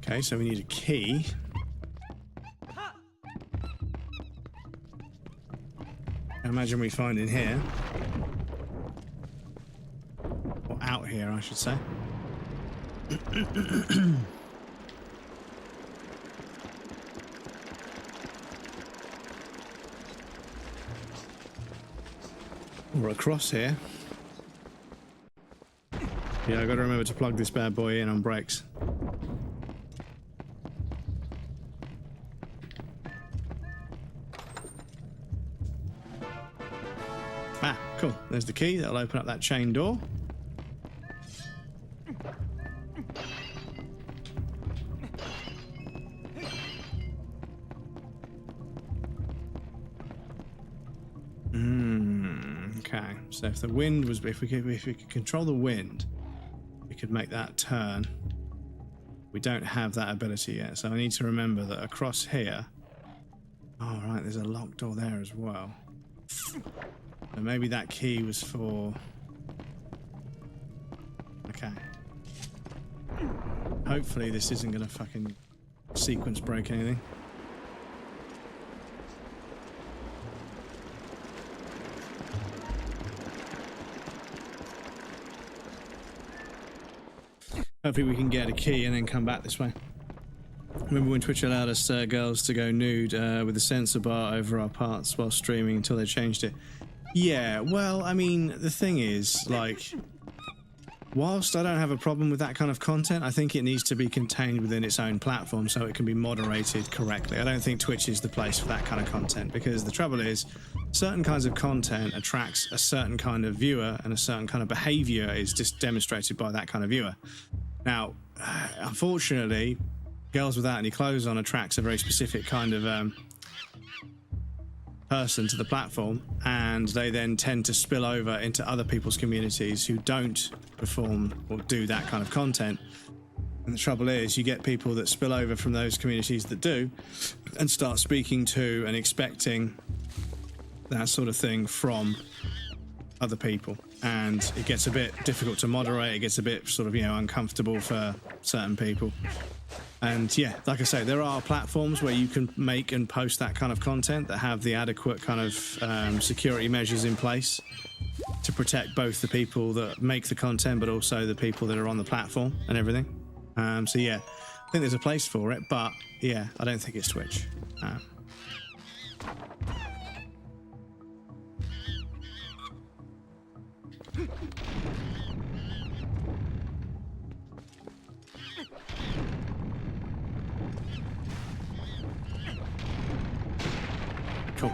Okay, so we need a key. I imagine we find in here. Or out here, I should say. Or across here. Yeah, I gotta remember to plug this bad boy in on brakes. Ah, cool. There's the key. That'll open up that chain door. Okay. So if the wind was, if we could control the wind, we could make that turn. We don't have that ability yet, so I need to remember that across here. Oh, right, there's a locked door there as well. So maybe that key was for... Okay. Hopefully this isn't gonna fucking sequence break anything. Hopefully we can get a key and then come back this way. Remember when Twitch allowed us girls to go nude with a sensor bar over our parts while streaming until they changed it? Yeah, well, I mean, the thing is, like, whilst I don't have a problem with that kind of content, I think it needs to be contained within its own platform so it can be moderated correctly. I don't think Twitch is the place for that kind of content, because the trouble is certain kinds of content attracts a certain kind of viewer, and a certain kind of behavior is just demonstrated by that kind of viewer. Now, unfortunately, Girls Without Any Clothes On attracts a very specific kind of person to the platform, and they then tend to spill over into other people's communities who don't perform or do that kind of content. And the trouble is, you get people that spill over from those communities that do and start speaking to and expecting that sort of thing from other people, and it gets a bit difficult to moderate. It gets a bit sort of, you know, uncomfortable for certain people. And yeah, like I say, there are platforms where you can make and post that kind of content that have the adequate kind of security measures in place to protect both the people that make the content, but also the people that are on the platform and everything. So yeah, I think there's a place for it, but yeah, I don't think it's Twitch. Cool.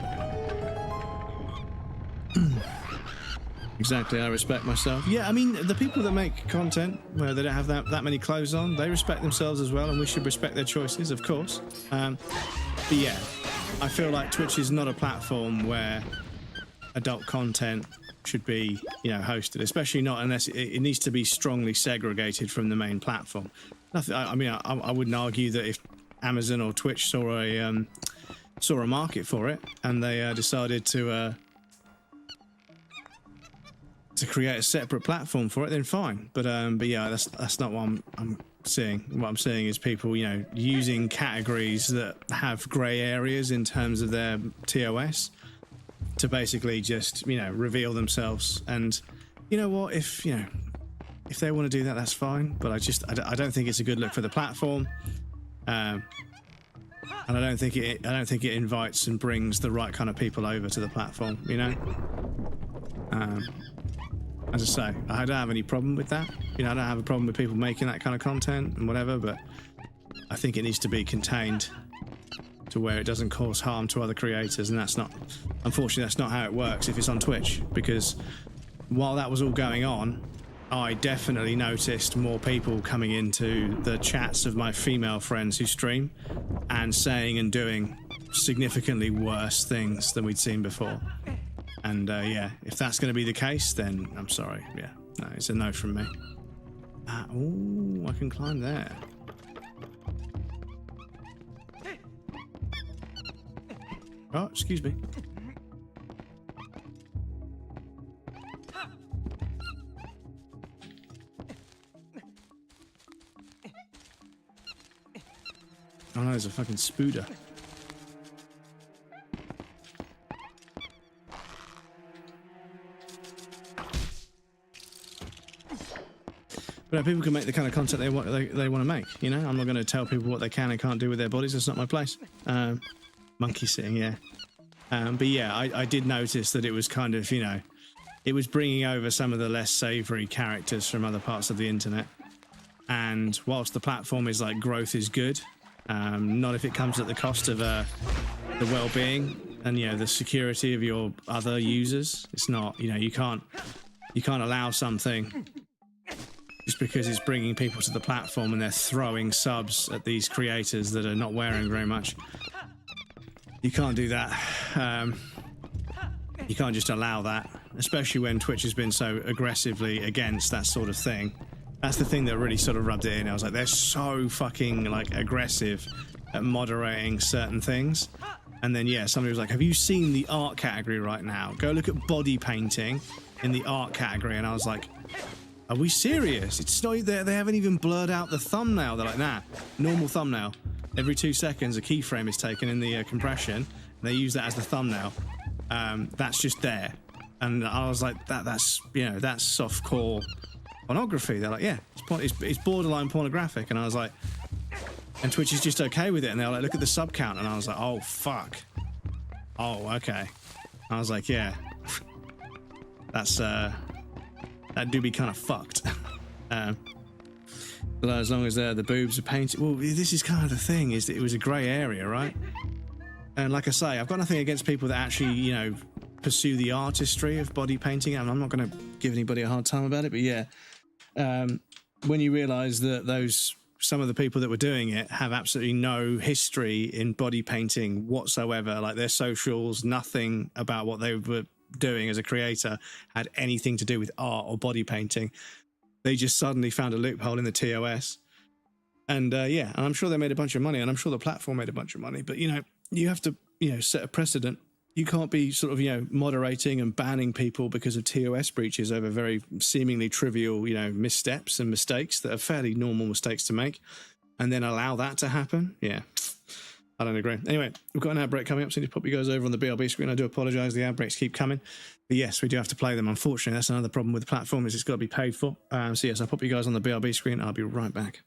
Exactly, I respect myself. Yeah, I mean, the people that make content where they don't have that many clothes on, they respect themselves as well, and we should respect their choices, of course. But yeah, I feel like Twitch is not a platform where adult content should be, you know, hosted, especially not unless it needs to be strongly segregated from the main platform. Nothing, I mean, I wouldn't argue that if Amazon or Twitch saw a market for it and they decided to create a separate platform for it, then fine. But yeah, that's not what I'm seeing. What I'm seeing is people, you know, using categories that have grey areas in terms of their TOS to basically just, you know, reveal themselves. And you know what, if they want to do that, that's fine, but I don't think it's a good look for the platform. And I don't think it invites and brings the right kind of people over to the platform, you know. As I say, I don't have any problem with that. You know, I don't have a problem with people making that kind of content and whatever, but I think it needs to be contained to where it doesn't cause harm to other creators, and unfortunately, that's not how it works if it's on Twitch, because while that was all going on, I definitely noticed more people coming into the chats of my female friends who stream and saying and doing significantly worse things than we'd seen before. And yeah, if that's going to be the case, then I'm sorry. Yeah, no, it's a no from me. Oh, I can climb there. Oh, excuse me. Oh no, there's a fucking spooder. But people can make the kind of content they want to make, you know? I'm not going to tell people what they can and can't do with their bodies. That's not my place. Monkey sitting, yeah. But yeah, I did notice that it was kind of, you know, it was bringing over some of the less savoury characters from other parts of the internet. And whilst the platform is like, growth is good, not if it comes at the cost of the well-being and, you know, the security of your other users. It's not, you know, you can't allow something just because it's bringing people to the platform and they're throwing subs at these creators that are not wearing very much. You can't do that. You can't just allow that, especially when Twitch has been so aggressively against that sort of thing. That's the thing that really sort of rubbed it in. I was like, they're so fucking like aggressive at moderating certain things. And then yeah, somebody was like, have you seen the art category right now? Go look at body painting in the art category. And I was like, are we serious? It's not there. They haven't even blurred out the thumbnail. They're like, nah, normal thumbnail. Every 2 seconds, a keyframe is taken in the compression, and they use that as the thumbnail. That's just there. And I was like, that's, you know, that's softcore pornography. They're like, yeah, it's borderline pornographic. And I was like, and Twitch is just okay with it. And they're like, look at the sub count. And I was like, oh, fuck. Oh, okay. I was like, yeah, that's, that do be kind of fucked. But as long as the boobs are painted, well, this is kind of the thing, is that it was a grey area, right? And like I say, I've got nothing against people that actually, you know, pursue the artistry of body painting, and I'm not going to give anybody a hard time about it, but yeah, when you realise that some of the people that were doing it have absolutely no history in body painting whatsoever, like their socials, nothing about what they were doing as a creator had anything to do with art or body painting. They just suddenly found a loophole in the TOS. And yeah, and I'm sure they made a bunch of money, and I'm sure the platform made a bunch of money, but you know, you have to, you know, set a precedent. You can't be sort of, you know, moderating and banning people because of TOS breaches over very seemingly trivial, you know, missteps and mistakes that are fairly normal mistakes to make, and then allow that to happen. Yeah, I don't agree. Anyway, we've got an ad break coming up, so I need to pop you guys over on the BRB screen. I do apologise, the ad breaks keep coming. But yes, we do have to play them. Unfortunately, that's another problem with the platform, is it's got to be paid for. So yes, I'll pop you guys on the BRB screen. I'll be right back.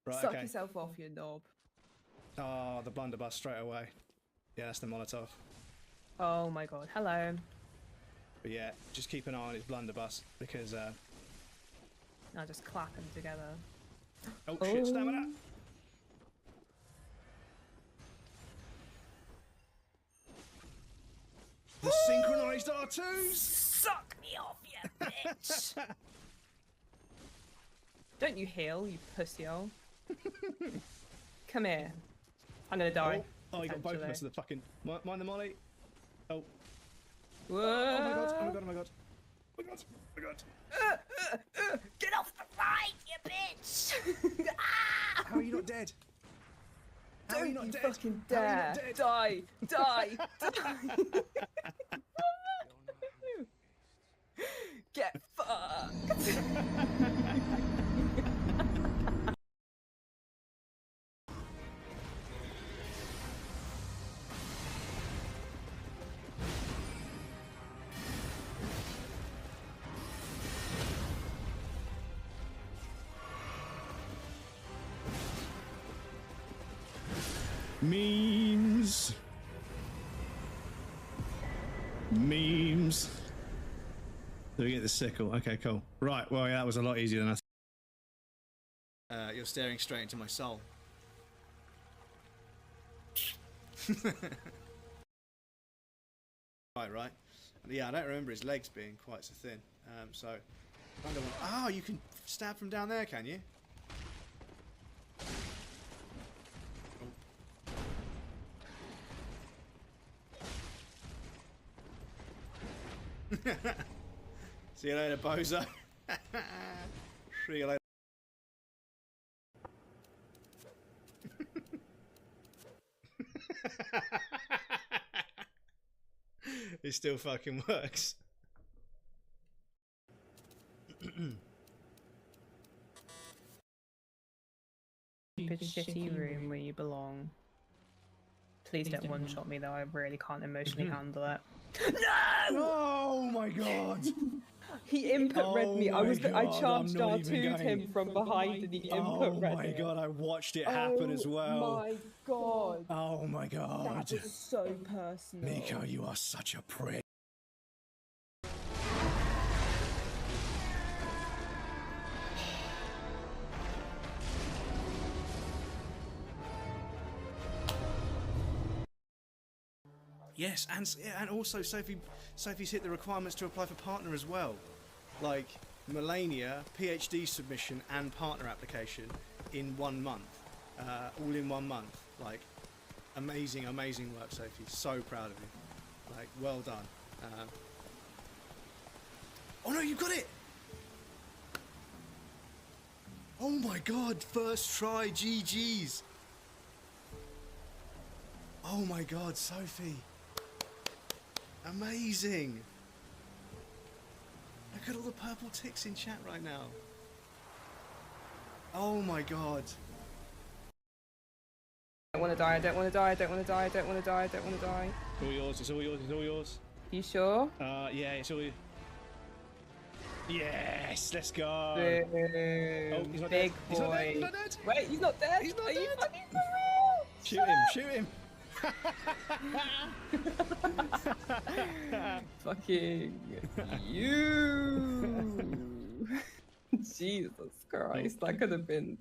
Right, Suck okay. yourself off, you knob. Oh, the blunderbuss straight away. Yeah, that's the Molotov. Oh my god, hello. But yeah, just keep an eye on his blunderbuss, because I'll just clap them together. oh shit, stamina! The synchronized R2s! Suck me off, you bitch! Don't you heal, you pussyhole. Come here. I'm gonna die. Oh, you got both of us to the fucking... Mind the molly. Oh. Whoa. Oh my god, oh my god, oh my god. Oh my god, oh my god. Get off the ride, you bitch! Ah! How are you not dead? How are Don't you not you dead? fucking How are you dare! not dead? Die! Die! Die! Get fucked! Memes. Memes. So we get the sickle. Okay, cool. Right, well, yeah, that was a lot easier than I thought. You're staring straight into my soul. Right. Yeah, I don't remember his legs being quite so thin. So, I wonder what... Oh, you can stab from down there, can you? See you later, bozo. See you later. It still fucking works. Stupid shitty room where you belong. Please don't one-shot me though, I really can't emotionally handle it. No! Oh my god! He input read me. Oh my I God, charged I'm not R2'd even going- him from behind and he input read Oh my it. god, I watched it happen as well. Oh my god. Oh my god. That was so personal. Miko, you are such a prick. Yes, and also Sophie's hit the requirements to apply for partner as well. Like Melania, PhD submission and partner application in 1 month. All in 1 month. Like, amazing work, Sophie. So proud of you. Like, well done. Oh no, you got it! Oh my god, first try, GG's. Oh my god, Sophie. Amazing. Look at all the purple ticks in chat right now. Oh my god. I don't want to die, I don't want to die, I don't want to die, I don't want to die, I don't want to die. It's all yours, it's all yours, it's all yours. You sure? Yeah, it's all you. Yes, let's go. Oh, he's not big dead. boy. He's not dead. He's not dead. Wait, he's not dead? He's not Are you dead. fucking for real? Shoot him, shoot him. Fucking you. Jesus Christ, that could have been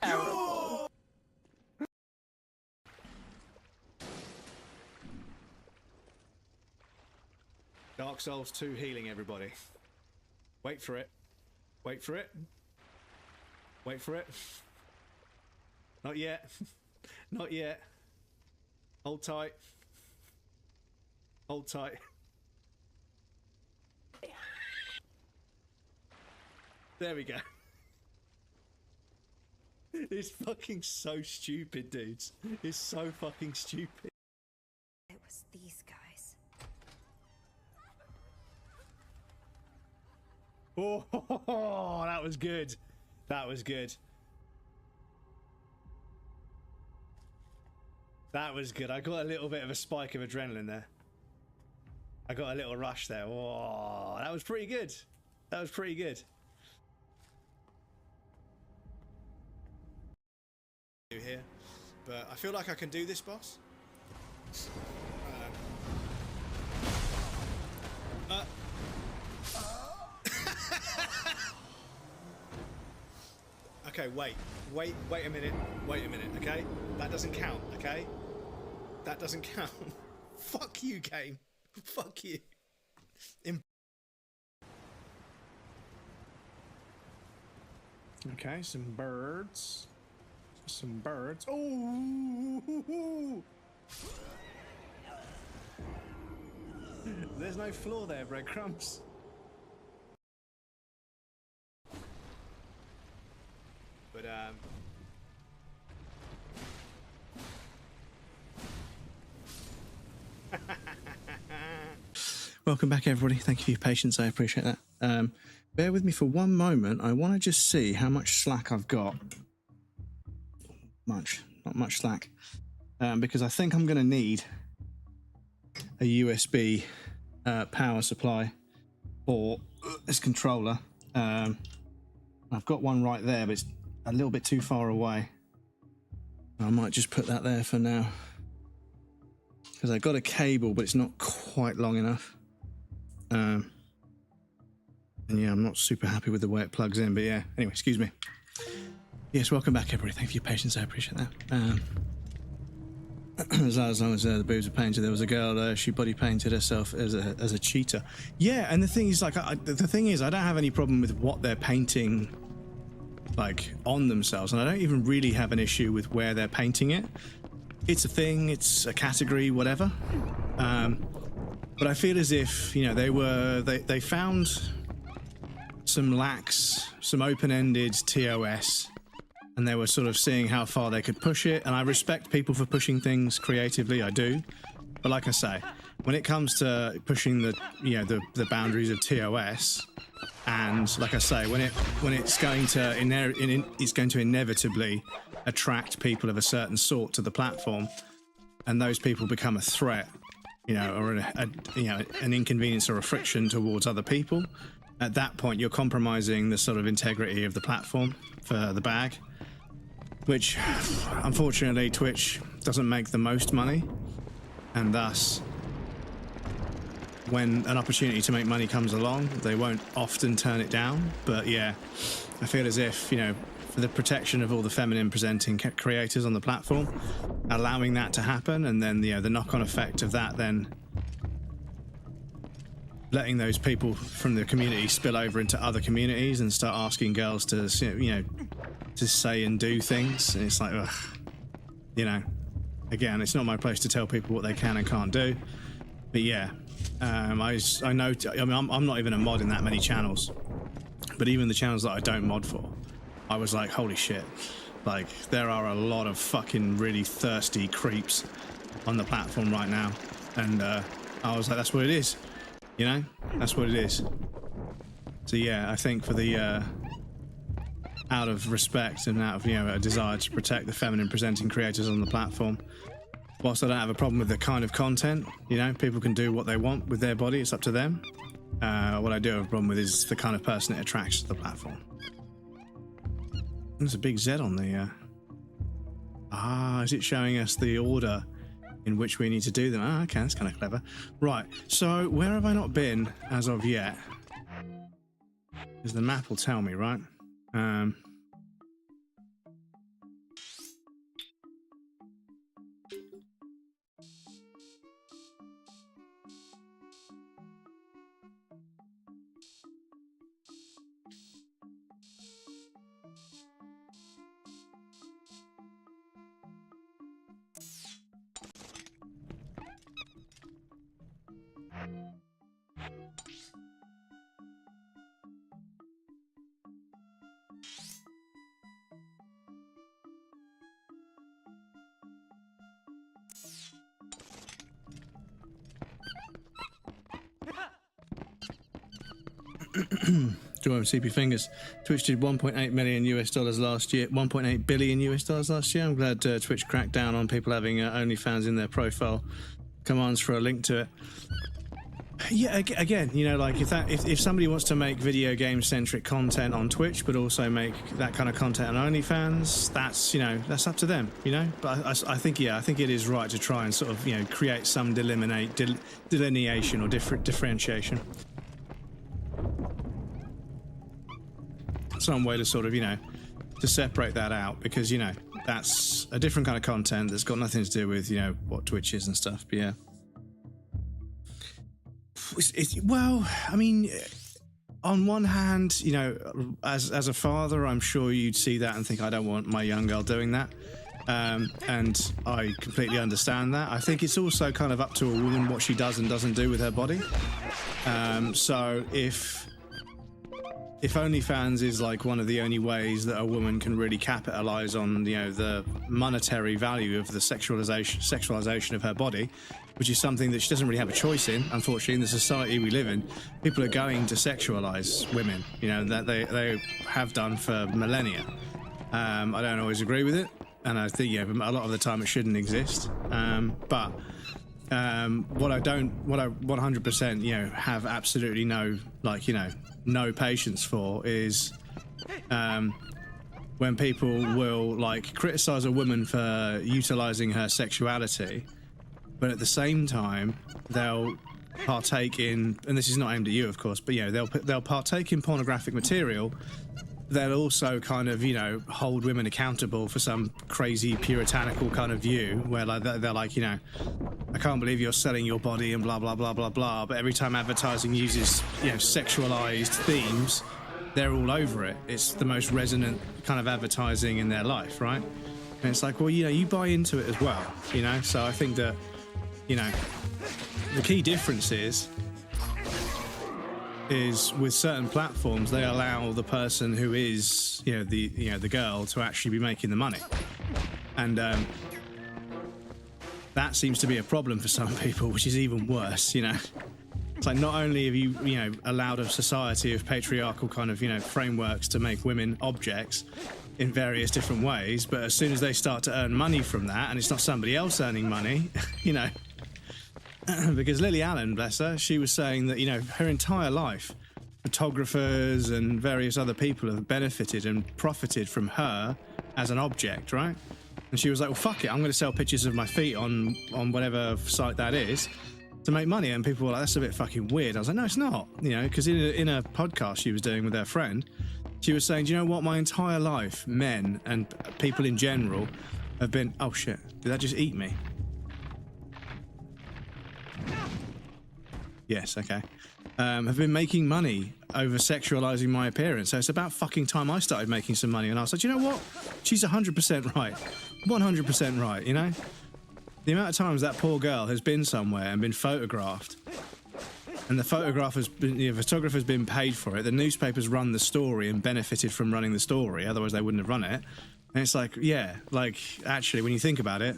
terrible. Dark Souls 2 healing, everybody. Wait for it. Wait for it. Wait for it. Not yet. Not yet. Hold tight. Hold tight. There we go. It's fucking so stupid, dudes. It's so fucking stupid. It was these guys. Oh, that was good. That was good. That was good. I got a little bit of a spike of adrenaline there. I got a little rush there. Oh, that was pretty good. That was pretty good. Here, but I feel like I can do this, boss. Okay, wait a minute, okay? That doesn't count, okay? That doesn't count. Fuck you, game. Fuck you. Okay, some birds. Some birds. Oh! There's no floor there, breadcrumbs. But Welcome back, everybody. Thank you for your patience. I appreciate that. Bear with me for one moment. I want to just see how much slack I've got. Not much slack. Because I think I'm going to need a USB power supply for this controller. I've got one right there, but it's a little bit too far away. I might just put that there for now. Because I got a cable, but it's not quite long enough. And yeah, I'm not super happy with the way it plugs in, but yeah. Anyway, excuse me. Yes, welcome back, everybody. Thank you for your patience. I appreciate that. As long as the boobs are painted, there was a girl. She body painted herself as a cheetah. Yeah, and the thing is, like, I don't have any problem with what they're painting, like, on themselves, and I don't even really have an issue with where they're painting it. It's a thing. It's a category, whatever. But I feel as if, you know, they found some lax, some open-ended TOS. And they were sort of seeing how far they could push it. And I respect people for pushing things creatively, I do. But like I say, when it comes to pushing the boundaries of TOS, and like I say, when it's going to inevitably attract people of a certain sort to the platform, and those people become a threat, you know, or an inconvenience or a friction towards other people, at that point you're compromising the sort of integrity of the platform for the bag. Which, unfortunately, Twitch doesn't make the most money, and thus, when an opportunity to make money comes along, they won't often turn it down. But yeah, I feel as if, you know, for the protection of all the feminine presenting creators on the platform, allowing that to happen, and then, you know, the knock-on effect of that, then letting those people from the community spill over into other communities and start asking girls to, you know, to say and do things, and it's like, ugh, you know, again, it's not my place to tell people what they can and can't do, but yeah, I know, I mean, I'm not even a mod in that many channels, but even the channels that I don't mod for, I was like, holy shit, like, there are a lot of fucking really thirsty creeps on the platform right now, and I was like, that's what it is, you know, that's what it is. So yeah, I think for the out of respect and out of, you know, a desire to protect the feminine presenting creators on the platform, whilst I don't have a problem with the kind of content, you know, people can do what they want with their body, it's up to them. What I do have a problem with is the kind of person it attracts to the platform. There's a big Z on the is it showing us the order in which we need to do them. Ah, okay, that's kind of clever. Right, so where have I not been as of yet? Because the map will tell me, right? Draw CP fingers. Twitch did 1.8 million US dollars last year. 1.8 billion US dollars last year. I'm glad Twitch cracked down on people having OnlyFans in their profile commands for a link to it. Yeah, again, you know, like if somebody wants to make video game centric content on Twitch, but also make that kind of content on OnlyFans, that's, you know, that's up to them, you know. But I think it is right to try and sort of, you know, create some delineation or differentiation. Some way to sort of, you know, to separate that out, because, you know, that's a different kind of content that's got nothing to do with, you know, what Twitch is and stuff. But yeah. Well, I mean, on one hand, you know, as a father, I'm sure you'd see that and think, I don't want my young girl doing that. And I completely understand that. I think it's also kind of up to a woman what she does and doesn't do with her body. So if OnlyFans is like one of the only ways that a woman can really capitalize on, you know, the monetary value of the sexualization of her body, which is something that she doesn't really have a choice in, unfortunately, in the society we live in, people are going to sexualize women, you know, that they have done for millennia. I don't always agree with it, and I think, yeah, a lot of the time it shouldn't exist. But what I 100%, you know, have absolutely no, like, you know, no patience for is when people will, like, criticize a woman for utilizing her sexuality, but at the same time they'll partake in, and this is not aimed at you, of course, but, you know, they'll partake in pornographic material. They'll also kind of, you know, hold women accountable for some crazy puritanical kind of view where, like, they're like, you know, I can't believe you're selling your body and blah, blah, blah, blah, blah. But every time advertising uses, you know, sexualized themes, they're all over it. It's the most resonant kind of advertising in their life, right? And it's like, well, you know, you buy into it as well, you know? So I think that, you know, the key difference is with certain platforms, they allow the person who is, you know, the girl to actually be making the money. And that seems to be a problem for some people, which is even worse, you know. It's like, not only have you know, allowed a society of patriarchal kind of, you know, frameworks to make women objects in various different ways, but as soon as they start to earn money from that, and it's not somebody else earning money, you know, because Lily Allen, bless her, she was saying that, you know, her entire life, photographers and various other people have benefited and profited from her as an object, right? And she was like, well, fuck it, I'm going to sell pictures of my feet on whatever site that is to make money. And people were like, that's a bit fucking weird. I was like, no, it's not, you know, because in a podcast she was doing with her friend, she was saying, do you know what, my entire life, men and people in general have been, oh shit, did that just eat me? Yes, okay. Have been making money over sexualizing my appearance. So it's about fucking time I started making some money. And I was like, you know what? She's 100% right. 100% right, you know? The amount of times that poor girl has been somewhere and been photographed, and the photographer's been paid for it. The newspapers run the story and benefited from running the story. Otherwise they wouldn't have run it. And it's like, yeah, like, actually, when you think about it.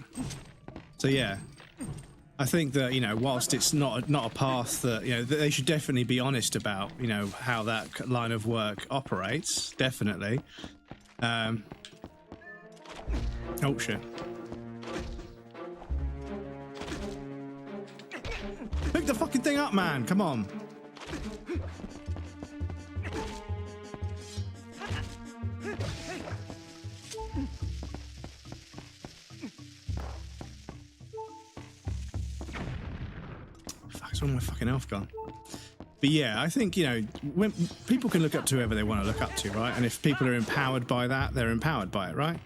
So yeah. I think that, you know, whilst it's not a path that, you know, they should definitely be honest about, you know, how that line of work operates, definitely. Oh shit. Pick the fucking thing up, man, come on. It's all my fucking health gone. But yeah, I think, you know, when people can look up to whoever they want to look up to, right? And if people are empowered by that, they're empowered by it, right?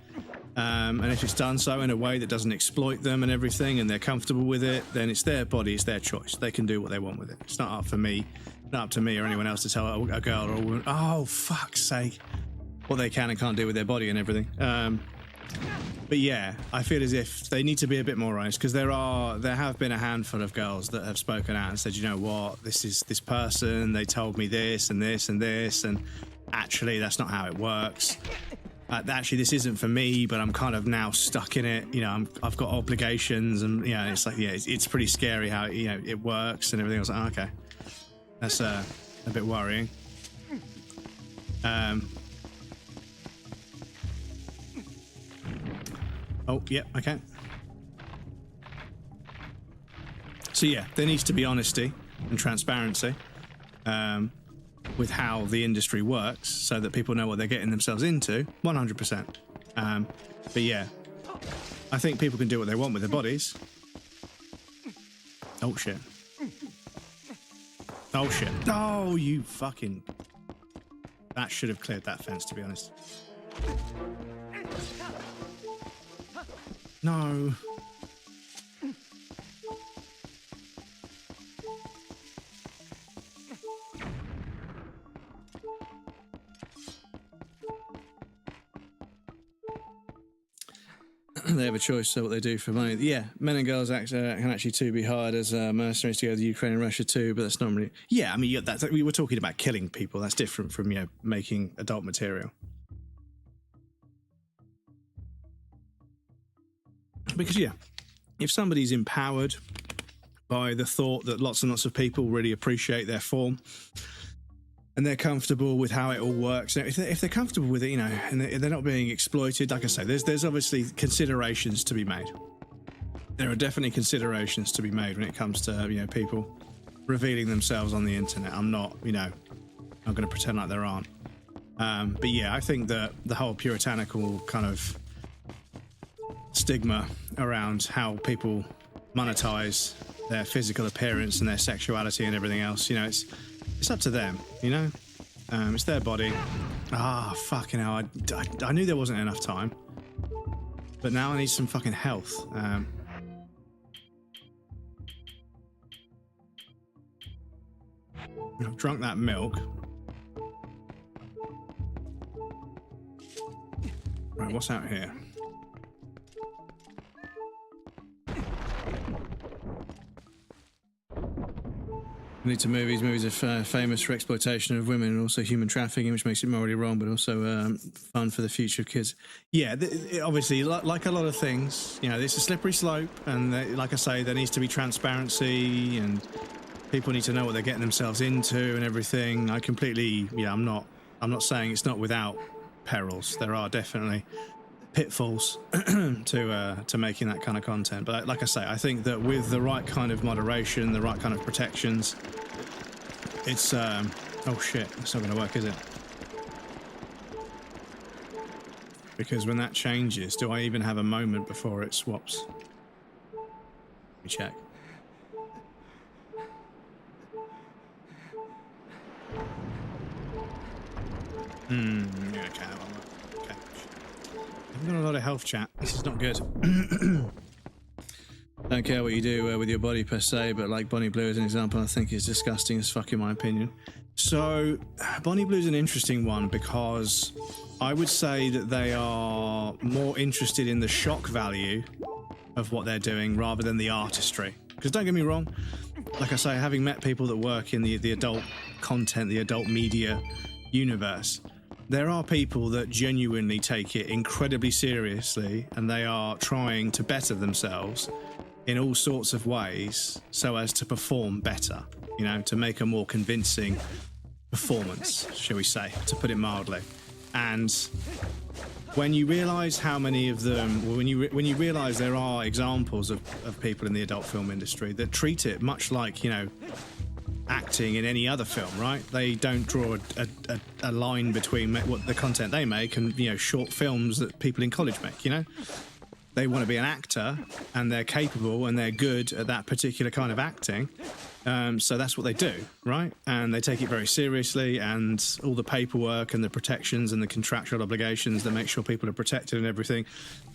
And if it's done so in a way that doesn't exploit them and everything, and they're comfortable with it, then it's their body, it's their choice. They can do what they want with it. It's not up for me, not up to me or anyone else to tell a girl or a woman, oh, fuck's sake, what they can and can't do with their body and everything. But yeah, I feel as if they need to be a bit more honest, because there have been a handful of girls that have spoken out and said, you know what, this is this person, they told me this and this and this, and actually that's not how it works. Actually, this isn't for me, but I'm kind of now stuck in it. You know, I've got obligations, and you know, it's like, yeah, it's pretty scary how, you know, it works and everything. I was like, oh, okay, that's a bit worrying. Oh, yeah, okay. So yeah, there needs to be honesty and transparency with how the industry works, so that people know what they're getting themselves into. 100%. But yeah, I think people can do what they want with their bodies. Oh shit. Oh shit. Oh, you fucking... That should have cleared that fence, to be honest. No. They have a choice, so what they do for money. Yeah, men and girls can actually too be hired as mercenaries to go to Ukraine and Russia too, but that's not really... Yeah, I mean, we were talking about killing people. That's different from, you know, making adult material. Because, yeah, if somebody's empowered by the thought that lots and lots of people really appreciate their form and they're comfortable with how it all works, if they're comfortable with it, you know, and they're not being exploited, like I say, there's obviously considerations to be made. There are definitely considerations to be made when it comes to, you know, people revealing themselves on the internet. I'm not, you know, I'm going to pretend like there aren't. But yeah, I think that the whole puritanical kind of stigma around how people monetize their physical appearance and their sexuality and everything else, you know, it's up to them, you know. It's their body. Fucking hell, I knew there wasn't enough time, but now I need some fucking health. I've drunk that milk. Right, what's out here? Lead to movies are famous for exploitation of women and also human trafficking, which makes it morally wrong, but also fun for the future of kids. Yeah, obviously, like a lot of things, you know, it's a slippery slope, and like I say, there needs to be transparency, and people need to know what they're getting themselves into and everything. I completely, yeah, I'm not saying it's not without perils. There are definitely pitfalls to making that kind of content, but like I say, I think that with the right kind of moderation, the right kind of protections, it's oh shit, it's not going to work, is it? Because when that changes, do I even have a moment before it swaps? Let me check. Yeah, okay, that one works. Okay. I've got a lot of health chat. This is not good. Don't care what you do with your body per se, but like Bonnie Blue as an example, I think is disgusting as fuck in my opinion. So Bonnie Blue is an interesting one because I would say that they are more interested in the shock value of what they're doing rather than the artistry. Because don't get me wrong, like I say, having met people that work in the adult content, the adult media universe, there are people that genuinely take it incredibly seriously, and they are trying to better themselves in all sorts of ways so as to perform better, you know, to make a more convincing performance, shall we say, to put it mildly. And when you realise how many of them, when you realise there are examples of people in the adult film industry that treat it much like, you know, acting in any other film, right? They don't draw a line between what the content they make and, you know, short films that people in college make, you know? They want to be an actor, and they're capable and they're good at that particular kind of acting, So that's what they do, right? And they take it very seriously, and all the paperwork and the protections and the contractual obligations that make sure people are protected and everything.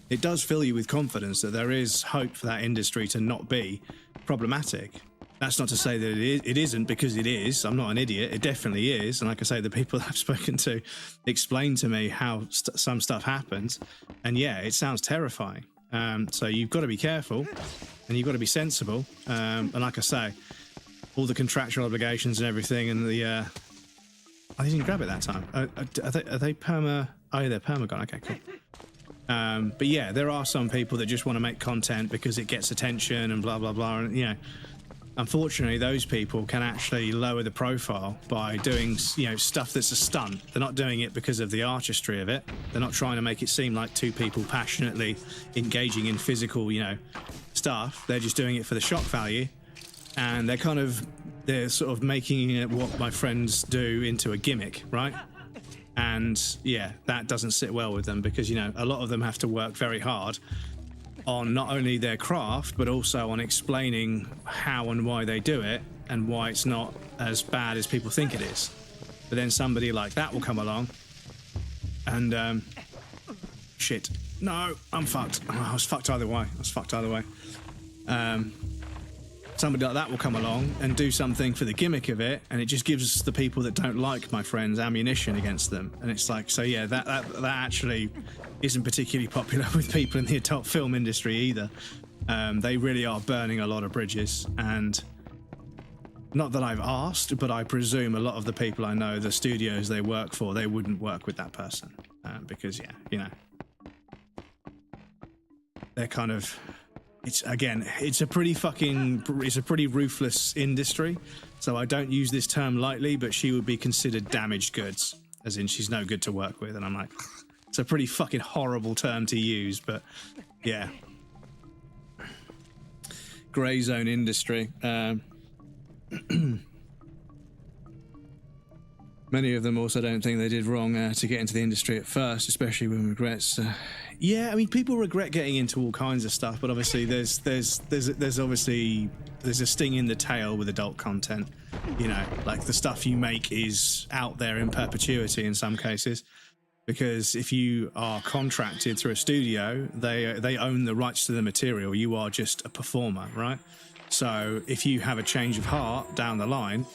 It does fill you with confidence that there is hope for that industry to not be problematic. That's not to say that it isn't, because it is. I'm not an idiot. It definitely is. And like I say, the people that I've spoken to explain to me how some stuff happens. And yeah, it sounds terrifying. So you've got to be careful and you've got to be sensible. And like I say, all the contractual obligations and everything, and the I didn't grab it that time. Are they perma? Oh yeah, they're perma gone. Okay, cool. But yeah, there are some people that just want to make content because it gets attention and blah blah blah, and you know, unfortunately those people can actually lower the profile by doing, you know, stuff that's a stunt. They're not doing it because of the artistry of it. They're not trying to make it seem like two people passionately engaging in physical, you know, stuff. They're just doing it for the shock value. And they're sort of making it, what my friends do, into a gimmick, right? And yeah, that doesn't sit well with them, because, you know, a lot of them have to work very hard on not only their craft, but also on explaining how and why they do it and why it's not as bad as people think it is. But then somebody like that will come along and, shit. No, I'm fucked. Oh, I was fucked either way. Somebody like that will come along and do something for the gimmick of it, and it just gives the people that don't like my friends ammunition against them. And it's like, so yeah, that actually isn't particularly popular with people in the adult film industry either. They really are burning a lot of bridges, and not that I've asked, but I presume a lot of the people I know, the studios they work for, they wouldn't work with that person, because yeah, you know, they're kind of. It's a pretty ruthless industry. So I don't use this term lightly, but she would be considered damaged goods, as in she's no good to work with. And I'm like, it's a pretty fucking horrible term to use, but yeah. Grey zone industry. Many of them also don't think they did wrong to get into the industry at first, especially with regrets. Yeah, I mean, people regret getting into all kinds of stuff, but obviously there's a sting in the tail with adult content. You know, like the stuff you make is out there in perpetuity in some cases, because if you are contracted through a studio, they own the rights to the material. You are just a performer, right? So if you have a change of heart down the line,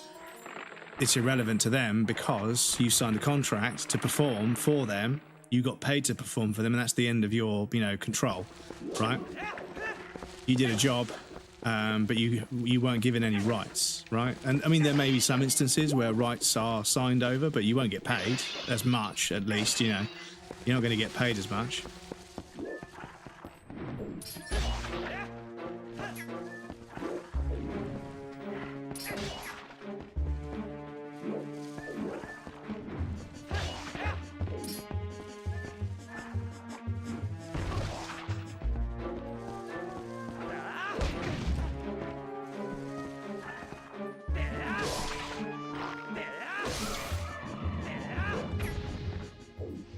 it's irrelevant to them because you signed a contract to perform for them. You got paid to perform for them, and that's the end of your, you know, control, right? You did a job, but you weren't given any rights, right? And I mean, there may be some instances where rights are signed over, but you won't get paid as much, at least, you know. You're not going to get paid as much.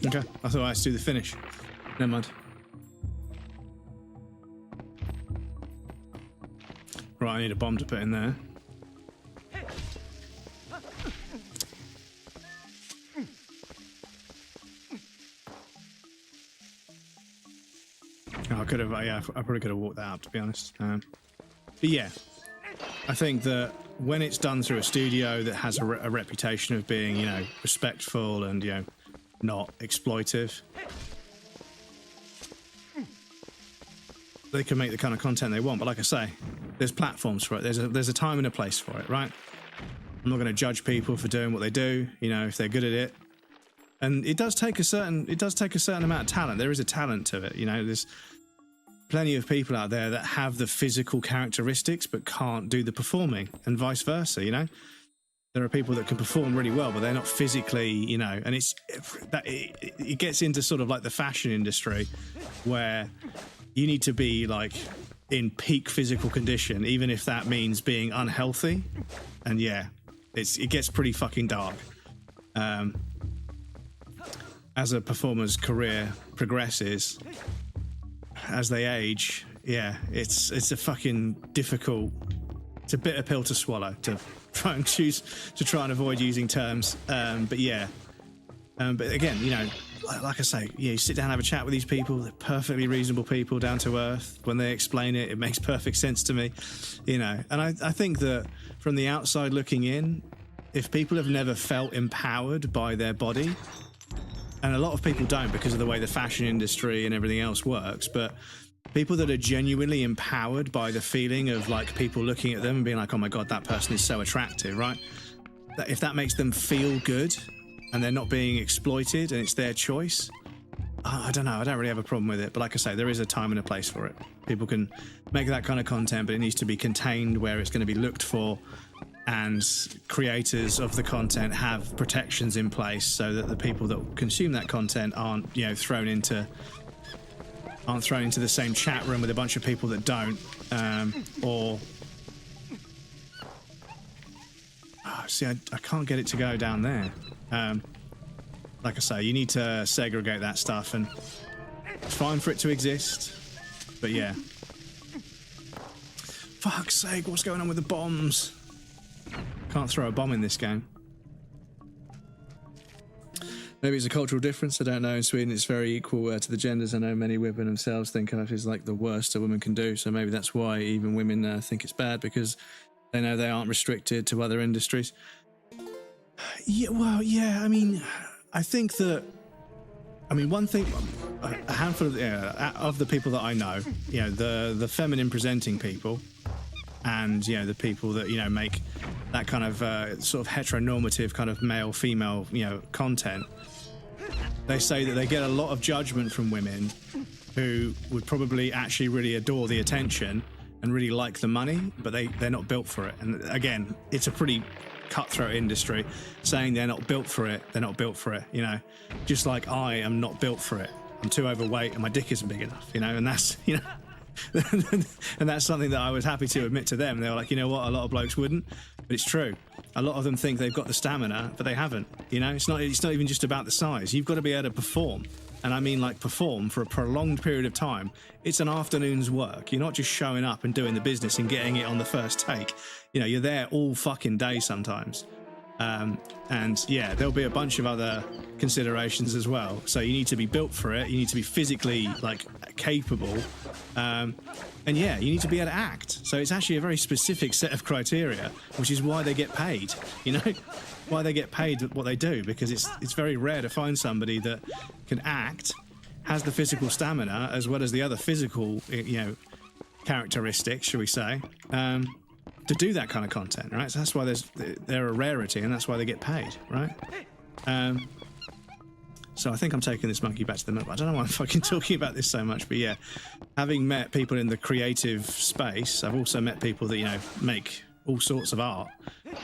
Okay, I thought I had to do the finish. Never mind. Right, I need a bomb to put in there. Oh, I could have, yeah, I probably could have walked that out, to be honest. But yeah, I think that when it's done through a studio that has a reputation of being, you know, respectful and, you know, not exploitive, they can make the kind of content they want. But like I say, there's platforms for it. There's a time and a place for it, right? I'm not going to judge people for doing what they do, you know, if they're good at it. And it does take a certain amount of talent. There is a talent to it, you know. There's plenty of people out there that have the physical characteristics but can't do the performing, and vice versa, you know. There are people that can perform really well, but they're not physically, you know, and it gets into sort of like the fashion industry where you need to be like in peak physical condition, even if that means being unhealthy. And yeah, it gets pretty fucking dark. As a performer's career progresses, as they age, yeah, it's a fucking difficult it's a bitter pill to swallow to try and avoid using terms. But yeah, but again, you know, like I say, yeah, you sit down and have a chat with these people. They're perfectly reasonable people, down to earth. When they explain it, it makes perfect sense to me, you know. And I think that from the outside looking in, if people have never felt empowered by their body, and a lot of people don't because of the way the fashion industry and everything else works, but people that are genuinely empowered by the feeling of like people looking at them and being like, oh my God, that person is so attractive, right? That if that makes them feel good and they're not being exploited and it's their choice, I don't know, I don't really have a problem with it. But like I say, there is a time and a place for it. People can make that kind of content, but it needs to be contained where it's going to be looked for, and creators of the content have protections in place so that the people that consume that content aren't, you know, thrown into the same chat room with a bunch of people that don't, or see, I can't get it to go down there. Like I say, you need to segregate that stuff, and it's fine for it to exist, but yeah. Fuck's sake, what's going on with the bombs? Can't throw a bomb in this game. Maybe it's a cultural difference, I don't know. In Sweden it's very equal to the genders. I know many women themselves think of it as like the worst a woman can do, so maybe that's why even women think it's bad, because they know they aren't restricted to other industries. Yeah, well, yeah, I mean, I think that, I mean, one thing, a handful of the people that I know, you know, the feminine presenting people, and, you know, the people that, you know, make that kind of sort of heteronormative kind of male-female, you know, content, they say that they get a lot of judgment from women who would probably actually really adore the attention and really like the money, but they're not built for it. And again, it's a pretty cutthroat industry. Saying they're not built for it, they're not built for it, you know. Just like I am not built for it. I'm too overweight and my dick isn't big enough, you know, and that's, you know, and that's something that I was happy to admit to them. They were like, you know what, a lot of blokes wouldn't, but it's true. A lot of them think they've got the stamina, but they haven't, you know. It's not even just about the size. You've got to be able to perform, and I mean like perform for a prolonged period of time. It's an afternoon's work. You're not just showing up and doing the business and getting it on the first take. You know, you're there all fucking day sometimes. And yeah, there'll be a bunch of other considerations as well. So you need to be built for it. You need to be physically like capable. And yeah, you need to be able to act. So it's actually a very specific set of criteria, which is why they get paid, you know, why they get paid what they do, because it's very rare to find somebody that can act, has the physical stamina, as well as the other physical, you know, characteristics, shall we say, to do that kind of content, right? So that's why they're a rarity, and that's why they get paid, right? So I think I'm taking this monkey back to the middle. I don't know why I'm fucking talking about this so much, but yeah, having met people in the creative space, I've also met people that, you know, make all sorts of art,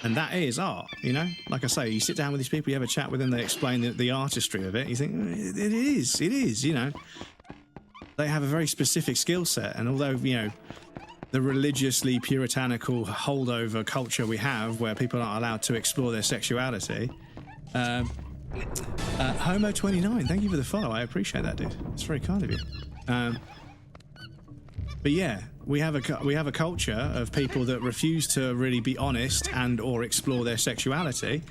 and that is art, you know. Like I say, you sit down with these people, you have a chat with them, they explain the artistry of it, you think it is, you know. They have a very specific skill set, and although, you know, the religiously puritanical holdover culture we have, where people aren't allowed to explore their sexuality. Homo29, thank you for the follow. I appreciate that, dude. It's very kind of you. But yeah, we have a culture of people that refuse to really be honest and or explore their sexuality,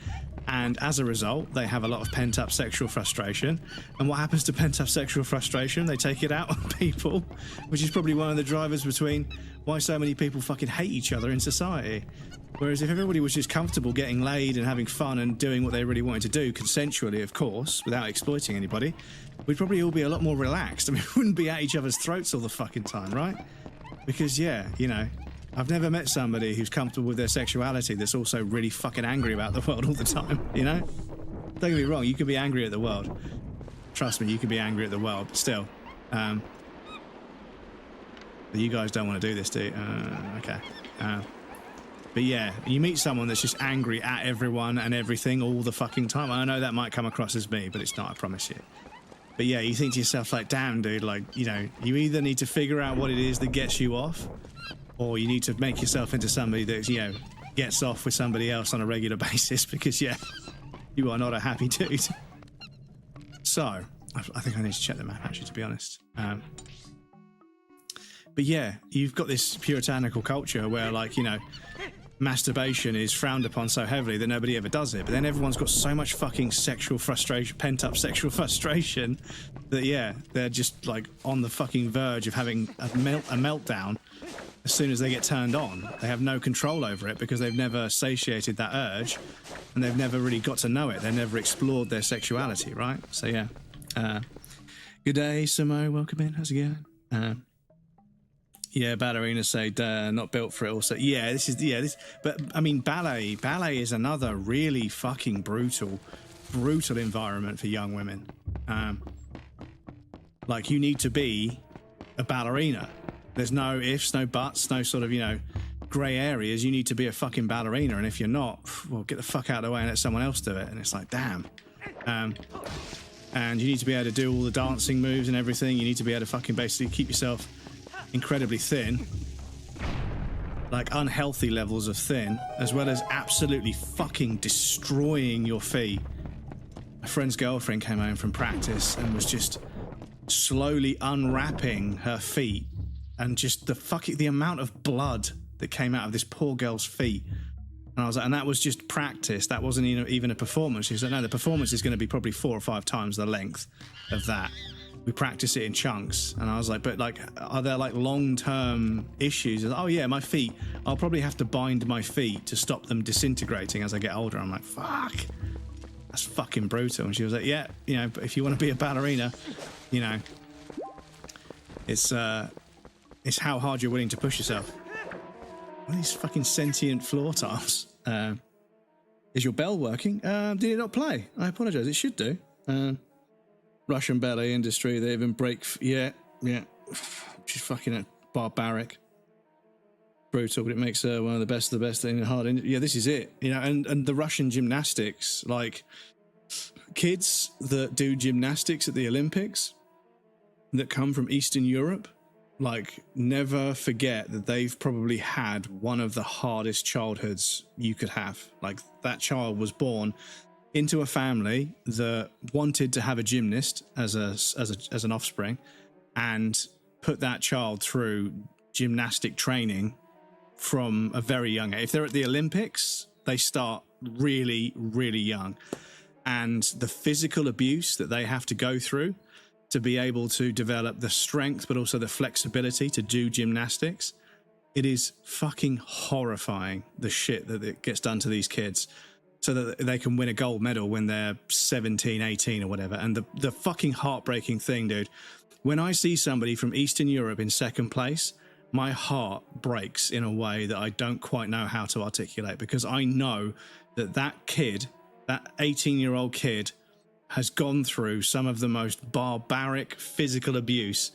and as a result, they have a lot of pent-up sexual frustration. And what happens to pent-up sexual frustration? They take it out on people, which is probably one of the drivers between why so many people fucking hate each other in society. Whereas if everybody was just comfortable getting laid and having fun and doing what they really wanted to do, consensually, of course, without exploiting anybody, we'd probably all be a lot more relaxed. I mean, we wouldn't be at each other's throats all the fucking time, right? Because, yeah, you know, I've never met somebody who's comfortable with their sexuality that's also really fucking angry about the world all the time, you know? Don't get me wrong, you can be angry at the world. Trust me, you can be angry at the world, but still. But you guys don't want to do this, do you? Okay. But yeah, you meet someone that's just angry at everyone and everything all the fucking time. I know that might come across as me, but it's not, I promise you. But yeah, you think to yourself, like, damn, dude, like, you know, you either need to figure out what it is that gets you off, or you need to make yourself into somebody that, you know, gets off with somebody else on a regular basis, because, yeah, you are not a happy dude. So, I think I need to check the map, actually, to be honest. But But yeah, you've got this puritanical culture where, like, you know, masturbation is frowned upon so heavily that nobody ever does it. But then everyone's got so much fucking sexual frustration, pent-up sexual frustration, that, yeah, they're just, like, on the fucking verge of having a meltdown as soon as they get turned on. They have no control over it because they've never satiated that urge, and they've never really got to know it. They've never explored their sexuality, right? So, yeah. Good day, Samo. Welcome in. How's it going? Yeah, ballerinas say not built for it. Also, yeah, this. But I mean, ballet is another really fucking brutal environment for young women. Like, you need to be a ballerina. There's no ifs, no buts, no sort of, you know, grey areas. You need to be a fucking ballerina, and if you're not, well, get the fuck out of the way and let someone else do it. And it's like, damn. And you need to be able to do all the dancing moves and everything. You need to be able to fucking basically keep yourself incredibly thin, like unhealthy levels of thin, as well as absolutely fucking destroying your feet. My friend's girlfriend came home from practice and was just slowly unwrapping her feet, and just the amount of blood that came out of this poor girl's feet. And I was like, and that was just practice. That wasn't even a performance. She was like, no, the performance is going to be probably 4 or 5 times the length of that. We practice it in chunks. And I was like, but like, are there like long-term issues? Oh yeah, my feet. I'll probably have to bind my feet to stop them disintegrating as I get older. I'm like, fuck, that's fucking brutal. And she was like, yeah, you know, but if you want to be a ballerina, you know, it's how hard you're willing to push yourself. What are these fucking sentient floor tiles? Is your bell working? Did it not play? I apologize. It should do. Russian ballet industry, they even break... Yeah. She's fucking barbaric. Brutal, but it makes her one of the best in hard... Yeah, this is it. You know, and the Russian gymnastics, like, kids that do gymnastics at the Olympics that come from Eastern Europe, like, never forget that they've probably had one of the hardest childhoods you could have. Like, that child was born into a family that wanted to have a gymnast as an offspring, and put that child through gymnastic training from a very young age. If they're at the Olympics, they start really, really young. And the physical abuse that they have to go through to be able to develop the strength, but also the flexibility to do gymnastics, it is fucking horrifying, the shit that it gets done to these kids, so that they can win a gold medal when they're 17, 18 or whatever. And the fucking heartbreaking thing, dude, when I see somebody from Eastern Europe in second place, my heart breaks in a way that I don't quite know how to articulate, because I know that that kid, that 18-year-old kid, has gone through some of the most barbaric physical abuse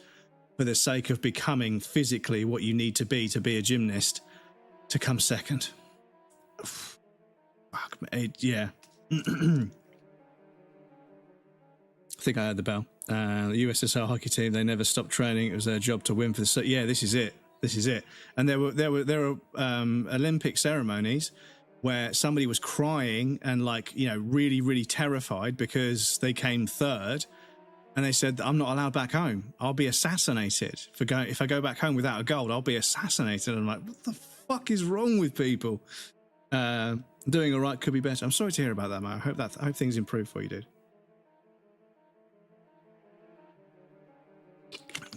for the sake of becoming physically what you need to be a gymnast, to come second. Fuck, yeah. I think I heard the bell. The USSR hockey team, they never stopped training. It was their job to win for the... Yeah, this is it. And there were Olympic ceremonies where somebody was crying and, like, you know, really, really terrified because they came third, and they said, I'm not allowed back home. I'll be assassinated. If I go back home without a gold, I'll be assassinated. And I'm like, what the fuck is wrong with people? Doing all right, could be better. I'm sorry to hear about that, man. I hope things improve for you, dude.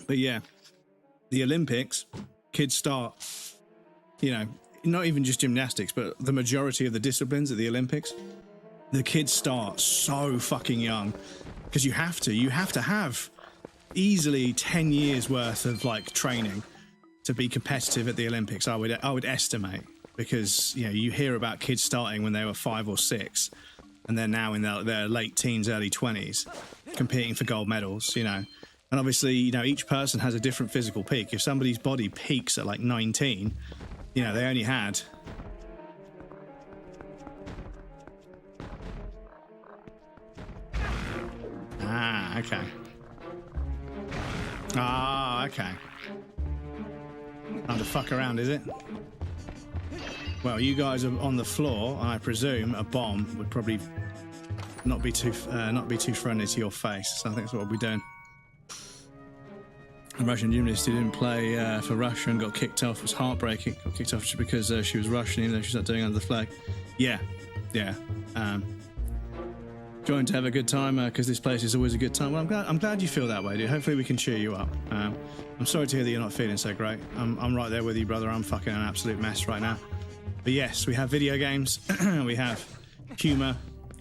But yeah, the Olympics, kids start, you know, not even just gymnastics, but the majority of the disciplines at the Olympics, the kids start so fucking young, because you have to have easily 10 years worth of, like, training to be competitive at the Olympics. I would estimate, because, you know, you hear about kids starting when they were 5 or 6, and they're now in their late teens, early 20s, competing for gold medals, you know. And obviously, you know, each person has a different physical peak. If somebody's body peaks at like 19, you know, they only had... Okay. Okay. Time to fuck around, is it? Well, you guys are on the floor, and I presume a bomb would probably not be too friendly to your face. So I think that's what we'll be doing. a Russian gymnast who didn't play for Russia and got kicked off. It was heartbreaking. Got kicked off just because she was Russian, even though she's not doing it under the flag. Yeah. Going to have a good time because this place is always a good time. Well, I'm glad you feel that way, dude. Hopefully we can cheer you up. I'm sorry to hear that you're not feeling so great. I'm right there with you, brother. I'm fucking an absolute mess right now. But yes, we have video games, we have humour,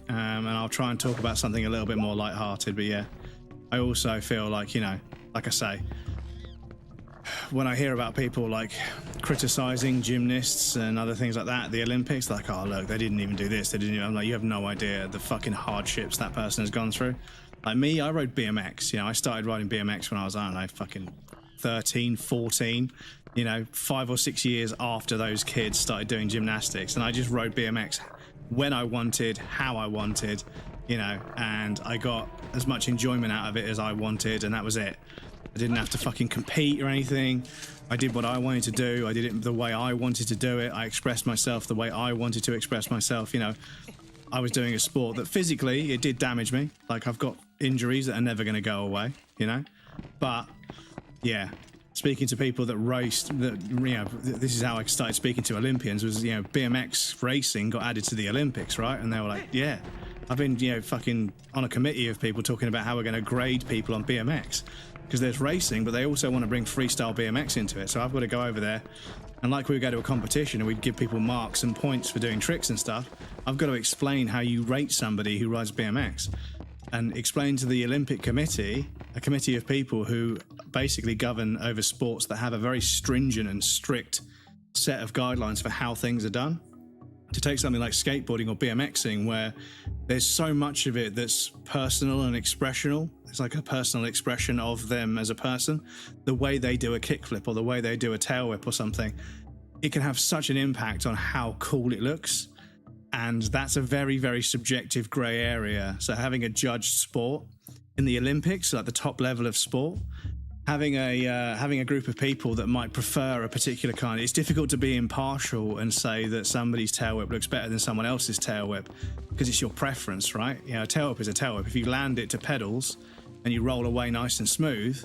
and I'll try and talk about something a little bit more lighthearted. But yeah, I also feel like, you know, like I say, when I hear about people like criticising gymnasts and other things like that, the Olympics, like, oh look, they didn't even do this, they didn't even, I'm like, you have no idea the fucking hardships that person has gone through. Like me, I rode BMX, you know, I started riding BMX when I was, I don't know, fucking 13, 14, you know, 5 or 6 years after those kids started doing gymnastics, and I just rode BMX when I wanted, how I wanted, you know, and I got as much enjoyment out of it as I wanted, and that was it. I didn't have to fucking compete or anything. I did what I wanted to do. I did it the way I wanted to do it. I expressed myself the way I wanted to express myself. You know, I was doing a sport that physically it did damage me. Like, I've got injuries that are never going to go away, you know. But yeah, speaking to people that raced, that, you know, this is how I started speaking to Olympians, was, you know, BMX racing got added to the Olympics, right? And they were like, yeah, I've been, you know, fucking on a committee of people talking about how we're going to grade people on BMX. Because there's racing, but they also want to bring freestyle BMX into it. So I've got to go over there, and like we would go to a competition and we'd give people marks and points for doing tricks and stuff, I've got to explain how you rate somebody who rides BMX, and explain to the Olympic Committee, a committee of people who basically govern over sports that have a very stringent and strict set of guidelines for how things are done. To take something like skateboarding or BMXing, where there's so much of it that's personal and expressional. It's like a personal expression of them as a person. The way they do a kickflip or the way they do a tail whip or something, it can have such an impact on how cool it looks. And that's a very, very subjective grey area. So having a judged sport in the Olympics, like the top level of sport, having a group of people that might prefer a particular kind, it's difficult to be impartial and say that somebody's tail whip looks better than someone else's tail whip, because it's your preference, right? You know, a tail whip is a tail whip. If you land it to pedals and you roll away nice and smooth,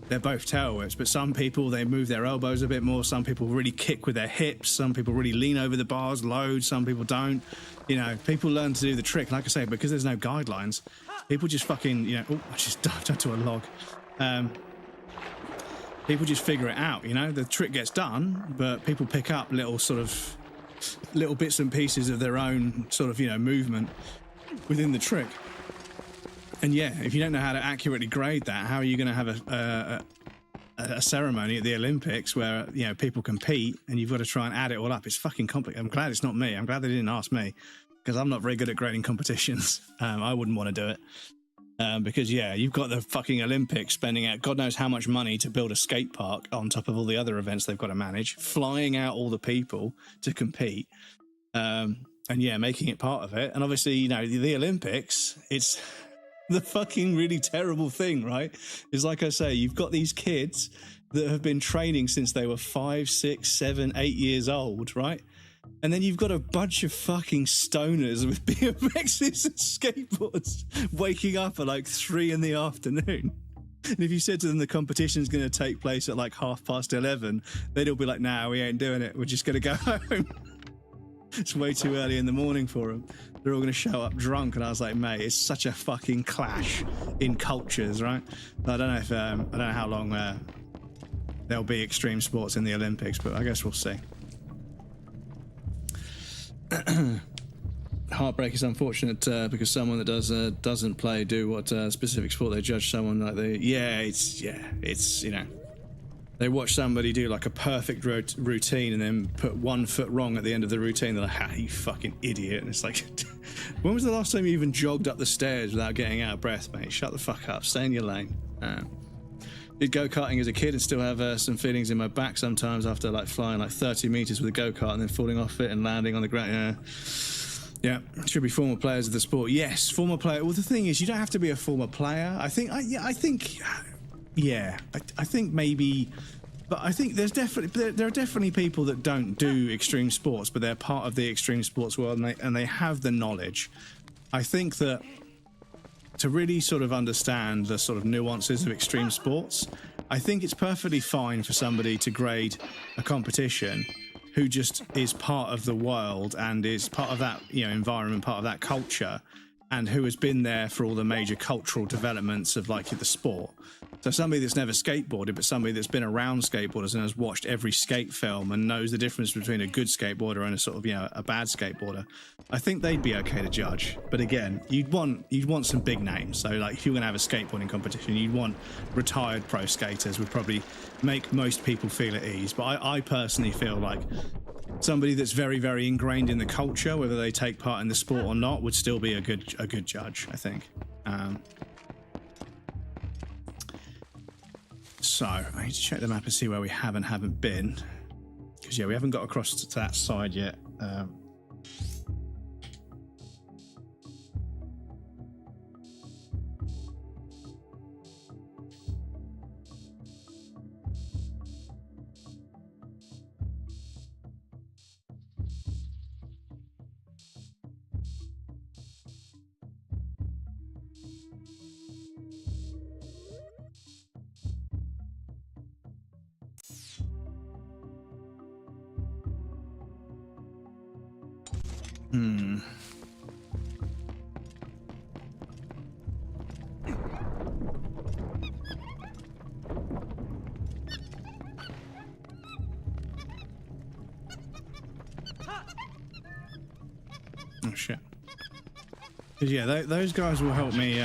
they're both tail whips. But some people, they move their elbows a bit more. Some people really kick with their hips. Some people really lean over the bars, load. Some people don't. You know, people learn to do the trick. Like I say, because there's no guidelines, people just fucking, you know, oh, I just dived onto a log. People just figure it out, you know. The trick gets done, but people pick up little bits and pieces of their own sort of, you know, movement within the trick. And yeah, if you don't know how to accurately grade that, how are you going to have a ceremony at the Olympics where, you know, people compete and you've got to try and add it all up? It's fucking complicated. I'm glad it's not me. I'm glad they didn't ask me, because I'm not very good at grading competitions. I wouldn't want to do it. Because, yeah, you've got the fucking Olympics spending out God knows how much money to build a skate park on top of all the other events they've got to manage, flying out all the people to compete, and, yeah, making it part of it. And obviously, you know, the Olympics, it's the fucking really terrible thing, right? Is like I say, you've got these kids that have been training since they were 5, 6, 7, 8 years old, right? And then you've got a bunch of fucking stoners with BMXs and skateboards waking up at like 3 in the afternoon. And if you said to them the competition's going to take place at like 11:30, they'd all be like, nah, we ain't doing it. We're just going to go home. It's way too early in the morning for them. They're all going to show up drunk. And I was like, mate, it's such a fucking clash in cultures, right? I don't know if, I don't know how long there'll be extreme sports in the Olympics, but I guess we'll see. Heartbreak is unfortunate because someone that doesn't do what specific sport they judge someone like it's you know, they watch somebody do like a perfect routine and then put 1 foot wrong at the end of the routine. They're like, ah, you fucking idiot. And it's like, when was the last time you even jogged up the stairs without getting out of breath, mate? Shut the fuck up, stay in your lane. Did go-karting as a kid and still have some feelings in my back sometimes after like flying like 30 meters with a go-kart and then falling off it and landing on the ground. Yeah, should be former players of the sport. Yes, former player. Well, the thing is, you don't have to be a former player. I think maybe, but I think there are definitely people that don't do extreme sports, but they're part of the extreme sports world and they have the knowledge. I think that to really sort of understand the sort of nuances of extreme sports, I think it's perfectly fine for somebody to grade a competition who just is part of the world and is part of that, you know, environment, part of that culture, and who has been there for all the major cultural developments of like the sport. So somebody that's never skateboarded, but somebody that's been around skateboarders and has watched every skate film and knows the difference between a good skateboarder and a sort of, you know, a bad skateboarder, I think they'd be okay to judge. But again, you'd want some big names. So like if you're going to have a skateboarding competition, you'd want retired pro skaters would probably make most people feel at ease. But I personally feel like somebody that's very, very ingrained in the culture, whether they take part in the sport or not, would still be a good judge, I think. So I need to check the map and see where we have and haven't been, because yeah, we haven't got across to that side yet. Oh shit. Yeah, those guys will help me.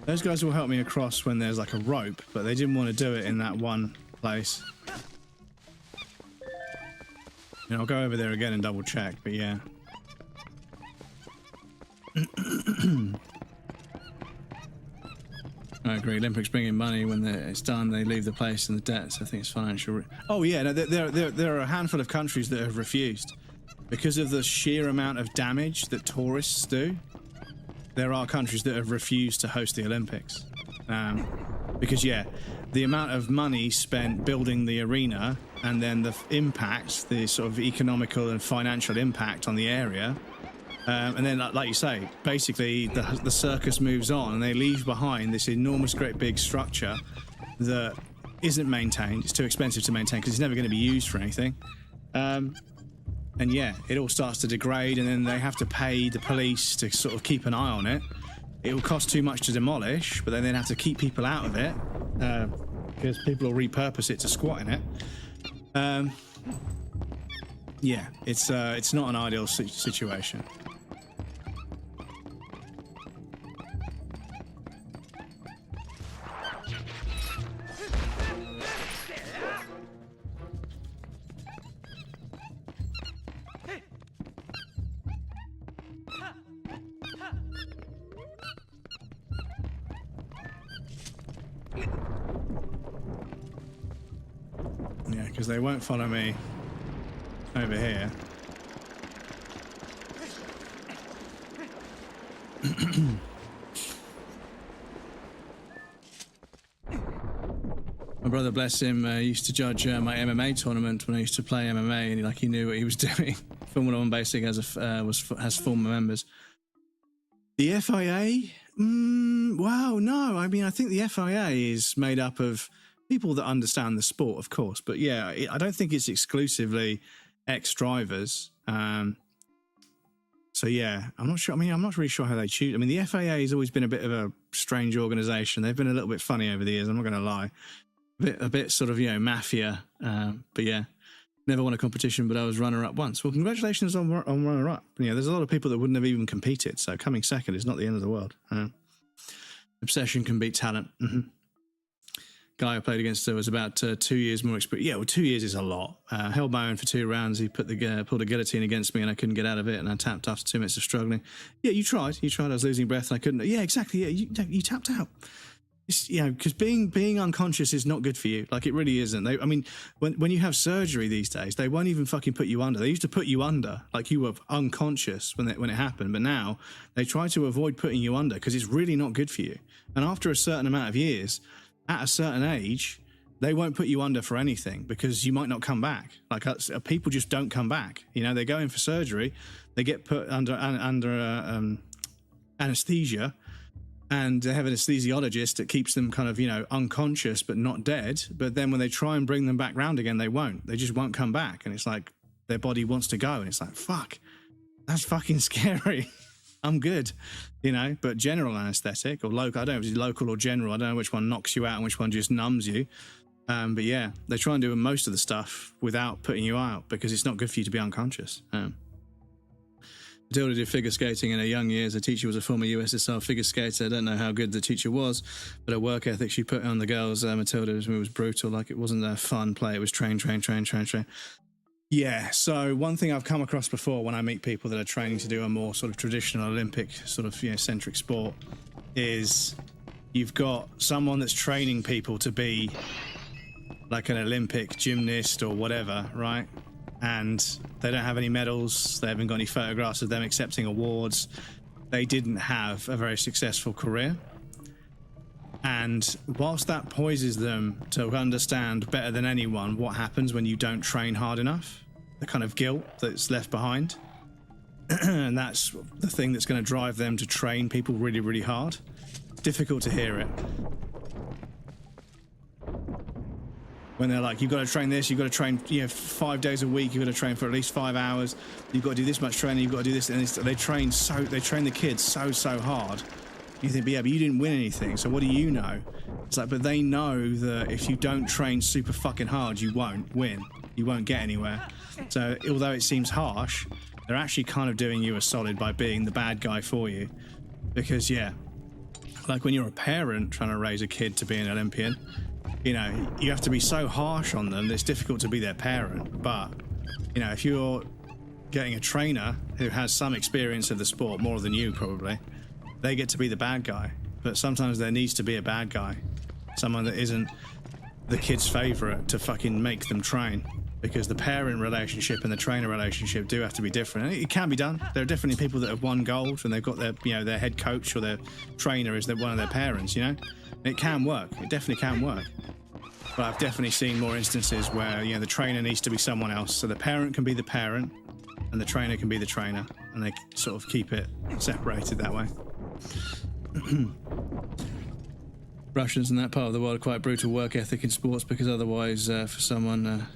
Those guys will help me across when there's like a rope, but they didn't want to do it in that one place. And I'll go over there again and double check, but yeah. I agree. Olympics bring in money. When it's done, they leave the place and the debts. I think it's financial. Oh yeah, no, there are a handful of countries that have refused because of the sheer amount of damage that tourists do. There are countries that have refused to host the Olympics because yeah, the amount of money spent building the arena and then the impact, the sort of economical and financial impact on the area. And then, like you say, basically the circus moves on and they leave behind this enormous, great big structure that isn't maintained. It's too expensive to maintain because it's never going to be used for anything. And yeah, it all starts to degrade and then they have to pay the police to sort of keep an eye on it. It will cost too much to demolish, but they then have to keep people out of it because people will repurpose it to squat in it. Yeah, it's not an ideal situation. Yeah, because they won't follow me over here. My brother, bless him, used to judge my MMA tournament when I used to play MMA, and he knew what he was doing. Formula One Basic has former members. The FIA? Well, no. I mean, I think the FIA is made up of people that understand the sport, of course. But yeah, I don't think it's exclusively ex-drivers. So yeah, I'm not sure. I mean, I'm not really sure how they choose. I mean, the FIA has always been a bit of a strange organisation. They've been a little bit funny over the years. I'm not going to lie. A bit sort of, mafia. But yeah, never won a competition, but I was runner-up once. Well, congratulations on runner-up. Yeah, there's a lot of people that wouldn't have even competed. So coming second is not the end of the world. Obsession can beat talent. Guy I played against was about 2 years more experience. Yeah, well, 2 years is a lot. Held my own for 2 rounds. He pulled a guillotine against me and I couldn't get out of it, and I tapped after 2 minutes of struggling. Yeah, you tried. I was losing breath and I couldn't. Yeah, exactly. Yeah, you tapped out. It's, because being unconscious is not good for you. Like, it really isn't. I mean, when you have surgery these days, they won't even fucking put you under. They used to put you under, like you were unconscious when it happened. But now they try to avoid putting you under because it's really not good for you. And after a certain amount of years, at a certain age, they won't put you under for anything because you might not come back. Like, people just don't come back. They go in for surgery, they get put under anesthesia, and they have an anesthesiologist that keeps them kind of, you know, unconscious but not dead. But then when they try and bring them back round again, they won't. They just won't come back. And it's like their body wants to go. And it's like, fuck, that's fucking scary. I'm good, you know. But general anesthetic or local, I don't know if it's local or general. I don't know which one knocks you out and which one just numbs you. But yeah, they try and do most of the stuff without putting you out because it's not good for you to be unconscious. Matilda did figure skating in her young years. Her teacher was a former USSR figure skater. I don't know how good the teacher was, but her work ethic she put on the girls, Matilda, was brutal. Like, it wasn't a fun play. It was train. Yeah, so one thing I've come across before when I meet people that are training to do a more sort of traditional Olympic sort of, you know, centric sport is you've got someone that's training people to be like an Olympic gymnast or whatever, right? And they don't have any medals. They haven't got any photographs of them accepting awards. They didn't have a very successful career. And whilst that poises them to understand better than anyone what happens when you don't train hard enough, the kind of guilt that's left behind, and that's the thing that's going to drive them to train people really, really hard. It's difficult to hear it. When they're like, you've got to train this, you've got to train, you know, 5 days a week, you've got to train for at least 5 hours, you've got to do this much training, you've got to do this, and they train the kids so hard. You think, but yeah, but you didn't win anything, so what do you know? It's like, but they know that if you don't train super fucking hard, you won't win. You won't get anywhere. So although it seems harsh, they're actually kind of doing you a solid by being the bad guy for you. Because, yeah, like when you're a parent trying to raise a kid to be an Olympian, you know, you have to be so harsh on them that it's difficult to be their parent. But, you know, if you're getting a trainer who has some experience of the sport, more than you probably, they get to be the bad guy. But sometimes there needs to be a bad guy. Someone that isn't the kid's favourite to fucking make them train. Because the parent relationship and the trainer relationship do have to be different. It can be done. There are definitely people that have won gold and they've got their, you know, their head coach or their trainer is one of their parents, you know? It can work. It definitely can work. But I've definitely seen more instances where, you know, the trainer needs to be someone else. So the parent can be the parent and the trainer can be the trainer. And they sort of keep it separated that way. Russians in that part of the world are quite brutal work ethic in sports because otherwise for someone...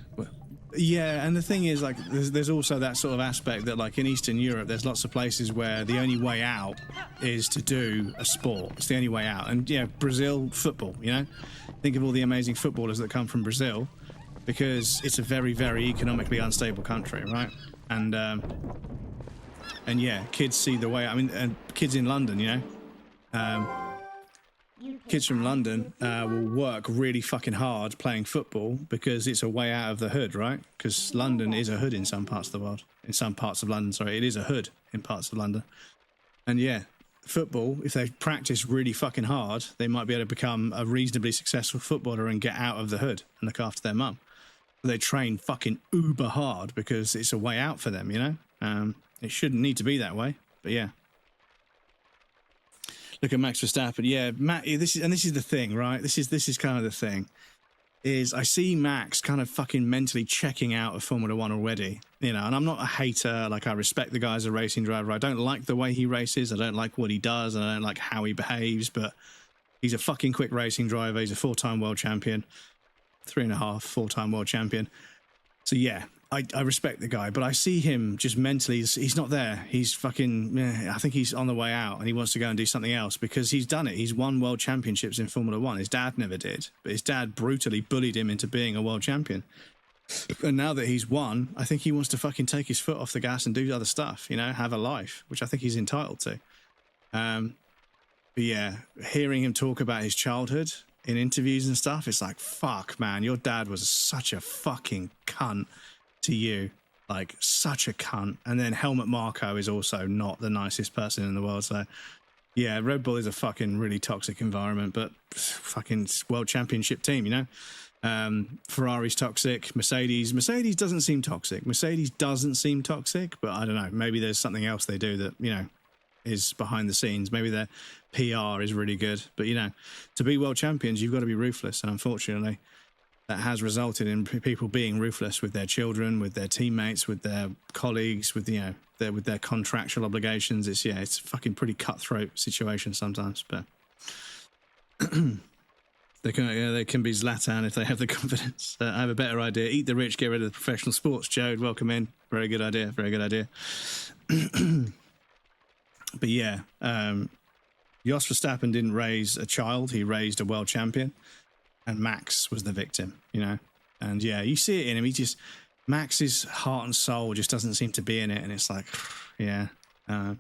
Yeah, and the thing is, like, there's also that sort of aspect that, like, in Eastern Europe, there's lots of places where the only way out is to do a sport. It's the only way out. And, yeah, Brazil, football, you know? Think of all the amazing footballers that come from Brazil because it's a very, very economically unstable country, right? And yeah, kids see the way... I mean, and kids in London, you know? Kids from London will work really fucking hard playing football because it's a way out of the hood, right? Because London is a hood in some parts of the world. In some parts of London, sorry. It is a hood in parts of London. And yeah, football, if they practice really fucking hard, they might be able to become a reasonably successful footballer and get out of the hood and look after their mum. But they train fucking uber hard because it's a way out for them, you know? It shouldn't need to be that way, but yeah. Look at Max Verstappen. Yeah, this is the thing, right? This is kind of the thing. Is I see Max kind of fucking mentally checking out of Formula One already, you know. And I'm not a hater. Like, I respect the guy as a racing driver. I don't like the way he races. I don't like what he does. And I don't like how he behaves. But he's a fucking quick racing driver. He's a 4-time world champion, 3.5 4-time world champion. So yeah. I respect the guy, but I see him just mentally, he's not there. He's fucking, I think he's on the way out and he wants to go and do something else because he's done it. He's won world championships in Formula One. His dad never did, but his dad brutally bullied him into being a world champion. And now that he's won, I think he wants to fucking take his foot off the gas and do other stuff, you know, have a life, which I think he's entitled to. But yeah, hearing him talk about his childhood in interviews and stuff, it's like, fuck, man, your dad was such a fucking cunt to you, like such a cunt. And then Helmut Marko is also not the nicest person in the world. So yeah, Red Bull is a fucking really toxic environment, but fucking world championship team, you know. Ferrari's toxic. Mercedes doesn't seem toxic. Mercedes doesn't seem toxic, but I don't know, maybe there's something else they do that, you know, is behind the scenes. Maybe their PR is really good, but you know, to be world champions, you've got to be ruthless. And unfortunately, that has resulted in people being ruthless with their children, with their teammates, with their colleagues, with, you know, with their contractual obligations. It's a fucking pretty cutthroat situation sometimes. But They can be Zlatan if they have the confidence. I have a better idea. Eat the rich, get rid of the professional sports. Jode, welcome in. Very good idea. Very good idea. But yeah, Jos Verstappen didn't raise a child. He raised a world champion. And Max was the victim, you know. And yeah, you see it in him. Max's heart and soul just doesn't seem to be in it. And it's like, yeah. Don't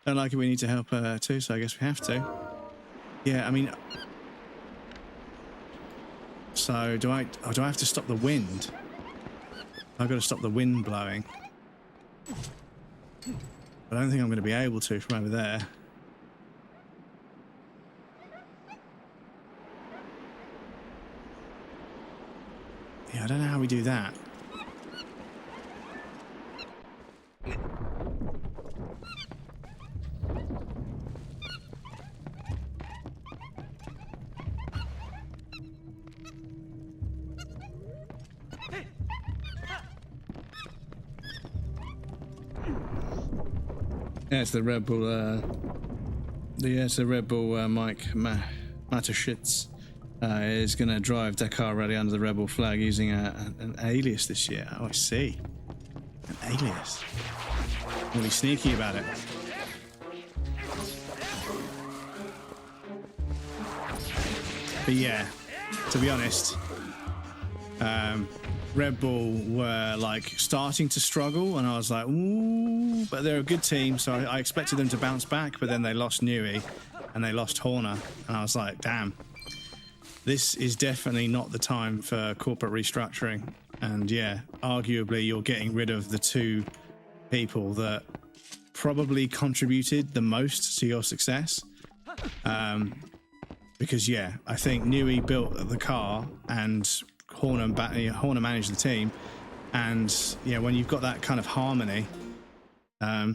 like it. We need to help her too, so I guess we have to. Yeah, I mean... So do I have to stop the wind? I've got to stop the wind blowing. I don't think I'm going to be able to from over there. Yeah, I don't know how we do that. Yeah, it's the Red Bull, it's the Red Bull Mike Mateschitz is going to drive Dakar Rally under the Red Bull flag using an alias this year. Oh, I see. An alias. Really sneaky about it. But yeah, to be honest, Red Bull were like starting to struggle, and I was like, ooh, but they're a good team, so I expected them to bounce back, but then they lost Newey and they lost Horner, and I was like, damn, this is definitely not the time for corporate restructuring. And yeah, arguably you're getting rid of the two people that probably contributed the most to your success. Because yeah, I think Newey built the car and Horner managed the team, and yeah, when you've got that kind of harmony, yeah,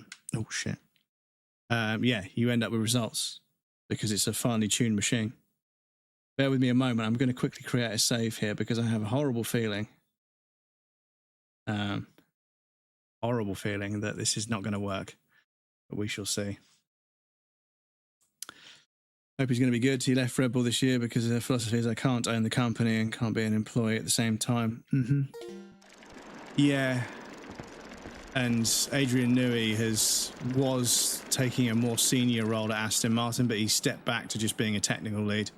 you end up with results because it's a finely tuned machine. Bear with me a moment. I'm going to quickly create a save here because I have a horrible feeling that this is not going to work, but we shall see. Hope he's going to be good. He left Red Bull this year because their philosophy is I can't own the company and can't be an employee at the same time. Yeah. And Adrian Newey was taking a more senior role at Aston Martin, but he stepped back to just being a technical lead.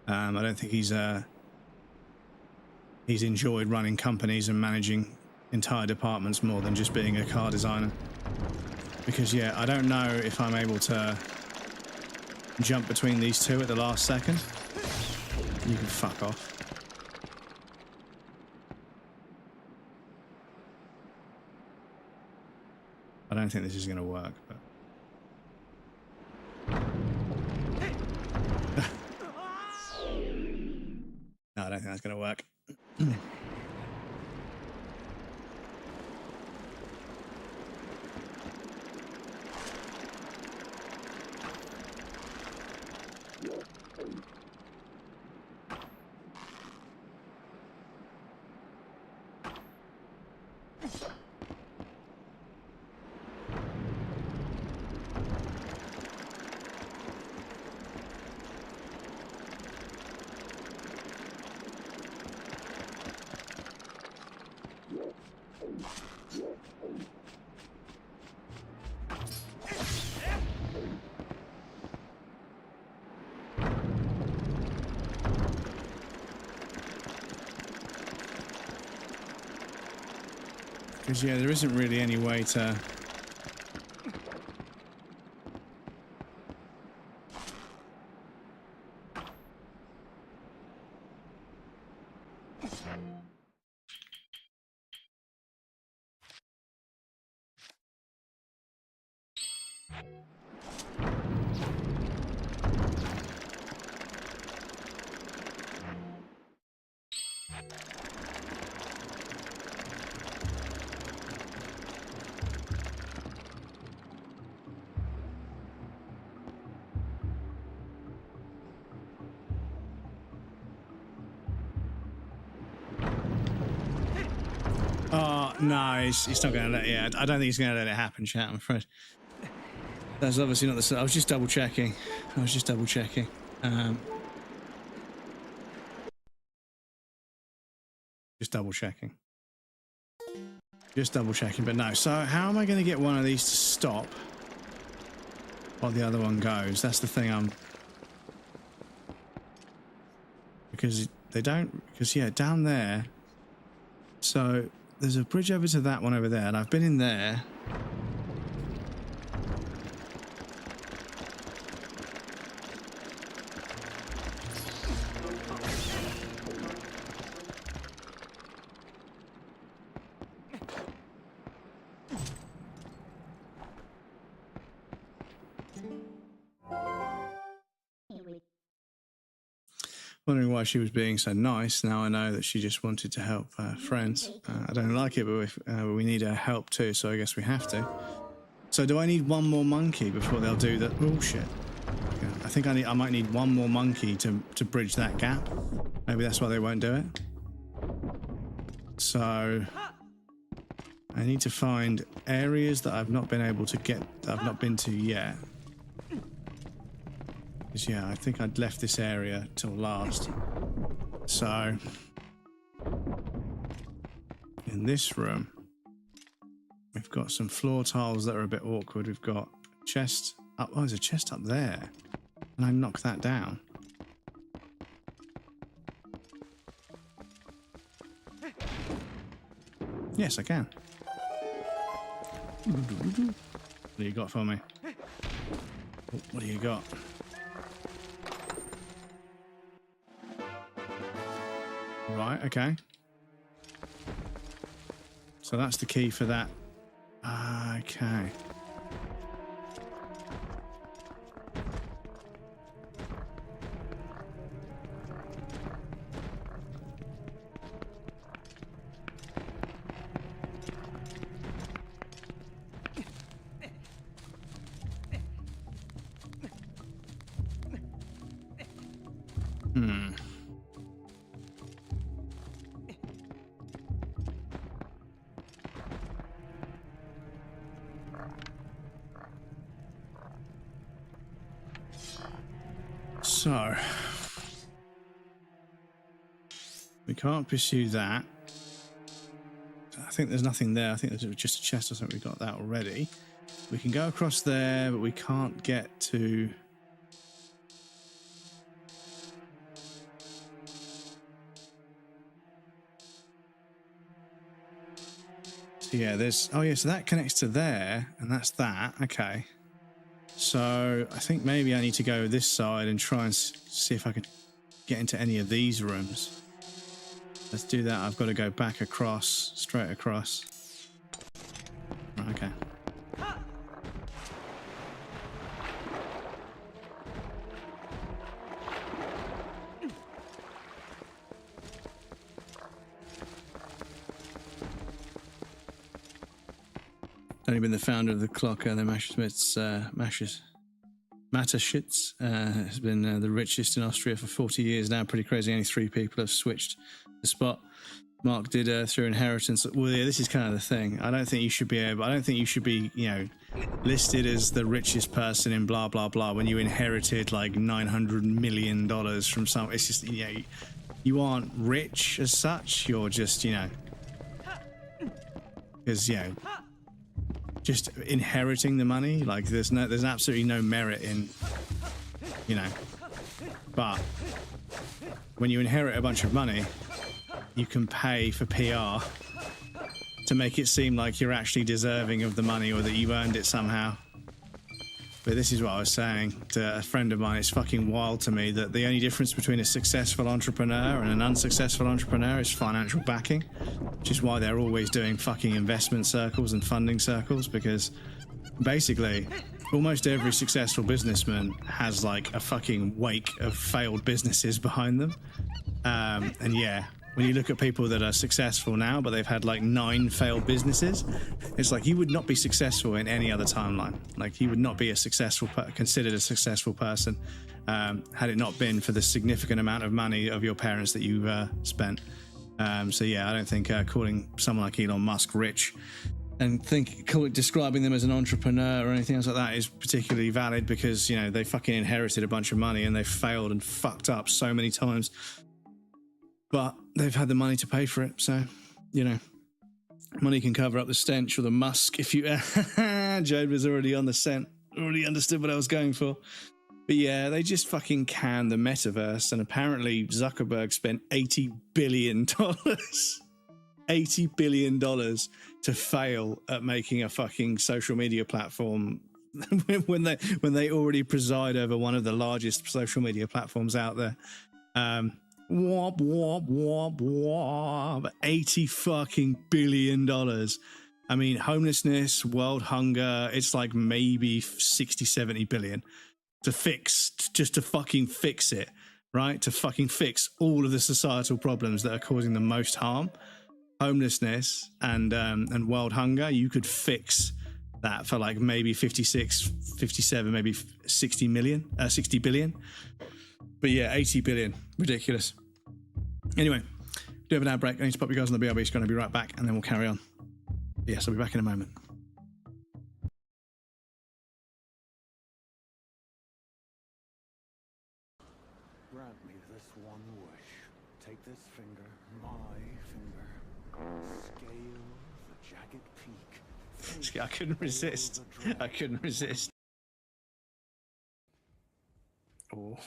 I don't think he's enjoyed running companies and managing entire departments more than just being a car designer. Because yeah, I don't know if I'm able to jump between these two at the last second. You can fuck off. I don't think this is going to work, but... No, I don't think that's going to work. Because, yeah, there isn't really any way to... No, he's not going to let it. Yeah, I don't think he's going to let it happen, chat, I'm afraid. That's obviously not the... I was just double checking. Just double checking. But no. So how am I going to get one of these to stop while the other one goes? That's the thing. Because they don't... Because, yeah, down there... So there's a bridge over to that one over there, and I've been in there... Wondering why she was being so nice. Now I know that she just wanted to help friends. I don't like it, but we need her help too, so I guess we have to. So do I need one more monkey before they'll do that? Oh shit. Okay. I think I might need one more monkey to bridge that gap. Maybe that's why they won't do it. So I need to find areas that I've not been able to get, I've not been to yet. Because, yeah, I think I'd left this area till last. So, in this room, we've got some floor tiles that are a bit awkward. We've got a chest up. Oh, there's a chest up there. And I knock that down. Yes, I can. What do you got for me? What do you got? Right, okay. So that's the key for that. Okay. So, we can't pursue that. I think there's nothing there. I think there's just a chest or something. We got that already. We can go across there, but we can't get to... So yeah, there's... Oh yeah, so that connects to there, and that's that. Okay. So I think maybe I need to go this side and try and see if I can get into any of these rooms. Let's do that. I've got to go back across, straight across. Right, okay. Only been the founder of the clock, the Mateschitz has been the richest in Austria for 40 years now. Pretty crazy. Only 3 people have switched the spot. Mark did through inheritance. Well, yeah, this is kind of the thing. I don't think you should be able. I don't think you should be, you know, listed as the richest person in blah blah blah when you inherited like $900 million from some. It's just, you know, you aren't rich as such. You're just, you know, because, you know, just inheriting the money, like there's absolutely no merit in, you know, but when you inherit a bunch of money, you can pay for PR to make it seem like you're actually deserving of the money or that you earned it somehow. But this is what I was saying to a friend of mine. It's fucking wild to me that the only difference between a successful entrepreneur and an unsuccessful entrepreneur is financial backing, which is why they're always doing fucking investment circles and funding circles, because basically almost every successful businessman has like a fucking wake of failed businesses behind them. And yeah, when you look at people that are successful now, but they've had like 9 failed businesses, it's like you would not be successful in any other timeline. Like you would not be a successful, considered a successful person, had it not been for the significant amount of money of your parents that you spent. So yeah, I don't think calling someone like Elon Musk rich describing them as an entrepreneur or anything else like that is particularly valid because, you know, they fucking inherited a bunch of money and they've failed and fucked up so many times. But they've had the money to pay for it. So, you know, money can cover up the stench or the musk if you... Jade was already on the scent, already understood what I was going for. But yeah, they just fucking canned the metaverse, and apparently Zuckerberg spent $80 billion, $80 billion to fail at making a fucking social media platform when they already preside over one of the largest social media platforms out there. Womp, womp, womp, womp. $80 fucking billion. I mean, homelessness, world hunger, it's like maybe 60, 70 billion. To fucking fix it, right? To fucking fix all of the societal problems that are causing the most harm. Homelessness and world hunger, you could fix that for like maybe 56, 57, maybe 60 billion. But yeah, 80 billion, ridiculous. Anyway, do have an ad break. I need to pop you guys on the BRB. It's going to be right back, and then we'll carry on. Yes, I'll be back in a moment. Grant me this one wish. Take this finger, my finger. Scale the jagged peak. I couldn't resist. I couldn't resist. Oh.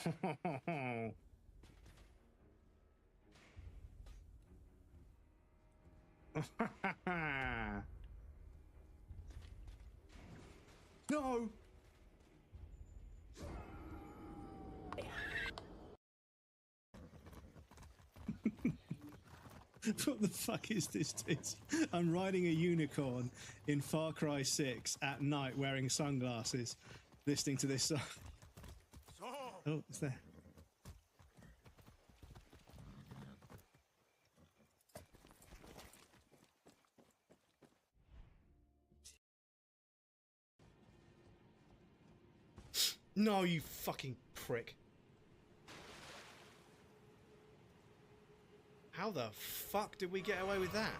No. What the fuck is this, dude? I'm riding a unicorn in Far Cry 6 at night wearing sunglasses, listening to this song. Oh, it's there. No, you fucking prick. How the fuck did we get away with that?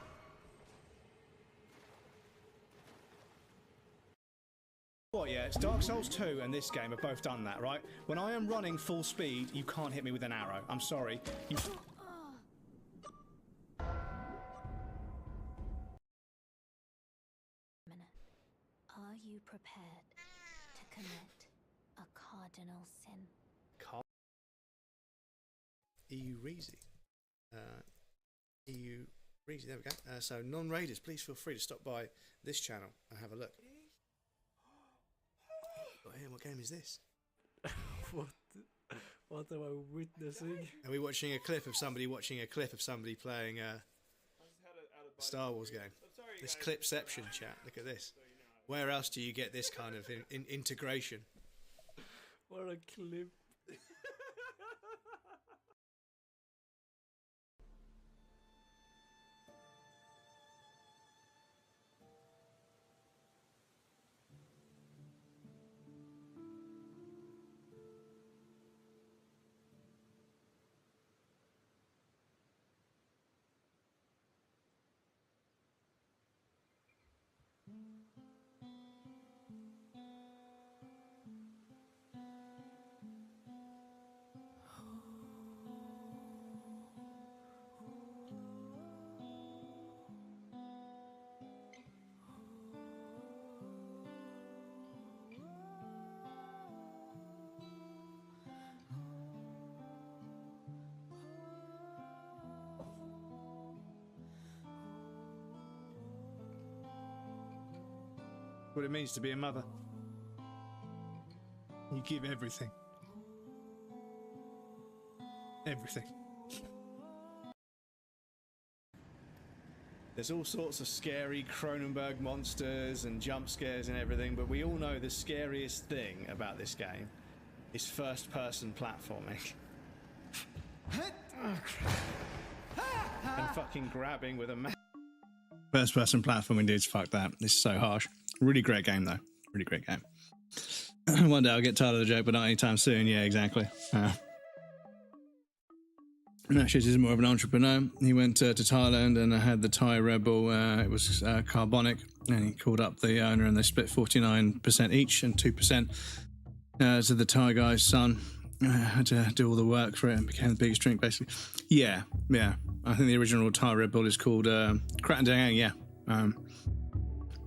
What, yeah, it's Dark Souls 2 and this game have both done that, right? When I am running full speed, you can't hit me with an arrow. I'm sorry. You... Are you prepared to commit a cardinal sin? EU Reezy. EU Reezy, there we go. So non-raiders, please feel free to stop by this channel and have a look. What game is this? What am I witnessing? Are we watching a clip of somebody playing a Star Wars game? This clipception chat. Look at this. Where else do you get this kind of integration? What a clip. What it means to be a mother. You give everything. Everything. There's all sorts of scary Cronenberg monsters and jump scares and everything, but we all know the scariest thing about this game is first-person platforming. And fucking grabbing with a first-person platforming, dudes, fuck that. This is so harsh. Really great game, though. Really great game. One day I'll get tired of the joke, but not anytime soon. Yeah, exactly. That shit is more of an entrepreneur. He went to Thailand and had the Thai Rebel. It was carbonic, and he called up the owner, and they split 49% each, and 2% to the Thai guy's son. Had to do all the work for it and became the biggest drink, basically. Yeah. I think the original Thai Red Bull is called Kratandang. Yeah.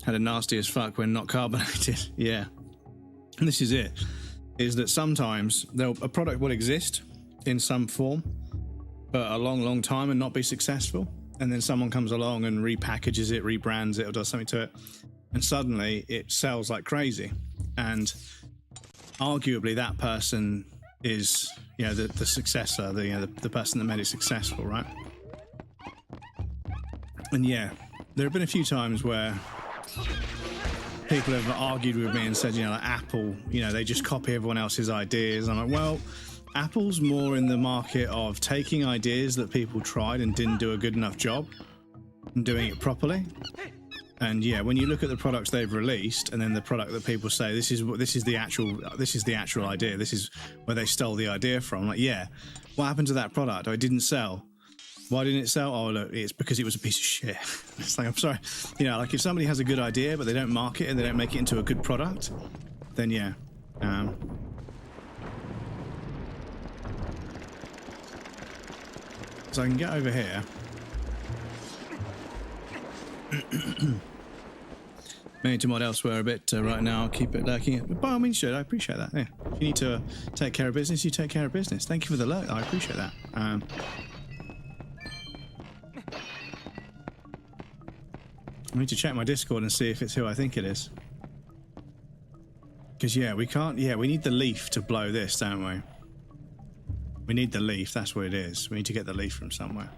Had a nasty as fuck when not carbonated. Yeah. And this is it. Is that sometimes a product will exist in some form, but a long time and not be successful. And then someone comes along and repackages it, rebrands it, or does something to it. And suddenly it sells like crazy. And arguably that person is, the successor, the person that made it successful, right? And yeah, there have been a few times where people have argued with me and said, like Apple, they just copy everyone else's ideas. I'm like, well, Apple's more in the market of taking ideas that people tried and didn't do a good enough job and doing it properly. And yeah, when you look at the products they've released, and then the product that people say this is the actual idea, this is where they stole the idea from. Like, yeah, what happened to that product? Oh, it didn't sell. Why didn't it sell? Oh, look, it's because it was a piece of shit. It's like, I'm sorry, like if somebody has a good idea but they don't market it and they don't make it into a good product, then yeah. So I can get over here. May need to mod elsewhere a bit right now. I'll keep it lurking. But by all means, I appreciate that. Yeah. If you need to take care of business, you take care of business. Thank you for the lurk. I appreciate that. I need to check my Discord and see if it's who I think it is. Because, yeah, we can't... Yeah, we need the leaf to blow this, don't we? We need the leaf. That's what it is. We need to get the leaf from somewhere.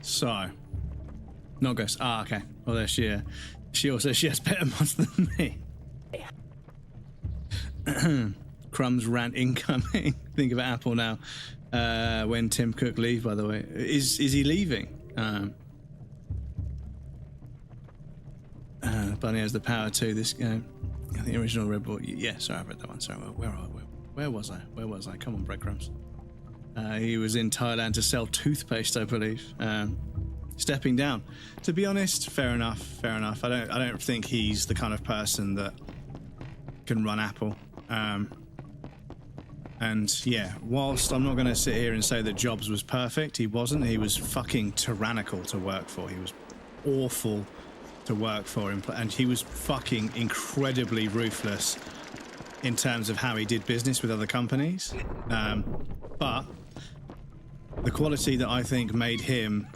So, not ghost. Ah, okay. Well, there she is. She also has better mods than me. Crumbs rant incoming. Think of Apple now. When Tim Cook leave, by the way, is he leaving? Bunny has the power to this. I think the original Red Bull. Yeah, sorry, I read that one. Sorry, where was I? Where was I? Come on, breadcrumbs. He was in Thailand to sell toothpaste, I believe. Stepping down. To be honest, fair enough. I don't think he's the kind of person that can run Apple. And yeah, whilst I'm not going to sit here and say that Jobs was perfect, he wasn't. He was fucking tyrannical to work for. He was awful to work for him, and he was fucking incredibly ruthless in terms of how he did business with other companies. But the quality that I think made him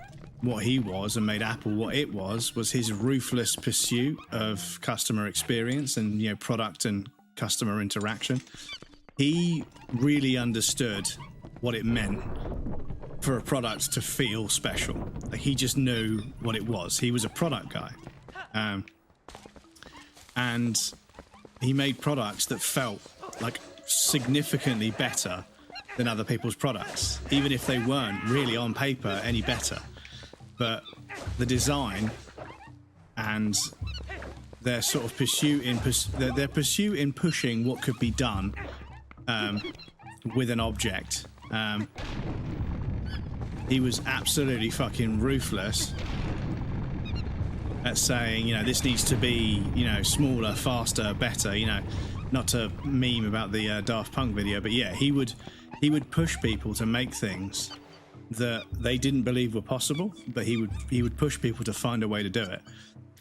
what he was and made Apple what it was his ruthless pursuit of customer experience and, product and customer interaction. He really understood what it meant for a product to feel special. Like, he just knew what it was. He was a product guy. And he made products that felt like significantly better than other people's products, even if they weren't really on paper any better. But the design and their sort of pursuit in pushing what could be done with an object. He was absolutely fucking ruthless at saying, this needs to be, smaller, faster, better. Not to meme about the Daft Punk video, but yeah, he would push people to make things that they didn't believe were possible, but he would push people to find a way to do it.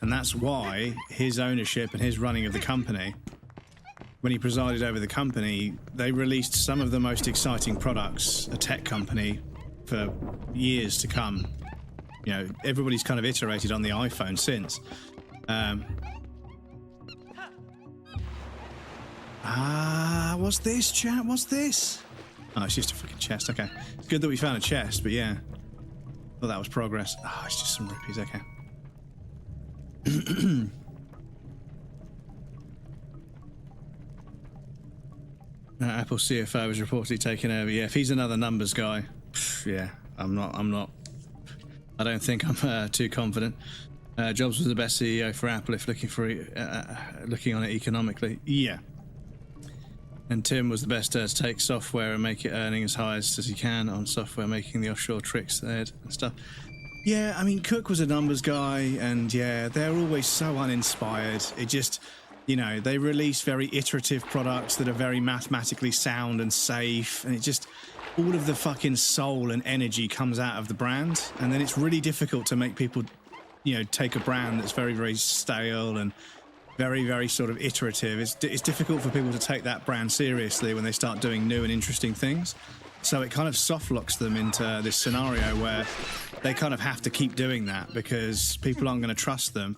And that's why his ownership and his running of the company, when he presided over the company, they released some of the most exciting products, a tech company, for years to come. Everybody's kind of iterated on the iPhone since. What's this, chat? What's this? Oh, it's just a fucking chest. Okay. It's good that we found a chest, but yeah. Thought that was progress. Oh, it's just some rupees, okay. Apple CFO is reportedly taking over. Yeah, if he's another numbers guy, yeah, I'm not. I don't think I'm too confident. Jobs was the best CEO for Apple if looking on it economically. Yeah. And Tim was the best to take software and make it earning as high as he can on software, making the offshore tricks there and stuff. Yeah, I mean, Cook was a numbers guy, and yeah, they're always so uninspired. It just, you know, they release very iterative products that are very mathematically sound and safe, and it just, all of the fucking soul and energy comes out of the brand, and then it's really difficult to make people, you know, take a brand that's very, very stale and very, very sort of iterative. It's difficult for people to take that brand seriously when they start doing new and interesting things. So it kind of soft locks them into this scenario where they kind of have to keep doing that because people aren't going to trust them.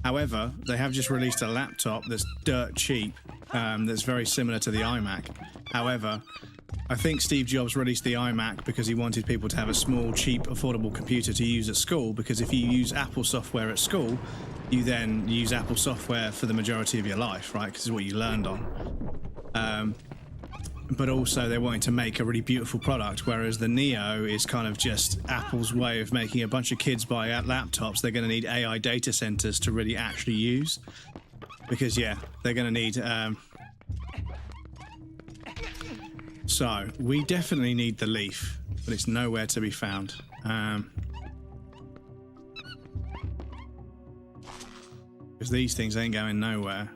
However, they have just released a laptop that's dirt cheap, that's very similar to the iMac. However, I think Steve Jobs released the iMac because he wanted people to have a small, cheap, affordable computer to use at school, because if you use Apple software at school, you then use Apple software for the majority of your life, right? Because it's what you learned on. But also they wanted to make a really beautiful product, whereas the Neo is kind of just Apple's way of making a bunch of kids buy laptops they're going to need AI data centers to really actually use. Because, yeah, they're going to need... So, we definitely need the Leaf, but it's nowhere to be found. Because these things ain't going nowhere.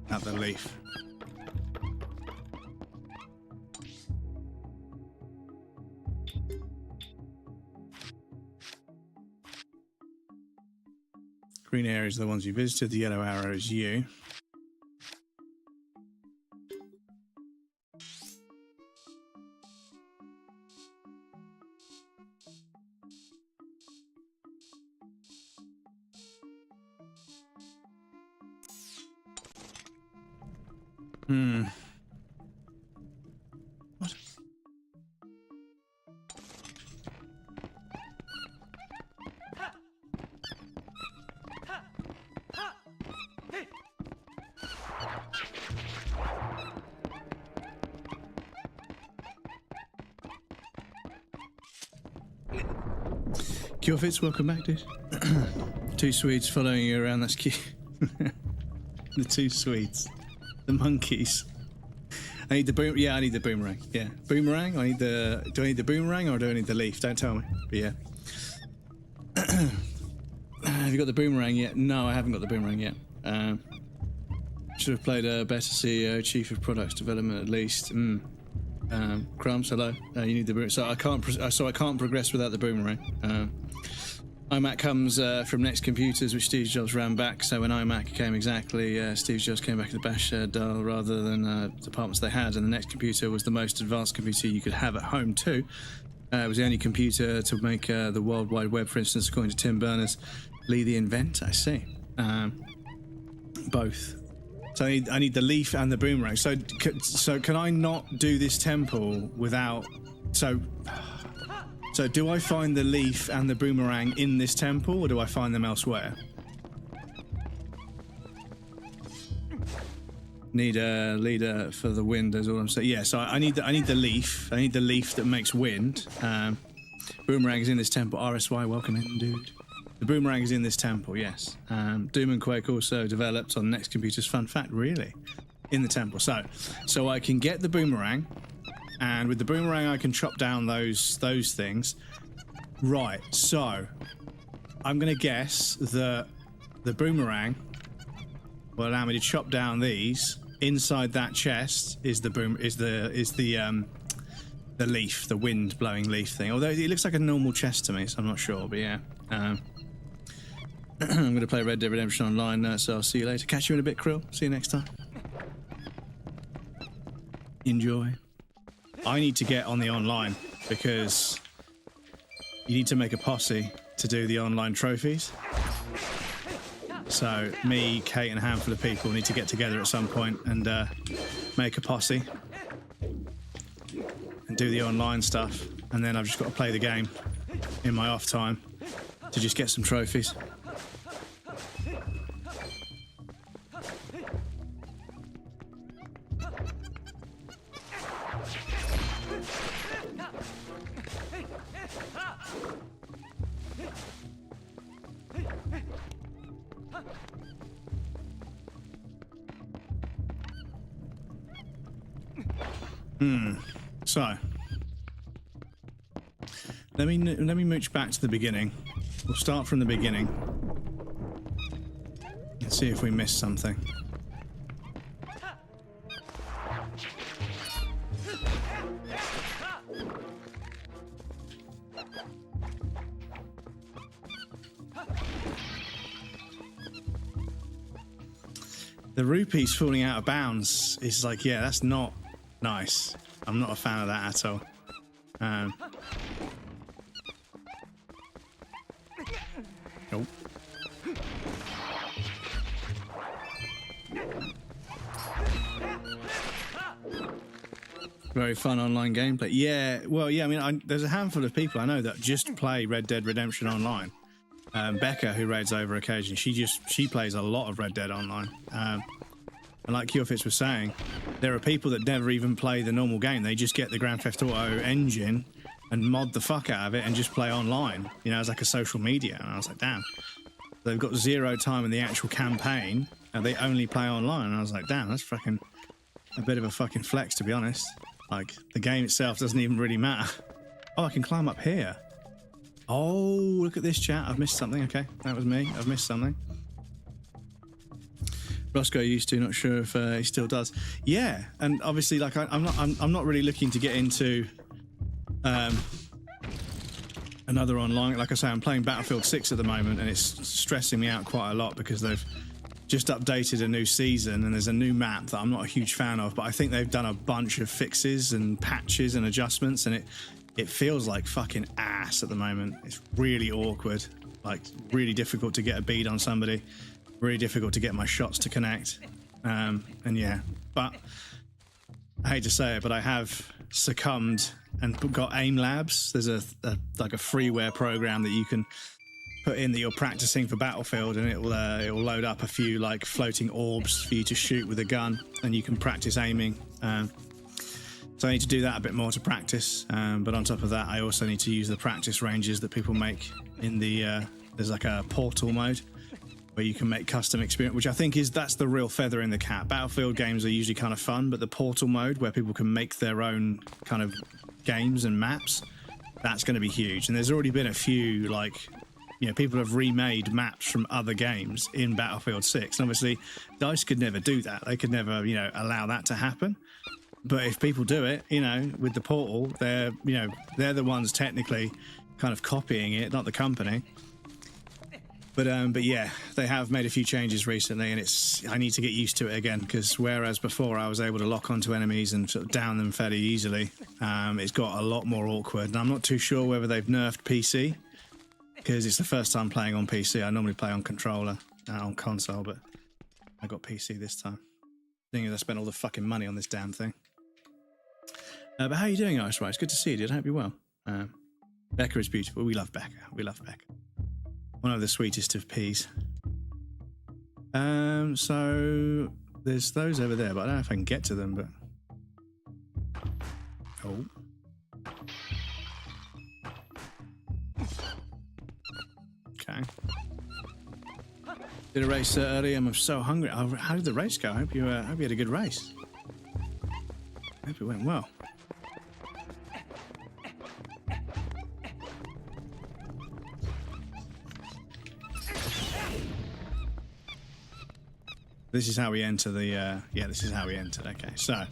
At the Leaf. Green areas are the ones you visited, the yellow arrow is you. What? Curefits, welcome back, dude. Two Swedes following you around, that's cute. The two Swedes. The monkeys. I need the boom. Yeah, I need the boomerang. Yeah, boomerang. Do I need the boomerang or do I need the leaf? Don't tell me. But yeah. Have you got the boomerang yet? No, I haven't got the boomerang yet. Should have played a better CEO, chief of products development at least. Crumbs, hello. You need the boomerang. So I can't progress without the boomerang. iMac comes from Next Computers, which Steve Jobs ran back. So when iMac came exactly, Steve Jobs came back to the bash dial rather than departments they had, and the Next Computer was the most advanced computer you could have at home too. It was the only computer to make the World Wide Web, for instance, according to Tim Berners-Lee, the inventor. I see. Both. So I need the leaf and the boomerang. So can I not do this temple without? So do I find the leaf and the boomerang in this temple, or do I find them elsewhere? Need a leader for the wind, is all I'm saying. Yeah, so I need the leaf. I need the leaf that makes wind. Boomerang is in this temple. RSY, welcome in, dude. The boomerang is in this temple, yes. Doom and Quake also developed on Next Computers. Fun fact, really, in the temple. So I can get the boomerang. And with the boomerang, I can chop down those things. Right, so I'm going to guess that the boomerang will allow me to chop down these. Inside that chest is the leaf, the wind blowing leaf thing. Although it looks like a normal chest to me, so I'm not sure. But yeah, I'm going to play Red Dead Redemption Online, so I'll see you later. Catch you in a bit, Krill. See you next time. Enjoy. I need to get on the online because you need to make a posse to do the online trophies. So me, Kate, and a handful of people need to get together at some point and make a posse and do the online stuff, and then I've just got to play the game in my off time to just get some trophies. So let me mooch back to the beginning. We'll start from the beginning and see if we missed something. The rupees falling out of bounds is like, yeah, that's not nice. I'm not a fan of that at all. Nope. Very fun online gameplay. Yeah, well, yeah, I mean, there's a handful of people I know that just play Red Dead Redemption Online. Becca, who raids over occasionally, she plays a lot of Red Dead Online. And like Killfits was saying, there are people that never even play the normal game. They just get the Grand Theft Auto engine and mod the fuck out of it and just play online, you know, as like a social media. And I was like, damn. They've got 0 time in the actual campaign and they only play online. And I was like, damn, that's fucking a bit of a fucking flex, to be honest. Like, the game itself doesn't even really matter. Oh, I can climb up here. Oh, look at this, chat. I've missed something. Okay, that was me. I've missed something. Roscoe used to, not sure if he still does. Yeah, and obviously, like, I'm not really looking to get into another online. Like I say, I'm playing Battlefield 6 at the moment, and it's stressing me out quite a lot because they've just updated a new season, and there's a new map that I'm not a huge fan of, but I think they've done a bunch of fixes and patches and adjustments, and it feels like fucking ass at the moment. It's really awkward, like really difficult to get a bead on somebody. Really difficult to get my shots to connect, and yeah, but I hate to say it, but I have succumbed and got aim labs. There's a like a freeware program that you can put in that you're practicing for Battlefield, and it will load up a few like floating orbs for you to shoot with a gun, and you can practice aiming. So I need to do that a bit more to practice, but on top of that, I also need to use the practice ranges that people make in the there's like a portal mode where you can make custom experience, which I think that's the real feather in the cap. Battlefield games are usually kind of fun, but the portal mode where people can make their own kind of games and maps, that's going to be huge. And there's already been a few, like, you know, people have remade maps from other games in Battlefield 6. And obviously, DICE could never do that. They could never, you know, allow that to happen. But if people do it, you know, with the portal, they're the ones technically kind of copying it, not the company. But yeah, they have made a few changes recently, and I need to get used to it again, because whereas before I was able to lock onto enemies and sort of down them fairly easily, it's got a lot more awkward. And I'm not too sure whether they've nerfed PC, because it's the first time playing on PC. I normally play on controller, on console, but I got PC this time. Thing is, I spent all the fucking money on this damn thing. But how are you doing, Ice Rice? Good to see you, dude. I hope you're well. Becca is beautiful. We love Becca. We love Becca. One of the sweetest of peas. So there's those over there, but I don't know if I can get to them, but... Oh. Okay. Did a race earlier. I'm so hungry. Oh, how did the race go? I hope you had a good race. I hope it went well. This is how we enter the, yeah, this is how we entered. Okay, so I'm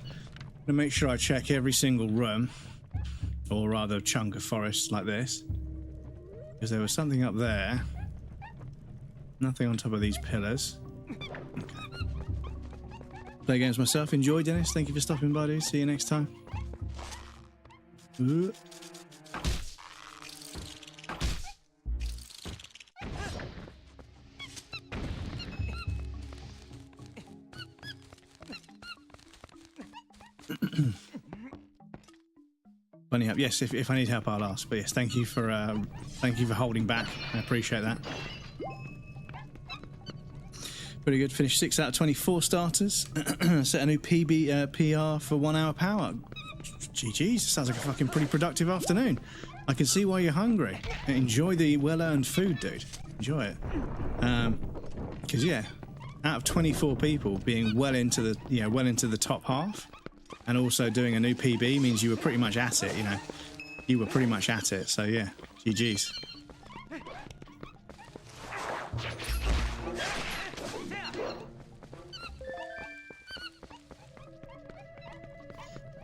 gonna make sure I check every single room, or rather chunk of forest like this, because there was something up there. Nothing on top of these pillars. Okay. Play games myself. Enjoy, Dennis. Thank you for stopping by, dude. See you next time. Ooh. I need help, yes. If I need help, I'll ask. But yes, thank you for holding back. I appreciate that. Pretty good. Finished 6 out of 24 starters. Set a new PR for 1 hour power. GG's. Sounds like a fucking pretty productive afternoon. I can see why you're hungry. Enjoy the well-earned food, dude. Enjoy it. Because yeah, out of 24 people being well into the top half, and also doing a new PB means you were pretty much at it. You know, you were pretty much at it. So yeah, GG's.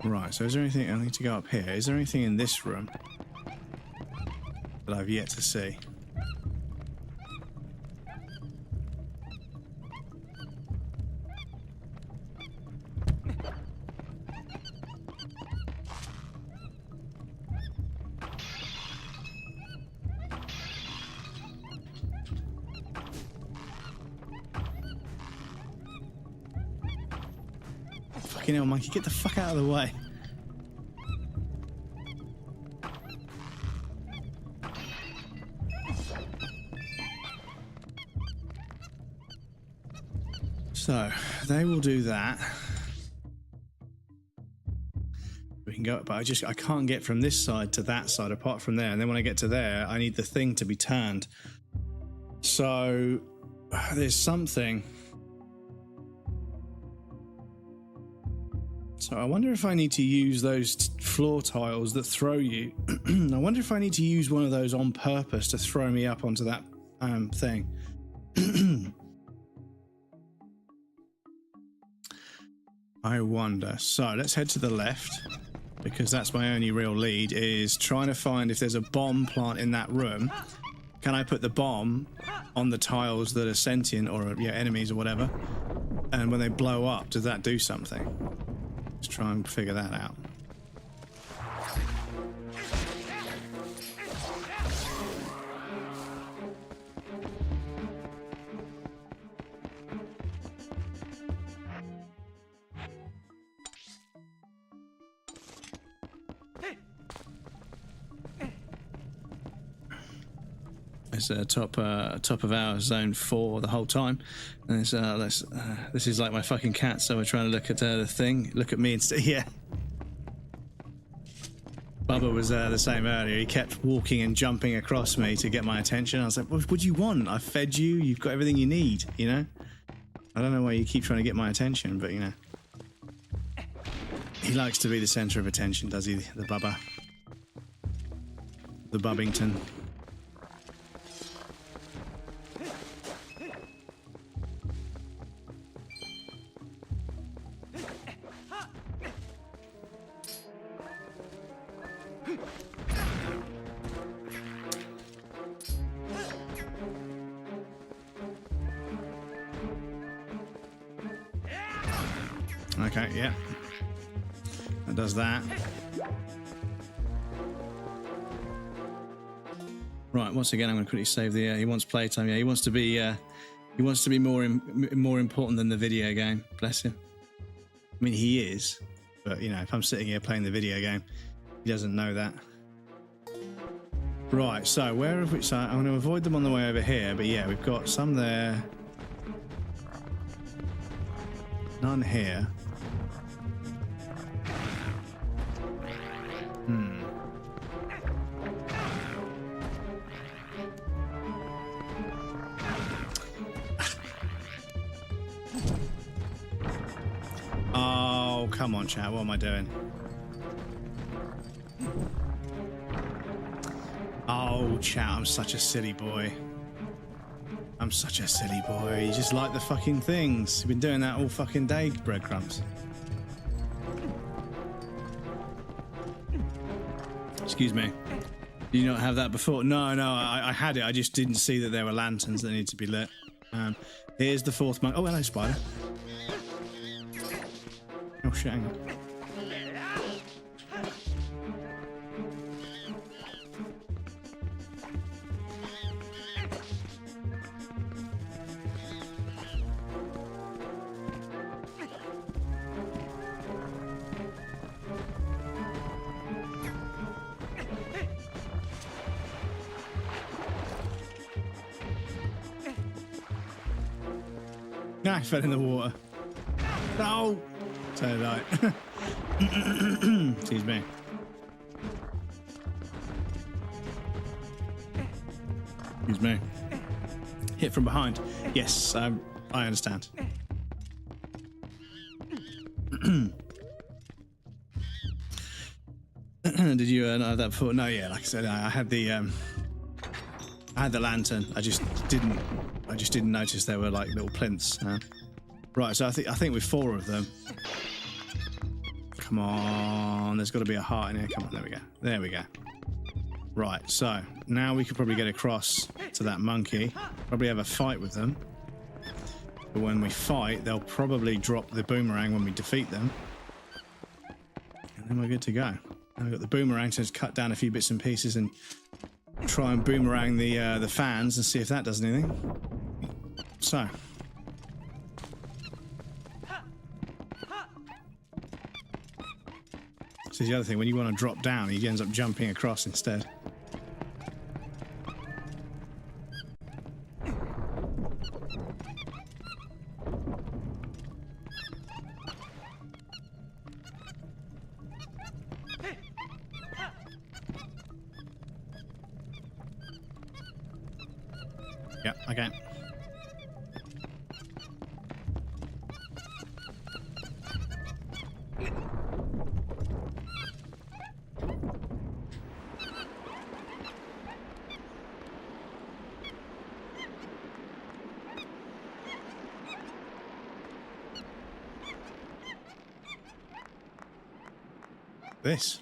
Right, so is there anything... I need to go up here. Is there anything in this room that I've yet to see? Fucking hell, monkey, get the fuck out of the way. So, they will do that. We can go, but I can't get from this side to that side apart from there. And then when I get to there, I need the thing to be turned. So, there's something. So I wonder if I need to use those floor tiles that throw you. I wonder if I need to use one of those on purpose to throw me up onto that thing. I wonder. So let's head to the left, because that's my only real lead, is trying to find if there's a bomb plant in that room. Can I put the bomb on the tiles that are sentient or enemies or whatever? And when they blow up, does that do something? Let's try and figure that out. It's top of our zone 4 the whole time, and it's, this is like my fucking cat. So we're trying to look at the thing. Look at me instead. Yeah. Bubba was the same earlier. He kept walking and jumping across me to get my attention. I was like, "What do you want? I fed you. You've got everything you need. You know. I don't know why you keep trying to get my attention, but you know, he likes to be the centre of attention, does he? The Bubba, the Bubbington." Okay, yeah. That does that. Right, once again, I'm going to quickly save the. He wants playtime. Yeah, he wants to be more important than the video game. Bless him. I mean, he is, but you know, if I'm sitting here playing the video game, he doesn't know that. Right, so where have we? So I'm going to avoid them on the way over here, but yeah, we've got some there. None here. Oh, come on, chat. What am I doing? Oh, chat. I'm such a silly boy. I'm such a silly boy. You just like the fucking things. You've been doing that all fucking day, breadcrumbs. Excuse me. Did you not have that before? No, I had it. I just didn't see that there were lanterns that needed to be lit. Here's the fourth monk. Oh, hello, spider. Oh, shit, hang on. I fell in the water. No! So did I. Excuse me. Excuse me. Hit from behind. Yes, I understand. Did you not have that before? No, yeah. Like I said, I had the lantern. I just didn't notice there were like little plinths. Right. So I think with 4 of them. Come on. There's got to be a heart in here. Come on. There we go. There we go. Right. So now we could probably get across to that monkey. Probably have a fight with them. But when we fight, they'll probably drop the boomerang when we defeat them. And then we're good to go. And we've got the boomerang to just cut down a few bits and pieces and try and boomerang the fans and see if that does anything. So. This is the other thing. When you want to drop down, he ends up jumping across instead. Yeah, okay. This.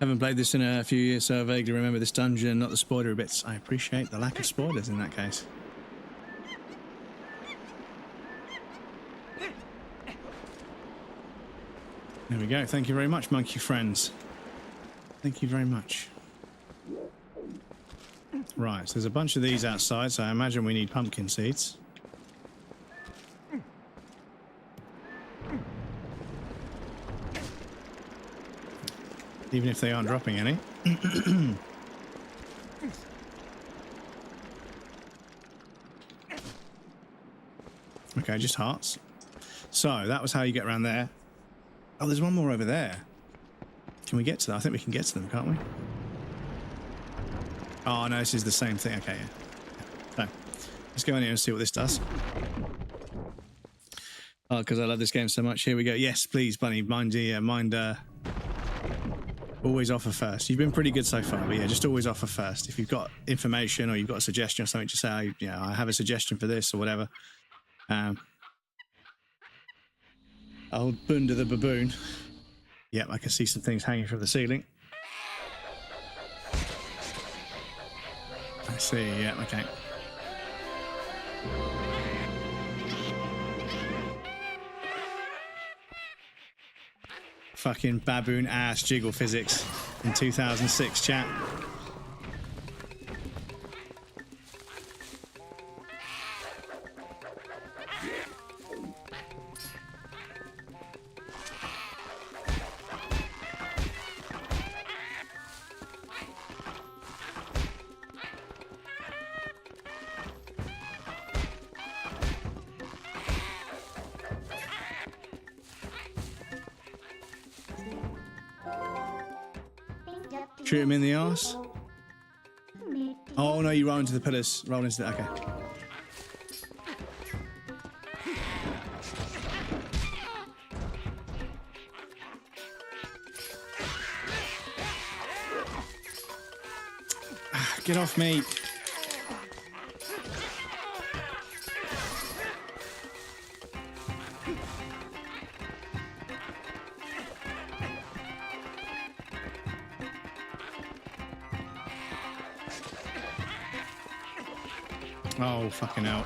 Haven't played this in a few years, so I vaguely remember this dungeon, not the spoiler bits. I appreciate the lack of spoilers in that case. There we go. Thank you very much, monkey friends. Thank you very much. Right, so there's a bunch of these outside, so I imagine we need pumpkin seeds. Even if they aren't dropping any. Okay, just hearts. So, that was how you get around there. Oh, there's one more over there. Can we get to that? I think we can get to them, can't we? Oh, no, this is the same thing. Okay, yeah. So, let's go in here and see what this does. Oh, because I love this game so much. Here we go. Yes, please, Bunny. Mind always offer first. You've been pretty good so far, but yeah, just always offer first. If you've got information or you've got a suggestion or something, just say, I have a suggestion for this or whatever. Old Bunda the baboon. Yep, I can see some things hanging from the ceiling. I see, yeah, okay. Fucking baboon ass jiggle physics in 2006, chat. Shoot him in the arse. Oh no, you roll into the pillars. Roll into the... Okay. Get off me. Oh, fucking hell.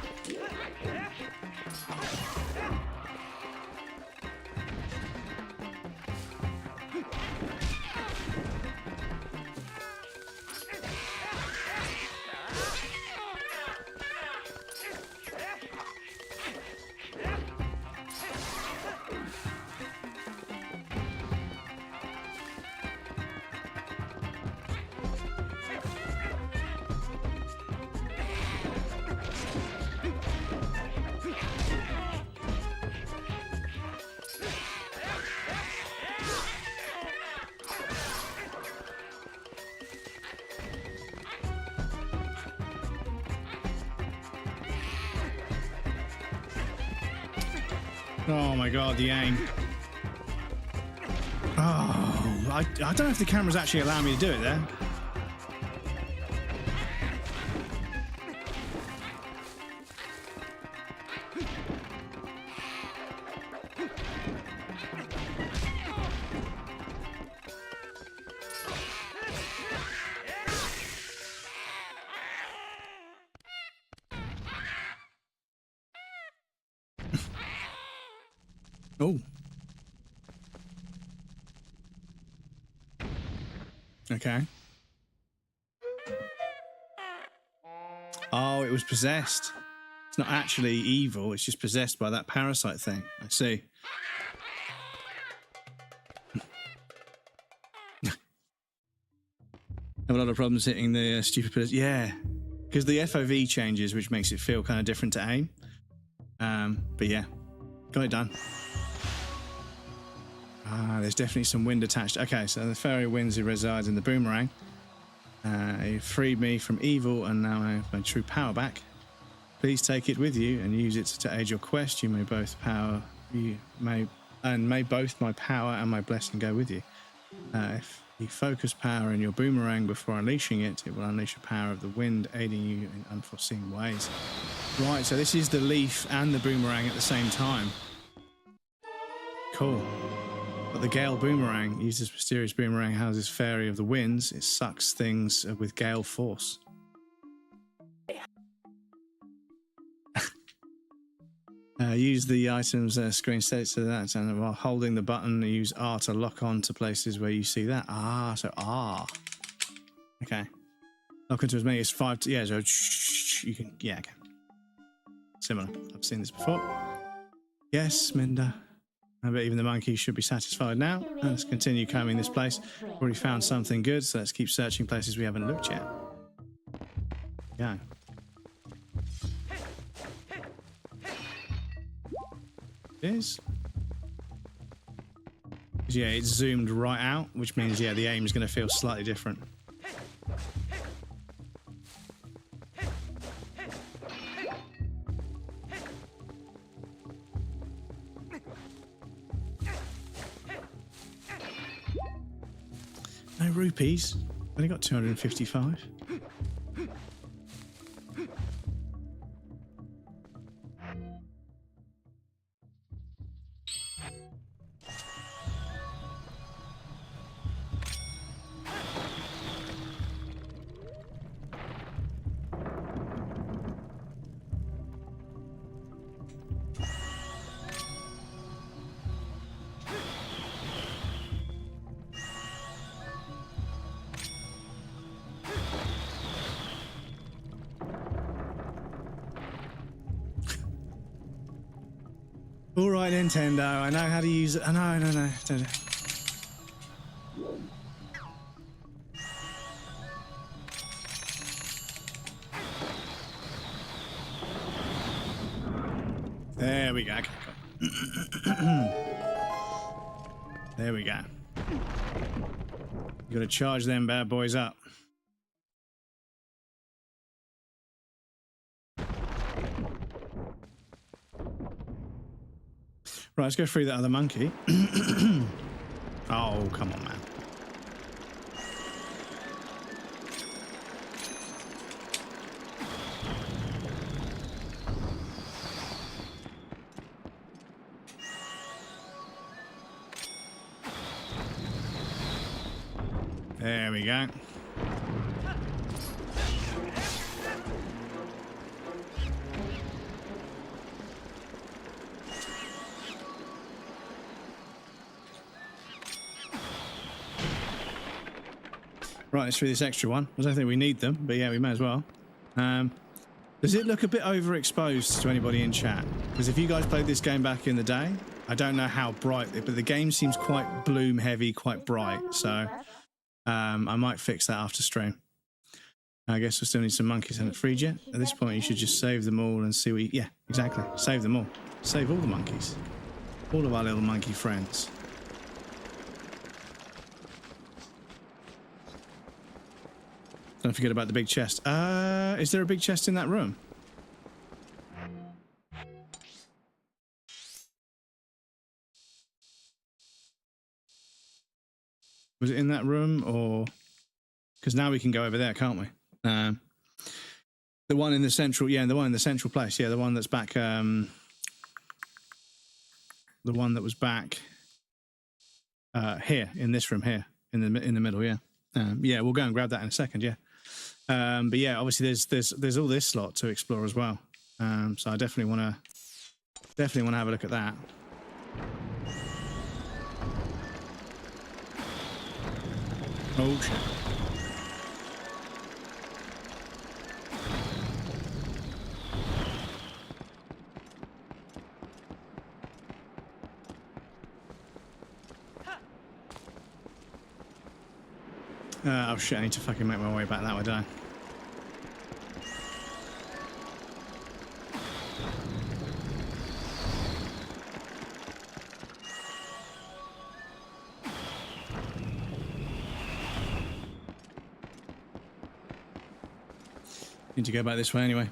Oh my god, the aim. Oh, I don't know if the camera's actually allowing me to do it there. Oh. Okay. Oh, it was possessed. It's not actually evil, it's just possessed by that parasite thing. I see. Have a lot of problems hitting the stupid person. Yeah, because the FOV changes, which makes it feel kind of different to aim. But yeah, got it done. Ah, there's definitely some wind attached. Okay, so the fairy winds who resides in the boomerang. You freed me from evil, and now I have my true power back. Please take it with you and use it to aid your quest. You may both may both my power and my blessing go with you. If you focus power in your boomerang before unleashing it, it will unleash the power of the wind, aiding you in unforeseen ways. Right, so this is the leaf and the boomerang at the same time. Cool. But the gale boomerang uses mysterious boomerang houses fairy of the winds. It sucks things with gale force. Use the items screen states to that, and while holding the button, use R to lock on to places where you see that. Ah, so R. Okay. Lock into as many as 5. Yeah, so you can. Yeah, okay. Similar. I've seen this before. Yes, Minda. I bet even the monkey should be satisfied now. Let's continue combing this place. Already found something good, so let's keep searching places we haven't looked yet. Yeah. It is. Yeah, it's zoomed right out, which means, yeah, the aim is going to feel slightly different. No rupees. Only got 255. All right, Nintendo. I know how to use it. No. Don't. There we go. Okay, cool. There we go. You got to charge them bad boys up. Right, let's go through that other monkey. Oh, come on, man. There we go. Right, let's do this extra one. I don't think we need them, but yeah, we may as well. Does it look a bit overexposed to anybody in chat? Because if you guys played this game back in the day, I don't know how bright, but the game seems quite bloom heavy, quite bright. So I might fix that after stream. I guess we still need some monkeys haven't freed yet. At this point, you should just save them all and see what you... Yeah, exactly. Save them all. Save all the monkeys. All of our little monkey friends. Don't forget about the big chest. Is there a big chest in that room? Was it in that room or? Because now we can go over there, can't we? The one in the central, yeah, the one in the central place, yeah, the one that's back. The one that was back here in this room here in the middle, yeah. Yeah, we'll go and grab that in a second, yeah. But yeah, obviously there's all this slot to explore as well. So I definitely want to have a look at that. Oh shit. Oh shit, I need to fucking make my way back that way, don't I? Need to go back this way anyway.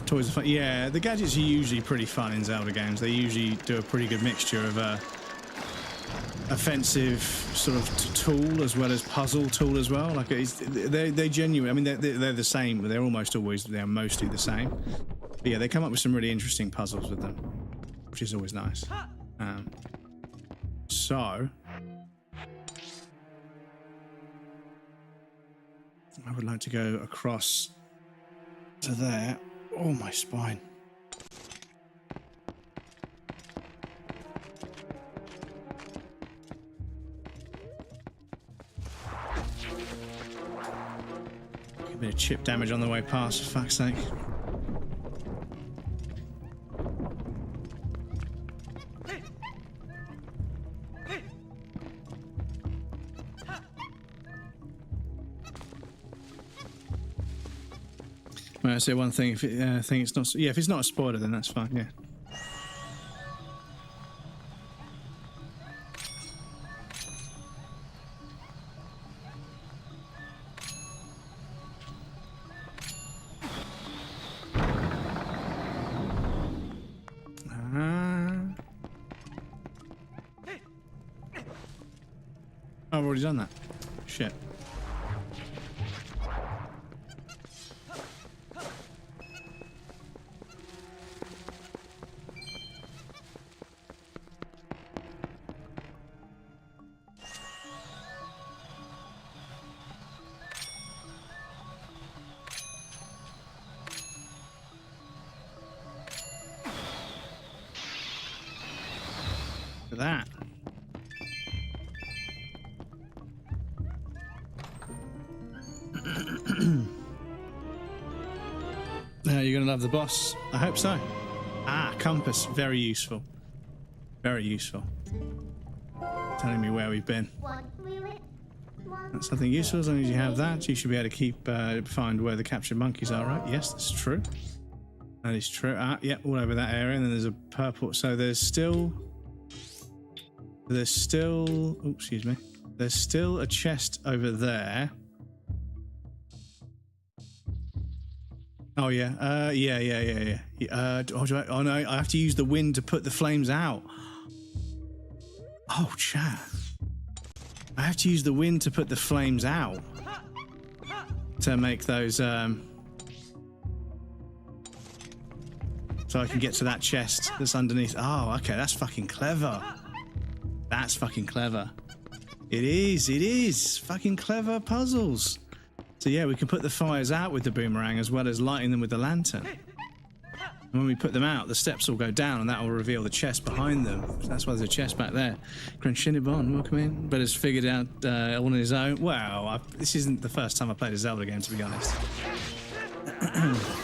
Toys are fun. Yeah, the gadgets are usually pretty fun in Zelda games. They usually do a pretty good mixture of offensive sort of tool as well as puzzle tool as well. Like they genuinely, I mean they're the same, but they're mostly the same. But yeah, they come up with some really interesting puzzles with them, which is always nice. So I would like to go across to there. Oh, my spine. A bit of chip damage on the way past, for fuck's sake. I say one thing. If it's not, yeah, if it's not a spoiler, then that's fine. Yeah. I've already done that. Shit. That. You're gonna love the boss. I hope so. Ah, compass. Very useful. Very useful. Telling me where we've been. That's something useful. As long as you have that, you should be able to find where the captured monkeys are, right? Yes, that's true. That is true. Ah, yeah, all over that area. And then there's a purple. So there's still... oh, excuse me. There's still a chest over there. Oh yeah, yeah. Oh no, I have to use the wind to put the flames out. Oh, chat. I have to use the wind to put the flames out to make those. So I can get to that chest that's underneath. Oh, okay, that's fucking clever. That's fucking clever. It is fucking clever puzzles. So yeah, we can put the fires out with the boomerang as well as lighting them with the lantern. And when we put them out, the steps will go down and that will reveal the chest behind them. So that's why there's a chest back there. Crunchinibon, welcome in. But has figured out all on his own. Wow, this isn't the first time I played a Zelda game, to be honest.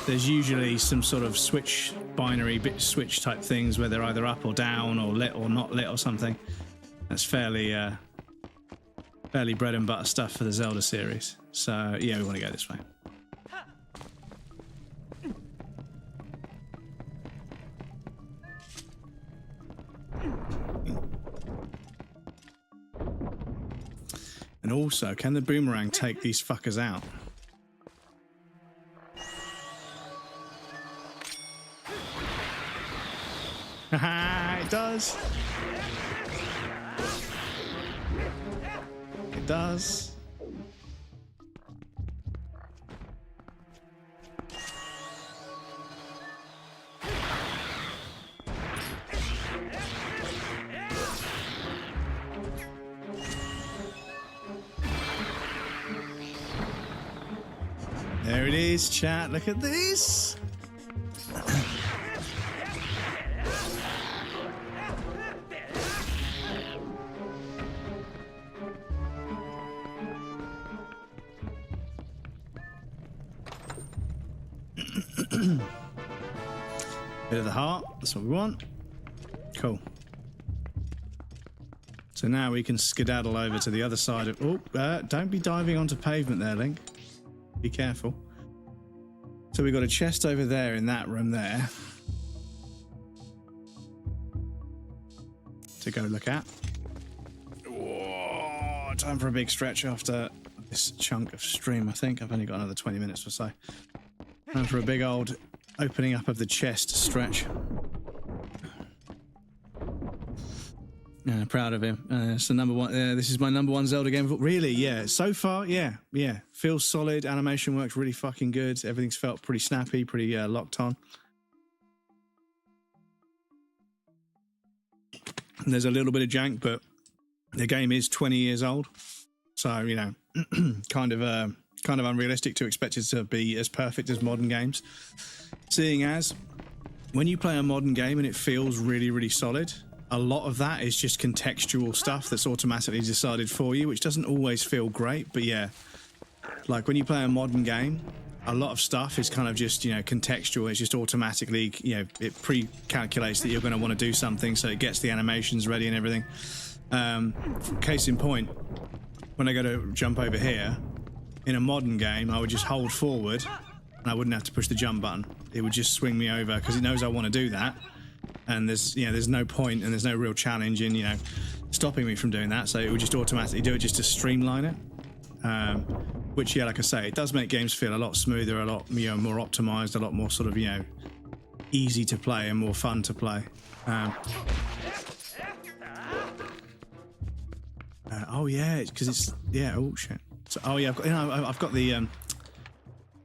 There's usually some sort of switch, binary bit switch type things where they're either up or down or lit or not lit or something. That's fairly bread and butter stuff for the Zelda series. So yeah, we want to go this way. And also, can the boomerang take these fuckers out? Haha, it does. It It does. There it is, chat. Look at this. Bit of the heart. That's what we want. Cool. So now we can skedaddle over to the other side of... Oh, don't be diving onto pavement there, Link. Be careful. So we've got a chest over there in that room there to go look at. Whoa, time for a big stretch after this chunk of stream, I think. I've only got another 20 minutes or so. Time for a big old opening up of the chest stretch. Yeah, proud of him. It's the number one. This is my number one Zelda game. Really? Yeah. So far, yeah. Feels solid. Animation works really fucking good. Everything's felt pretty snappy, pretty locked on. And there's a little bit of jank, but the game is 20 years old, so you know, kind of unrealistic to expect it to be as perfect as modern games. Seeing as when you play a modern game and it feels really, really solid. A lot of that is just contextual stuff that's automatically decided for you, which doesn't always feel great, but yeah. Like when you play a modern game, a lot of stuff is kind of just, you know, contextual. It's just automatically, you know, it pre-calculates that you're going to want to do something, so it gets the animations ready and everything. Case in point, when I go to jump over here, in a modern game, I would just hold forward and I wouldn't have to push the jump button. It would just swing me over because it knows I want to do that. And there's, you know, there's no point and there's no real challenge in, you know, stopping me from doing that. So it would just automatically do it just to streamline it. Which, yeah, like I say, it does make games feel a lot smoother, a lot, you know, more optimized, a lot more sort of, you know, easy to play and more fun to play. Oh yeah, because it's yeah. Oh shit. So, oh yeah, I've got the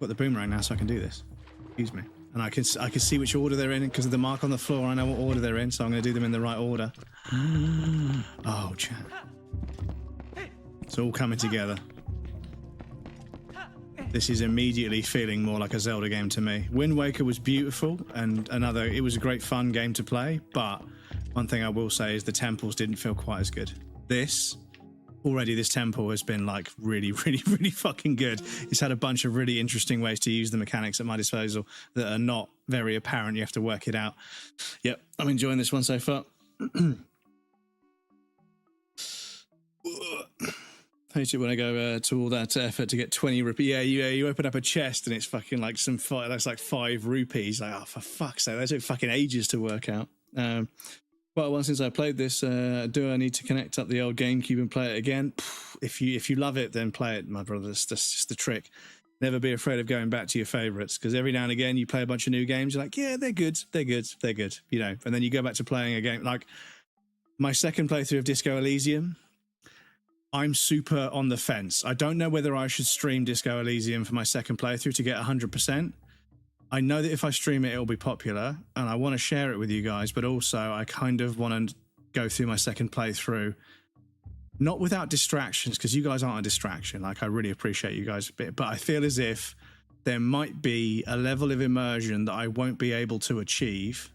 boomerang now, so I can do this. Excuse me. And I can see which order they're in because of the mark on the floor. I know what order they're in, so I'm going to do them in the right order. Oh, chat. It's all coming together. This is immediately feeling more like a Zelda game to me. Wind Waker was beautiful and it was a great fun game to play, but one thing I will say is the temples didn't feel quite as good. This temple has been like really, really, really fucking good. It's had a bunch of really interesting ways to use the mechanics at my disposal that are not very apparent. You have to work it out. Yep, I'm enjoying this one so far. I hate it when I go to all that effort to get 20 rupees. Yeah, you open up a chest and it's fucking like that's like 5 rupees. Like, oh, for fuck's sake, that took fucking ages to work out. Quite a while since I played this. Do I need to connect up the old GameCube and play it again? If you love it, then play it, my brothers. That's just the trick. Never be afraid of going back to your favourites, because every now and again you play a bunch of new games. You're like, yeah, they're good, you know. And then you go back to playing a game like my second playthrough of Disco Elysium. I'm super on the fence. I don't know whether I should stream Disco Elysium for my second playthrough to get 100%. I know that if I stream it, it'll be popular, and I want to share it with you guys, but also I kind of want to go through my second playthrough, not without distractions, because you guys aren't a distraction. Like, I really appreciate you guys a bit, but I feel as if there might be a level of immersion that I won't be able to achieve.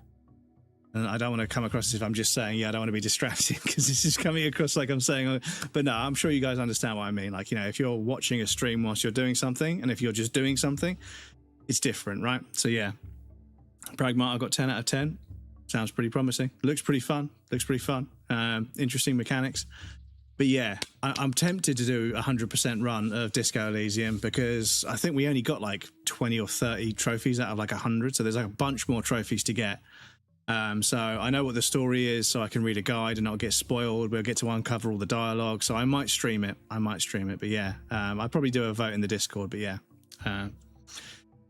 And I don't want to come across as if I'm just saying, yeah, I don't want to be distracted, because this is coming across like I'm saying, but no, I'm sure you guys understand what I mean. Like, you know, if you're watching a stream whilst you're doing something, and if you're just doing something, it's different, right? So yeah, Pragmata, I got 10 out of 10. Sounds pretty promising. Looks pretty fun. Interesting mechanics. But yeah, I'm tempted to do a 100% run of Disco Elysium, because I think we only got like 20 or 30 trophies out of like 100. So there's like a bunch more trophies to get. So I know what the story is, so I can read a guide and not get spoiled. We'll get to uncover all the dialogue. So I might stream it. But yeah, I'll probably do a vote in the Discord. But yeah.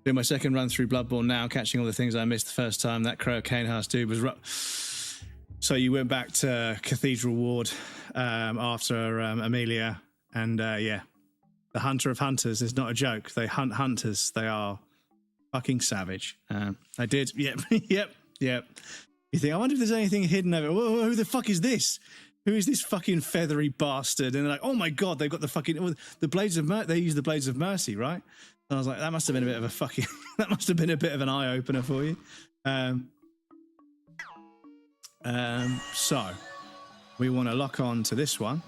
Doing my second run through Bloodborne now, catching all the things I missed the first time. That Crow Cane House dude was rough. So you went back to Cathedral Ward after Amelia, And yeah, the hunter of hunters is not a joke. They hunt hunters. They are fucking savage. I did. Yep. Yep. You think, I wonder if there's anything hidden over. Whoa, who the fuck is this? Who is this fucking feathery bastard? And they're like, oh my God, they've got the fucking, the Blades of Mercy. They use the Blades of Mercy, right? And I was like, that must have been a bit of a fucking, that must have been a bit of an eye opener for you. So we want to lock on to this one.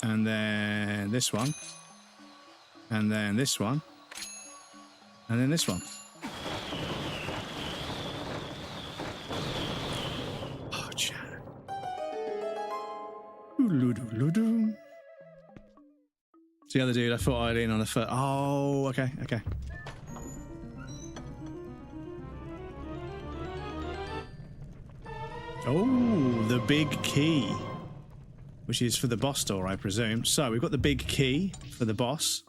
And then this one. And then this one. And then this one. Oh, chat. It's the other dude. I thought I'd lean on the foot. Oh, okay, okay. Oh, the big key. Which is for the boss door, I presume. So we've got the big key for the boss,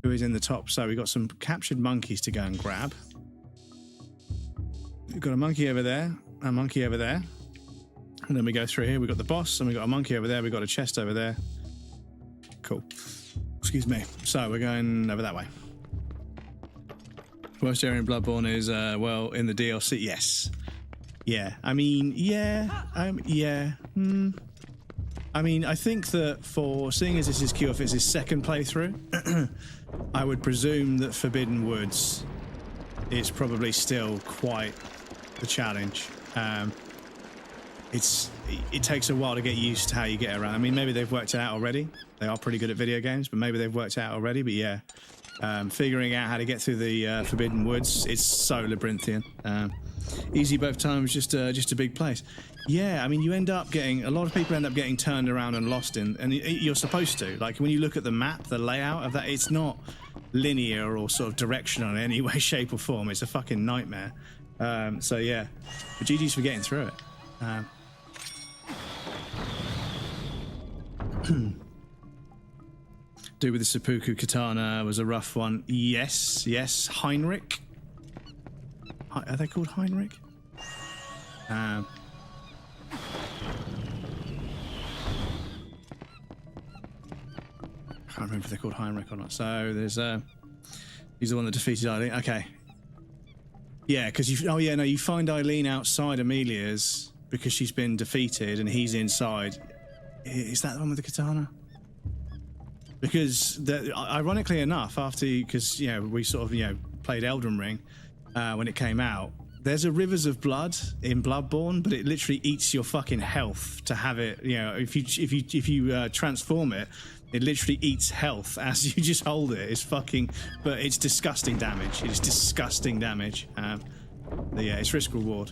who is in the top. So we've got some captured monkeys to go and grab. We've got a monkey over there, a monkey over there. And then we go through here, we've got the boss, and we've got a monkey over there, we've got a chest over there. Cool. Excuse me. So we're going over that way. Worst area in Bloodborne is, well, in the DLC, yes. Yeah, I mean, yeah, yeah. I mean, I think that for, seeing as this is Kjorfit's second playthrough, I would presume that Forbidden Woods is probably still quite the challenge. It takes a while to get used to how you get around. I mean, maybe they've worked it out already. They are pretty good at video games, but maybe they've worked it out already. But yeah, figuring out how to get through the Forbidden Woods, it's so labyrinthian. Easy both times, just a big place. Yeah, I mean, you end up getting, a lot of people end up getting turned around and lost in, and you're supposed to. Like, when you look at the map, the layout of that, it's not linear or sort of directional in any way, shape, or form. It's a fucking nightmare. So yeah, but GG's for getting through it. Dude with the seppuku katana was a rough one. Yes, yes. Heinrich. Are they called Heinrich? Can't remember if they're called Heinrich or not. So there's he's the one that defeated Eileen. Okay. Yeah, because you. Oh yeah, no. You find Eileen outside Amelia's because she's been defeated, and he's inside. Is that the one with the katana? Because ironically enough, after, because you know, we sort of, you know, played Elden Ring when it came out. There's a Rivers of Blood in Bloodborne, but it literally eats your fucking health to have it. You know, if you transform it, it literally eats health as you just hold it. It's fucking, but it's disgusting damage. It's disgusting damage. But yeah, it's risk reward.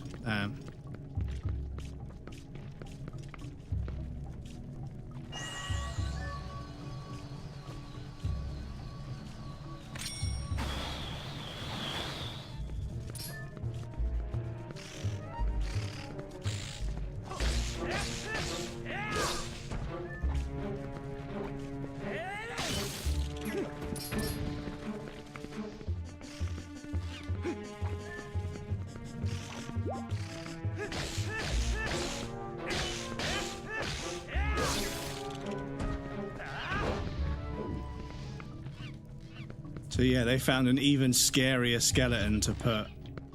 So yeah, they found an even scarier skeleton to put,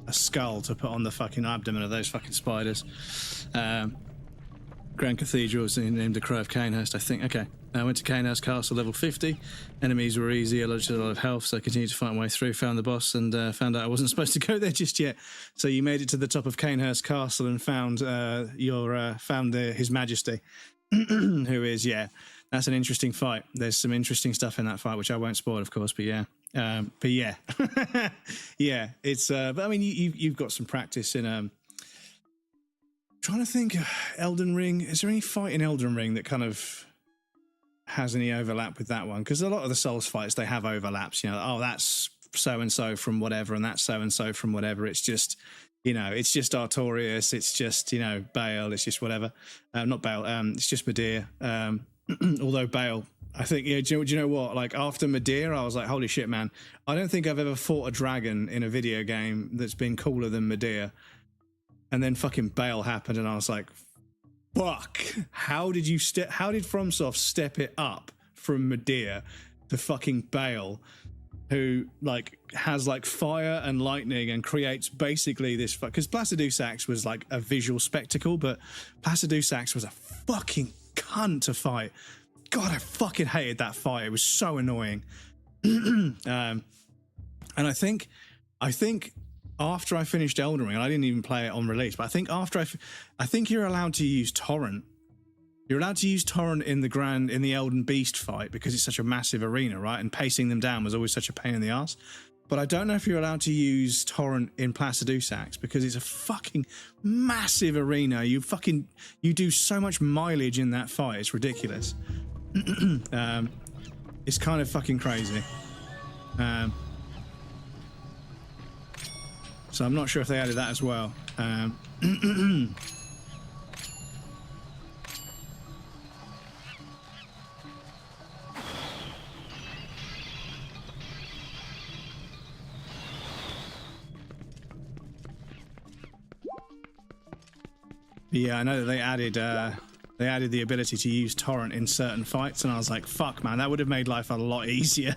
a skull to put on the fucking abdomen of those fucking spiders. Grand Cathedral is named the Crow of Canehurst, I think. Okay, I went to Canehurst Castle, level 50. Enemies were easy, I lost a lot of health, so I continued to fight my way through, found the boss, and found out I wasn't supposed to go there just yet. So you made it to the top of Canehurst Castle and found His Majesty, who is, yeah, that's an interesting fight. There's some interesting stuff in that fight, which I won't spoil, of course, but yeah. Yeah, yeah, it's, but I mean, you've got some practice in, trying to think, Elden Ring, is there any fight in Elden Ring that kind of has any overlap with that one? Because a lot of the Souls fights, they have overlaps, you know, oh, that's so-and-so from whatever, and that's so-and-so from whatever. It's just, you know, it's just Artorias, it's just, you know, Bale, it's just whatever. Not Bale, it's just Medea. Although Bale, I think, yeah, do you know what? Like, after Medea, I was like, holy shit, man. I don't think I've ever fought a dragon in a video game that's been cooler than Medea. And then fucking Bale happened, and I was like, fuck? How did FromSoft step it up from Medea to fucking Bale, who like has like fire and lightning and creates basically this, because Placidusax was like a visual spectacle, but Placidusax was a fucking cunt to fight. God, I fucking hated that fight. It was so annoying. And I think after I finished Elden Ring, and I didn't even play it on release, but I think after I think you're allowed to use torrent. You're allowed to use torrent in the Elden Beast fight because it's such a massive arena, right? And pacing them down was always such a pain in the ass. But I don't know if you're allowed to use torrent in Placidusax because it's a fucking massive arena. You do so much mileage in that fight. It's ridiculous. It's kind of fucking crazy. So I'm not sure if they added that as well. Yeah, I know that they added the ability to use torrent in certain fights, and I was like, fuck, man, that would have made life a lot easier.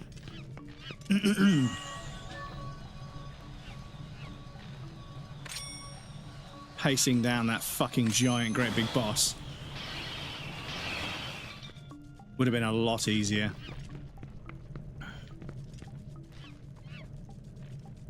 Pacing down that fucking giant great big boss would have been a lot easier.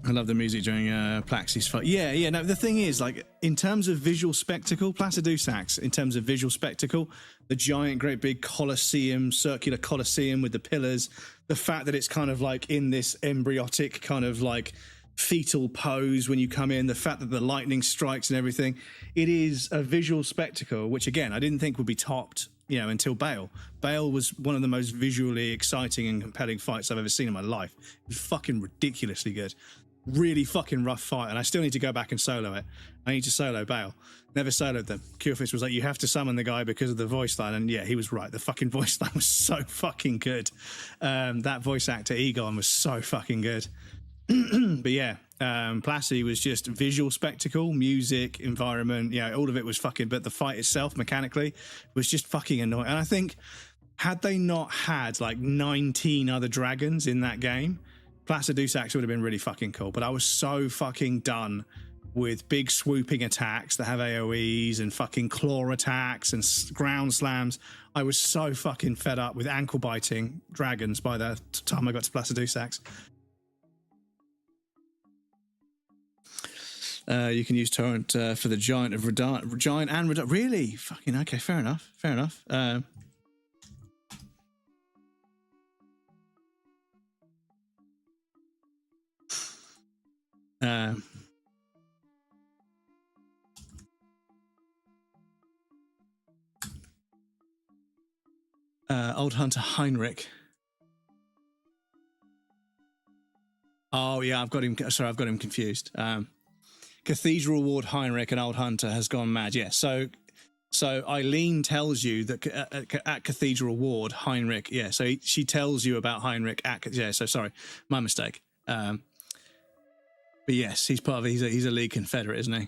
I love the music during Plaxi's fight. Yeah, no, the thing is, like, in terms of visual spectacle, Placidusax, in terms of visual spectacle, the giant, great big Colosseum, circular Colosseum with the pillars, the fact that it's kind of like in this embryotic kind of like fetal pose when you come in, the fact that the lightning strikes and everything, it is a visual spectacle, which again, I didn't think would be topped, you know, until Bale. Bale was one of the most visually exciting and compelling fights I've ever seen in my life. It was fucking ridiculously good. Really fucking rough fight, and I still need to go back and solo it. I need to solo Bale. Never soloed them. Killfish was like, you have to summon the guy because of the voice line, and yeah, he was right. The fucking voice line was so fucking good. That voice actor, Egon, was so fucking good. But yeah, Placid was just visual spectacle, music, environment, you know, all of it was fucking, but the fight itself, mechanically, was just fucking annoying. And I think, had they not had like 19 other dragons in that game, Placidusax would have been really fucking cool, but I was so fucking done with big swooping attacks that have AoEs and fucking claw attacks and ground slams. I was so fucking fed up with ankle biting dragons by the time I got to Placidusax. You can use torrent for the giant and Redana. Really? Fucking okay, fair enough. Fair enough. Old Hunter Heinrich. Oh yeah, I've got him. Sorry, I've got him confused. Cathedral Ward Heinrich and Old Hunter has gone mad. Yeah, so Eileen tells you that at Cathedral Ward Heinrich. Yeah, so she tells you about Heinrich at. Yeah, so sorry, my mistake. But yes, he's part of. He's a League Confederate, isn't he?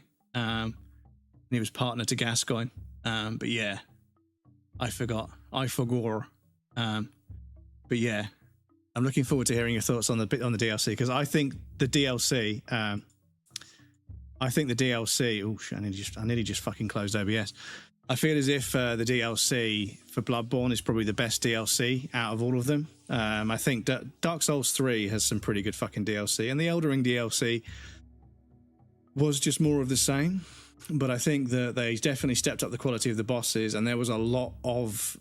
He was partner to Gascoigne. But yeah, I forgot. But yeah, I'm looking forward to hearing your thoughts on the DLC, because I think the DLC. Oh, I nearly just fucking closed OBS. I feel as if the DLC for Bloodborne is probably the best DLC out of all of them. I think Dark Souls 3 has some pretty good fucking DLC, and the Elden Ring DLC was just more of the same. But I think that they definitely stepped up the quality of the bosses, and there was a lot of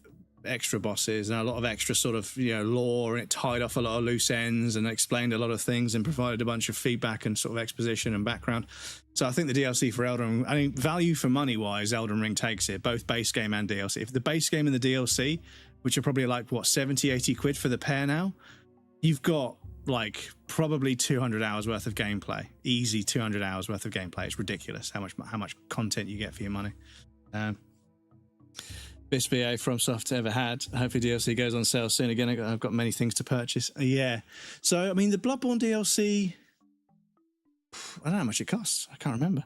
extra bosses and a lot of extra sort of, you know, lore, and it tied off a lot of loose ends and explained a lot of things and provided a bunch of feedback and sort of exposition and background. So I think the DLC for Elden Ring, I mean, value for money wise, Elden Ring takes it, both base game and DLC. If the base game and the DLC, which are probably like what, 70, 80 quid for the pair now, you've got like probably 200 hours worth of gameplay. Easy 200 hours worth of gameplay. It's ridiculous how much content you get for your money. Best BA FromSoft ever had. Hopefully DLC goes on sale soon. Again, I've got many things to purchase. Yeah. So, I mean, the Bloodborne DLC, I don't know how much it costs. I can't remember.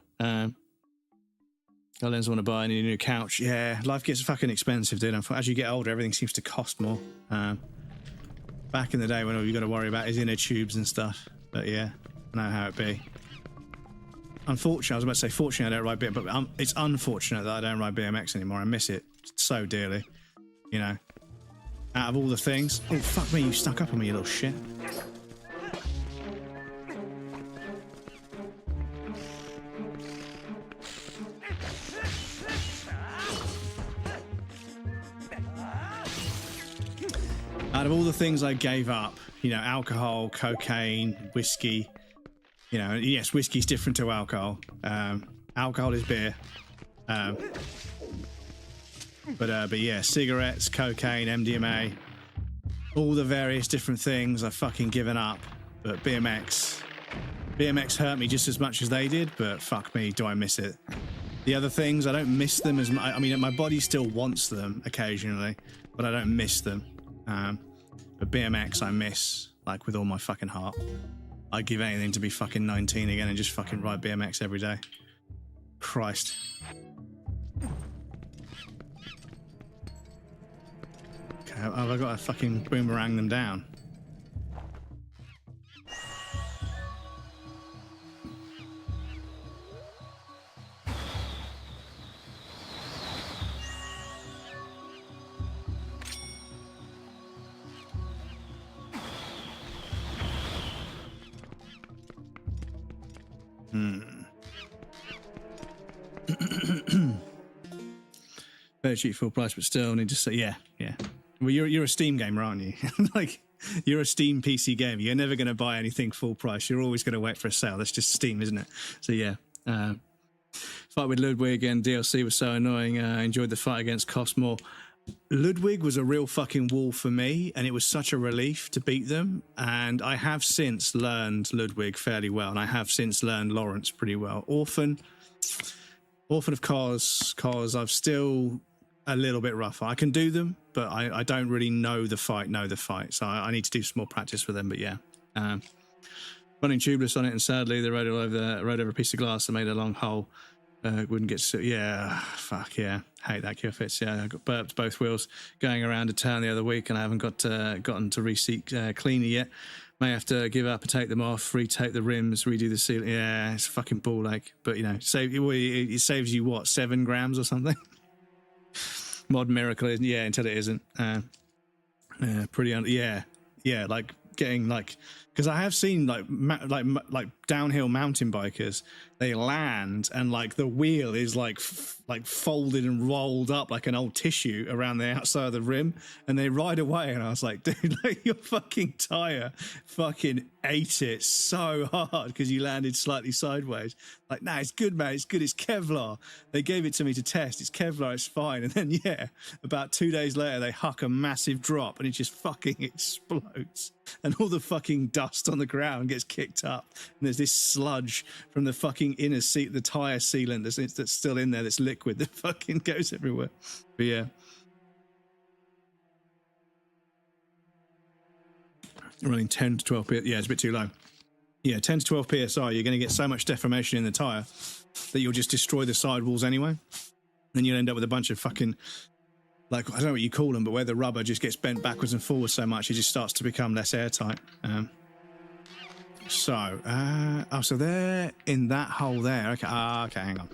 Ellen's want to buy a new couch. Yeah, life gets fucking expensive, dude. As you get older, everything seems to cost more. Back in the day when all you got to worry about is inner tubes and stuff. But yeah, I know how it be. Unfortunately, I was about to say fortunately I don't ride BMX, but it's unfortunate that I don't ride BMX anymore. I miss it so dearly. You know, out of all the things. Oh, fuck me, you stuck up on me, you little shit. Out of all the things I gave up, you know, alcohol, cocaine, whiskey, you know, yes, whiskey's different to alcohol. Alcohol is beer. But yeah, cigarettes, cocaine, MDMA, all the various different things I've fucking given up. But BMX hurt me just as much as they did, but fuck me, do I miss it. The other things, I don't miss them as much. I mean, my body still wants them occasionally, but I don't miss them. But BMX I miss, like, with all my fucking heart. I'd give anything to be fucking 19 again and just fucking ride BMX every day. Christ. Okay, have I got to fucking boomerang them down? Better cheap full price, but still need to say, yeah. Well, you're a Steam gamer, aren't you? Like, you're a Steam PC gamer. You're never going to buy anything full price. You're always going to wait for a sale. That's just Steam, isn't it? So yeah. Fight with Ludwig and DLC was so annoying. I enjoyed the fight against Cosmore. Ludwig was a real fucking wall for me, and it was such a relief to beat them. And I have since learned Ludwig fairly well, and I have since learned Lawrence pretty well. Orphan of course, I've still a little bit rougher. I can do them, but I don't really know the fight. So I need to do some more practice with them. But yeah, running tubeless on it, and sadly they rode over a piece of glass and made a long hole. Wouldn't get to, yeah, fuck yeah, hate that Cure Fits. Yeah, I got burped both wheels going around a town the other week, and I haven't gotten to reseat cleaner yet. May have to give up and take them off, retape the rims, redo the seal. Yeah, it's fucking ball ache. But you know, it saves you what, 7 grams or something. Mod miracle, yeah, until it isn't. Yeah, like getting like, because I have seen like downhill mountain bikers, they land and like the wheel is like folded and rolled up like an old tissue around the outside of the rim, and they ride away, and I was like, dude, like your fucking tire fucking ate it so hard because you landed slightly sideways. Like, nah, it's good, man, it's good, it's Kevlar. They gave it to me to test, it's Kevlar, it's fine. And then yeah, about 2 days later they huck a massive drop and it just fucking explodes, and all the fucking dust on the ground gets kicked up, and there's this sludge from the fucking inner seat, the tire sealant that's still in there, that's liquid, that fucking goes everywhere. But yeah, running 10 to 12 psi, yeah, it's a bit too low. Yeah, 10 to 12 psi, you're going to get so much deformation in the tire that you'll just destroy the sidewalls anyway, and you'll end up with a bunch of fucking, like, I don't know what you call them, but where the rubber just gets bent backwards and forwards so much, it just starts to become less airtight. So they're in that hole there. Okay, okay, hang on.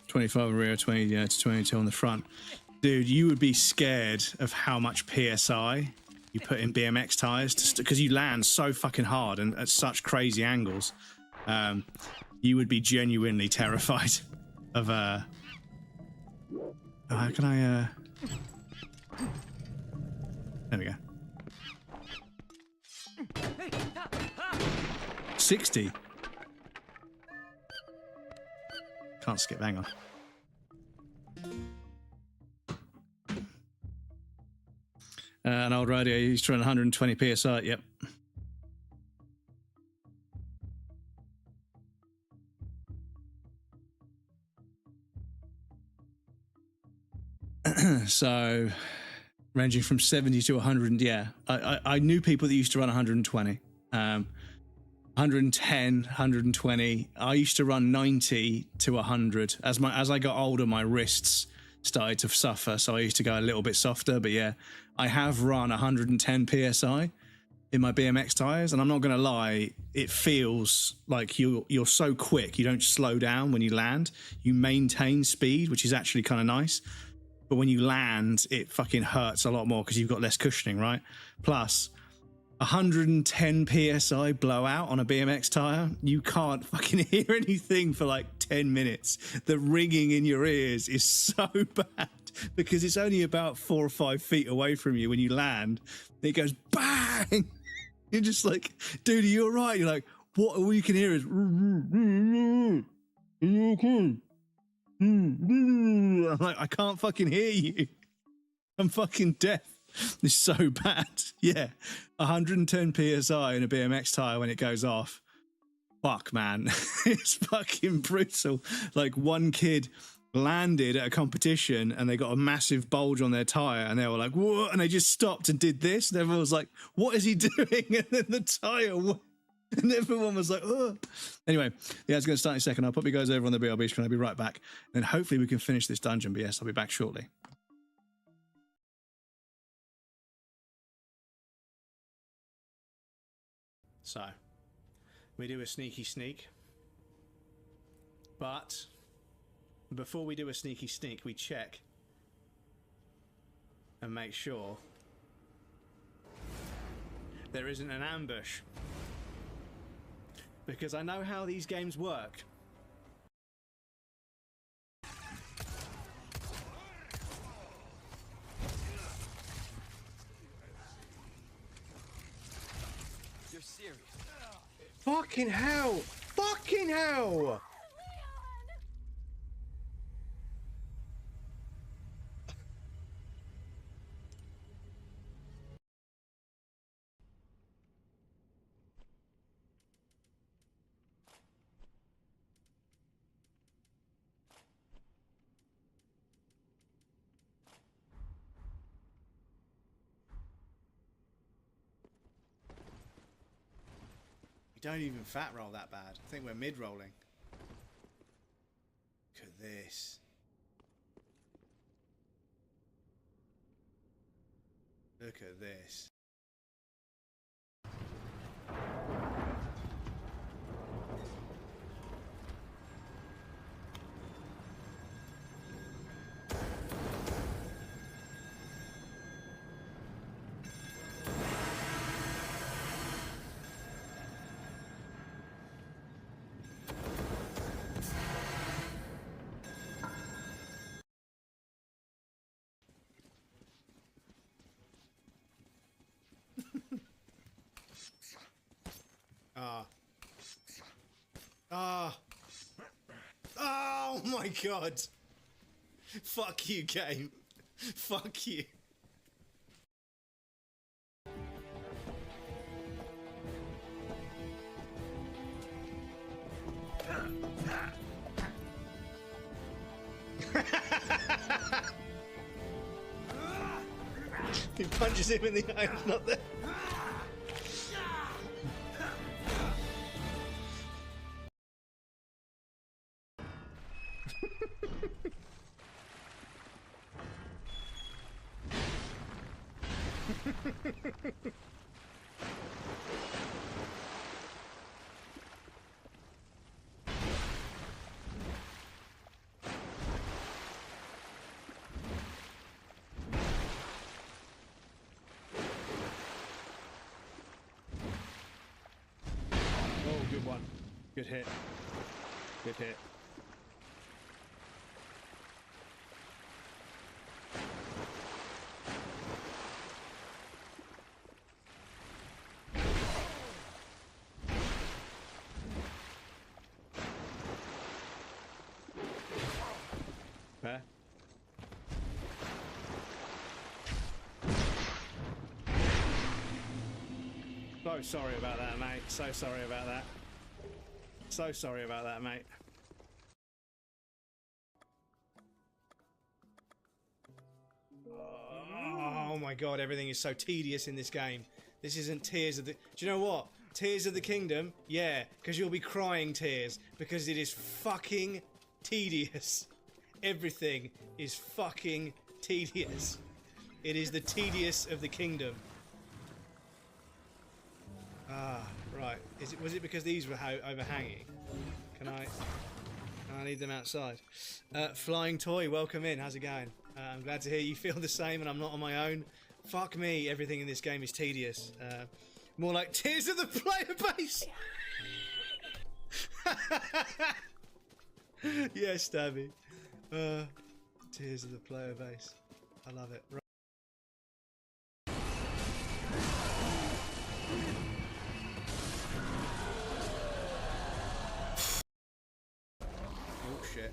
25 on the rear, 20 to 22 on the front. Dude, you would be scared of how much PSI you put in BMX tires, because you land so fucking hard and at such crazy angles. You would be genuinely terrified of how can I there we go. 60. Can't skip, hang on. An old radio used to run 120 psi, yep. So ranging from 70 to 100, yeah. I knew people that used to run 120. 110, 120. I used to run 90 to 100. As I got older, my wrists started to suffer, so I used to go a little bit softer. But yeah, I have run 110 psi in my BMX tires, and I'm not gonna lie, it feels like you're so quick. You don't slow down when you land. You maintain speed, which is actually kind of nice. But when you land, it fucking hurts a lot more because you've got less cushioning, right? Plus, 110 psi blowout on a BMX tire, you can't fucking hear anything for like 10 minutes. The ringing in your ears is so bad because it's only about 4 or 5 feet away from you when you land. It goes bang. You're just like, dude, are you all right? You're like, what? All you can hear is, I'm like, I can't fucking hear you. I'm fucking deaf. It's so bad. Yeah. 110 psi in a BMX tire when it goes off. Fuck, man. It's fucking brutal. Like, one kid landed at a competition and they got a massive bulge on their tire and they were like, what? And they just stopped and did this. And everyone was like, what is he doing? And then the tire went. And everyone was like, oh. Anyway, yeah, it's going to start in a second. I'll put you guys over on the BRB screen. I'll be right back. And then hopefully we can finish this dungeon. But yes, I'll be back shortly. So, we do a sneaky sneak. But before we do a sneaky sneak, we check and make sure there isn't an ambush. Because I know how these games work. You're serious. Fucking hell! Fucking hell! We don't even fat roll that bad. I think we're mid rolling. Look at this. Look at this. Oh my god! Fuck you, game. Fuck you. He punches him in the eye, it's not there. Good one. Good hit. Good hit. Fair. So sorry about that, mate. So sorry about that. So sorry about that, mate. Oh my god, everything is so tedious in this game. This isn't Tears of the... Do you know what? Tears of the Kingdom? Yeah, because you'll be crying tears, because it is fucking tedious. Everything is fucking tedious. It is the tedious of the kingdom. Ah, right. Was it because these were overhanging? Can I need them outside. Flying Toy, welcome in. How's it going? I'm glad to hear you feel the same and I'm not on my own. Fuck me, everything in this game is tedious. More like tears of the player base. Yes, Stabby. Tears of the player base. I love it. Right. Oh shit.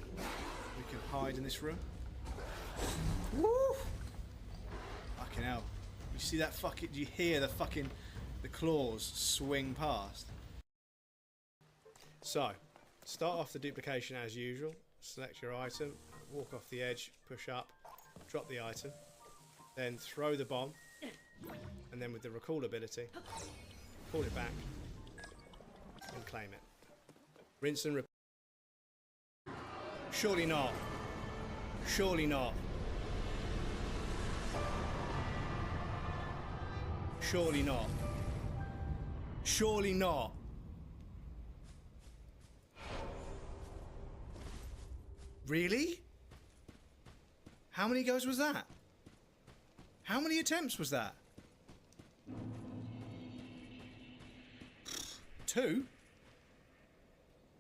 We can hide in this room. Woo! Fucking hell. You see that fucking... Do you hear the fucking... the claws swing past? So, start off the duplication as usual. Select your item. Walk off the edge. Push up. Drop the item. Then throw the bomb. And then with the recall ability, pull it back. And claim it. Rinse and repeat. Surely not. Surely not. Surely not. Surely not. Really? How many goes was that? How many attempts was that? 2?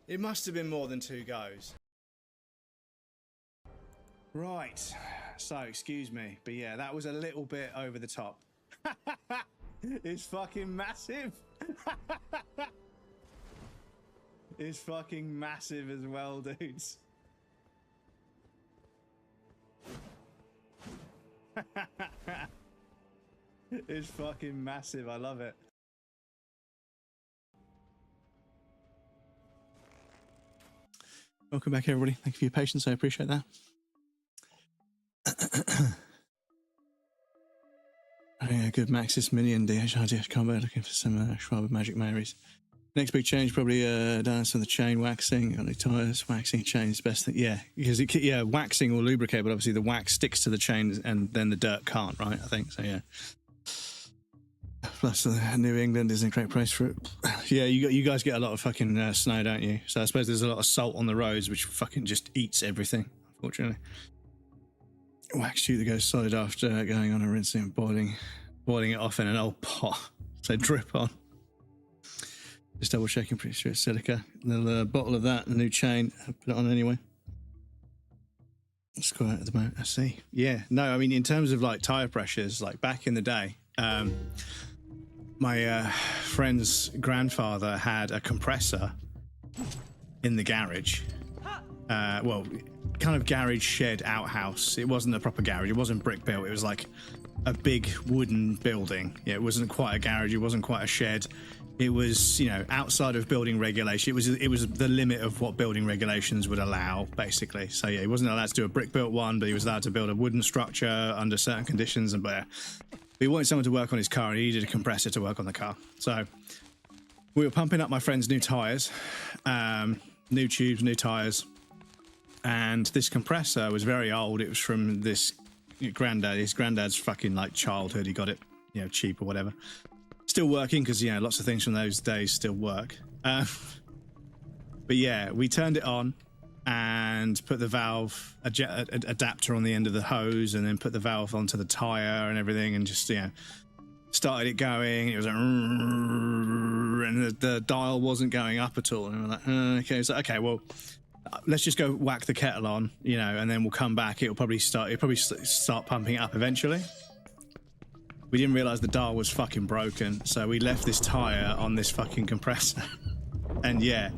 It must have been more than 2 goes. Right. So, excuse me, but yeah, that was a little bit over the top. It's fucking massive. It's fucking massive as well, dudes. It's fucking massive. I love it. Welcome back, everybody. Thank you for your patience. I appreciate that. Oh, yeah, good Maxis Minion DHRDF combo. Looking for some Schwab Magic Marys. Next big change, probably dance on the chain waxing. On the tires, waxing chain is best thing. Yeah, because waxing will lubricate, but obviously the wax sticks to the chain and then the dirt can't, right? I think so. Yeah. Plus, New England is in a great place for it. Yeah, you guys get a lot of fucking snow, don't you? So I suppose there's a lot of salt on the roads, which fucking just eats everything, unfortunately. Wax tube that goes solid after going on a rinsing and boiling it off in an old pot. So drip on. Just double checking, pretty sure it's silica. A little bottle of that, a new chain. I'll put it on anyway. It's quiet at the moment. I see. Yeah, no, I mean, in terms of like tire pressures, like back in the day, my friend's grandfather had a compressor in the garage. Well, kind of garage shed outhouse. It wasn't a proper garage. It wasn't brick built. It was like a big wooden building. Yeah, it wasn't quite a garage. It wasn't quite a shed. It was, you know, outside of building regulation. It was the limit of what building regulations would allow, basically. So yeah, he wasn't allowed to do a brick built one, but he was allowed to build a wooden structure under certain conditions. But he wanted someone to work on his car, and he needed a compressor to work on the car. So we were pumping up my friend's new tires, new tubes, new tires, and this compressor was very old. It was from this granddad. His granddad's fucking like childhood. He got it, you know, cheap or whatever. Still working because, you know, lots of things from those days still work. But yeah, we turned it on and put the valve adapter on the end of the hose, and then put the valve onto the tire and everything, and just, you know, started it going. It was like, and the dial wasn't going up at all. And we're like, okay, so okay, well, let's just go whack the kettle on, you know, and then we'll come back. It'll probably start pumping it up eventually. We didn't realize the dial was fucking broken, so we left this tire on this fucking compressor. And yeah,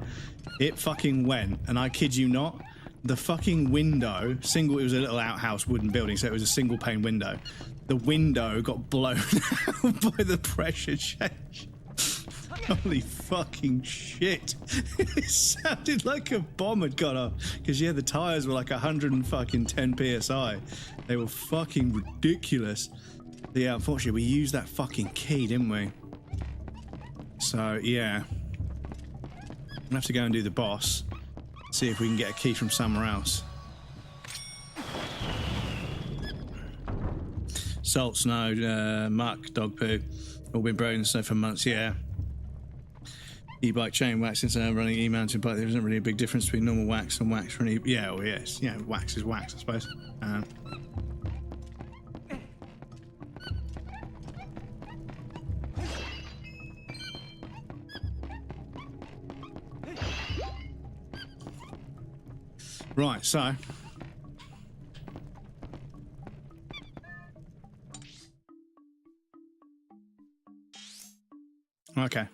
it fucking went. And I kid you not, the fucking window, it was a little outhouse wooden building, so it was a single pane window. The window got blown out by the pressure change. Holy fucking shit. It sounded like a bomb had gone off. Because yeah, the tires were like 110 PSI. They were fucking ridiculous. Yeah, unfortunately, we used that fucking key, didn't we? So, yeah. We'll have to go and do the boss. See if we can get a key from somewhere else. Salt, snow, muck, dog poo. All been buried in the snow for months, yeah. E-bike chain wax, since I'm running e-mountain bike, there isn't really a big difference between normal wax and wax for an e... Yeah, well, yes. Yeah, wax is wax, I suppose. Right, so... Okay.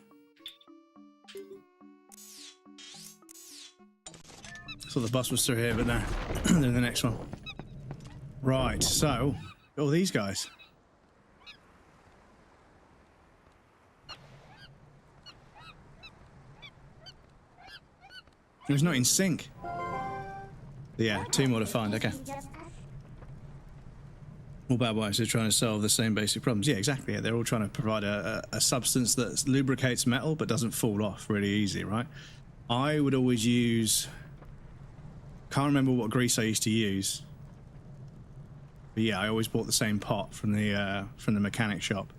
So the bus was through here, but no. Then the next one. Right, so... all these guys. It was not in sync. Yeah, 2 more to find, okay. All bad boys are trying to solve the same basic problems. Yeah, exactly. Yeah, they're all trying to provide a substance that lubricates metal but doesn't fall off really easy, right? I would always use... can't remember what grease I used to use. But yeah, I always bought the same pot from the mechanic shop.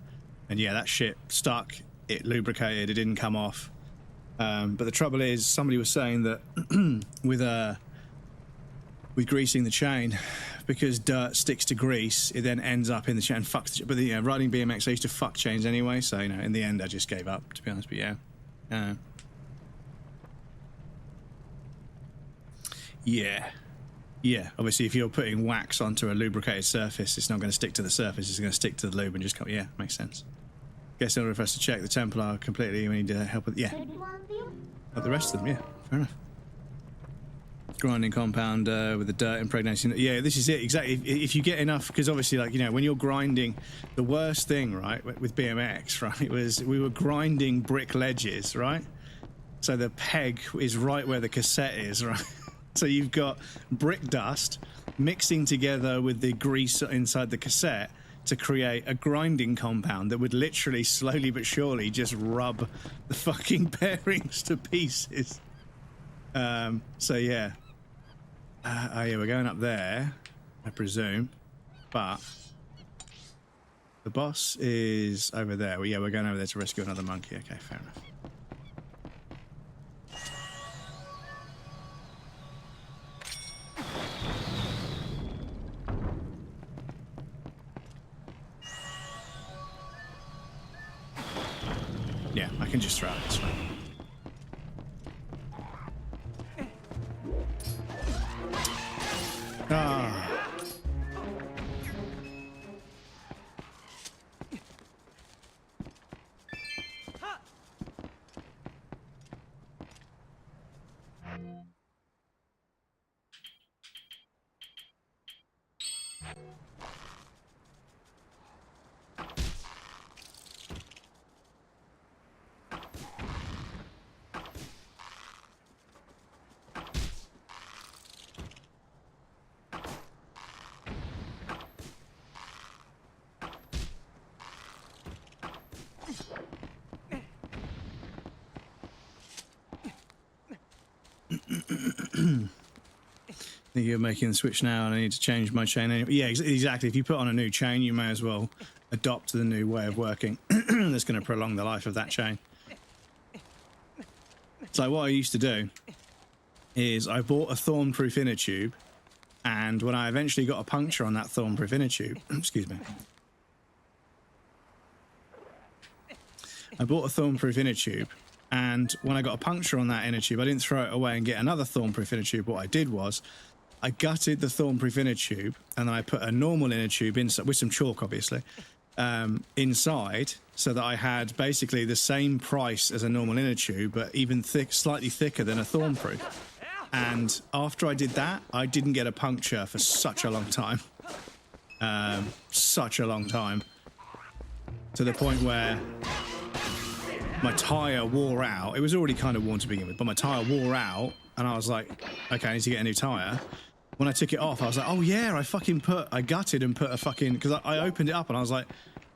And yeah, that shit stuck, it lubricated, it didn't come off. But the trouble is, somebody was saying that with greasing the chain, because dirt sticks to grease, it then ends up in the chain and fucks the... But yeah, riding BMX, I used to fuck chains anyway, so, you know, in the end, I just gave up, to be honest, but yeah. Yeah, obviously, if you're putting wax onto a lubricated surface, it's not going to stick to the surface, it's going to stick to the lube and just come... Yeah, makes sense. Guess in order for us to check the Templar completely, we need to help with... Yeah. But the rest of them, yeah, fair enough. Grinding compound with the dirt impregnating. Yeah, this is it exactly. If you get enough, because obviously, like, you know, when you're grinding, the worst thing, right, with BMX, right, was we were grinding brick ledges, right. So the peg is right where the cassette is, right. So you've got brick dust mixing together with the grease inside the cassette to create a grinding compound that would literally slowly but surely just rub the fucking bearings to pieces. So yeah. Oh yeah, we're going up there, I presume, but the boss is over there. Well, yeah, we're going over there to rescue another monkey. Okay, fair enough. Yeah, I can just throw it, it's fine. Ah. I think you're making the switch now and I need to change my chain anyway. Yeah, exactly. If you put on a new chain, you may as well adopt the new way of working. That's going to prolong the life of that chain. So what I used to do is I bought a thorn-proof inner tube, and when I eventually got a puncture on that thorn-proof inner tube, excuse me, I bought a thorn-proof inner tube, and when I got a puncture on that inner tube, I didn't throw it away and get another thorn-proof inner tube. What I did was I gutted the thorn-proof inner tube, and then I put a normal inner tube inside, with some chalk, obviously, inside, so that I had basically the same price as a normal inner tube, but even slightly thicker than a thorn-proof. And after I did that, I didn't get a puncture for such a long time. Such a long time. To the point where my tyre wore out. It was already kind of worn to begin with, but my tyre wore out, and I was like, okay, I need to get a new tyre. When I took it off, I was like, oh yeah, I gutted and put a fucking... Because I opened it up and I was like,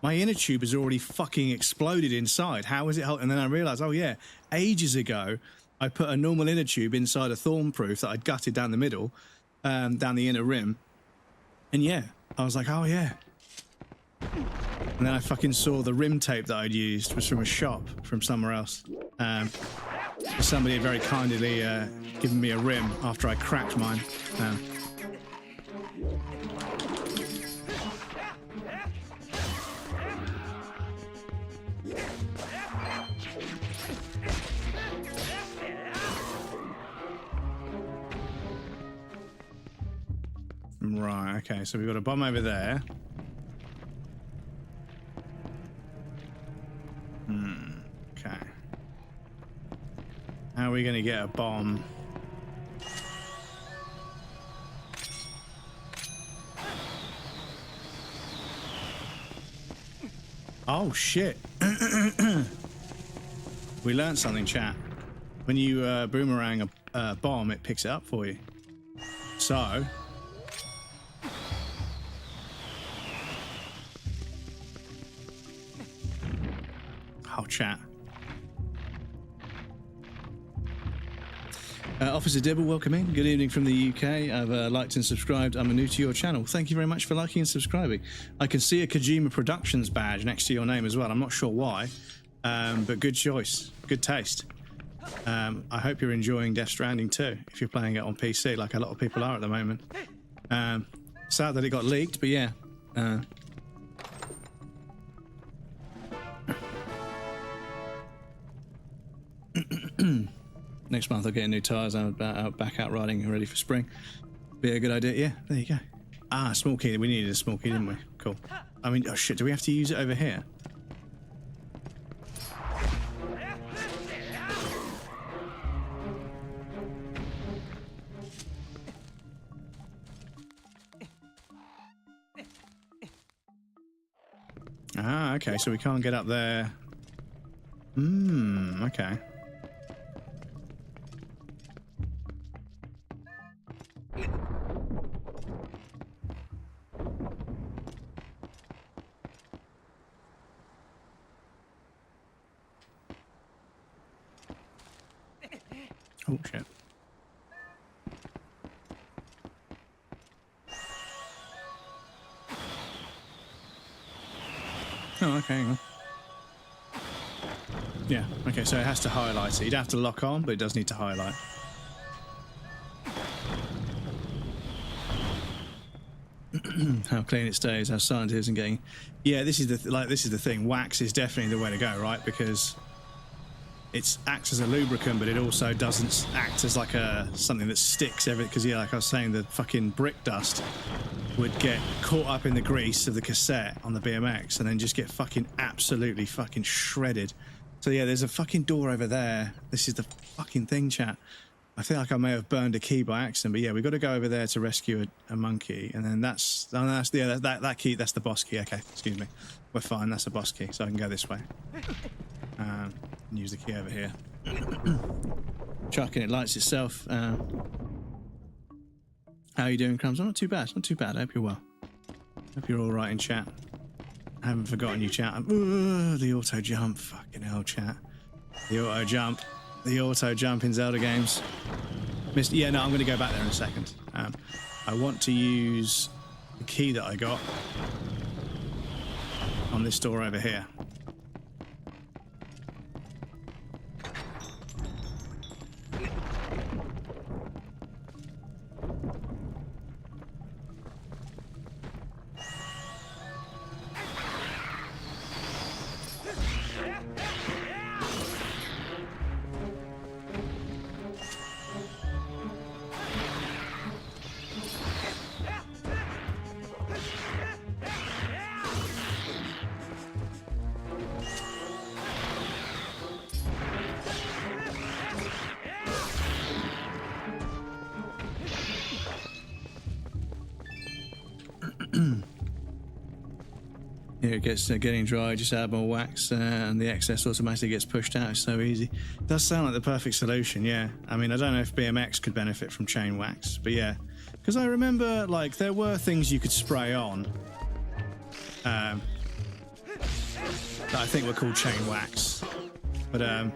My inner tube has already fucking exploded inside. How is it? And then I realised, oh yeah, ages ago, I put a normal inner tube inside a Thornproof that I'd gutted down the middle, down the inner rim. And yeah, I was like, oh yeah. And then I fucking saw the rim tape that I'd used was from a shop from somewhere else. Somebody had very kindly given me a rim after I cracked mine. Right, okay, so we've got a bomb over there. Okay. How are we going to get a bomb? Oh, shit. We learned something, chat. When you boomerang a bomb, it picks it up for you. So... Oh, chat. Officer Dibble, welcome in. Good evening from the UK. I've liked and subscribed. I'm new to your channel. Thank you very much for liking and subscribing. I can see a Kojima Productions badge next to your name as well. I'm not sure why, but good choice. Good taste. I hope you're enjoying Death Stranding too, if you're playing it on PC, like a lot of people are at the moment. Sad that it got leaked, but yeah. Next month I'll get new tyres. I'm back out riding and ready for spring. Be a good idea. Yeah, there you go. Ah, small key. We needed a small key, didn't we? Cool. I mean, oh shit, do we have to use it over here? Ah, okay, so we can't get up there. Okay. Oh shit. Oh, okay, hang on. Yeah, okay, so it has to highlight it. You'd have to lock on, but it does need to highlight. How clean it stays, how silent it is, and getting... Yeah, this is the thing. Wax is definitely the way to go, right? Because it acts as a lubricant, but it also doesn't act as like something that sticks everything. Because yeah, like I was saying, the fucking brick dust would get caught up in the grease of the cassette on the BMX, and then just get fucking absolutely fucking shredded. So yeah, there's a fucking door over there. This is the fucking thing, chat. I feel like I may have burned a key by accident, but yeah, we've got to go over there to rescue a monkey, and then that key, that's the boss key. Okay, excuse me. We're fine, that's a boss key, so I can go this way. Use the key over here. Chucking it lights itself. How are you doing, Crumbs? Oh, not too bad, not too bad. I hope you're well. Hope you're all right in chat. I haven't forgotten you, chat. The auto jump, fucking hell, chat. The auto jump. The auto jump in Zelda games. Yeah, no, I'm going to go back there in a second. I want to use the key that I got on this door over here. Here it gets getting dry, just add more wax and the excess automatically gets pushed out. It's so easy. It does sound like the perfect solution, yeah. I mean, I don't know if BMX could benefit from chain wax, but yeah. Because I remember, like, there were things you could spray on. that I think were called chain wax, but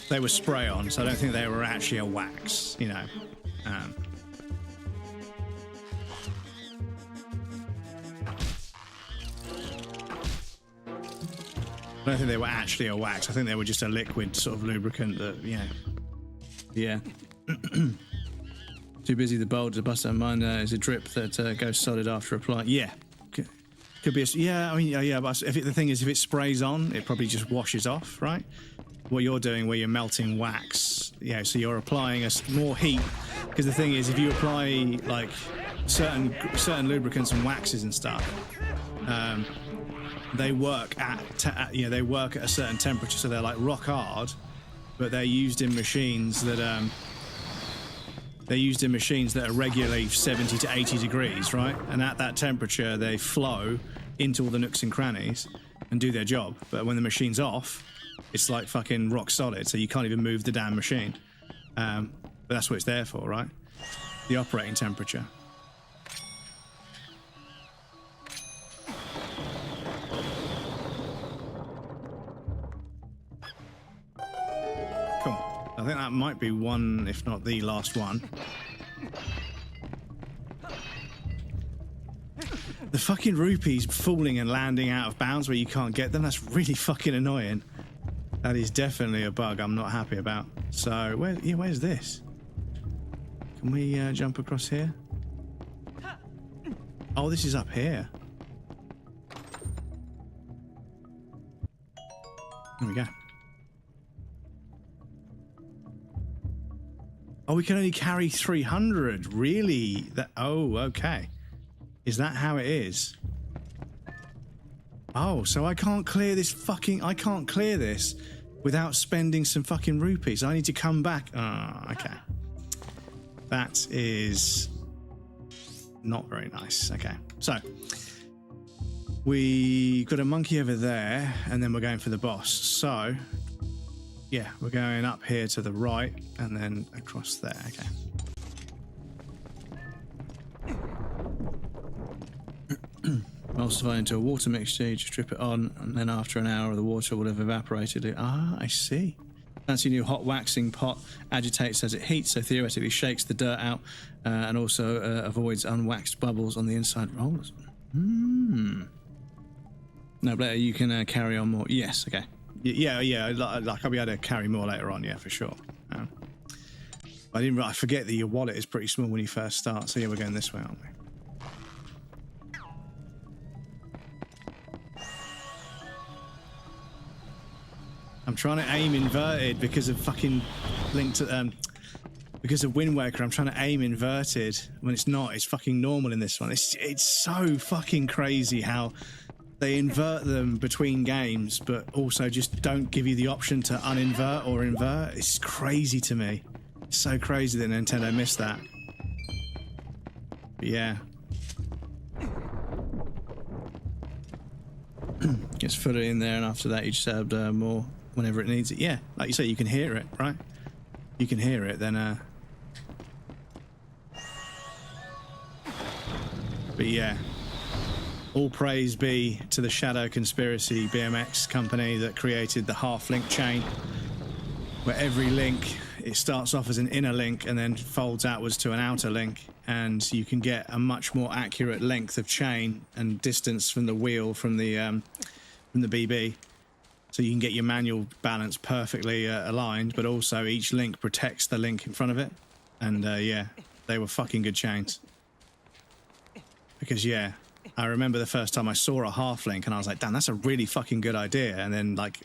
they were spray-on, so I don't think they were actually a wax, you know. I don't think they were actually a wax. I think they were just a liquid sort of lubricant that, you know. Yeah. Too busy the bulge to bust out. Mine is a drip that goes solid after applying. Yeah. Could be a, yeah, I mean, yeah, but the thing is, if it sprays on, it probably just washes off, right? What you're doing where you're melting wax, yeah, so you're applying more heat, because the thing is, if you apply like certain lubricants and waxes and stuff, they work at they work at a certain temperature, so they're like rock hard, but they're used in machines that are regularly 70 to 80 degrees, right? And at that temperature, they flow into all the nooks and crannies and do their job. But when the machine's off, it's like fucking rock solid, so you can't even move the damn machine. But that's what it's there for, right? The operating temperature. Cool. I think that might be one, if not the last one. The fucking rupees falling and landing out of bounds where you can't get them, that's really fucking annoying. That is definitely a bug I'm not happy about. So, where's this? Can we jump across here? Oh, this is up here. There we go. Oh, we can only carry 300. Really? Oh, okay. Is that how it is? Oh, so I can't clear this without spending some fucking rupees. I need to come back. Oh, okay. That is not very nice. Okay, so we got a monkey over there, and then we're going for the boss. So, yeah, we're going up here to the right, and then across there. Okay. Emulsify into a water mixture, you just drip it on, and then after an hour the water will have evaporated. Ah, I see. Fancy new hot waxing pot agitates as it heats, so theoretically shakes the dirt out and also avoids unwaxed bubbles on the inside rollers. No, but you can carry on more. Yes, okay. Yeah, like I'll be able to carry more later on, yeah, for sure. I forget that your wallet is pretty small when you first start, so yeah, we're going this way, aren't we? I'm trying to aim inverted because of fucking because of Wind Waker. I'm trying to aim inverted when it's not. It's fucking normal in this one. It's so fucking crazy how they invert them between games, but also just don't give you the option to uninvert or invert. It's crazy to me. It's so crazy that Nintendo missed that. But yeah. Just put it in there, and after that you just add more whenever it needs it. Yeah, like you say, you can hear it, right? You can hear it, then but yeah, all praise be to the Shadow Conspiracy BMX company that created the half-link chain, where every link, it starts off as an inner link and then folds outwards to an outer link, and you can get a much more accurate length of chain and distance from the wheel from the BB. So you can get your manual balance perfectly aligned, but also each link protects the link in front of it. And yeah, they were fucking good chains. Because yeah, I remember the first time I saw a half link and I was like, damn, that's a really fucking good idea. And then like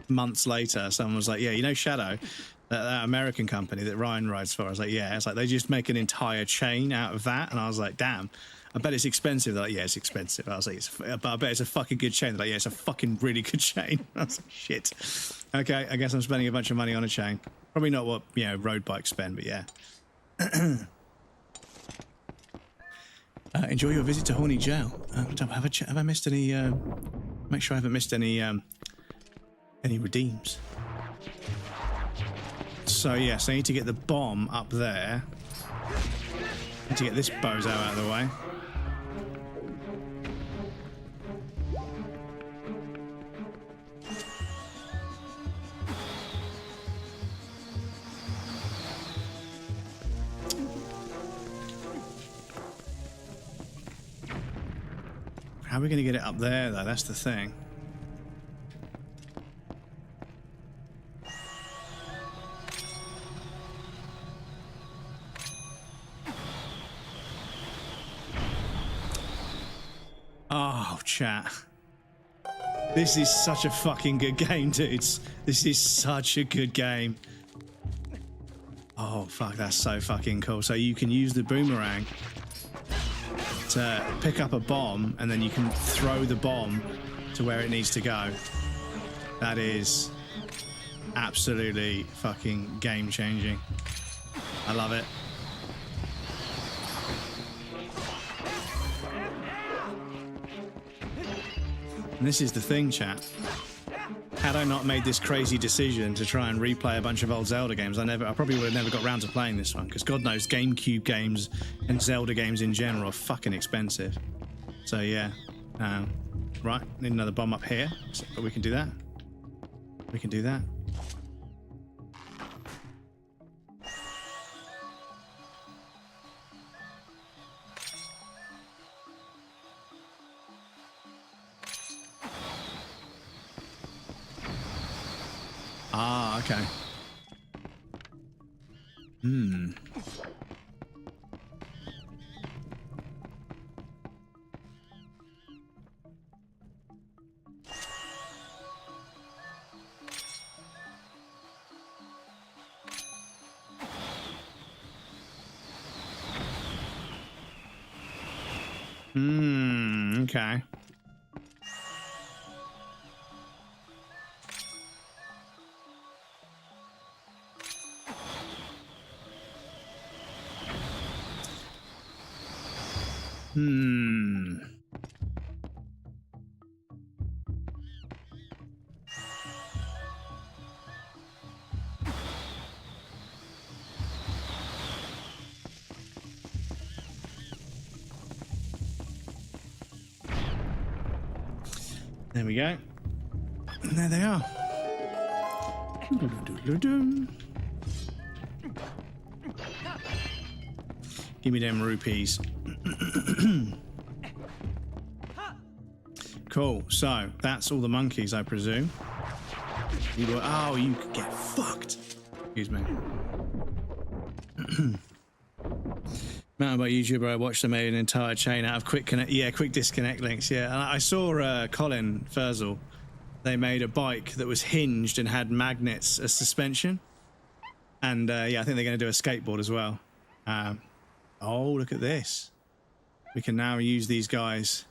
months later, someone was like, yeah, you know Shadow, that American company that Ryan rides for? I was like, yeah. It's like they just make an entire chain out of that. And I was like, damn, I bet it's expensive. They're like, yeah, it's expensive. I was like, but I bet it's a fucking good chain. They're like, yeah, it's a fucking really good chain. I was like, shit. Okay, I guess I'm spending a bunch of money on a chain. Probably not what, you know, road bikes spend, but yeah. Enjoy your visit to Horny Jail. Have I missed any? Make sure I haven't missed any redeems. So yes, I need to get the bomb up there. I need to get this bozo out of the way. How are we going to get it up there, though? That's the thing. Oh, chat. This is such a fucking good game, dudes. This is such a good game. Oh, fuck, that's so fucking cool. So you can use the boomerang to pick up a bomb, and then you can throw the bomb to where it needs to go. That is absolutely fucking game-changing. I love it. And this is the thing, chat. Had I not made this crazy decision to try and replay a bunch of old Zelda games, I probably would have never got around to playing this one, because God knows GameCube games and Zelda games in general are fucking expensive. So yeah, right, need another bomb up here, but we can do that. We can do that. Ah, okay. Okay. There we go. And there they are. Give me them rupees. Cool. So that's all the monkeys, I presume. Oh, you could get fucked. Excuse me. Mountain bike YouTuber I watched, I made an entire chain out of quick disconnect links. Yeah, and I saw Colin Furzel. They made a bike that was hinged and had magnets as suspension. And yeah, I think they're going to do a skateboard as well. Oh, look at this. We can now use these guys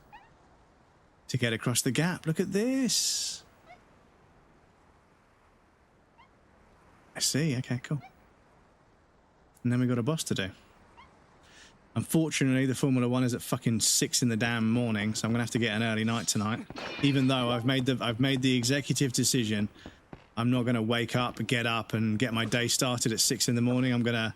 to get across the gap. Look at this. I see. Okay, cool. And then we got a boss to do. Unfortunately, the Formula 1 is at fucking 6 in the damn morning, so I'm gonna have to get an early night tonight. Even though I've made the executive decision, I'm not gonna wake up, get up, and get my day started at 6 in the morning. I'm gonna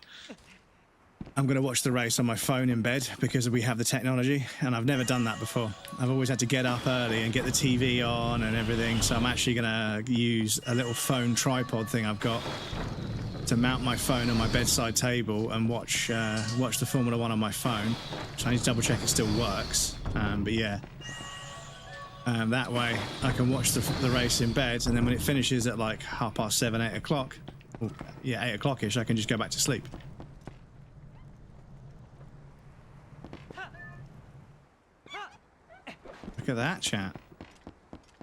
watch the race on my phone in bed because we have the technology, and I've never done that before. I've always had to get up early and get the TV on and everything. So I'm actually gonna use a little phone tripod thing I've got to mount my phone on my bedside table and watch the Formula 1 on my phone. So I need to double check it still works. But yeah, that way I can watch the race in bed, and then when it finishes at like 7:30, 8 o'clock, or, yeah, 8 o'clock-ish, I can just go back to sleep. Look at that, chat.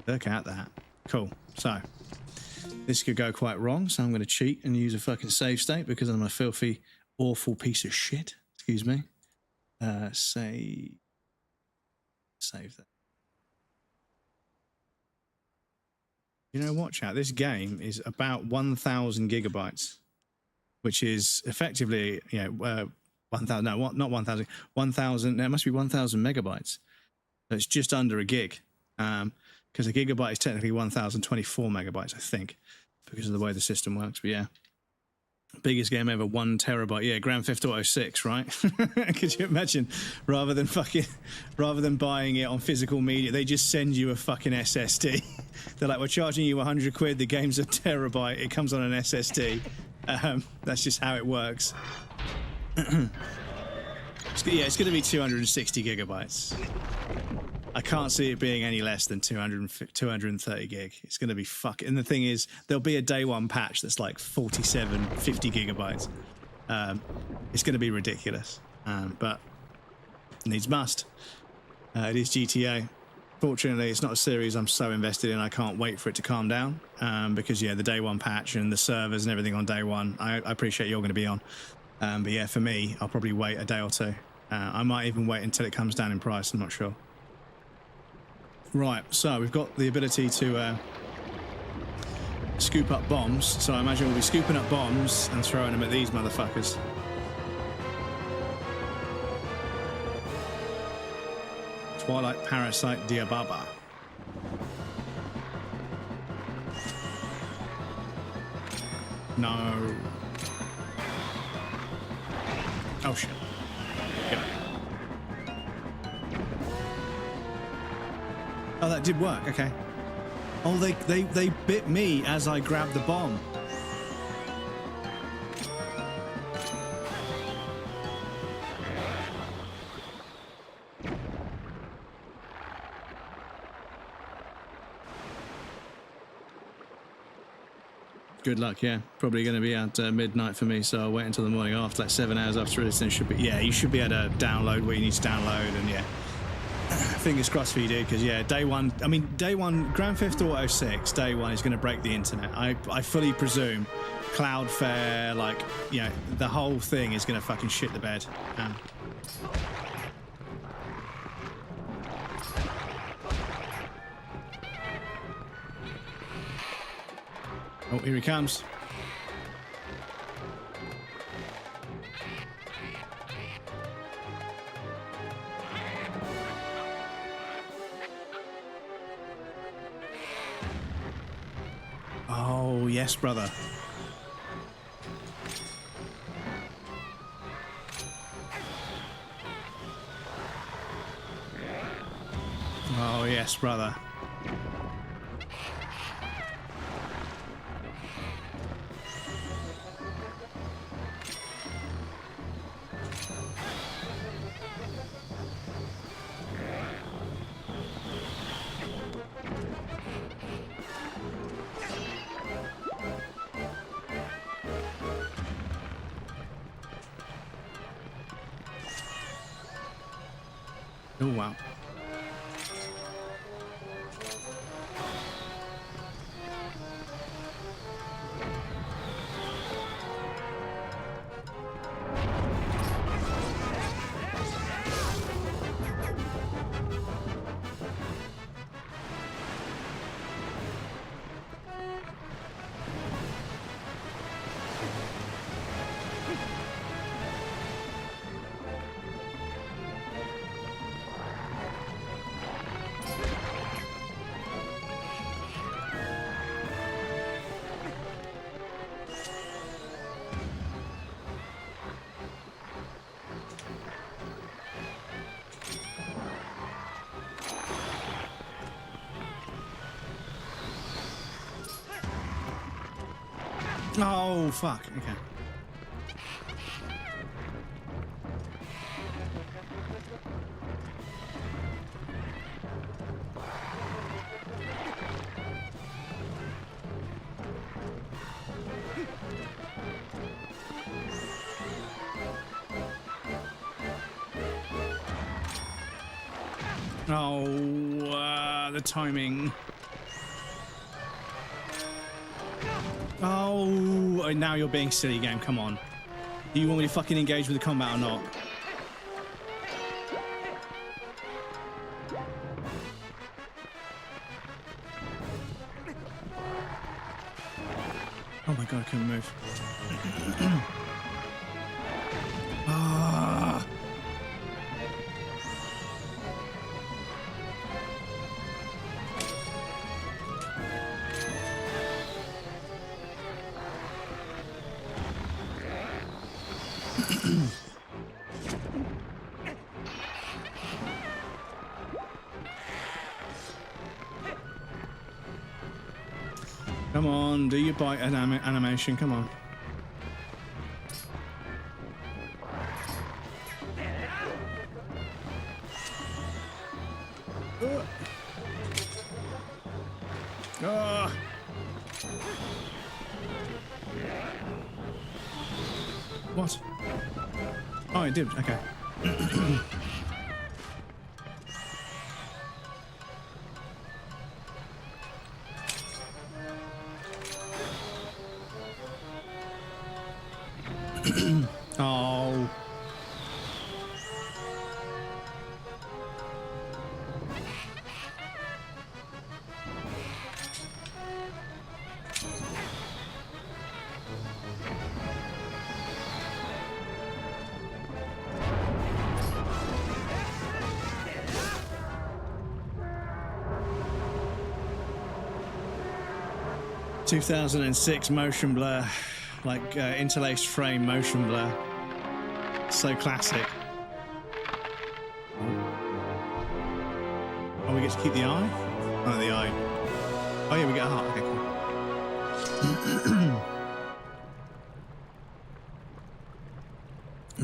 Look at that. Cool. So this could go quite wrong, so I'm going to cheat and use a fucking save state because I'm a filthy, awful piece of shit. Excuse me. Save that. You know what, chat? This game is about 1,000 gigabytes, which is effectively, 1,000. No, not 1,000. 1,000. No, it must be 1,000 megabytes. So it's just under a gig. Because a gigabyte is technically 1,024 megabytes, I think, because of the way the system works. But yeah, biggest game ever, 1 terabyte. Yeah, Grand Theft Auto 6, right? Could you imagine? Rather than buying it on physical media, they just send you a fucking SSD. They're like, we're charging you 100 quid. The game's a terabyte. It comes on an SSD. That's just how it works. Yeah, it's going to be 260 gigabytes. I can't see it being any less than 230 gig. It's going to be fucking. And the thing is, there'll be a day one patch that's like 47, 50 gigabytes. It's going to be ridiculous. But needs must. It is GTA. Fortunately, it's not a series I'm so invested in. I can't wait for it to calm down. Because, yeah, the day one patch and the servers and everything on day one, I appreciate you're going to be on. But yeah, for me, I'll probably wait a day or two. I might even wait until it comes down in price. I'm not sure. Right, so we've got the ability to scoop up bombs. So I imagine we'll be scooping up bombs and throwing them at these motherfuckers. Twilight Parasite Diababa. No. Oh shit. Yep. Oh, that did work. Okay. Oh, they bit me as I grabbed the bomb. Good luck, yeah. Probably going to be at midnight for me, so I'll wait until the morning after, like 7 hours after this, and should be, yeah, you should be able to download what you need to download, and yeah. Fingers crossed for you, dude, because yeah, day one, Grand Theft Auto 6, day one is going to break the internet. I fully presume Cloudflare, like, you know, the whole thing is going to fucking shit the bed. Oh, here he comes. Oh, yes, brother. Oh, yes, brother. Oh, wow. Oh, fuck. Okay. Oh, the timing. Oh, now you're being silly, game. Come on. Do you want me to fucking engage with the combat or not? Oh my god, I couldn't move. Ah. Come on, do your bite animation, come on. Ah. What? Oh, it did. Okay. Oh. ...2006 motion blur, like interlaced frame motion blur. So classic. Oh, we get to keep the eye? Oh, the eye. Oh yeah, we get a heart. Okay, cool.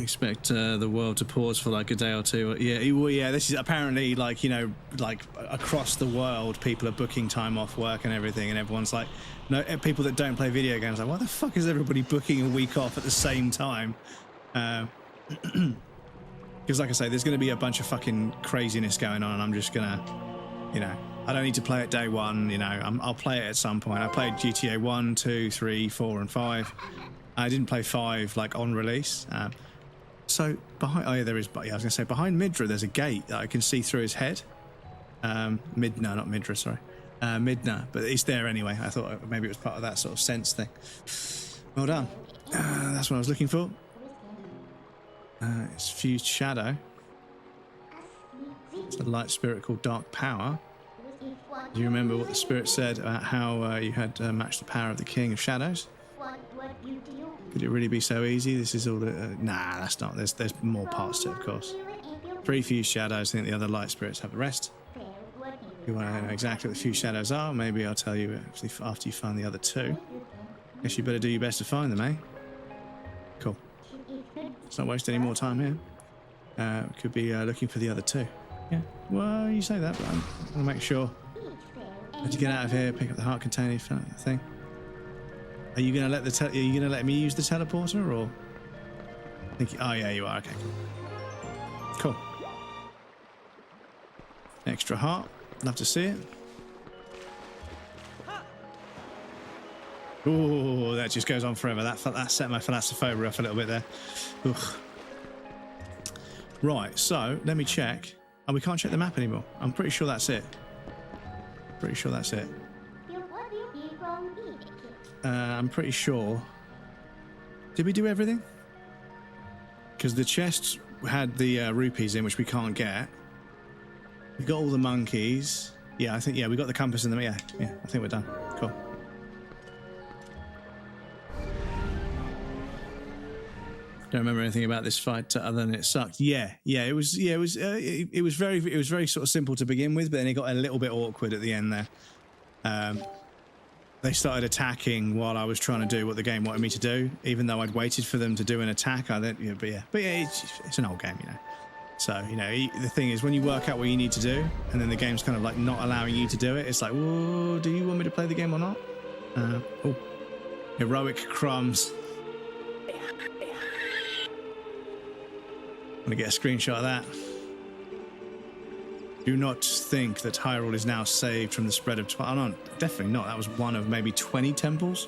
Expect the world to pause for like a day or two. Yeah, well, yeah. This is apparently like, you know, like across the world, people are booking time off work and everything, and everyone's like, no, people that don't play video games are like, why the fuck is everybody booking a week off at the same time? Because like I say, there's going to be a bunch of fucking craziness going on, and I'm just gonna, you know, I don't need to play it day one. You know, I'll play it at some point. I played GTA 1, 2, 3, 4, and 5. I didn't play 5 like on release. So behind, oh yeah, there is. But yeah, I was gonna say behind Midra, there's a gate that I can see through his head. No, not Midra, sorry, Midna. But it's there anyway. I thought maybe it was part of that sort of sense thing. Well done. That's what I was looking for. It's fused shadow. It's a light spirit called Dark Power. Do you remember what the spirit said about how you had matched the power of the King of Shadows? Could it really be so easy? This is all the... nah, that's not. There's more parts to it, of course. 3 fused shadows. I think the other light spirits have the rest. If you want to know exactly what the fused shadows are, maybe I'll tell you after you find the other 2. Guess you better do your best to find them, eh? Cool. Let's not waste any more time here. Could be looking for the other 2. Yeah, well, you say that, but I'm going to make sure. Had to get out of here, pick up the heart container thing. Are you going to let me use the teleporter, or? Oh yeah, you are. Okay. Cool. Extra heart. Love to see it. Ooh, that just goes on forever. That set my thalassophobia off a little bit there. Ugh. Right, so let me check. Oh, we can't check the map anymore. I'm pretty sure that's it. Pretty sure that's it. I'm pretty sure. Did we do everything? Because the chests had the rupees in, which we can't get. We got all the monkeys. Yeah, I think, yeah, we got the compass in them. Yeah, I think we're done. Cool. Don't remember anything about this fight other than it sucked. Yeah, it was very sort of simple to begin with, but then it got a little bit awkward at the end there. They started attacking while I was trying to do what the game wanted me to do, even though I'd waited for them to do an attack. But yeah, it's an old game, you know. So, you know, the thing is, when you work out what you need to do, and then the game's kind of like not allowing you to do it, it's like, whoa, do you want me to play the game or not? Oh, heroic crumbs. I'm gonna get a screenshot of that. Do not think that Hyrule is now saved from the spread of Twilight. Oh, no, definitely not. That was one of maybe 20 temples,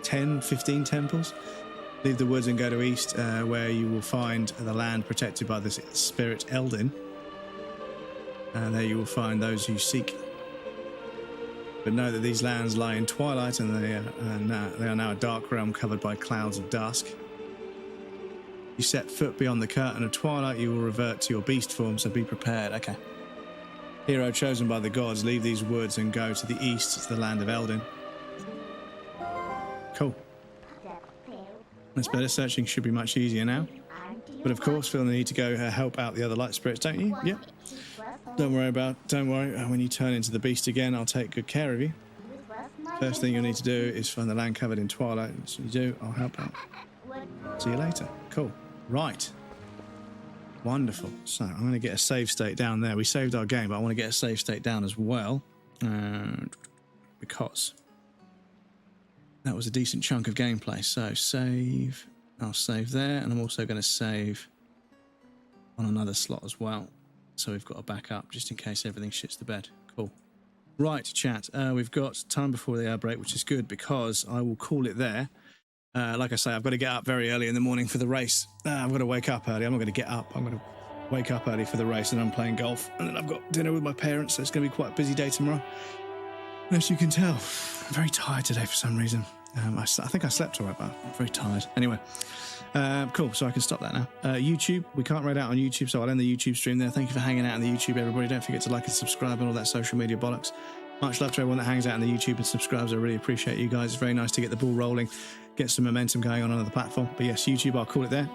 10, 15 temples. Leave the woods and go to east, where you will find the land protected by the spirit Eldin. And there you will find those you seek. But know that these lands lie in twilight, and they are now a dark realm covered by clouds of dusk. You set foot beyond the curtain of twilight, you will revert to your beast form, so be prepared. Okay. Hero chosen by the gods, leave these woods and go to the east to the land of Eldin. Cool. That's better. Searching should be much easier now. But of course, feel the need to go help out the other light spirits, don't you? Yep. Don't worry. When you turn into the beast again, I'll take good care of you. First thing you'll need to do is find the land covered in twilight. So you do, I'll help out. See you later. Cool. Right. Wonderful. So I'm going to get a save state down there. We saved our game, but I want to get a save state down as well. Because that was a decent chunk of gameplay. So save. I'll save there. And I'm also going to save on another slot as well. So we've got a backup just in case everything shits the bed. Cool. Right, chat. We've got time before the air break, which is good because I will call it there. Like I say, I've got to get up very early in the morning for the race. I've got to wake up early. I'm not going to get up. I'm going to wake up early for the race, and I'm playing golf. And then I've got dinner with my parents, so it's going to be quite a busy day tomorrow. And as you can tell, I'm very tired today for some reason. I think I slept all right, but I'm very tired. Anyway, cool, so I can stop that now. YouTube, we can't read out on YouTube, so I'll end the YouTube stream there. Thank you for hanging out on the YouTube, everybody. Don't forget to like and subscribe and all that social media bollocks. Much love to everyone that hangs out on the YouTube and subscribes. I really appreciate you guys. It's very nice to get the ball rolling, get some momentum going on another platform. But yes, YouTube, I'll call it there.